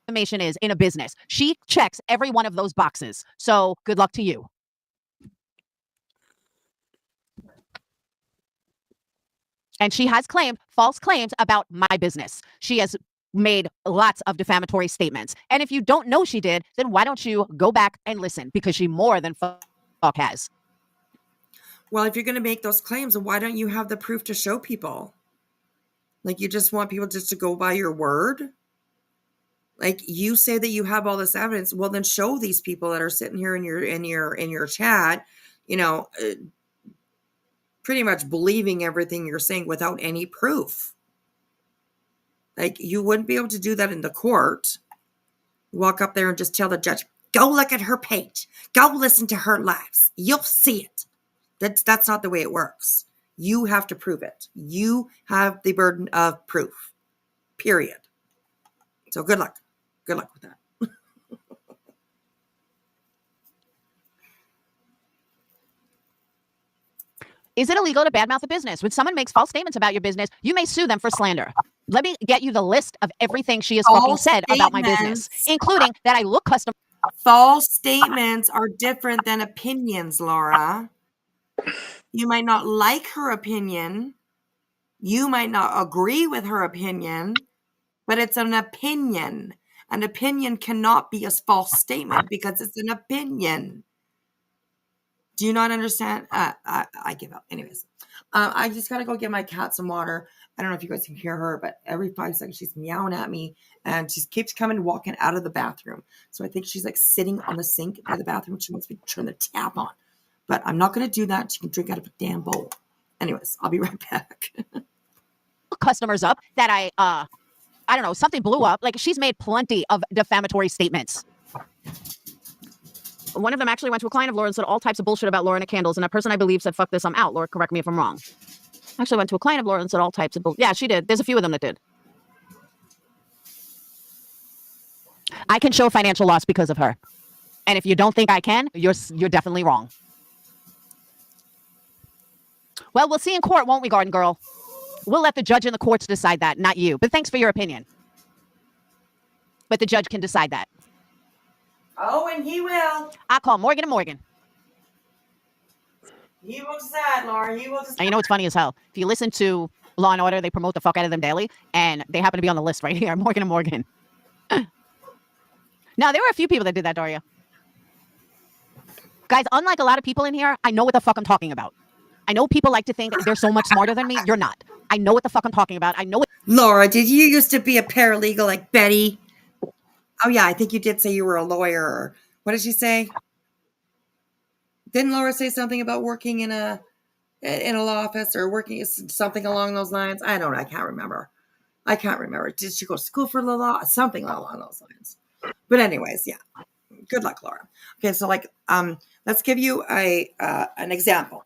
Defamation is in a business. She checks every one of those boxes. So good luck to you. And she has claimed false claims about my business. She has made lots of defamatory statements. And if you don't know she did, then why don't you go back and listen? Because she more than fuck has. Well, if you're going to make those claims, why don't you have the proof to show people? Like, you just want people just to go by your word? Like, you say that you have all this evidence. Well, then show these people that are sitting here in your chat, pretty much believing everything you're saying without any proof. Like, you wouldn't be able to do that in the court. Walk up there and just tell the judge, go look at her page. Go listen to her lives. You'll see it. That's not the way it works. You have to prove it. You have the burden of proof. Period. So good luck. Good luck with that. Is it illegal to badmouth a business? When someone makes false statements about your business, you may sue them for slander. Let me get you the list of everything she has fucking said about my business, including that I look custom. False statements are different than opinions, Laura. You might not like her opinion. You might not agree with her opinion, but it's an opinion. An opinion cannot be a false statement because it's an opinion. Do you not understand? I give up. Anyways, I just got to go get my cat some water. I don't know if you guys can hear her, but every 5 seconds she's meowing at me and she keeps walking out of the bathroom. So I think she's like sitting on the sink by the bathroom. She wants me to turn the tap on, but I'm not going to do that. She can drink out of a damn bowl. Anyways, I'll be right back. Customers up that I don't know, something blew up. Like, she's made plenty of defamatory statements. One of them actually went to a client of Laura and said all types of bullshit about Leona candles. And a person I believe said, fuck this, I'm out. Laura, correct me if I'm wrong. Actually went to a client of Laura and said all types of bullshit. Yeah, she did. There's a few of them that did. I can show financial loss because of her. And if you don't think I can, you're definitely wrong. Well, we'll see in court, won't we, Garden Girl? We'll let the judge and the courts decide that, not you. But thanks for your opinion. But the judge can decide that. Oh, and he will. I'll call Morgan and Morgan. He will decide, Laura. He will decide. And you know what's funny as hell? If you listen to Law and Order, they promote the fuck out of them daily. And they happen to be on the list right here. Morgan and Morgan. Now, there were a few people that did that, Daria. Guys, unlike a lot of people in here, I know what the fuck I'm talking about. I know people like to think they're so much smarter than me. You're not. I know what the fuck I'm talking about. I know what. Laura, did you used to be a paralegal like Betty? Oh, yeah, I think you did say you were a lawyer. What did she say? Didn't Laura say something about working in a in a law office or working something along those lines. I don't know. I can't remember. Did she go to school for the law? Something along those lines. But anyways, yeah. Good luck, Laura. Okay, so let's give you an example.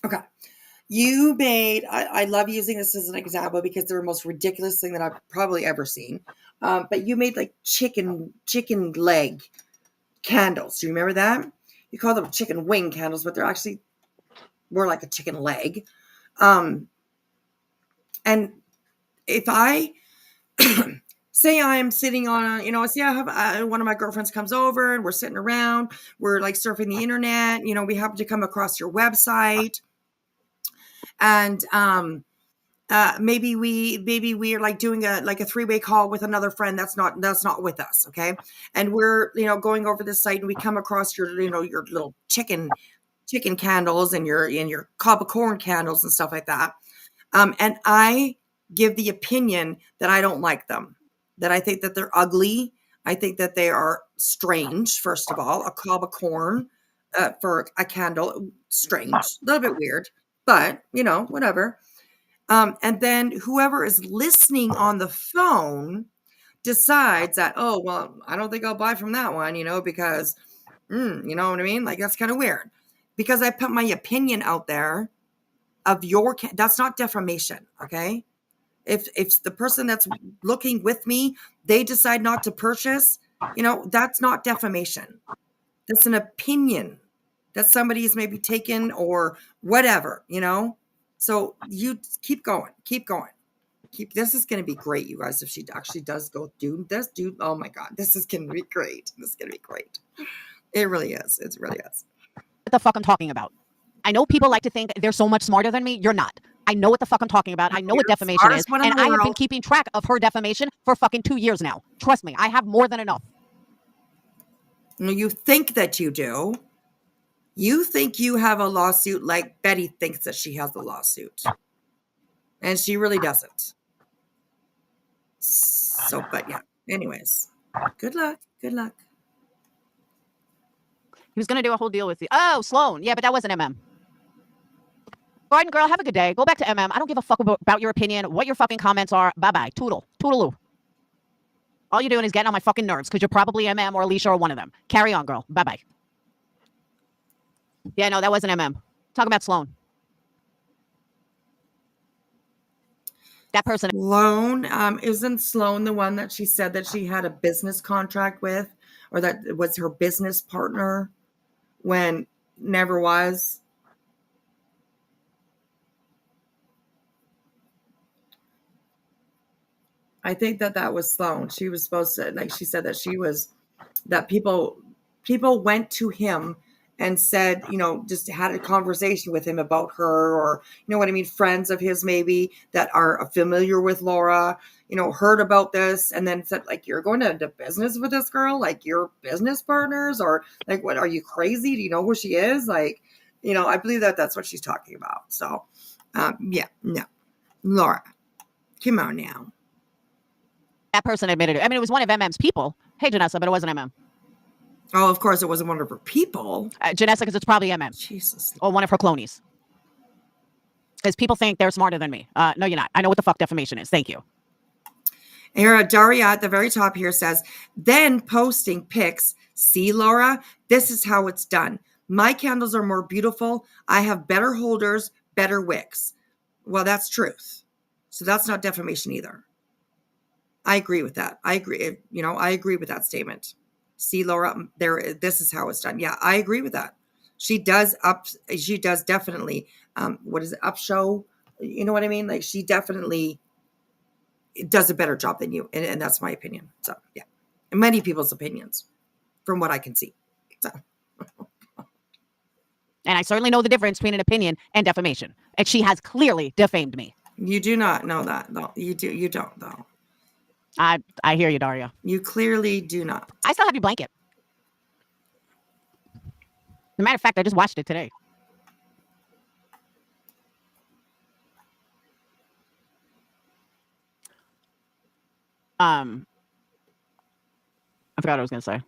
Okay. You made, I love using this as an example because they're the most ridiculous thing that I've probably ever seen. But you made like chicken leg candles. Do you remember that? You call them chicken wing candles, but they're actually more like a chicken leg. And if I say I'm sitting on, say I have one of my girlfriends comes over and we're sitting around, we're like surfing the internet, we happen to come across your website, and maybe we are like doing a 3-way call with another friend that's not with us, okay? And we're going over this site and we come across your your little chicken candles and your cob of corn candles and stuff like that, and I give the opinion that I don't like them, that I think that they're ugly. I think that they are strange. First of all, a cob of corn for a candle, strange, a little bit weird, but whatever. And then whoever is listening on the phone decides that, oh, well, I don't think I'll buy from that one, because, you know what I mean? Like, that's kind of weird. Because I put my opinion out there of that's not defamation, okay? If the person that's looking with me, they decide not to purchase, that's not defamation. That's an opinion that somebody's maybe taken or whatever, So you keep going. This is going to be great, you guys. If she actually does go do this, oh my God, this is going to be great. It really is. It really is. What the fuck I'm talking about. I know people like to think they're so much smarter than me. You're not. I know what the fuck I'm talking about. I know what defamation is. And I have been keeping track of her defamation for fucking 2 years now. Trust me, I have more than enough. You think that you do. You think you have a lawsuit like Betty thinks that she has a lawsuit. And she really doesn't. So, but yeah. Anyways, good luck. Good luck. He was going to do a whole deal with you. Oh, Sloan. Yeah, but that wasn't MM. Gordon, girl, have a good day. Go back to MM. I don't give a fuck about your opinion, what your fucking comments are. Bye-bye. Toodaloo. All you're doing is getting on my fucking nerves because you're probably MM or Alicia or one of them. Carry on, girl. Bye-bye. Yeah, no, that wasn't MM. Talk about Sloan. That person. Sloan, isn't Sloan the one that she said that she had a business contract with, or that was her business partner when never was? I think that was Sloan. She was supposed to, she said that people went to him and said, just had a conversation with him about her, or, what I mean, friends of his maybe that are familiar with Laura, heard about this and then said, you're going into business with this girl, you're business partners, or what, are you crazy? Do you know who she is? I believe that's what she's talking about. So, yeah, no. Laura, come on now. That person admitted it. I mean, it was one of MM's people. Hey, Janessa, but it wasn't MM. Oh, of course, it wasn't one of her people. Janessa, because it's probably MM. Jesus. Or one of her clonies. Because people think they're smarter than me. No, you're not. I know what the fuck defamation is. Thank you. Here, Daria at the very top here says, then posting pics. See, Laura, this is how it's done. My candles are more beautiful. I have better holders, better wicks. Well, that's truth. So that's not defamation either. I agree with that. I agree. I agree with that statement. See, Laura, this is how it's done. Yeah, I agree with that. She does definitely, upshow? You know what I mean? She definitely does a better job than you. And that's my opinion. So, yeah. And many people's opinions from what I can see. So. And I certainly know the difference between an opinion and defamation. And she has clearly defamed me. You do not know that. No, you do. You don't, though. I hear you, Daria. You clearly do not. I still have your blanket. As a matter of fact, I just watched it today. I forgot what I was going to say.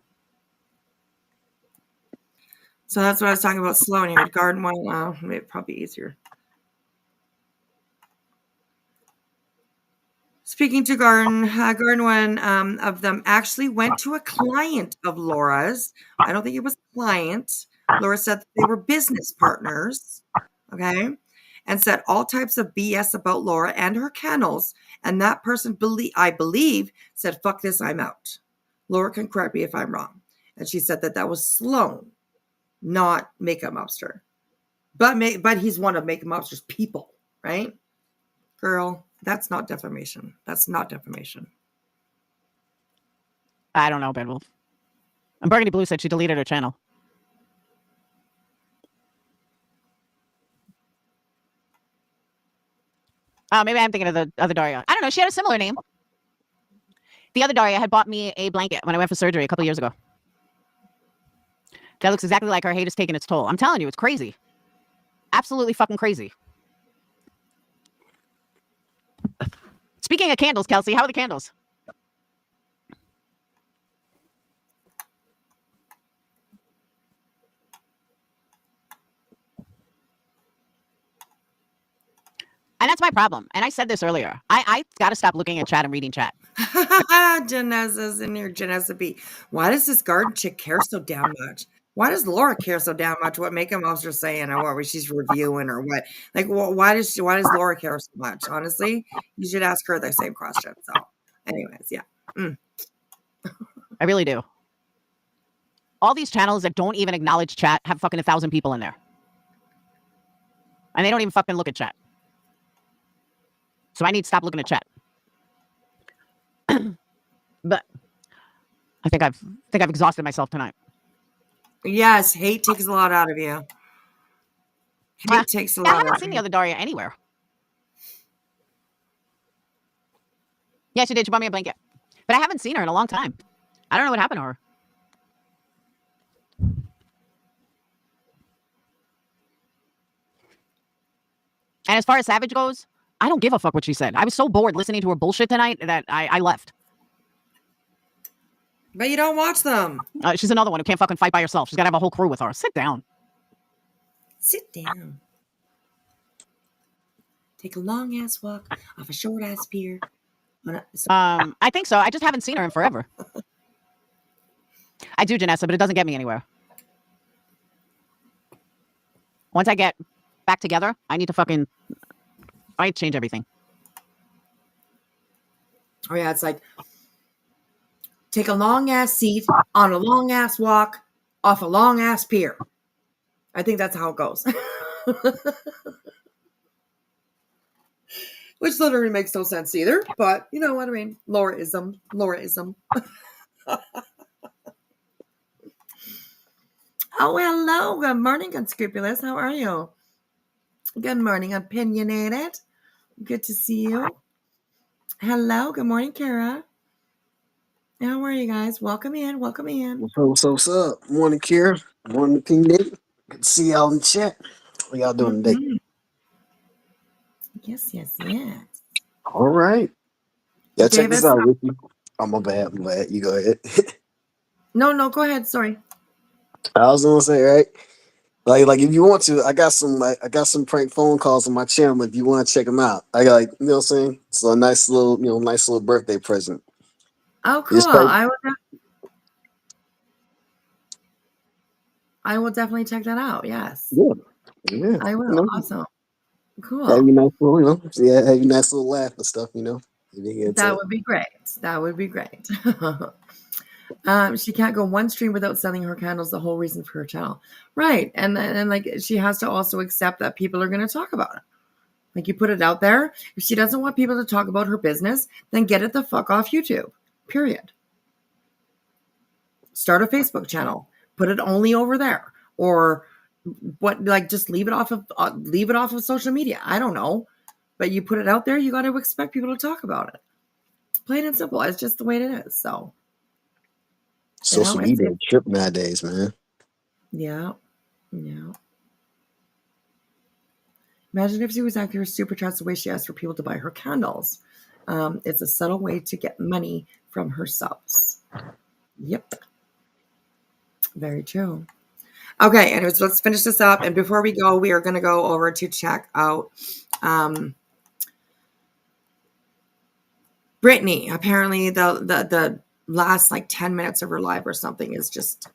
So that's what I was talking about. Sloan here. Garden one, maybe probably easier. Speaking to Garden, one of them actually went to a client of Laura's. I don't think it was a client. Laura said that they were business partners, okay, and said all types of BS about Laura and her kennels. And that person, I believe, said, "Fuck this, I'm out." Laura can correct me if I'm wrong. And she said that was Sloan, not Makeup Mobster. But he's one of Makeup Mobster's people, right? Girl, that's not defamation. That's not defamation. I don't know, Bedwolf. And Burgundy Blue said she deleted her channel. Oh, maybe I'm thinking of the other Daria. I don't know. She had a similar name. The other Daria had bought me a blanket when I went for surgery a couple years ago. That looks exactly like her hate is taking its toll. I'm telling you, it's crazy. Absolutely fucking crazy. Speaking of candles, Kelsey, how are the candles? And that's my problem. And I said this earlier. I got to stop looking at chat and reading chat. Janessa's in here. Janessa B. Why does this garden chick care so damn much? Why does Laura care so damn much what Makeup Mobster's saying or what she's reviewing or what? Like, why does Laura care so much? Honestly, you should ask her the same question. So, anyways, yeah. I really do. All these channels that don't even acknowledge chat have fucking 1,000 people in there. And they don't even fucking look at chat. So I need to stop looking at chat. But I think I've exhausted myself tonight. Yes, hate takes a lot out of you. Hate takes a lot. I haven't seen the other Daria anywhere. Yeah, she did. She bought me a blanket. But I haven't seen her in a long time. I don't know what happened to her. And as far as Savage goes, I don't give a fuck what she said. I was so bored listening to her bullshit tonight that I left. But you don't watch them. She's another one who can't fucking fight by herself. She's got to have a whole crew with her. Sit down. Sit down. Take a long-ass walk off a short-ass pier. I think so. I just haven't seen her in forever. I do, Janessa, but it doesn't get me anywhere. Once I get back together, I need to change everything. Oh, yeah, it's like, take a long-ass seat on a long-ass walk off a long-ass pier. I think that's how it goes. Which literally makes no sense either, but you know what I mean. Lauraism. Oh, hello. Good morning, Unscrupulous. How are you? Good morning, Opinionated. Good to see you. Hello. Good morning, Kara. How are you guys? Welcome in. What's up? Morning, Kira. Morning, Opinionated. Good to see y'all in the chat. What y'all doing today? Yes. All right. Yeah, check Davis. this out, Ricky. Oh, my bad. You go ahead. No, go ahead. Sorry. I was gonna say, right? Like if you want to, I got some prank phone calls on my channel. If you want to check them out, I got you know what I'm saying. It's a nice little birthday present. Oh, cool. I will definitely check that out. Yes. Yeah. I will. Awesome. Cool. Have you nice little, have you nice little laugh and stuff, That would be great. She can't go one stream without selling her candles. The whole reason for her channel, right? And like she has to also accept that people are going to talk about it. Like you put it out there. If she doesn't want people to talk about her business, then get it the fuck off YouTube. Period. Start a Facebook channel. Put it only over there, or what? Like just leave it off of social media. I don't know, but you put it out there. You got to expect people to talk about it. Plain and simple. It's just the way it is. So. Social media trip nowadays, man. Yeah. Imagine if she was acting her super chats the way she asked for people to buy her candles. It's a subtle way to get money from her subs. Yep. Very true. Okay, anyways, let's finish this up. And before we go, we are going to go over to check out Britney. Apparently, the last like 10 minutes of her live or something is just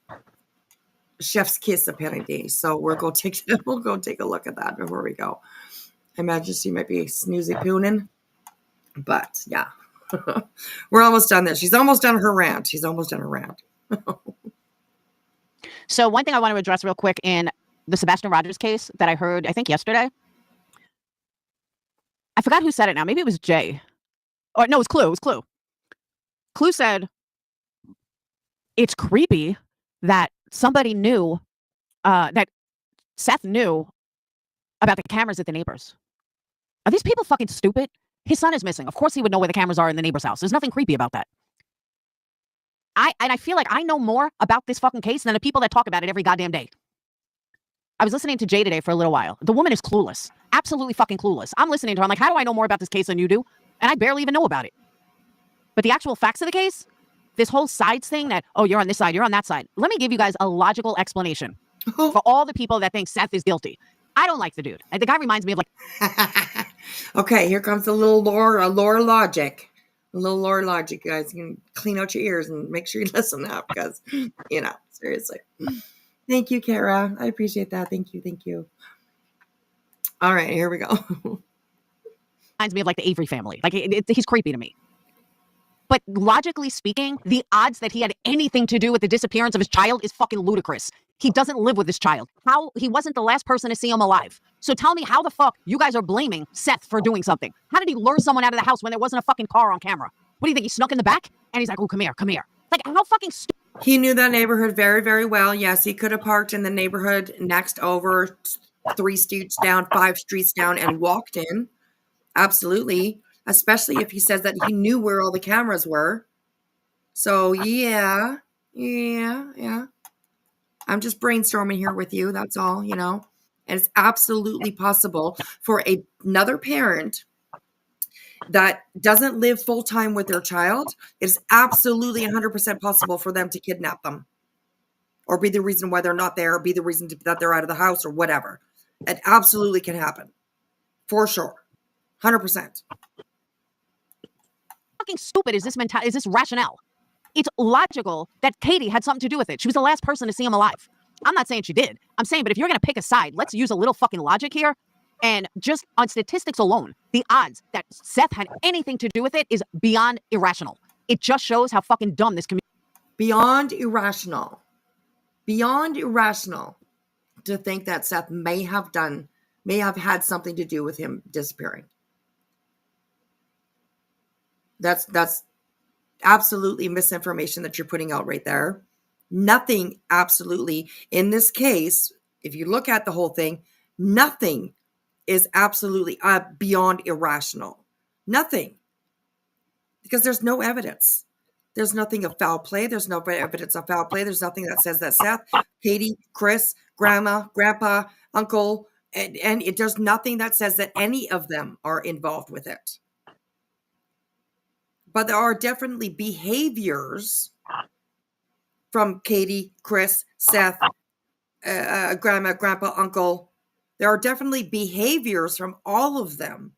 chef's kiss apparently. So we'll go take a look at that before we go. I imagine she might be snoozy pooning, but yeah, we're almost done this. She's almost done her rant. So one thing I want to address real quick in the Sebastian Rogers case that I heard, I think yesterday. I forgot who said it now. Maybe it was Jay. Or no, it was Clue. Clue said, it's creepy that somebody knew, that Seth knew about the cameras at the neighbors. Are these people fucking stupid? His son is missing. Of course he would know where the cameras are in the neighbor's house. There's nothing creepy about that. I feel like I know more about this fucking case than the people that talk about it every goddamn day. I was listening to Jay today for a little while. The woman is clueless. Absolutely fucking clueless. I'm listening to her. I'm like, how do I know more about this case than you do? And I barely even know about it. But the actual facts of the case, this whole sides thing that, oh, you're on this side, you're on that side. Let me give you guys a logical explanation for all the people that think Seth is guilty. I don't like the dude. The guy reminds me of like... Okay, here comes a little lore logic. A little lore logic, guys. You can clean out your ears and make sure you listen up because, seriously. Thank you, Kara. I appreciate that. Thank you. All right, here we go. Reminds me of like the Avery family. Like he's creepy to me. But logically speaking, the odds that he had anything to do with the disappearance of his child is fucking ludicrous. He doesn't live with his child. He wasn't the last person to see him alive. So tell me how the fuck you guys are blaming Seth for doing something. How did he lure someone out of the house when there wasn't a fucking car on camera? What do you think? He snuck in the back? And he's like, oh, come here. Like, how fucking stupid. He knew that neighborhood very, very well. Yes, he could have parked in the neighborhood next over 3 streets down, 5 streets down and walked in. Absolutely. Especially if he says that he knew where all the cameras were. So, yeah. I'm just brainstorming here with you. That's all, And it's absolutely possible for another parent that doesn't live full-time with their child. It's absolutely 100% possible for them to kidnap them or be the reason why they're not there, or be the reason that they're out of the house or whatever. It absolutely can happen. For sure. 100%. Fucking stupid is this rationale? It's logical that Katie had something to do with it. She was the last person to see him alive. I'm not saying she did. I'm saying, but if you're going to pick a side, let's use a little fucking logic here. And just on statistics alone, the odds that Seth had anything to do with it is beyond irrational. It just shows how fucking dumb this community. Beyond irrational to think that Seth may have had something to do with him disappearing. That's absolutely misinformation that you're putting out right there. Nothing absolutely in this case, if you look at the whole thing, nothing is absolutely beyond irrational. Nothing. Because there's no evidence. There's nothing of foul play. There's no evidence of foul play. There's nothing that says that Seth, Katie, Chris, Grandma, Grandpa, Uncle, and there's nothing that says that any of them are involved with it. But there are definitely behaviors from Katie, Chris, Seth, Grandma, Grandpa, Uncle. There are definitely behaviors from all of them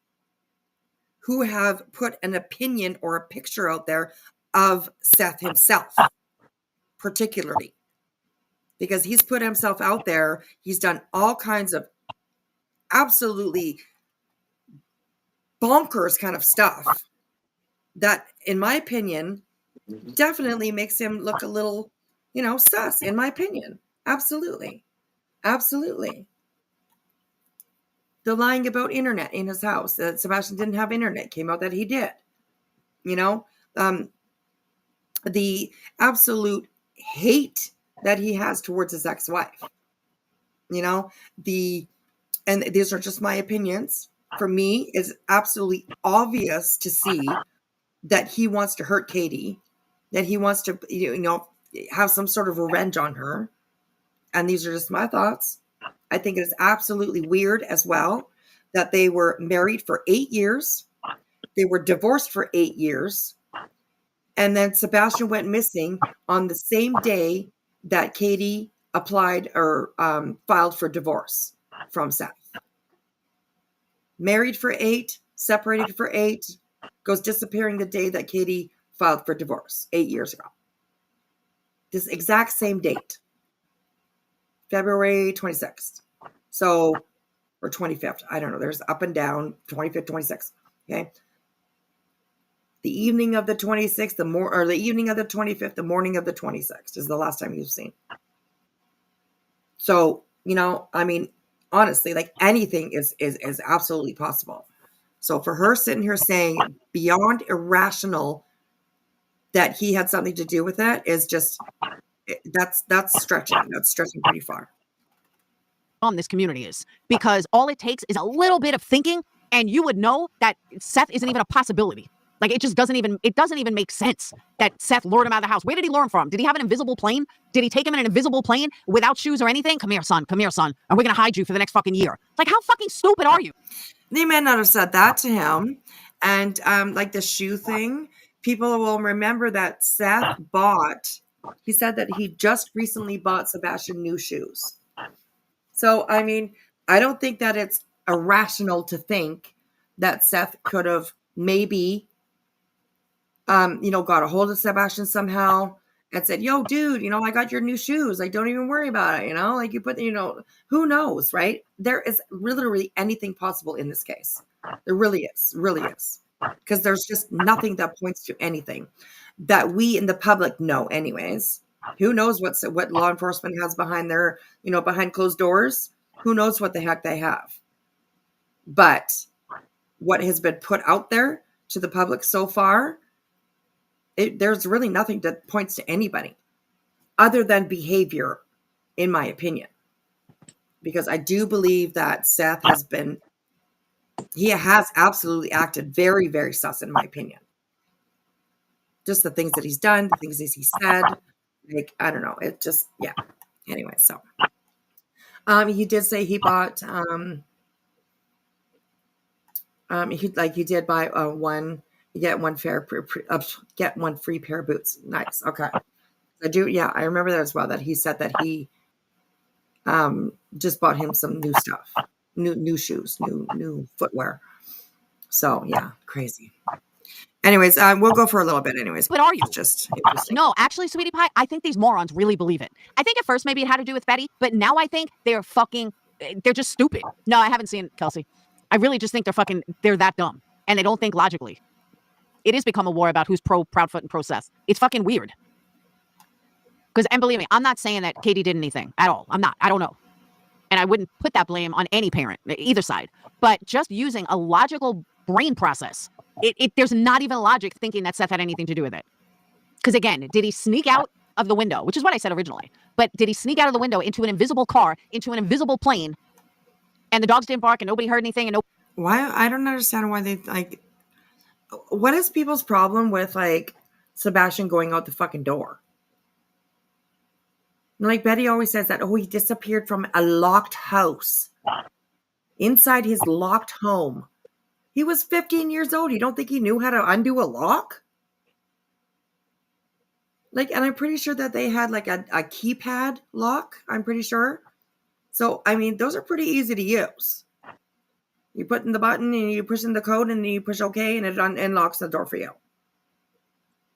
who have put an opinion or a picture out there of Seth himself, particularly. Because he's put himself out there. He's done all kinds of absolutely bonkers kind of stuff that, in my opinion, definitely makes him look a little, sus, in my opinion. Absolutely. The lying about internet in his house, that Sebastian didn't have internet, came out that he did. The absolute hate that he has towards his ex-wife. And these are just my opinions. For me, it's absolutely obvious to see that he wants to hurt Katie, that he wants to, have some sort of revenge on her. And these are just my thoughts. I think it is absolutely weird as well that they were married for 8 years. They were divorced for 8 years. And then Sebastian went missing on the same day that Katie applied or filed for divorce from Seth. Married for 8, separated for 8, goes disappearing the day that Katie filed for divorce 8 years ago. This exact same date, February 26th. So, or 25th. I don't know. There's up and down, 25th, 26th. Okay. The evening of the 26th, the evening of the 25th, the morning of the 26th is the last time you've seen. So, I mean, honestly, like anything is absolutely possible. So for her sitting here saying beyond irrational that he had something to do with that is just, that's stretching. That's stretching pretty far. This community is, because all it takes is a little bit of thinking and you would know that Seth isn't even a possibility. Like, it doesn't even make sense that Seth lured him out of the house. Where did he lure him from? Did he have an invisible plane? Did he take him in an invisible plane without shoes or anything? Come here, son. And we're going to hide you for the next fucking year. Like, how fucking stupid are you? They may not have said that to him. And like the shoe thing, people will remember that Seth he said that he just recently bought Sebastian new shoes. So, I mean, I don't think that it's irrational to think that Seth could have maybe got a hold of Sebastian somehow and said, yo, dude, I got your new shoes. Like, don't even worry about it. Like you put, who knows, right? There is literally anything possible in this case. There really is, because there's just nothing that points to anything that we in the public know anyways. Who knows what law enforcement has behind their, behind closed doors? Who knows what the heck they have? But what has been put out there to the public so far, there's really nothing that points to anybody other than behavior, in my opinion. Because I do believe that Seth has absolutely acted very, very sus, in my opinion. Just the things that he's done, the things that he said, like, I don't know. It just, yeah. Anyway, so he did say he bought, he did buy one. You get one get one free pair of boots. Nice. Okay. I do. Yeah, I remember that as well. That he said that he just bought him some new stuff, new shoes, new footwear. So yeah, crazy. Anyways, we'll go for a little bit. Anyways, what are you? It's just interesting. No, actually, sweetie pie, I think these morons really believe it. I think at first maybe it had to do with Betty, but now I think they're just stupid. No, I haven't seen Kelsey. I really just think they're that dumb and they don't think logically. It has become a war about who's pro Proudfoot and pro Seth. It's fucking weird. And believe me, I'm not saying that Katie did anything at all. I'm not. I don't know. And I wouldn't put that blame on any parent, either side. But just using a logical brain process, there's not even logic thinking that Seth had anything to do with it. Because again, did he sneak out of the window, which is what I said originally, but did he sneak out of the window into an invisible car, into an invisible plane, and the dogs didn't bark and nobody heard anything? And why? I don't understand why they like. What is people's problem with like Sebastian going out the fucking door? Like Betty always says that, he disappeared from a locked house. Inside his locked home. He was 15 years old. You don't think he knew how to undo a lock? Like, and I'm pretty sure that they had like a keypad lock. I'm pretty sure. So, I mean, those are pretty easy to use. You put in the button and you push in the code and you push OK and it unlocks the door for you.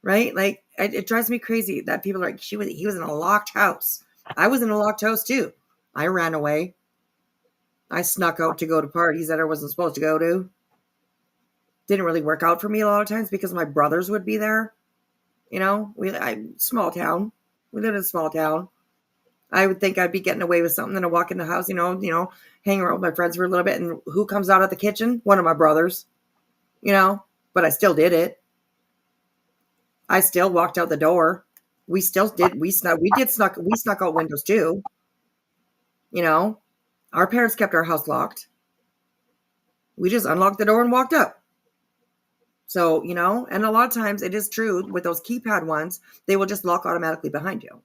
Right? Like, it drives me crazy that people are like, he was in a locked house. I was in a locked house too. I ran away. I snuck out to go to parties that I wasn't supposed to go to. Didn't really work out for me a lot of times because my brothers would be there. Small town. We live in a small town. I would think I'd be getting away with something, and I walk in the house, hang around with my friends for a little bit, and who comes out of the kitchen? One of my brothers. But I still did it. I still walked out the door. We still did. We snuck out windows too. Our parents kept our house locked. We just unlocked the door and walked up. So, and a lot of times it is true with those keypad ones, they will just lock automatically behind you.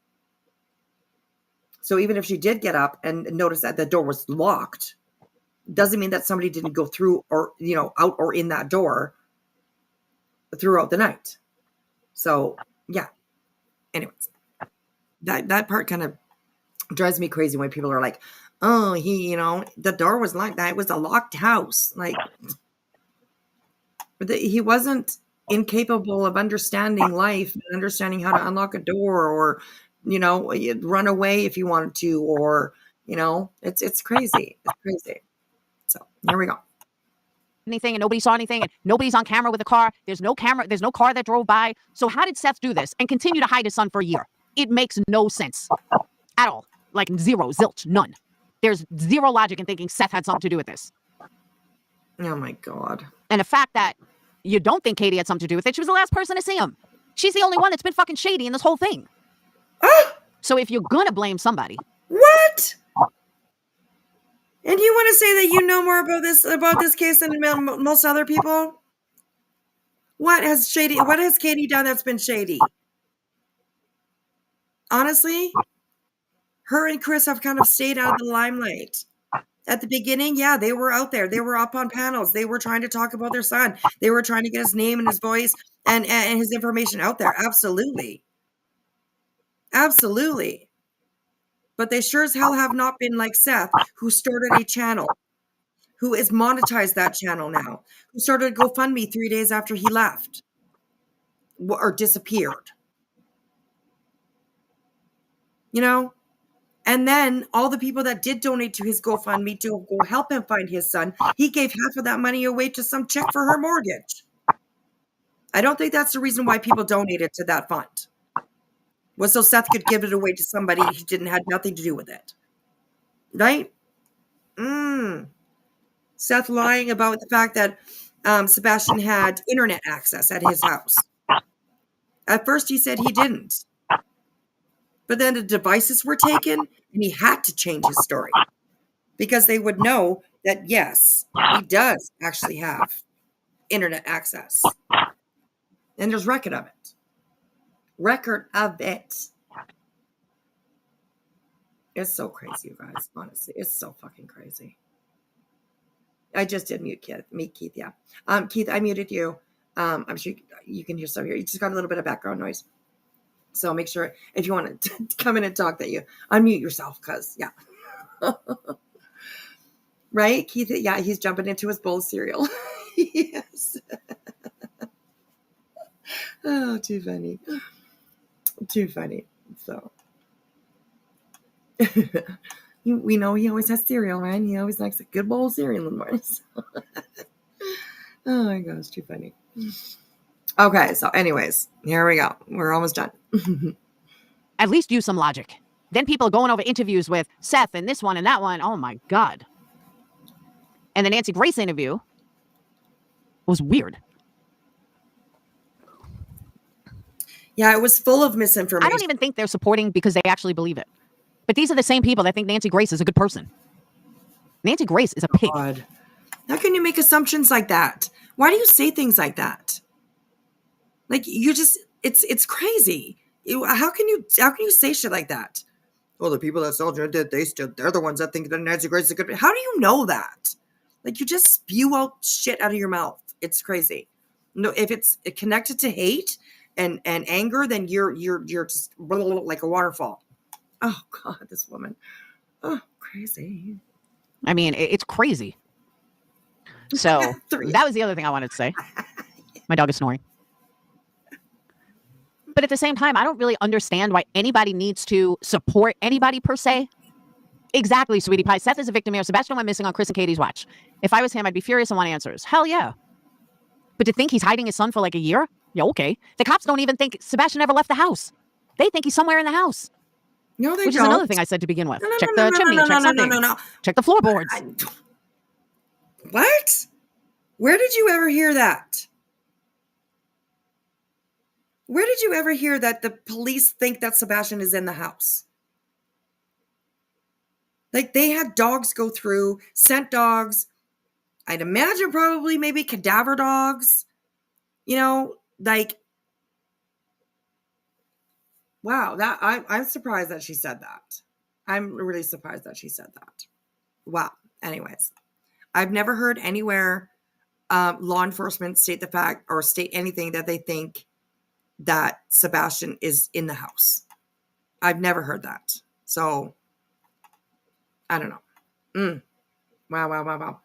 So even if she did get up and notice that the door was locked, doesn't mean that somebody didn't go through or, out or in that door throughout the night. So, yeah. Anyways, that part kind of It drives me crazy when people are like, oh, the door was locked. That was a locked house. Like, he wasn't incapable of understanding life and understanding how to unlock a door, or, you'd run away if you wanted to, or, it's crazy. It's crazy. So here we go. Anything, and nobody saw anything, and nobody's on camera with a car. There's no camera. There's no car that drove by. So how did Seth do this and continue to hide his son for a year? It makes no sense at all. Like zero, zilch, none. There's zero logic in thinking Seth had something to do with this. Oh my God. And the fact that you don't think Katie had something to do with it, she was the last person to see him. She's the only one that's been fucking shady in this whole thing. So if you're gonna blame somebody. What? And you want to say that you know more about this case than most other people? What has Katie done that's been shady? Honestly, her and Chris have kind of stayed out of the limelight. At the beginning, yeah, they were out there. They were up on panels. They were trying to talk about their son. They were trying to get his name and his voice and his information out there. Absolutely. Absolutely. But they sure as hell have not been like Seth, who started a channel, who is monetized that channel now, who started a GoFundMe 3 days after he left or disappeared. And then all the people that did donate to his GoFundMe to go help him find his son, he gave half of that money away to some chick for her mortgage. I don't think that's the reason why people donated to that fund. Was so Seth could give it away to somebody who had nothing to do with it. Right? Seth lying about the fact that Sebastian had internet access at his house. At first he said he didn't. But then the devices were taken and he had to change his story because they would know that, yes, he does actually have internet access. And there's record of it. It's so crazy, you guys. Honestly, it's so fucking crazy. I just did mute Keith, yeah. Keith, I muted you. I'm sure you can hear stuff here. You just got a little bit of background noise. So make sure if you want to come in and talk that you unmute yourself, because, yeah. Right, Keith? Yeah, he's jumping into his bowl of cereal. Yes. Oh, too funny. Too funny. So we know he always has cereal, right? He always likes a good bowl of cereal in the morning. So. Oh my gosh, too funny. Okay, so anyways, here we go. We're almost done. At least use some logic. Then people are going over interviews with Seth and this one and that one. Oh my God. And the Nancy Grace interview was weird. Yeah, it was full of misinformation. I don't even think they're supporting because they actually believe it. But these are the same people that think Nancy Grace is a good person. Nancy Grace is a pig. God. How can you make assumptions like that? Why do you say things like that? Like, you just, it's crazy. How can you say shit like that? Well, the people that saw her did, they're the ones that think that Nancy Grace is a good. How do you know that? Like, you just spew out shit out of your mouth. It's crazy. No, if it's connected to hate and anger, then you're just like a waterfall. Oh God, this woman. Oh, crazy. I mean, it's crazy. So that was the other thing I wanted to say. My dog is snoring. But at the same time, I don't really understand why anybody needs to support anybody per se. Exactly, sweetie pie. Seth is a victim here. Sebastian went missing on Chris and Katie's watch. If I was him, I'd be furious and want answers. Hell yeah. But to think he's hiding his son for like a year? Yeah, okay. The cops don't even think Sebastian ever left the house. They think he's somewhere in the house. No, they don't. Which is another thing I said to begin with. Check the chimney, check something. No. Check the floorboards. What? Where did you ever hear that? Where did you ever hear that the police think that Sebastian is in the house? Like, they had dogs go through, scent dogs. I'd imagine probably maybe cadaver dogs. Like, wow, that I'm surprised that she said that. I'm really surprised that she said that. Wow. Anyways, I've never heard anywhere law enforcement state the fact or state anything that they think that Sebastian is in the house. I've never heard that. So I don't know. Wow.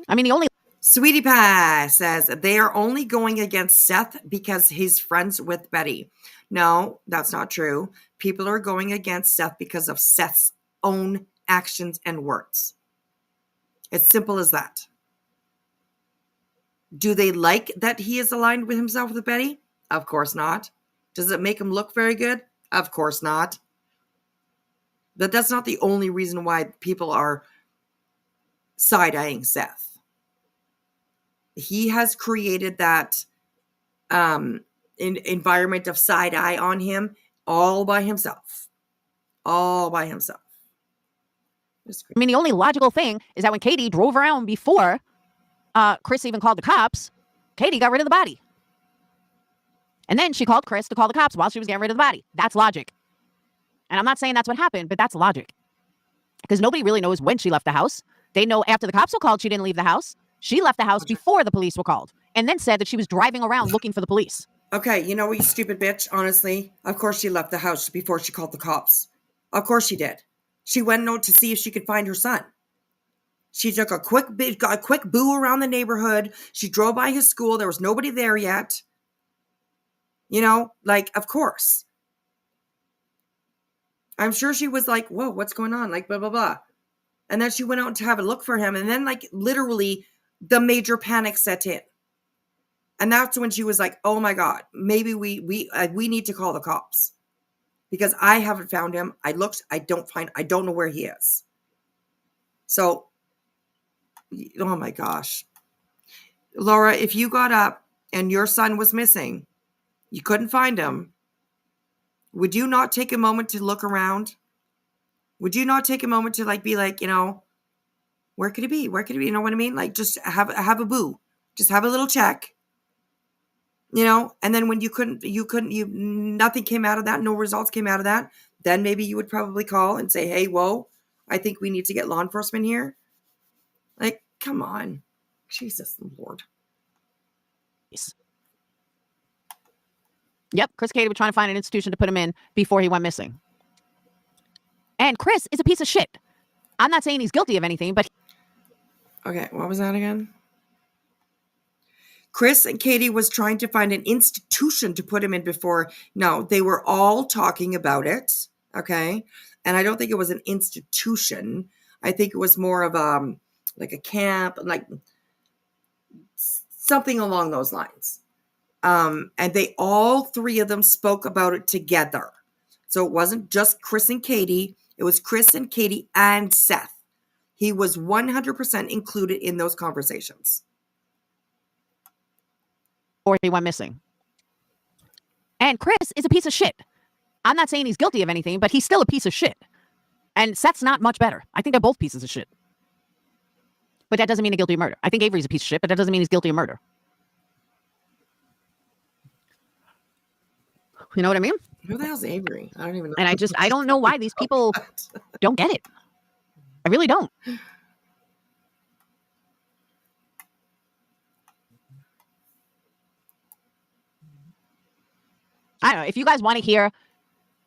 I mean, the only Sweetie Pie says they are only going against Seth because he's friends with Betty. No, that's not true. People are going against Seth because of Seth's own actions and words. It's simple as that. Do they like that he is aligned with himself with Betty? Of course not. Does it make him look very good? Of course not. But that's not the only reason why people are side-eyeing Seth. He has created that environment of side-eye on him all by himself. All by himself. I mean, the only logical thing is that when Katie drove around before Chris even called the cops, Katie got rid of the body. And then she called Chris to call the cops while she was getting rid of the body. That's logic. And I'm not saying that's what happened, but that's logic. Because nobody really knows when she left the house. They know after the cops were called, she didn't leave the house. She left the house before the police were called and then said that she was driving around looking for the police. Okay, you know what, you stupid bitch? Honestly, of course she left the house before she called the cops. Of course she did. She went out to see if she could find her son. She took a quick boo around the neighborhood. She drove by his school. There was nobody there yet. You know, like, of course. I'm sure she was like, whoa, what's going on? Like, blah, blah, blah. And then she went out to have a look for him. And then, like, literally, the major panic set in. And that's when she was like, oh, my God, maybe we need to call the cops. Because I haven't found him. I looked. I don't know where he is. So, oh, my gosh. Laura, if you got up and your son was missing, you couldn't find him, would you not take a moment to look around? Would you not take a moment to be like, where could he be? Where could he be? You know what I mean? Like, just have a boo. Just have a little check. And then when nothing came out of that, no results came out of that, then maybe you would probably call and say, hey, whoa, I think we need to get law enforcement here. Like, come on. Jesus Lord. Yep, Chris Katie was trying to find an institution to put him in before he went missing. And Chris is a piece of shit. I'm not saying he's guilty of anything, but... Okay, what was that again? Chris and Katie was trying to find an institution to put him in before. No, they were all talking about it, okay? And I don't think it was an institution. I think it was more of like a camp, like something along those lines. And they all three of them spoke about it together. So it wasn't just Chris and Katie. It was Chris and Katie and Seth. He was 100% included in those conversations. Or he went missing. And Chris is a piece of shit. I'm not saying he's guilty of anything, but he's still a piece of shit. And Seth's not much better. I think they're both pieces of shit. But that doesn't mean they're guilty of murder. I think Avery's a piece of shit, but that doesn't mean he's guilty of murder. You know what I mean? Who the hell's Avery? I don't even know. And I don't know why these people don't get it. I really don't. I don't know. If you guys want to hear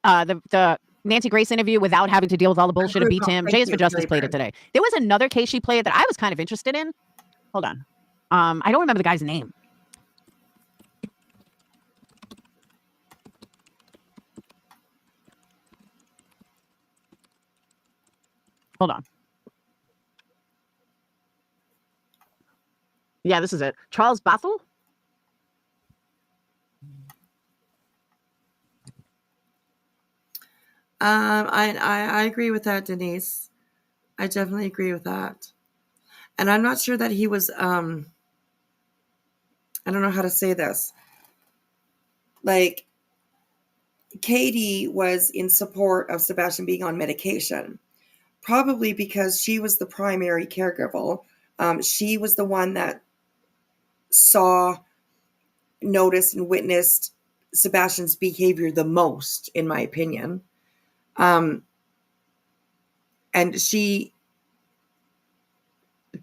the Nancy Grace interview without having to deal with all the bullshit of B. Tim, Jay is for Justice played it today. There was another case she played that I was kind of interested in. Hold on. I don't remember the guy's name. Hold on. Yeah, this is it. Charles Bathel? I agree with that, Denise. I definitely agree with that. And I'm not sure that he was, I don't know how to say this. Like, Katie was in support of Sebastian being on medication, probably because she was the primary caregiver. She was the one that saw, noticed, and witnessed Sebastian's behavior the most, in my opinion. And she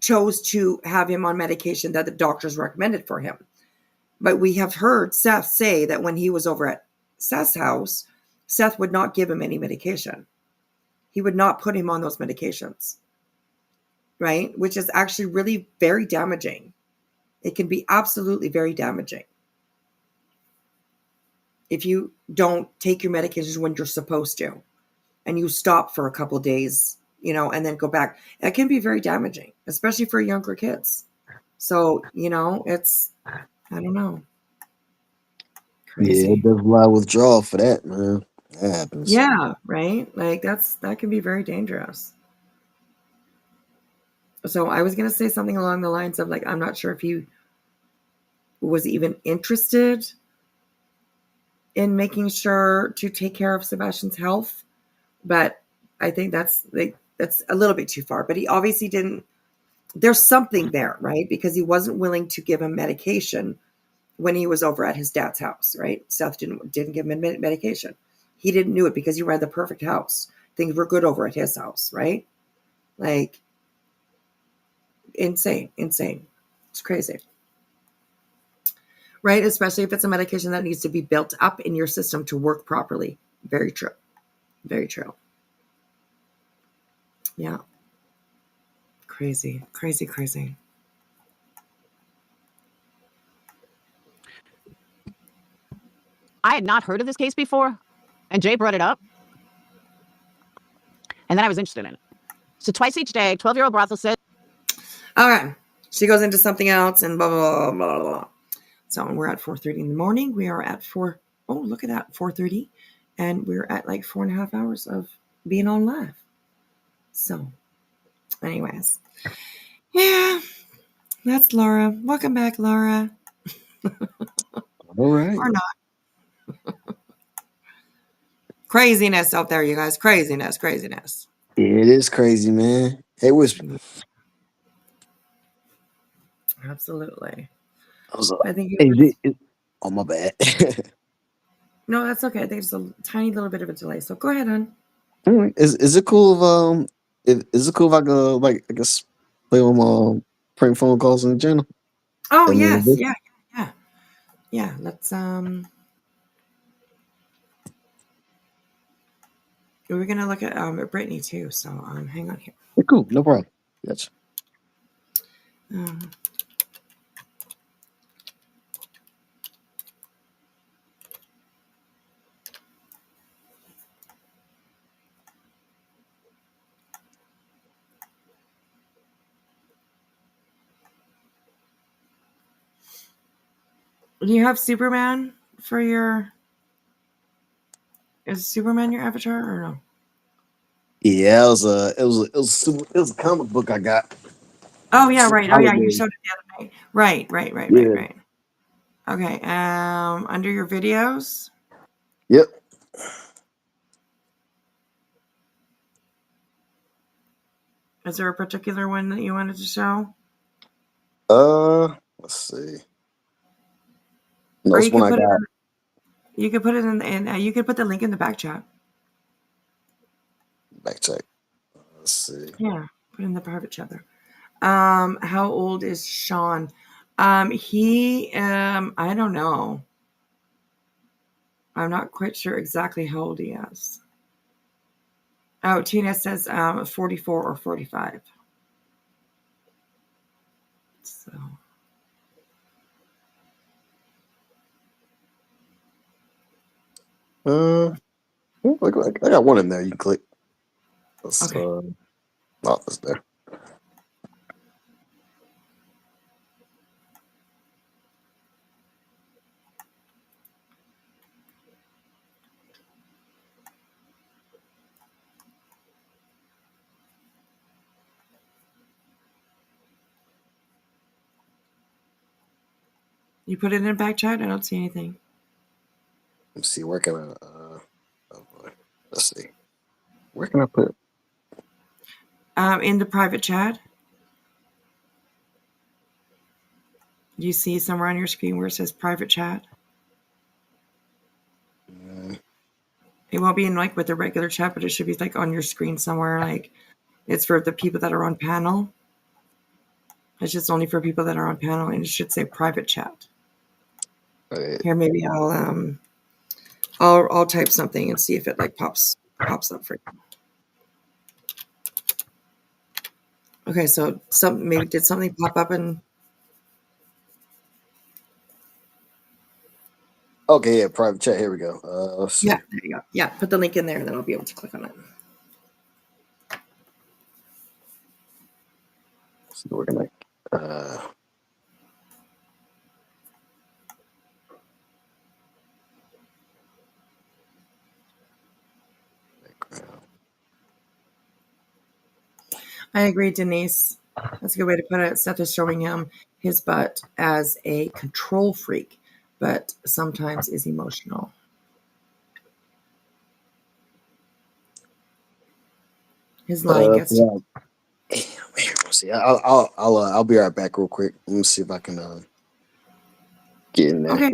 chose to have him on medication that the doctors recommended for him. But we have heard Seth say that when he was over at Seth's house, Seth would not give him any medication. He would not put him on those medications, right? Which is actually really very damaging. It can be absolutely very damaging if you don't take your medications when you're supposed to, and you stop for a couple of days, and then go back. It can be very damaging, especially for younger kids. So, it's, I don't know. Crazy. Yeah, there's a lot of withdrawal for that, man. That happens. Yeah, right? Like that can be very dangerous. So I was going to say something along the lines of, like, I'm not sure if he was even interested in making sure to take care of Sebastian's health, but I think that's a little bit too far. But he obviously didn't. There's something there, right? Because he wasn't willing to give him medication when he was over at his dad's house, right? Seth didn't give him medication. He didn't do it because he ran the perfect house. Things were good over at his house, right? Like, insane. It's crazy. Right? Especially if it's a medication that needs to be built up in your system to work properly. Very true. Very true. Yeah. Crazy. I had not heard of this case before, and Jay brought it up. And then I was interested in it. So twice each day, 12-year-old brothel said. Okay. She goes into something else and blah, blah, blah, blah, blah. So we're at 4:30 in the morning. We are at 4:30. And we're at like 4.5 hours of being on live. So anyways. Yeah. That's Laura. Welcome back, Laura. All right. Or not. Craziness out there, you guys. Craziness. It is crazy, man. Hey, Whisper. Absolutely. I think it was... Oh, my bad. No, that's okay. I think it's a tiny little bit of a delay. So go ahead, hon. Is it cool if is it cool if I go, like, I guess, play on prank phone calls in the channel? Oh, yes. Yeah. Let's we're gonna look at Britney too. So hang on here. Cool, no problem. Gotcha. Do you have Superman for your? Is Superman your avatar or no? Yeah, it was a comic book I got. Oh yeah, right. Oh yeah, you showed it the other night. Right. Okay. Under your videos. Yep. Is there a particular one that you wanted to show? Let's see. Or you can put it. You could put it in. You could put the link in the back chat. Back check. Let's see. Yeah, put it in the private chat there. How old is Sean? He I don't know. I'm not quite sure exactly how old he is. Oh, Tina says 44 or 45. So I got one in there. You can click. Okay. It's there. You put it in back chat? I don't see anything. Let's see. Where can I? Let's see. Where can I put it? In the private chat. Do you see somewhere on your screen where it says private chat? It won't be in like with the regular chat, but it should be like on your screen somewhere. Like it's for the people that are on panel. It's just only for people that are on panel, and it should say private chat. Okay. Here, maybe I'll I'll type something and see if it like pops up for you. Okay, so did something pop up and Okay, yeah, private chat. Here we go. Let's see. yeah, there you go. Yeah, put the link in there and then I'll be able to click on it. So we're gonna background. I agree, Denise. That's a good way to put it. Seth is showing him his butt as a control freak, but sometimes is emotional. His lying gets Yeah. Damn, man. Let's see. I'll be right back real quick. Let me see if I can get in there. Okay.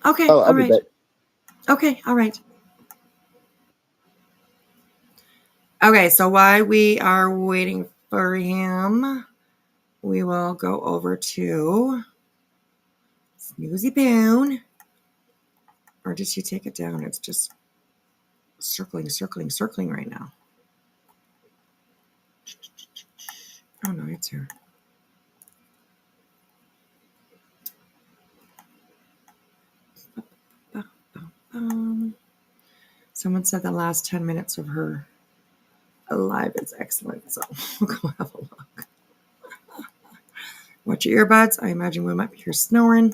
Okay. I'll All be right. back. Okay. All right. Okay. So while we are waiting for him, we will go over to Snoozy Boone. Or did she take it down? It's just circling right now. Oh no, it's here. Someone said the last 10 minutes of her live is excellent, so we'll go have a look. Watch your earbuds. I imagine we might be here snoring.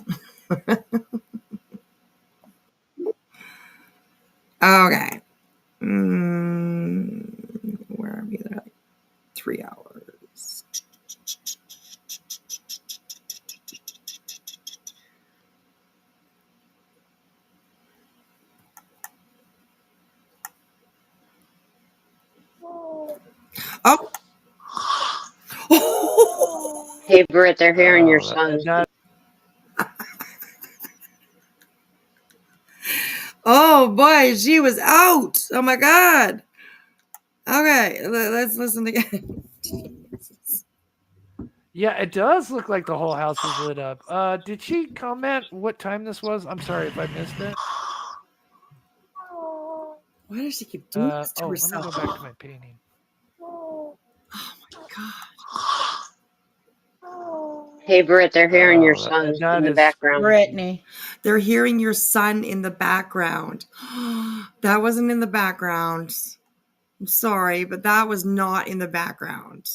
Okay. Where are we? They're like 3 hours. Oh. Hey, Britt, they're hearing your son. Oh boy, she was out. Oh my God. Okay, let's listen again. Yeah, it does look like the whole house is lit up. Did she comment what time this was? I'm sorry if I missed it. Why does she keep doing this to herself? Let me go back to my painting. Oh my God. Hey, Britt, they're hearing your son in the background. Britney. They're hearing your son in the background. That wasn't in the background. I'm sorry, but that was not in the background.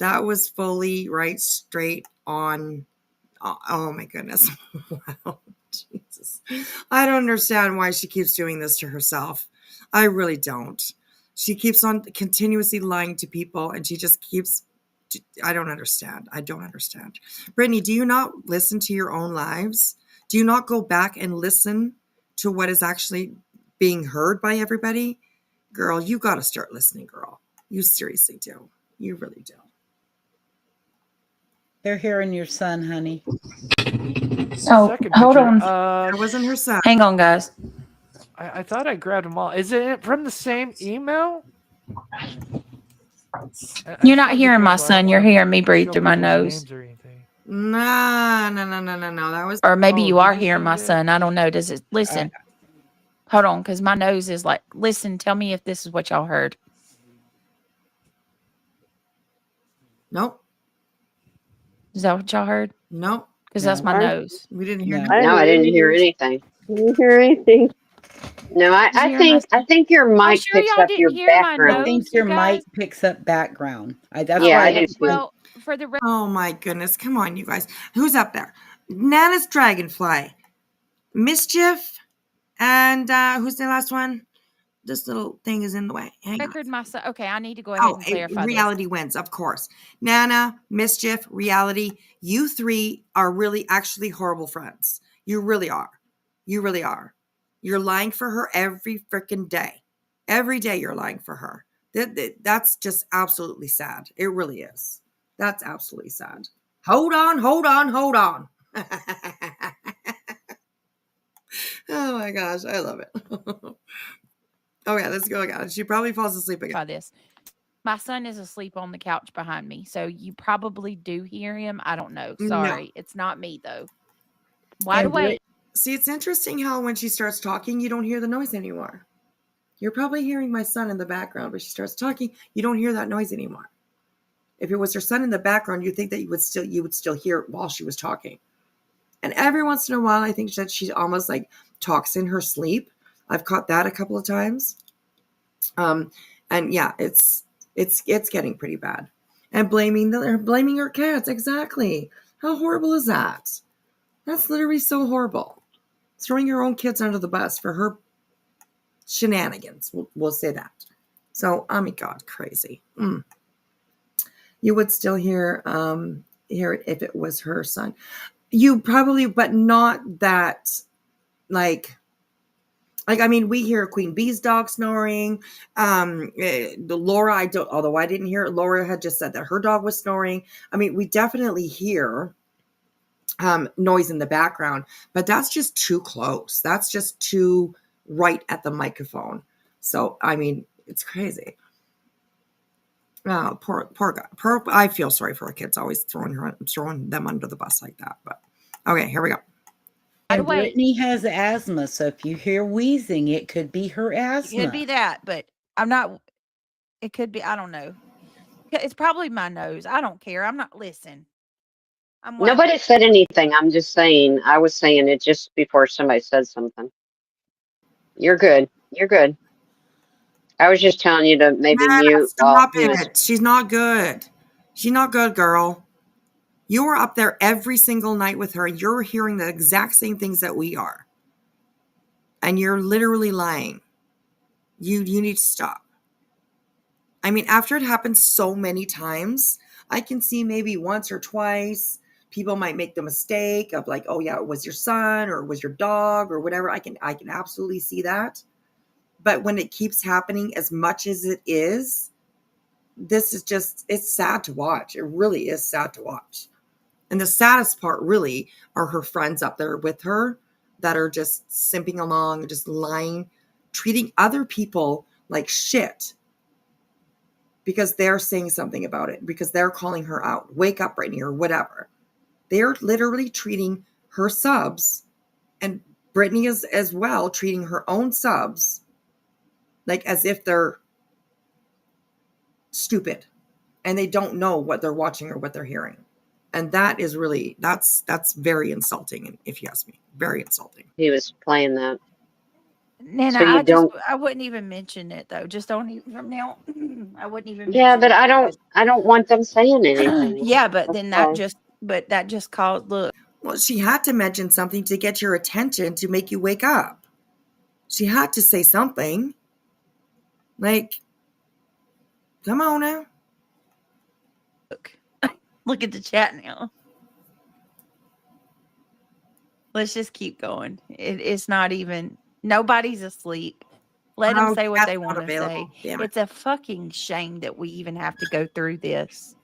That was fully right straight on. Oh my goodness. Wow. Jesus. I don't understand why she keeps doing this to herself. I really don't. She keeps on continuously lying to people and she just keeps. I don't understand. Brittany, do you not listen to your own lives? Do you not go back and listen to what is actually being heard by everybody? Girl, you got to start listening, girl. You seriously do. You really do. They're hearing your son, honey. Oh, hold on. That wasn't her son. Hang on, guys. I thought I grabbed them all. Is it from the same email? You're not hearing my son. You're hearing me breathe through my nose. No. That was. Or maybe you are hearing my son. I don't know. Does it listen? Hold on, because my nose is like, listen, tell me if this is what y'all heard. Nope. Is that what y'all heard? Nope. Because that's my nose. We didn't hear No, I didn't hear anything. Did you hear anything? No, I think your mic picks up your background. I think your mic picks up background. That's yeah, why I do too. Well, for the oh my goodness. Come on, you guys. Who's up there? Nana's Dragonfly. Mischief. And who's the last one? This little thing is in the way. Hang record on. my son. Okay, I need to go ahead and clarify reality wins, of course. Nana, Mischief, Reality. You three are really actually horrible friends. You really are. You really are. You're lying for her every freaking day. Every day you're lying for her. That's just absolutely sad. It really is. That's absolutely sad. Hold on. Oh my gosh, I love it. Okay, let's go again. She probably falls asleep again. By this. My son is asleep on the couch behind me, so you probably do hear him. I don't know. Sorry. No. It's not me, though. Wide awake. See, it's interesting how when she starts talking, you don't hear the noise anymore. You're probably hearing my son in the background, but she starts talking, you don't hear that noise anymore. If it was her son in the background, you'd think that you would still hear it while she was talking. And every once in a while, I think that she almost like talks in her sleep. I've caught that a couple of times. And yeah, it's getting pretty bad. And blaming her kids. Exactly. How horrible is that? That's literally so horrible. Throwing your own kids under the bus for her shenanigans. We'll say that. So, oh my God, crazy. You would still hear it if it was her son. You probably, but not that, like I mean, we hear Queen Bee's dog snoring. The Laura, although I didn't hear it, Laura had just said that her dog was snoring. I mean, we definitely hear noise in the background, but that's just too close. That's just too right at the microphone. So, I mean, it's crazy. Oh, poor guy. I feel sorry for her kids, always throwing them under the bus like that. But okay, here we go. And Britney has asthma, so if you hear wheezing, it could be her asthma. It could be that, but I'm not. It could be. I don't know. It's probably my nose. I don't care. I'm not. Listen. Nobody said anything. I'm just saying. I was saying it just before somebody said something. You're good. You're good. I was just telling you to maybe mute. Stop it. She's not good. She's not good, girl. You were up there every single night with her. You're hearing the exact same things that we are. And you're literally lying. You need to stop. I mean, after it happens so many times, I can see maybe once or twice, people might make the mistake of like, oh yeah, it was your son or it was your dog or whatever. I can absolutely see that. But when it keeps happening as much as it is, this is just, it's sad to watch. It really is sad to watch. And the saddest part really are her friends up there with her that are just simping along, just lying, treating other people like shit because they're saying something about it, because they're calling her out. Wake up, Britney, or whatever. They're literally treating her subs, and Britney is as well treating her own subs like as if they're stupid and they don't know what they're watching or what they're hearing. And that is really, that's very insulting, if you ask me. Very insulting. He was playing that. Nana, so I wouldn't even mention it though. Just don't even from now. I wouldn't even. Yeah, but I don't want them saying anything. Yeah, but then that just caused. Look. Well, she had to mention something to get your attention to make you wake up. She had to say something. Like, come on now. Look at the chat now. Let's just keep going. It's not even. Nobody's asleep. Let them say what they want to say. It's a fucking shame that we even have to go through this.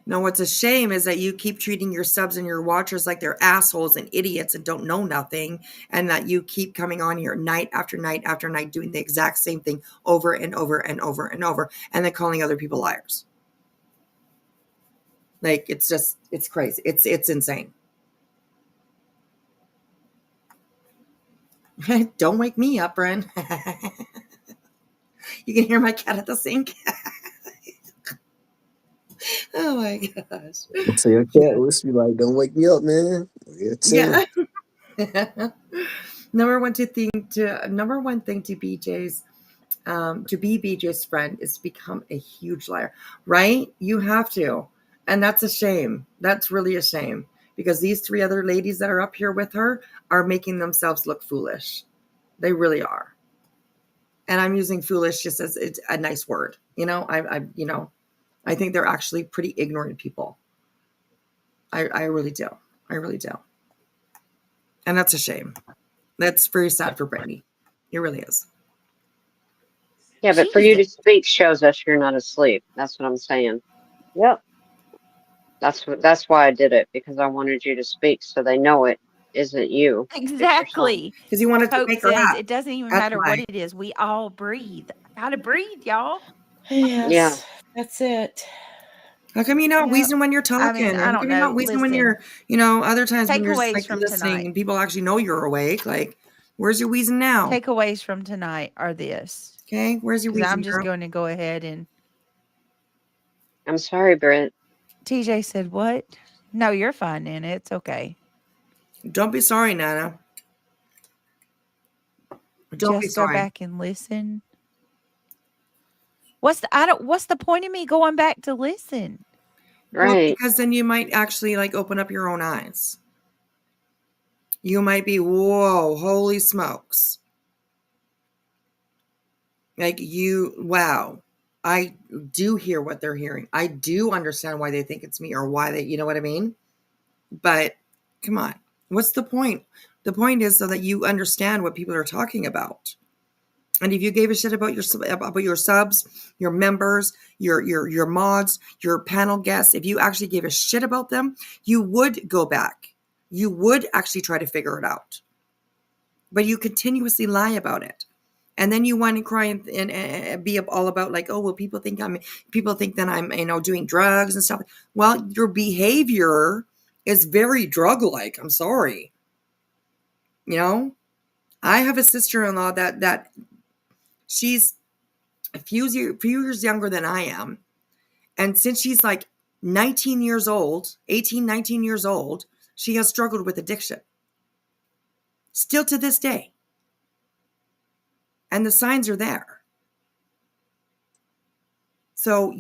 No, what's a shame is that you keep treating your subs and your watchers like they're assholes and idiots and don't know nothing, and that you keep coming on here night after night after night doing the exact same thing over and over and over and over, and then calling other people liars. Like, it's crazy. It's insane. Don't wake me up, Bren. You can hear my cat at the sink. Oh my gosh. So your cat was be like, don't wake me up, man. Yeah. Number one thing to BJ's to be BJ's friend is to become a huge liar, right? You have to. And that's a shame. That's really a shame, because these three other ladies that are up here with her are making themselves look foolish. They really are. And I'm using foolish just as it's a nice word. I think they're actually pretty ignorant people. I really do. I really do. And that's a shame. That's very sad for Britney. It really is. Yeah, but for you to speak shows us you're not asleep. That's what I'm saying. Yep. That's why I did it, because I wanted you to speak so they know it isn't you. Exactly. Because you wanted to make her up. It doesn't even matter what it is. We all breathe. Gotta breathe, y'all. Yes. Yeah. That's it. How come you're not wheezing when you're talking? I mean, I How don't come you're know. not wheezing when Listen, you're, other times when you're just takeaways like from listening tonight. and people actually know you're awake? Like, where's your wheezing now? Takeaways from tonight are this. Okay, where's your wheezing? I'm just going to go ahead and. I'm sorry, Britt. TJ said, "What? No, you're fine, Nana. It's okay. Don't be sorry, Nana. Don't be Just sorry. go back and listen." What's the point of me going back to listen? Right. Well, because then you might actually like open up your own eyes. You might be, whoa, holy smokes. Like wow. I do hear what they're hearing. I do understand why they think it's me or why you know what I mean? But come on, what's the point? The point is so that you understand what people are talking about. And if you gave a shit about your subs, your members, your mods, your panel guests, if you actually gave a shit about them, you would go back. You would actually try to figure it out. But you continuously lie about it. And then you want to cry and be all about like, oh, well, people think that I'm, doing drugs and stuff. Well, your behavior is very drug-like. I'm sorry. I have a sister-in-law that she's a few years younger than I am. And since she's like 19 years old, 18, 19 years old, she has struggled with addiction. Still to this day. And the signs are there. So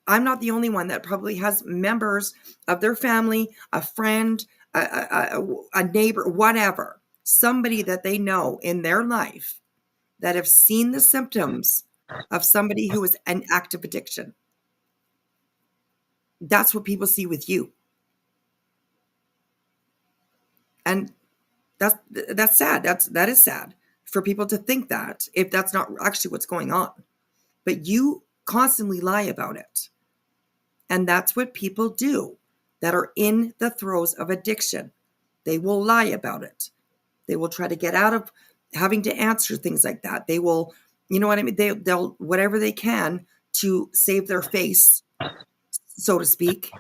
I'm not the only one that probably has members of their family, a friend, a neighbor, whatever, somebody that they know in their life that have seen the symptoms of somebody who is an active addiction. That's what people see with you. And that's sad. That is sad for people to think that if that's not actually what's going on. But you constantly lie about it. And that's what people do that are in the throes of addiction. They will lie about it. They will try to get out of having to answer things like that. They will, you know what I mean? They'll whatever they can to save their face, so to speak.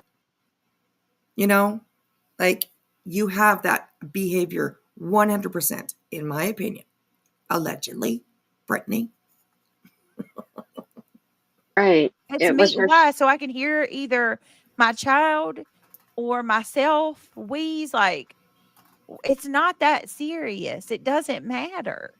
Like you have that behavior 100%, in my opinion. Allegedly, Britney. Right. It's me. Why? So I can hear either my child or myself wheeze. Like, it's not that serious. It doesn't matter.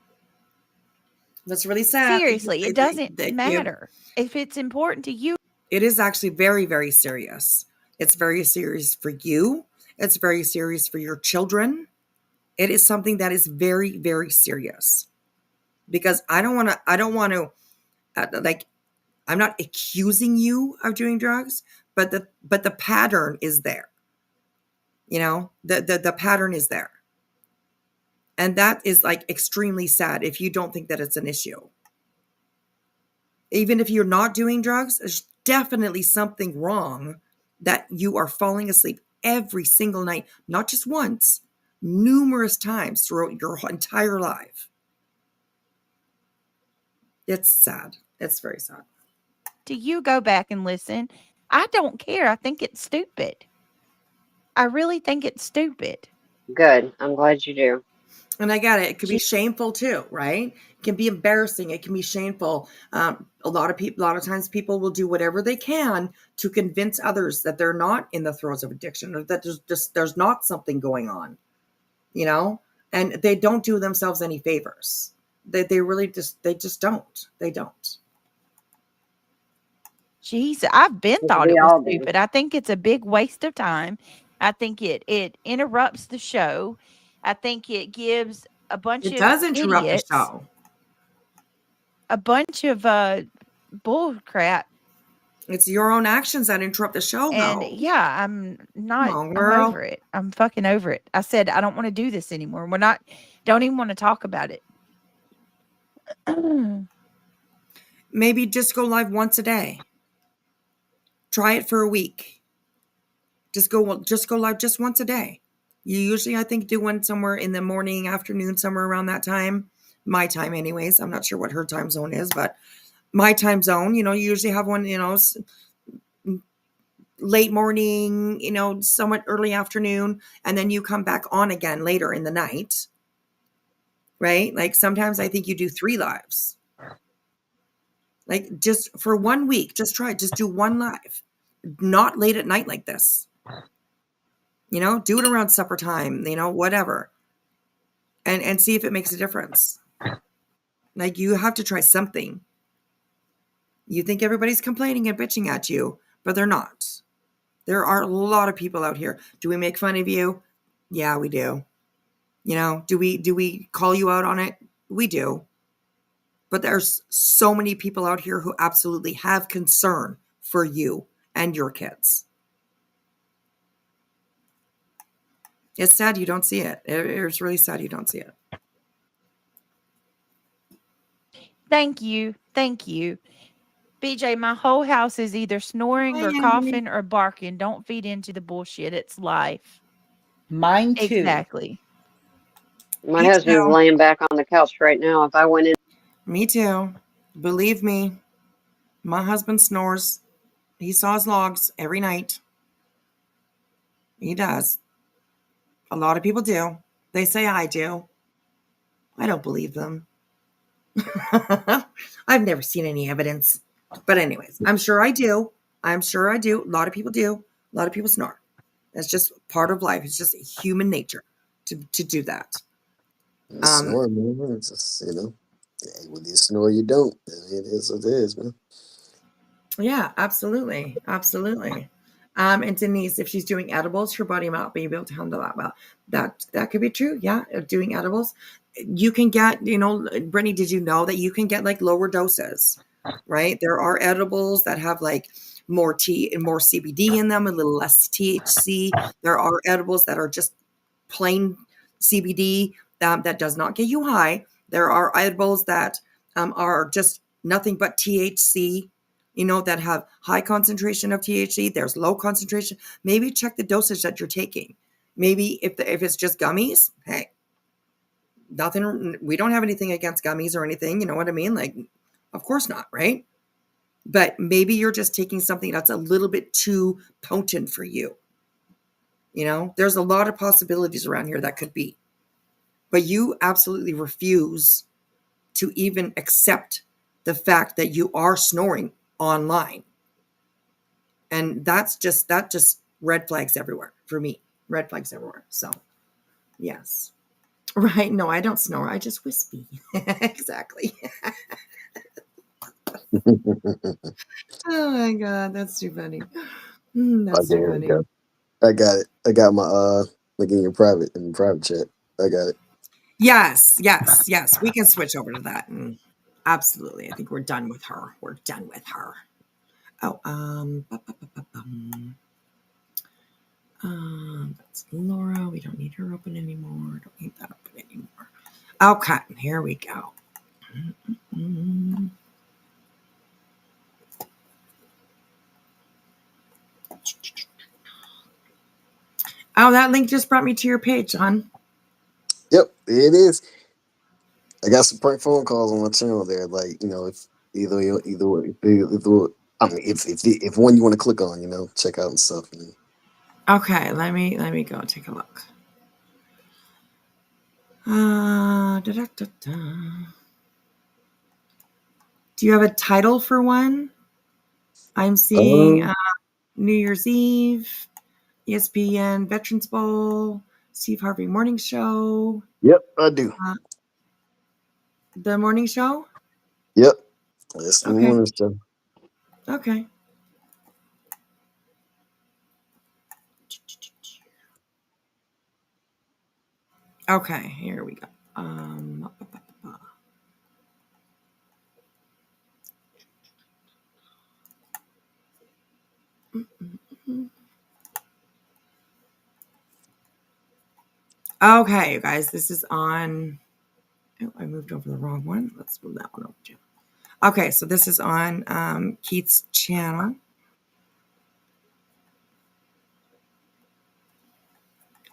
That's really sad. Seriously, it doesn't matter. If it's important to you. It is actually very, very serious. It's very serious for you. It's very serious for your children. It is something that is very, very serious. Because I don't want to, I'm not accusing you of doing drugs, but the pattern is there. The pattern is there. And that is like extremely sad if you don't think that it's an issue. Even if you're not doing drugs, there's definitely something wrong that you are falling asleep every single night, not just once, numerous times throughout your entire life. It's sad. It's very sad. Do you go back and listen? I don't care. I think it's stupid. I really think it's stupid. Good. I'm glad you do. And I get it. It could be shameful too, right? It can be embarrassing. It can be shameful. A lot of times people will do whatever they can to convince others that they're not in the throes of addiction or that there's not something going on, and they don't do themselves any favors. They really just don't. They don't. Jeez, I've been thought it was stupid. I think it's a big waste of time. I think it interrupts the show. I think it gives a bunch of does interrupt idiots, the show. A bunch of bull crap. It's your own actions that interrupt the show, and though. Yeah, I'm not. Come on, girl. I'm over it. I'm fucking over it. I said I don't want to do this anymore. Don't even want to talk about it. Maybe just go live once a day. Try it for a week. Just go live just once a day. You usually, I think, do one somewhere in the morning, afternoon, somewhere around that time. My time anyways. I'm not sure what her time zone is, but my time zone, you usually have one, late morning, somewhat early afternoon, and then you come back on again later in the night, right? Like sometimes I think you do 3 lives. Like just for 1 week, just do 1 live, not late at night like this. Do it around supper time, whatever. And see if it makes a difference. Like you have to try something. You think everybody's complaining and bitching at you, but they're not. There are a lot of people out here. Do we make fun of you? Yeah, we do. Do we call you out on it? We do. But there's so many people out here who absolutely have concern for you and your kids. It's sad you don't see it. It's really sad you don't see it. Thank you. BJ, my whole house is either snoring or coughing or barking. Don't feed into the bullshit. It's life. Mine too. Exactly. My husband's laying back on the couch right now. If I went in. Me too. Believe me, my husband snores. He saws logs every night. He does. A lot of people do. They say I do. I don't believe them. I've never seen any evidence. But anyways, I'm sure I do. A lot of people do. A lot of people snore. That's just part of life. It's just human nature to do that. Snore, man. It's just, when you snore, you don't. It is what it is, man. Yeah, absolutely. And Denise, if she's doing edibles, her body might not be able to handle that well. That could be true. Yeah, doing edibles. You can get, Britney, did you know that you can get like lower doses, right? There are edibles that have like more CBD in them, a little less THC. There are edibles that are just plain CBD that does not get you high. There are edibles that are just nothing but THC, that have high concentration of THC. There's low concentration. Maybe check the dosage that you're taking. Maybe if it's just gummies, hey, nothing. We don't have anything against gummies or anything. You know what I mean? Like, of course not, right? But maybe you're just taking something that's a little bit too potent for you. There's a lot of possibilities around here that could be. But you absolutely refuse to even accept the fact that you are snoring online. And that just red flags everywhere for me. Red flags everywhere. So, yes. Right. No, I don't snore. I just wispy. Exactly. Oh my God. That's too funny. That's too funny. I got it. I got my, like in private chat. I got it. Yes. We can switch over to that. And absolutely. I think we're done with her. Oh, that's Laura. We don't need her open anymore. Don't need that open anymore. Okay, here we go. Oh, that link just brought me to your page, hon. Yep, it is. I got some prank phone calls on my channel there. Like, if either if one you want to click on, check out and stuff. Okay, let me go take a look. Do you have a title for one? I'm seeing New Year's Eve, ESPN Veterans Bowl, Steve Harvey Morning Show. Yep, I do. The morning show? Yep. It's the morning show. Okay. Okay, here we go. Okay, you guys, this is on. Oh, I moved over the wrong one. Let's move that one over too. Okay, so this is on Keith's channel.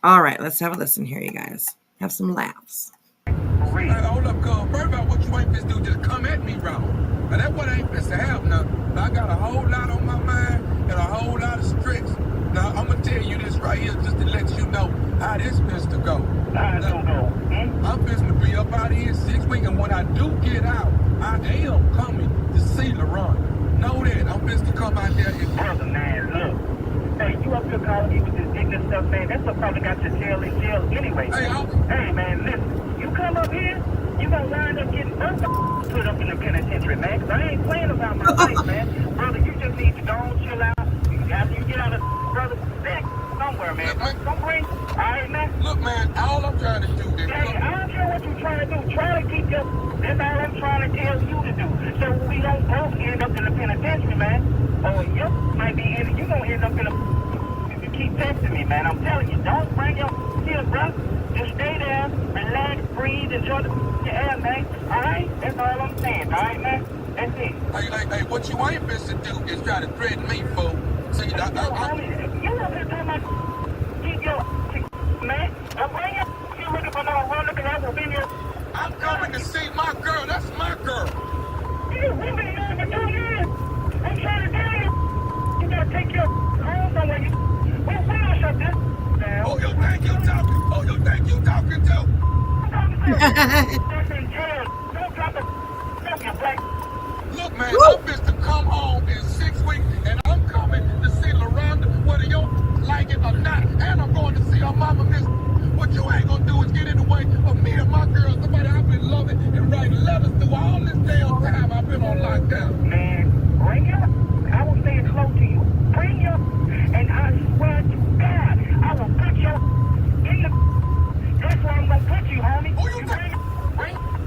All right, let's have a listen here, you guys. Have some laughs. Hey, hold up, cuz. First about what you ain't finna do, just come at me wrong. Now, that's what I ain't finna have now. I got a whole lot on my mind, and a whole lot of tricks. Now, I'm going to tell you this right here just to let you know how this is to go. I'm supposed to be up out of here 6 weeks, and when I do get out, I am coming to see LaRon. Know that. I'm supposed to come out there and... Brother, man, look. Hey, you up here calling me with this ignorant stuff, man. That's what probably got your tail in jail anyway. Hey, man, listen. You come up here, you gonna wind up getting put up in the penitentiary, man. Cause I ain't playing about my life, man. Brother, you just need to go and chill out. After you get out of brother, back somewhere, man. Don't bring. All right, man. Look, man, all I'm trying to do is... Hey, I don't care what you're trying to do. Try to keep your... That's all I'm trying to tell you to do. So we don't both end up in the penitentiary, man. Or you might be in... You're gonna end up in a... If you keep texting me, man. I'm telling you, don't bring your here, bro. Just stay there, relax, breathe, enjoy the air, man. All right? That's all I'm saying. All right, man? That's it. Hey, what you ain't supposed to do is try to threaten me, fool. See, you up here talking about keep your man. I'm bringing you looking for no run looking at will be here. I'm coming to see my girl. That's my girl. We've been here for 2 years. I'm trying to tell you. You gotta take your home somewhere. We don't shut this down. Oh, you think you talking? Oh, you think you talking to? That's in jail. Don't drop your black. Look, man, I'm supposed to come home in 6 weeks, and I'm coming to see LaRonda, whether you like it or not, and I'm going to see her mama, miss. What you ain't gonna do is get in the way of me and my girl, somebody I've been loving and writing letters through all this damn time I've been on lockdown. Man, bring it up. I will stay close to you. Bring your, and I swear to God, I will put your in the, that's where I'm gonna put you, homie. Oh, you think?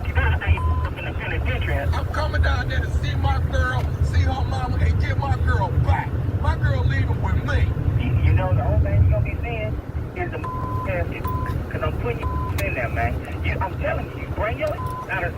You gotta stay up in the penitentiary. I'm coming down there to see my girl, see her mama, and get my girl back. My girl leaving with me. You know, the only thing you're gonna be seeing is the casket, because I'm putting you in there, man. I'm telling you, bring your out of,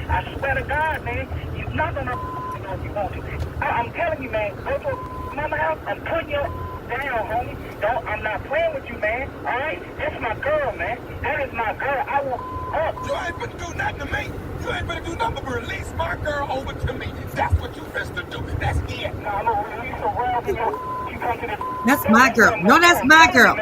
I swear to God, man, you're not gonna know if you want to. I'm telling you, man, go to mama house, I'm putting you down, homie. I'm not playing with you, man, all right? That's my girl, man. That is my girl. I will up. You ain't gonna do nothing to me. You ain't gonna do nothing but release my girl over to me. That's what you best to do. That's it. No, I'm gonna release her around you. You come to this. That's my girl. No, that's my girl.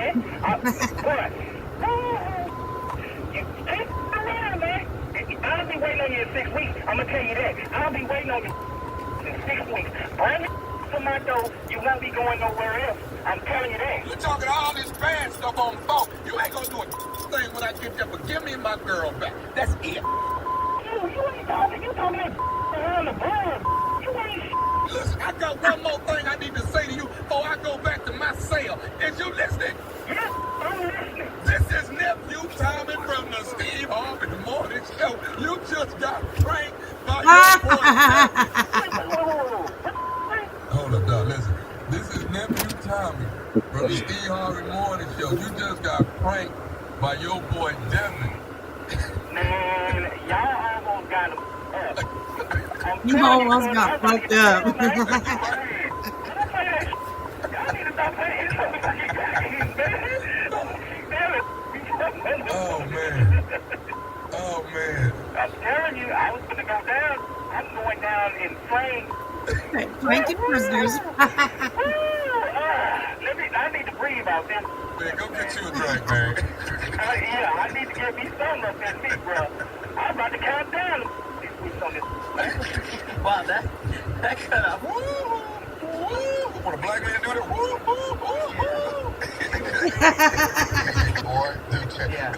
I'll be waiting on you in 6 weeks. I'm gonna tell you that. I'll be waiting on you in 6 weeks. Bring it to my door. You won't be going nowhere else. I'm telling you that. You're talking all this bad stuff on the phone. You ain't gonna do a thing when I get there, but give me my girl back. That's it. You ain't talking. You talking around the blood. You ain't. Listen, I got one more thing I need to say to you before I go back to my cell. Is you listening? Yes, I'm listening. This is Nephew Tommy from the Steve Harvey Morning Show. You just got pranked by your boy. Hold up, dog. Listen. This is Nephew Tommy from the Steve Harvey Morning Show. You just got pranked by your boy Devin. Man, y'all almost got him up. You almost got fucked up. Oh, man. Oh, man. I'm telling you, I was going to go down. I'm going down in flames. Pranking prisoners. I need to breathe out this. Man, go get you a drink, man. Yeah, I need to get me something up in me, bro. I'm about to count down this week on this. Wow, that cut off. When a black man do that, boy, do check. Yeah.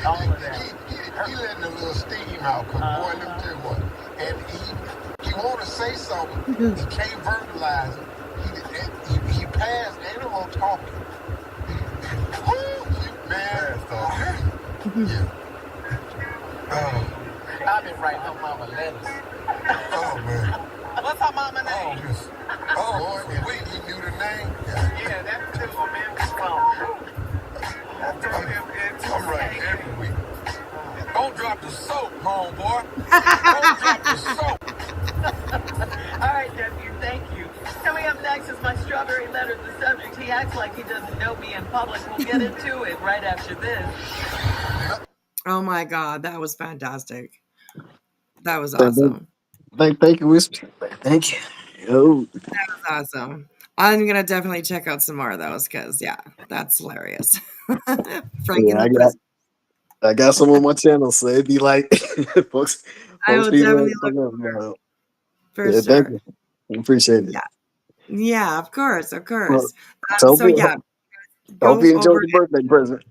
All of that. He letting a little steam out, cause boy, let me tell you what. And he want to say something, he can't verbalize it. He passed, ain't no more talking. Man, yeah. I've been writing her mama letters. Oh man. What's her mama name? Oh, boy, wait, he knew the name? Yeah, that's the one, man. I'm right every week. Don't drop the soap, homeboy. Don't drop the soap. All right, nephew, thank you. Coming up next is my strawberry letter. The subject, he acts like he doesn't know me in public. We'll get into it right after this. Oh my God, that was fantastic. That was awesome. Thank you, Whisper. Thank you. Yo. That was awesome. I'm gonna definitely check out some more of those because yeah, that's hilarious. Frank in Yeah, the prison. I got some on my channel, so it'd be like folks I folks will be definitely like, look for yeah, thank sure. you. Appreciate it. Yeah, yeah, of course, of Well, course. so So yeah, hope go you over. enjoyed the birthday present.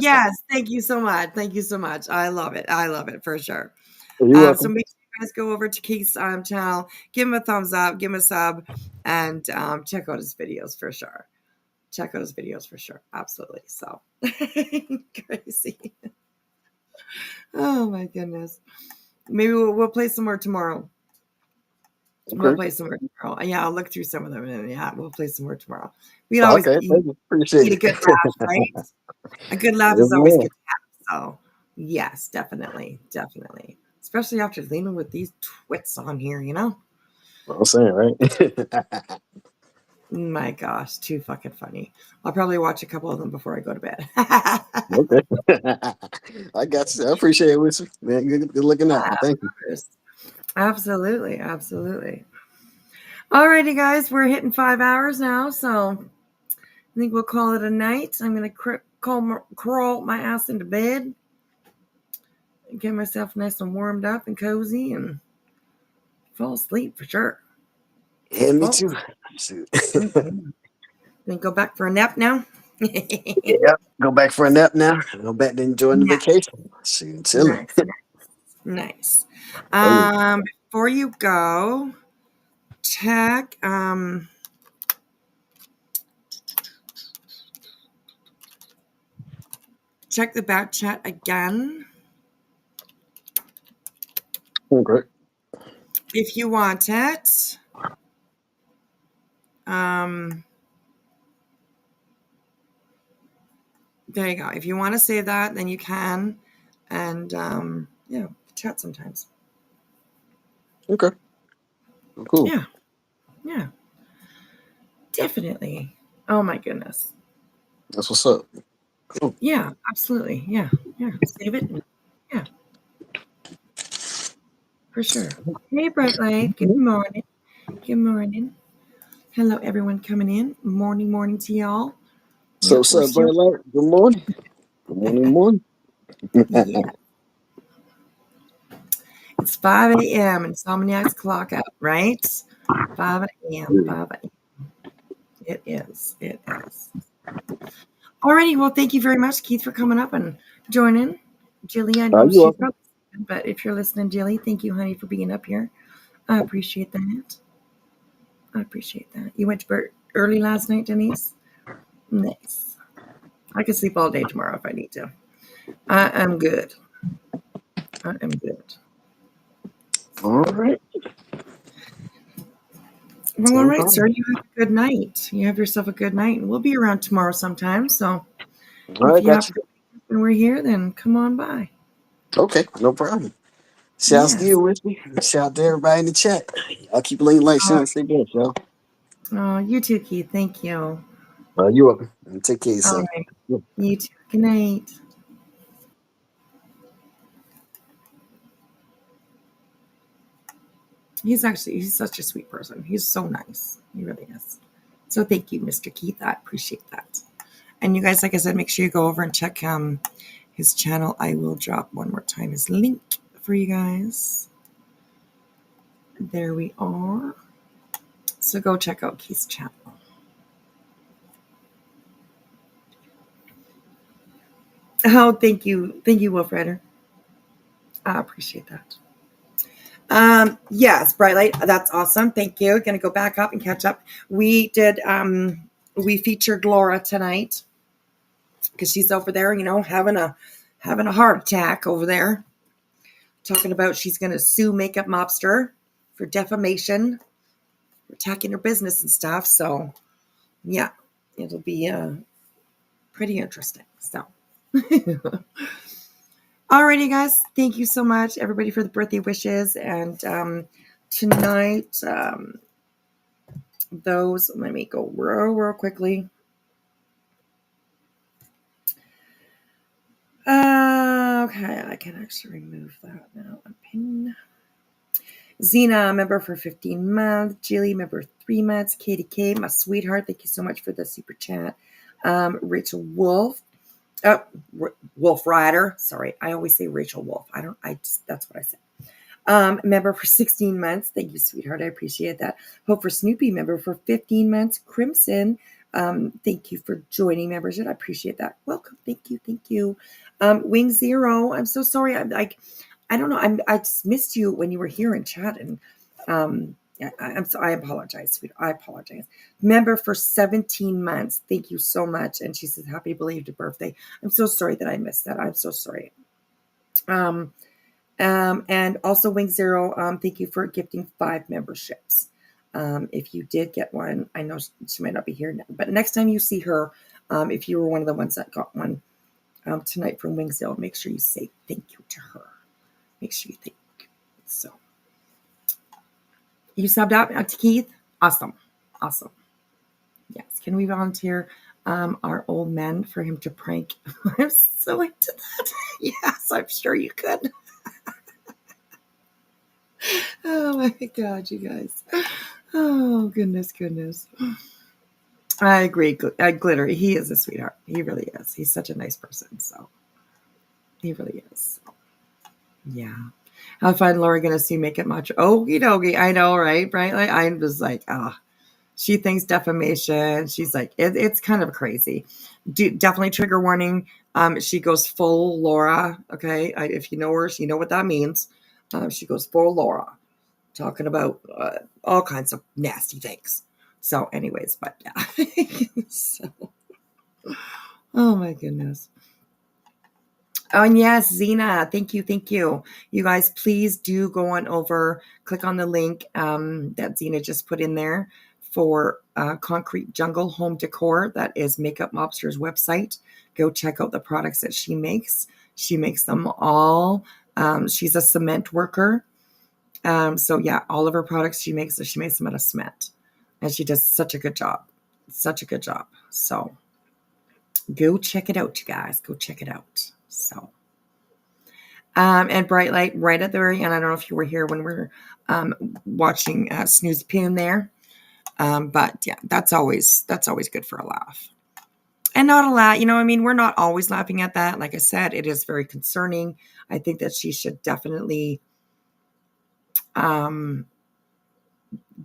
Yes, thank you so much. Thank you so much. I love it. I love it for sure. You're So welcome. make sure you guys go over to Keith's channel, give him a thumbs up, give him a sub, and check out his videos for sure. Check out his videos for sure. Absolutely. So crazy. Oh my goodness. Maybe we'll play some more tomorrow. We'll Okay. play some more tomorrow. Yeah, I'll look through some of them and yeah, we'll play some more tomorrow. We'd always Okay, thank you. Appreciate need a it. good laugh, right? A good laugh Yes, is always ma'am. good to have. So yes, definitely. Definitely. Especially after leaning with these twits on here, you know? What I'm saying, right? My gosh, too fucking funny. I'll probably watch a couple of them before I go to bed. Okay. I got you. I appreciate it, Whisper. Man, good looking out. Thank you. Absolutely, absolutely. Alrighty, guys, we're hitting 5 hours now, so I think we'll call it a night. I'm gonna crawl my ass into bed, get myself nice and warmed up and cozy, and fall asleep for sure. Yeah, me Fall. too. Shoot. Then go back for a nap now. Yeah, go back for a nap now. Go back to enjoying the Yeah. vacation. Shoot, chilling. Nice, nice. Oh, Before you go, check check the back chat again okay. if you want it. Um, there you go. If you want to save that, then you can, and yeah, chat sometimes. Okay. Cool. Yeah, yeah, definitely. Oh my goodness. That's what's up. Cool. Yeah, absolutely. Yeah, yeah. Save it. Yeah, for sure. Hey, Bright Light. Good morning. Good morning. Hello, everyone coming in. Morning to y'all. So, Yep, what's we're up, still. Bright Light? Good morning. Good morning. Yeah. It's 5 a.m. Insomniac's clock out, right? 5 a.m. 5 a.m. It is. It is. Alrighty. Well, thank you very much, Keith, for coming up and joining. Jilly, I know You she's welcome. probably, but if you're listening, Jilly, thank you, honey, for being up here. I appreciate that. I appreciate that. You went to bed early last night, Denise? Nice. I can sleep all day tomorrow if I need to. I am good. I am good. All right. Well, all right, sir. You have a good night. You have yourself a good night. And we'll be around tomorrow sometime. So All if right, you got have you. and we're here, then come on by. Okay, no problem. Shouts to Yes. you, with me. Shout to everybody in the chat. I'll keep leaning like Oh, shit. Stay blessed, y'all. you too, Keith. Thank you. You're welcome. Take care of All yourself. right. You too. Good night. He's such a sweet person. He's so nice. He really is. So thank you, Mr. Keith. I appreciate that. And you guys, like I said, make sure you go over and check his channel. I will drop one more time his link for you guys. There we are. So go check out Keith's channel. Oh, thank you. Thank you, Wolf Rider. I appreciate that. Yes, Bright Light. That's awesome. Thank you. Gonna go back up and catch up. We did we featured Laura tonight because she's over there, having a heart attack over there. Talking about she's gonna sue Makeup Mobster for defamation, for attacking her business and stuff. So yeah, it'll be pretty interesting. So alrighty, guys. Thank you so much, everybody, for the birthday wishes. And tonight, let me go real quickly. Okay, I can actually remove that now. A pin. Zena, member for 15 months. Jilly, member 3 months. Katie K, my sweetheart, thank you so much for the super chat. Rachel Wolf. Wolf Rider. Sorry, I always say Rachel Wolf. That's what I said. Member for 16 months. Thank you, sweetheart. I appreciate that. Hope for Snoopy, member for 15 months. Crimson, thank you for joining membership. I appreciate that. Welcome. Thank you. Wing Zero. I'm so sorry. I don't know. I just missed you when you were here in chat, and I apologize, sweetheart. I apologize. Member for 17 months. Thank you so much. And she says, happy belated birthday. I'm so sorry that I missed that. I'm so sorry. And also Wing Zero, thank you for gifting 5 memberships. If you did get one, I know she might not be here now, but next time you see her, if you were one of the ones that got one tonight from Wing Zero, make sure you say thank you to her. Make sure you thank you. So, you subbed out to Keith? Awesome. Yes. Can we volunteer our old men for him to prank? I'm so into that. Yes, I'm sure you could. Oh my God, you guys. Oh, goodness. I agree. Glitter, he is a sweetheart. He really is. He's such a nice person. So he really is. So, yeah. How fun Laura going to see Make It Macho. Okie dokie. I know, right? Like, I'm just like, she thinks defamation. She's like, it's kind of crazy. Definitely trigger warning. She goes full Laura. Okay. If you know her, you know what that means. She goes full Laura, talking about all kinds of nasty things. So anyways, but yeah. So, oh my goodness. Oh, and yes, Zena, thank you. You guys, please do go on over, click on the link that Zena just put in there for Concrete Jungle Home Decor. That is Makeup Mobster's website. Go check out the products that she makes. She makes them all. She's a cement worker. So yeah, all of her products she makes them out of cement. And she does such a good job. So go check it out, you guys. Go check it out. So, and Bright Light right at the very end. I don't know if you were here when we were watching Snooze Poon there. But yeah, that's always good for a laugh. And not a lot, we're not always laughing at that. Like I said, it is very concerning. I think that she should definitely go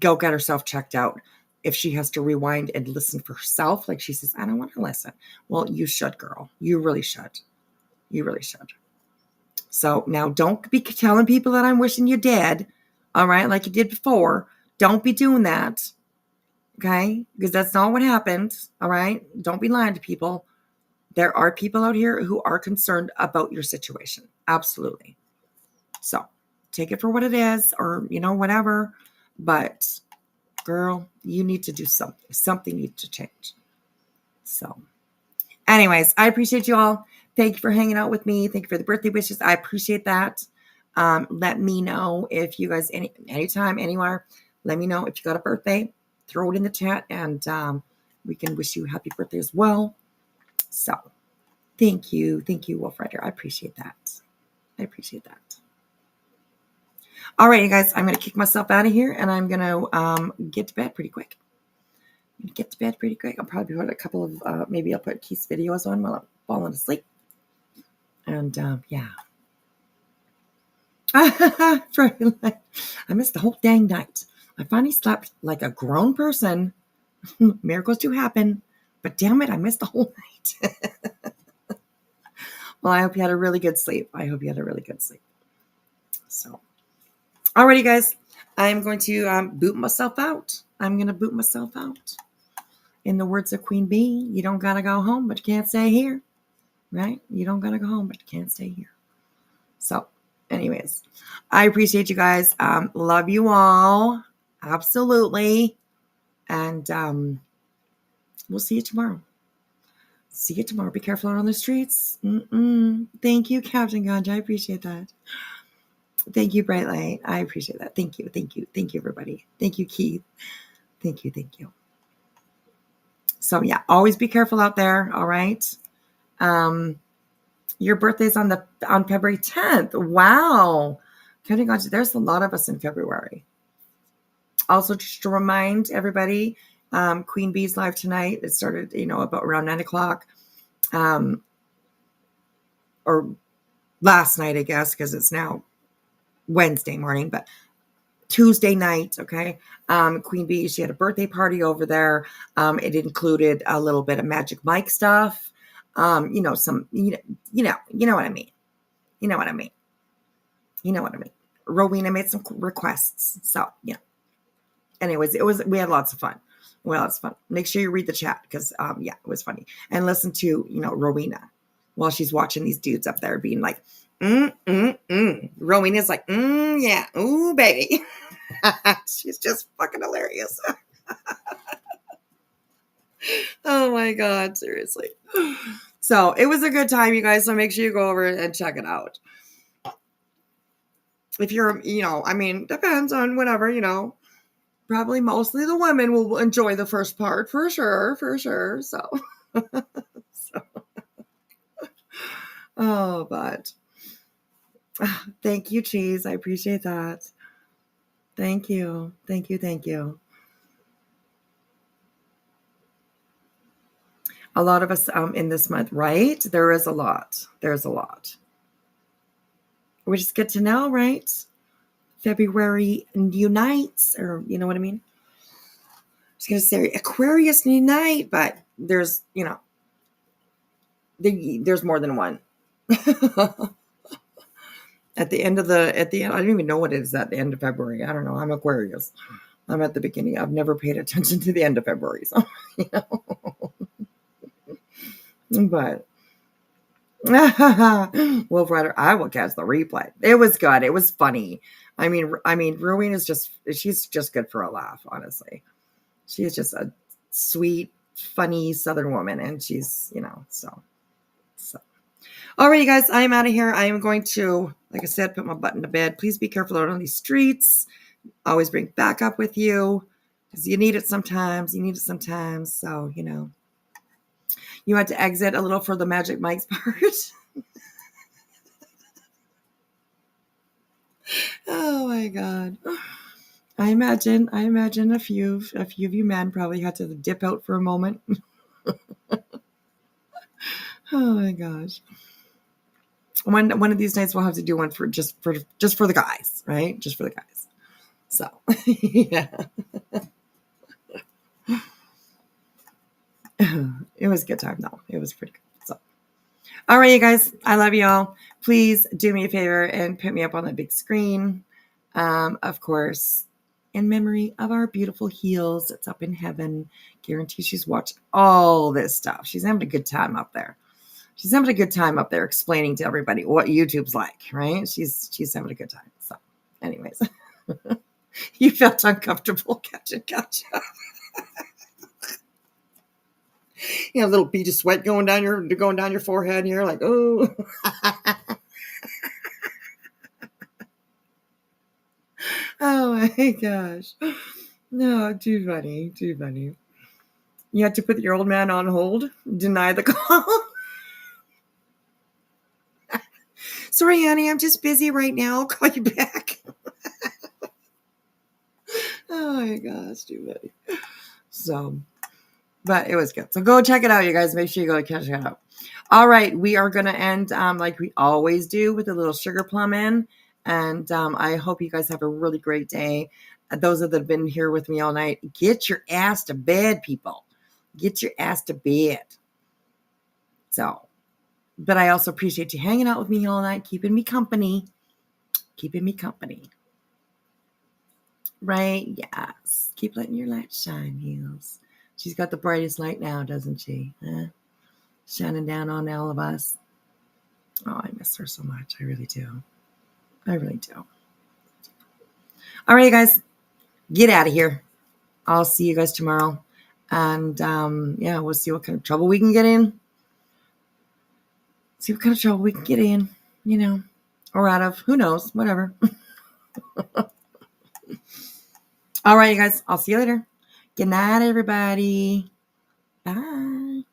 get herself checked out. If she has to rewind and listen for herself, like she says, I don't want to listen. Well, you should, girl. You really should. So now don't be telling people that I'm wishing you dead. All right. Like you did before. Don't be doing that. Okay. Because that's not what happened. All right. Don't be lying to people. There are people out here who are concerned about your situation. Absolutely. So take it for what it is, or, whatever. But girl, you need to do something. Something needs to change. So anyways, I appreciate you all. Thank you for hanging out with me. Thank you for the birthday wishes. I appreciate that. Let me know if you guys, anytime, anywhere, let me know if you got a birthday. Throw it in the chat, and we can wish you a happy birthday as well. So thank you, Wolf Rider. I appreciate that. All right, you guys, I'm going to kick myself out of here, and I'm going to get to bed pretty quick. I'll probably put a couple of, maybe I'll put Keith's videos on while I'm falling asleep. And yeah. I missed the whole dang night. I finally slept like a grown person. Miracles do happen. But damn it, I missed the whole night. Well, I hope you had a really good sleep. So, alrighty, guys. I'm going to boot myself out. In the words of Queen Bee, you don't gotta go home, but you can't stay here. Right? You don't gotta go home, but you can't stay here. So, anyways, I appreciate you guys. Love you all. Absolutely. And we'll see you tomorrow. Be careful out on the streets. Thank you, Captain Ganja. I appreciate that. Thank you, Bright Light. I appreciate that. Thank you, everybody. Thank you, Keith. Thank you. So yeah, always be careful out there. All right. Your birthday's on February 10th. Wow. Counting on, there's a lot of us in February. Also, just to remind everybody, Queen Bee's live tonight. It started, about around 9 o'clock. Or last night, I guess, because it's now Wednesday morning, but Tuesday night, okay? Queen Bee, she had a birthday party over there. It included a little bit of Magic Mike stuff. Some, you know what I mean. You know what I mean. Rowena made some requests. So, yeah. Anyways, we had lots of fun. Make sure you read the chat because, it was funny. And listen to, Rowena while she's watching these dudes up there being like, Rowena's like, yeah, ooh, baby. She's just fucking hilarious. Oh my God, seriously. So it was a good time, you guys. So make sure you go over and check it out. If you're, depends on whatever, probably mostly the women will enjoy the first part for sure. So, but thank you, Cheese. I appreciate that. Thank you. A lot of us in this month, right? There's a lot. Which is good to know, right? February unites, or you know what I mean? I was going to say Aquarius unite, but there's, there's more than one. At the end, I don't even know what it is at the end of February. I don't know. I'm Aquarius. I'm at the beginning. I've never paid attention to the end of February. So, But Wolf Rider, I will catch the replay. It was good. It was funny. I mean, Rowena's she's just good for a laugh, honestly. She's just a sweet, funny Southern woman, and she's, so. All right, you guys, I am out of here. I am going to, like I said, put my butt into bed. Please be careful out on these streets. Always bring backup with you because you need it sometimes. So, you had to exit a little for the Magic Mike's part. Oh my God. I imagine a few of you men probably had to dip out for a moment. Oh my gosh. One of these nights we'll have to do one for just for the guys, right? Just for the guys. So, yeah. It was a good time though. It was pretty good. So, all right, you guys, I love you all. Please do me a favor and put me up on the big screen. Of course, in memory of our beautiful heels that's up in heaven. Guarantee she's watching all this stuff. She's having a good time up there. Explaining to everybody what YouTube's like, right? She's having a good time. So, anyways, you felt uncomfortable. Gotcha. You have a little bead of sweat going down your forehead, and you're like, oh. Oh my gosh. No, too funny. You had to put your old man on hold, deny the call. Sorry, honey, I'm just busy right now. I'll call you back. Oh my gosh, too funny. So, but it was good. So go check it out, you guys. Make sure you go check it out. All right, we are going to end like we always do with a little sugar plum in. And I hope you guys have a really great day. Those that have been here with me all night, get your ass to bed, people. Get your ass to bed. So, but I also appreciate you hanging out with me all night, keeping me company. Right? Yes. Keep letting your light shine, heels. She's got the brightest light now, doesn't she? Huh? Shining down on all of us. Oh, I miss her so much. I really do. All right, you guys, get out of here. I'll see you guys tomorrow. And we'll see what kind of trouble we can get in. Or out of. Who knows? Whatever. All right, you guys, I'll see you later. Good night, everybody. Bye.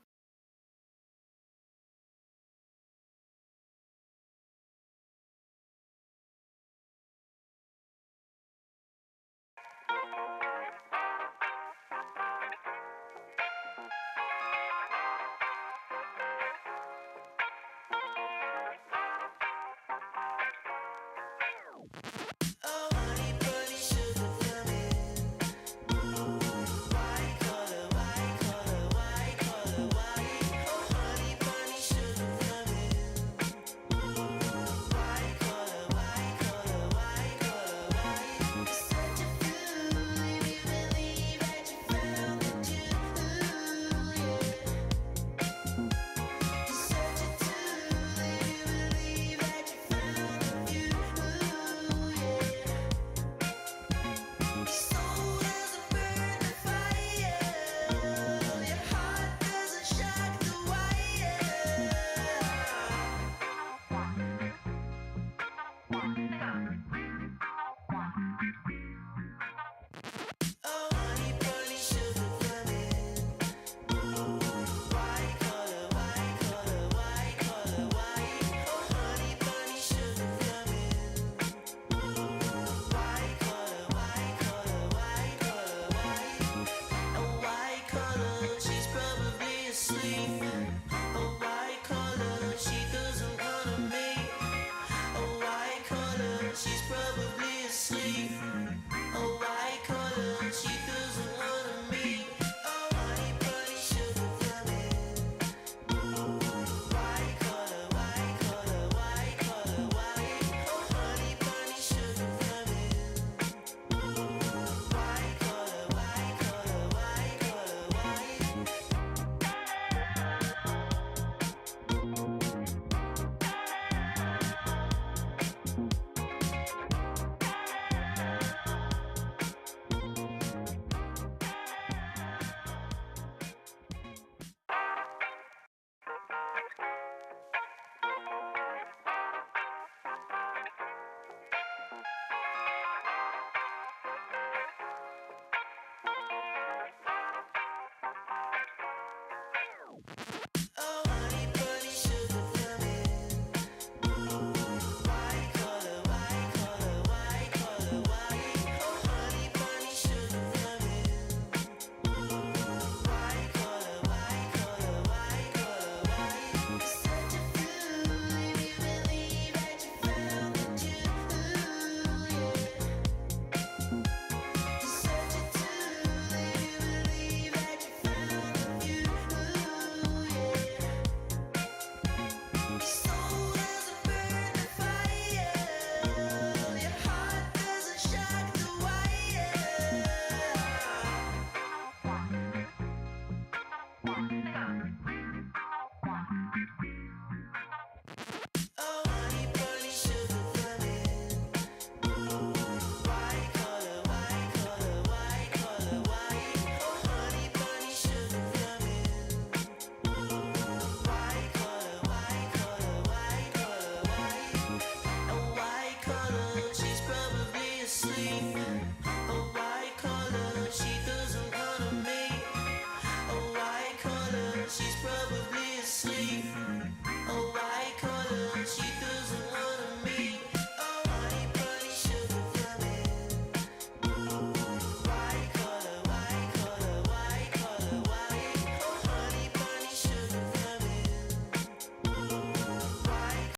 She's probably asleep.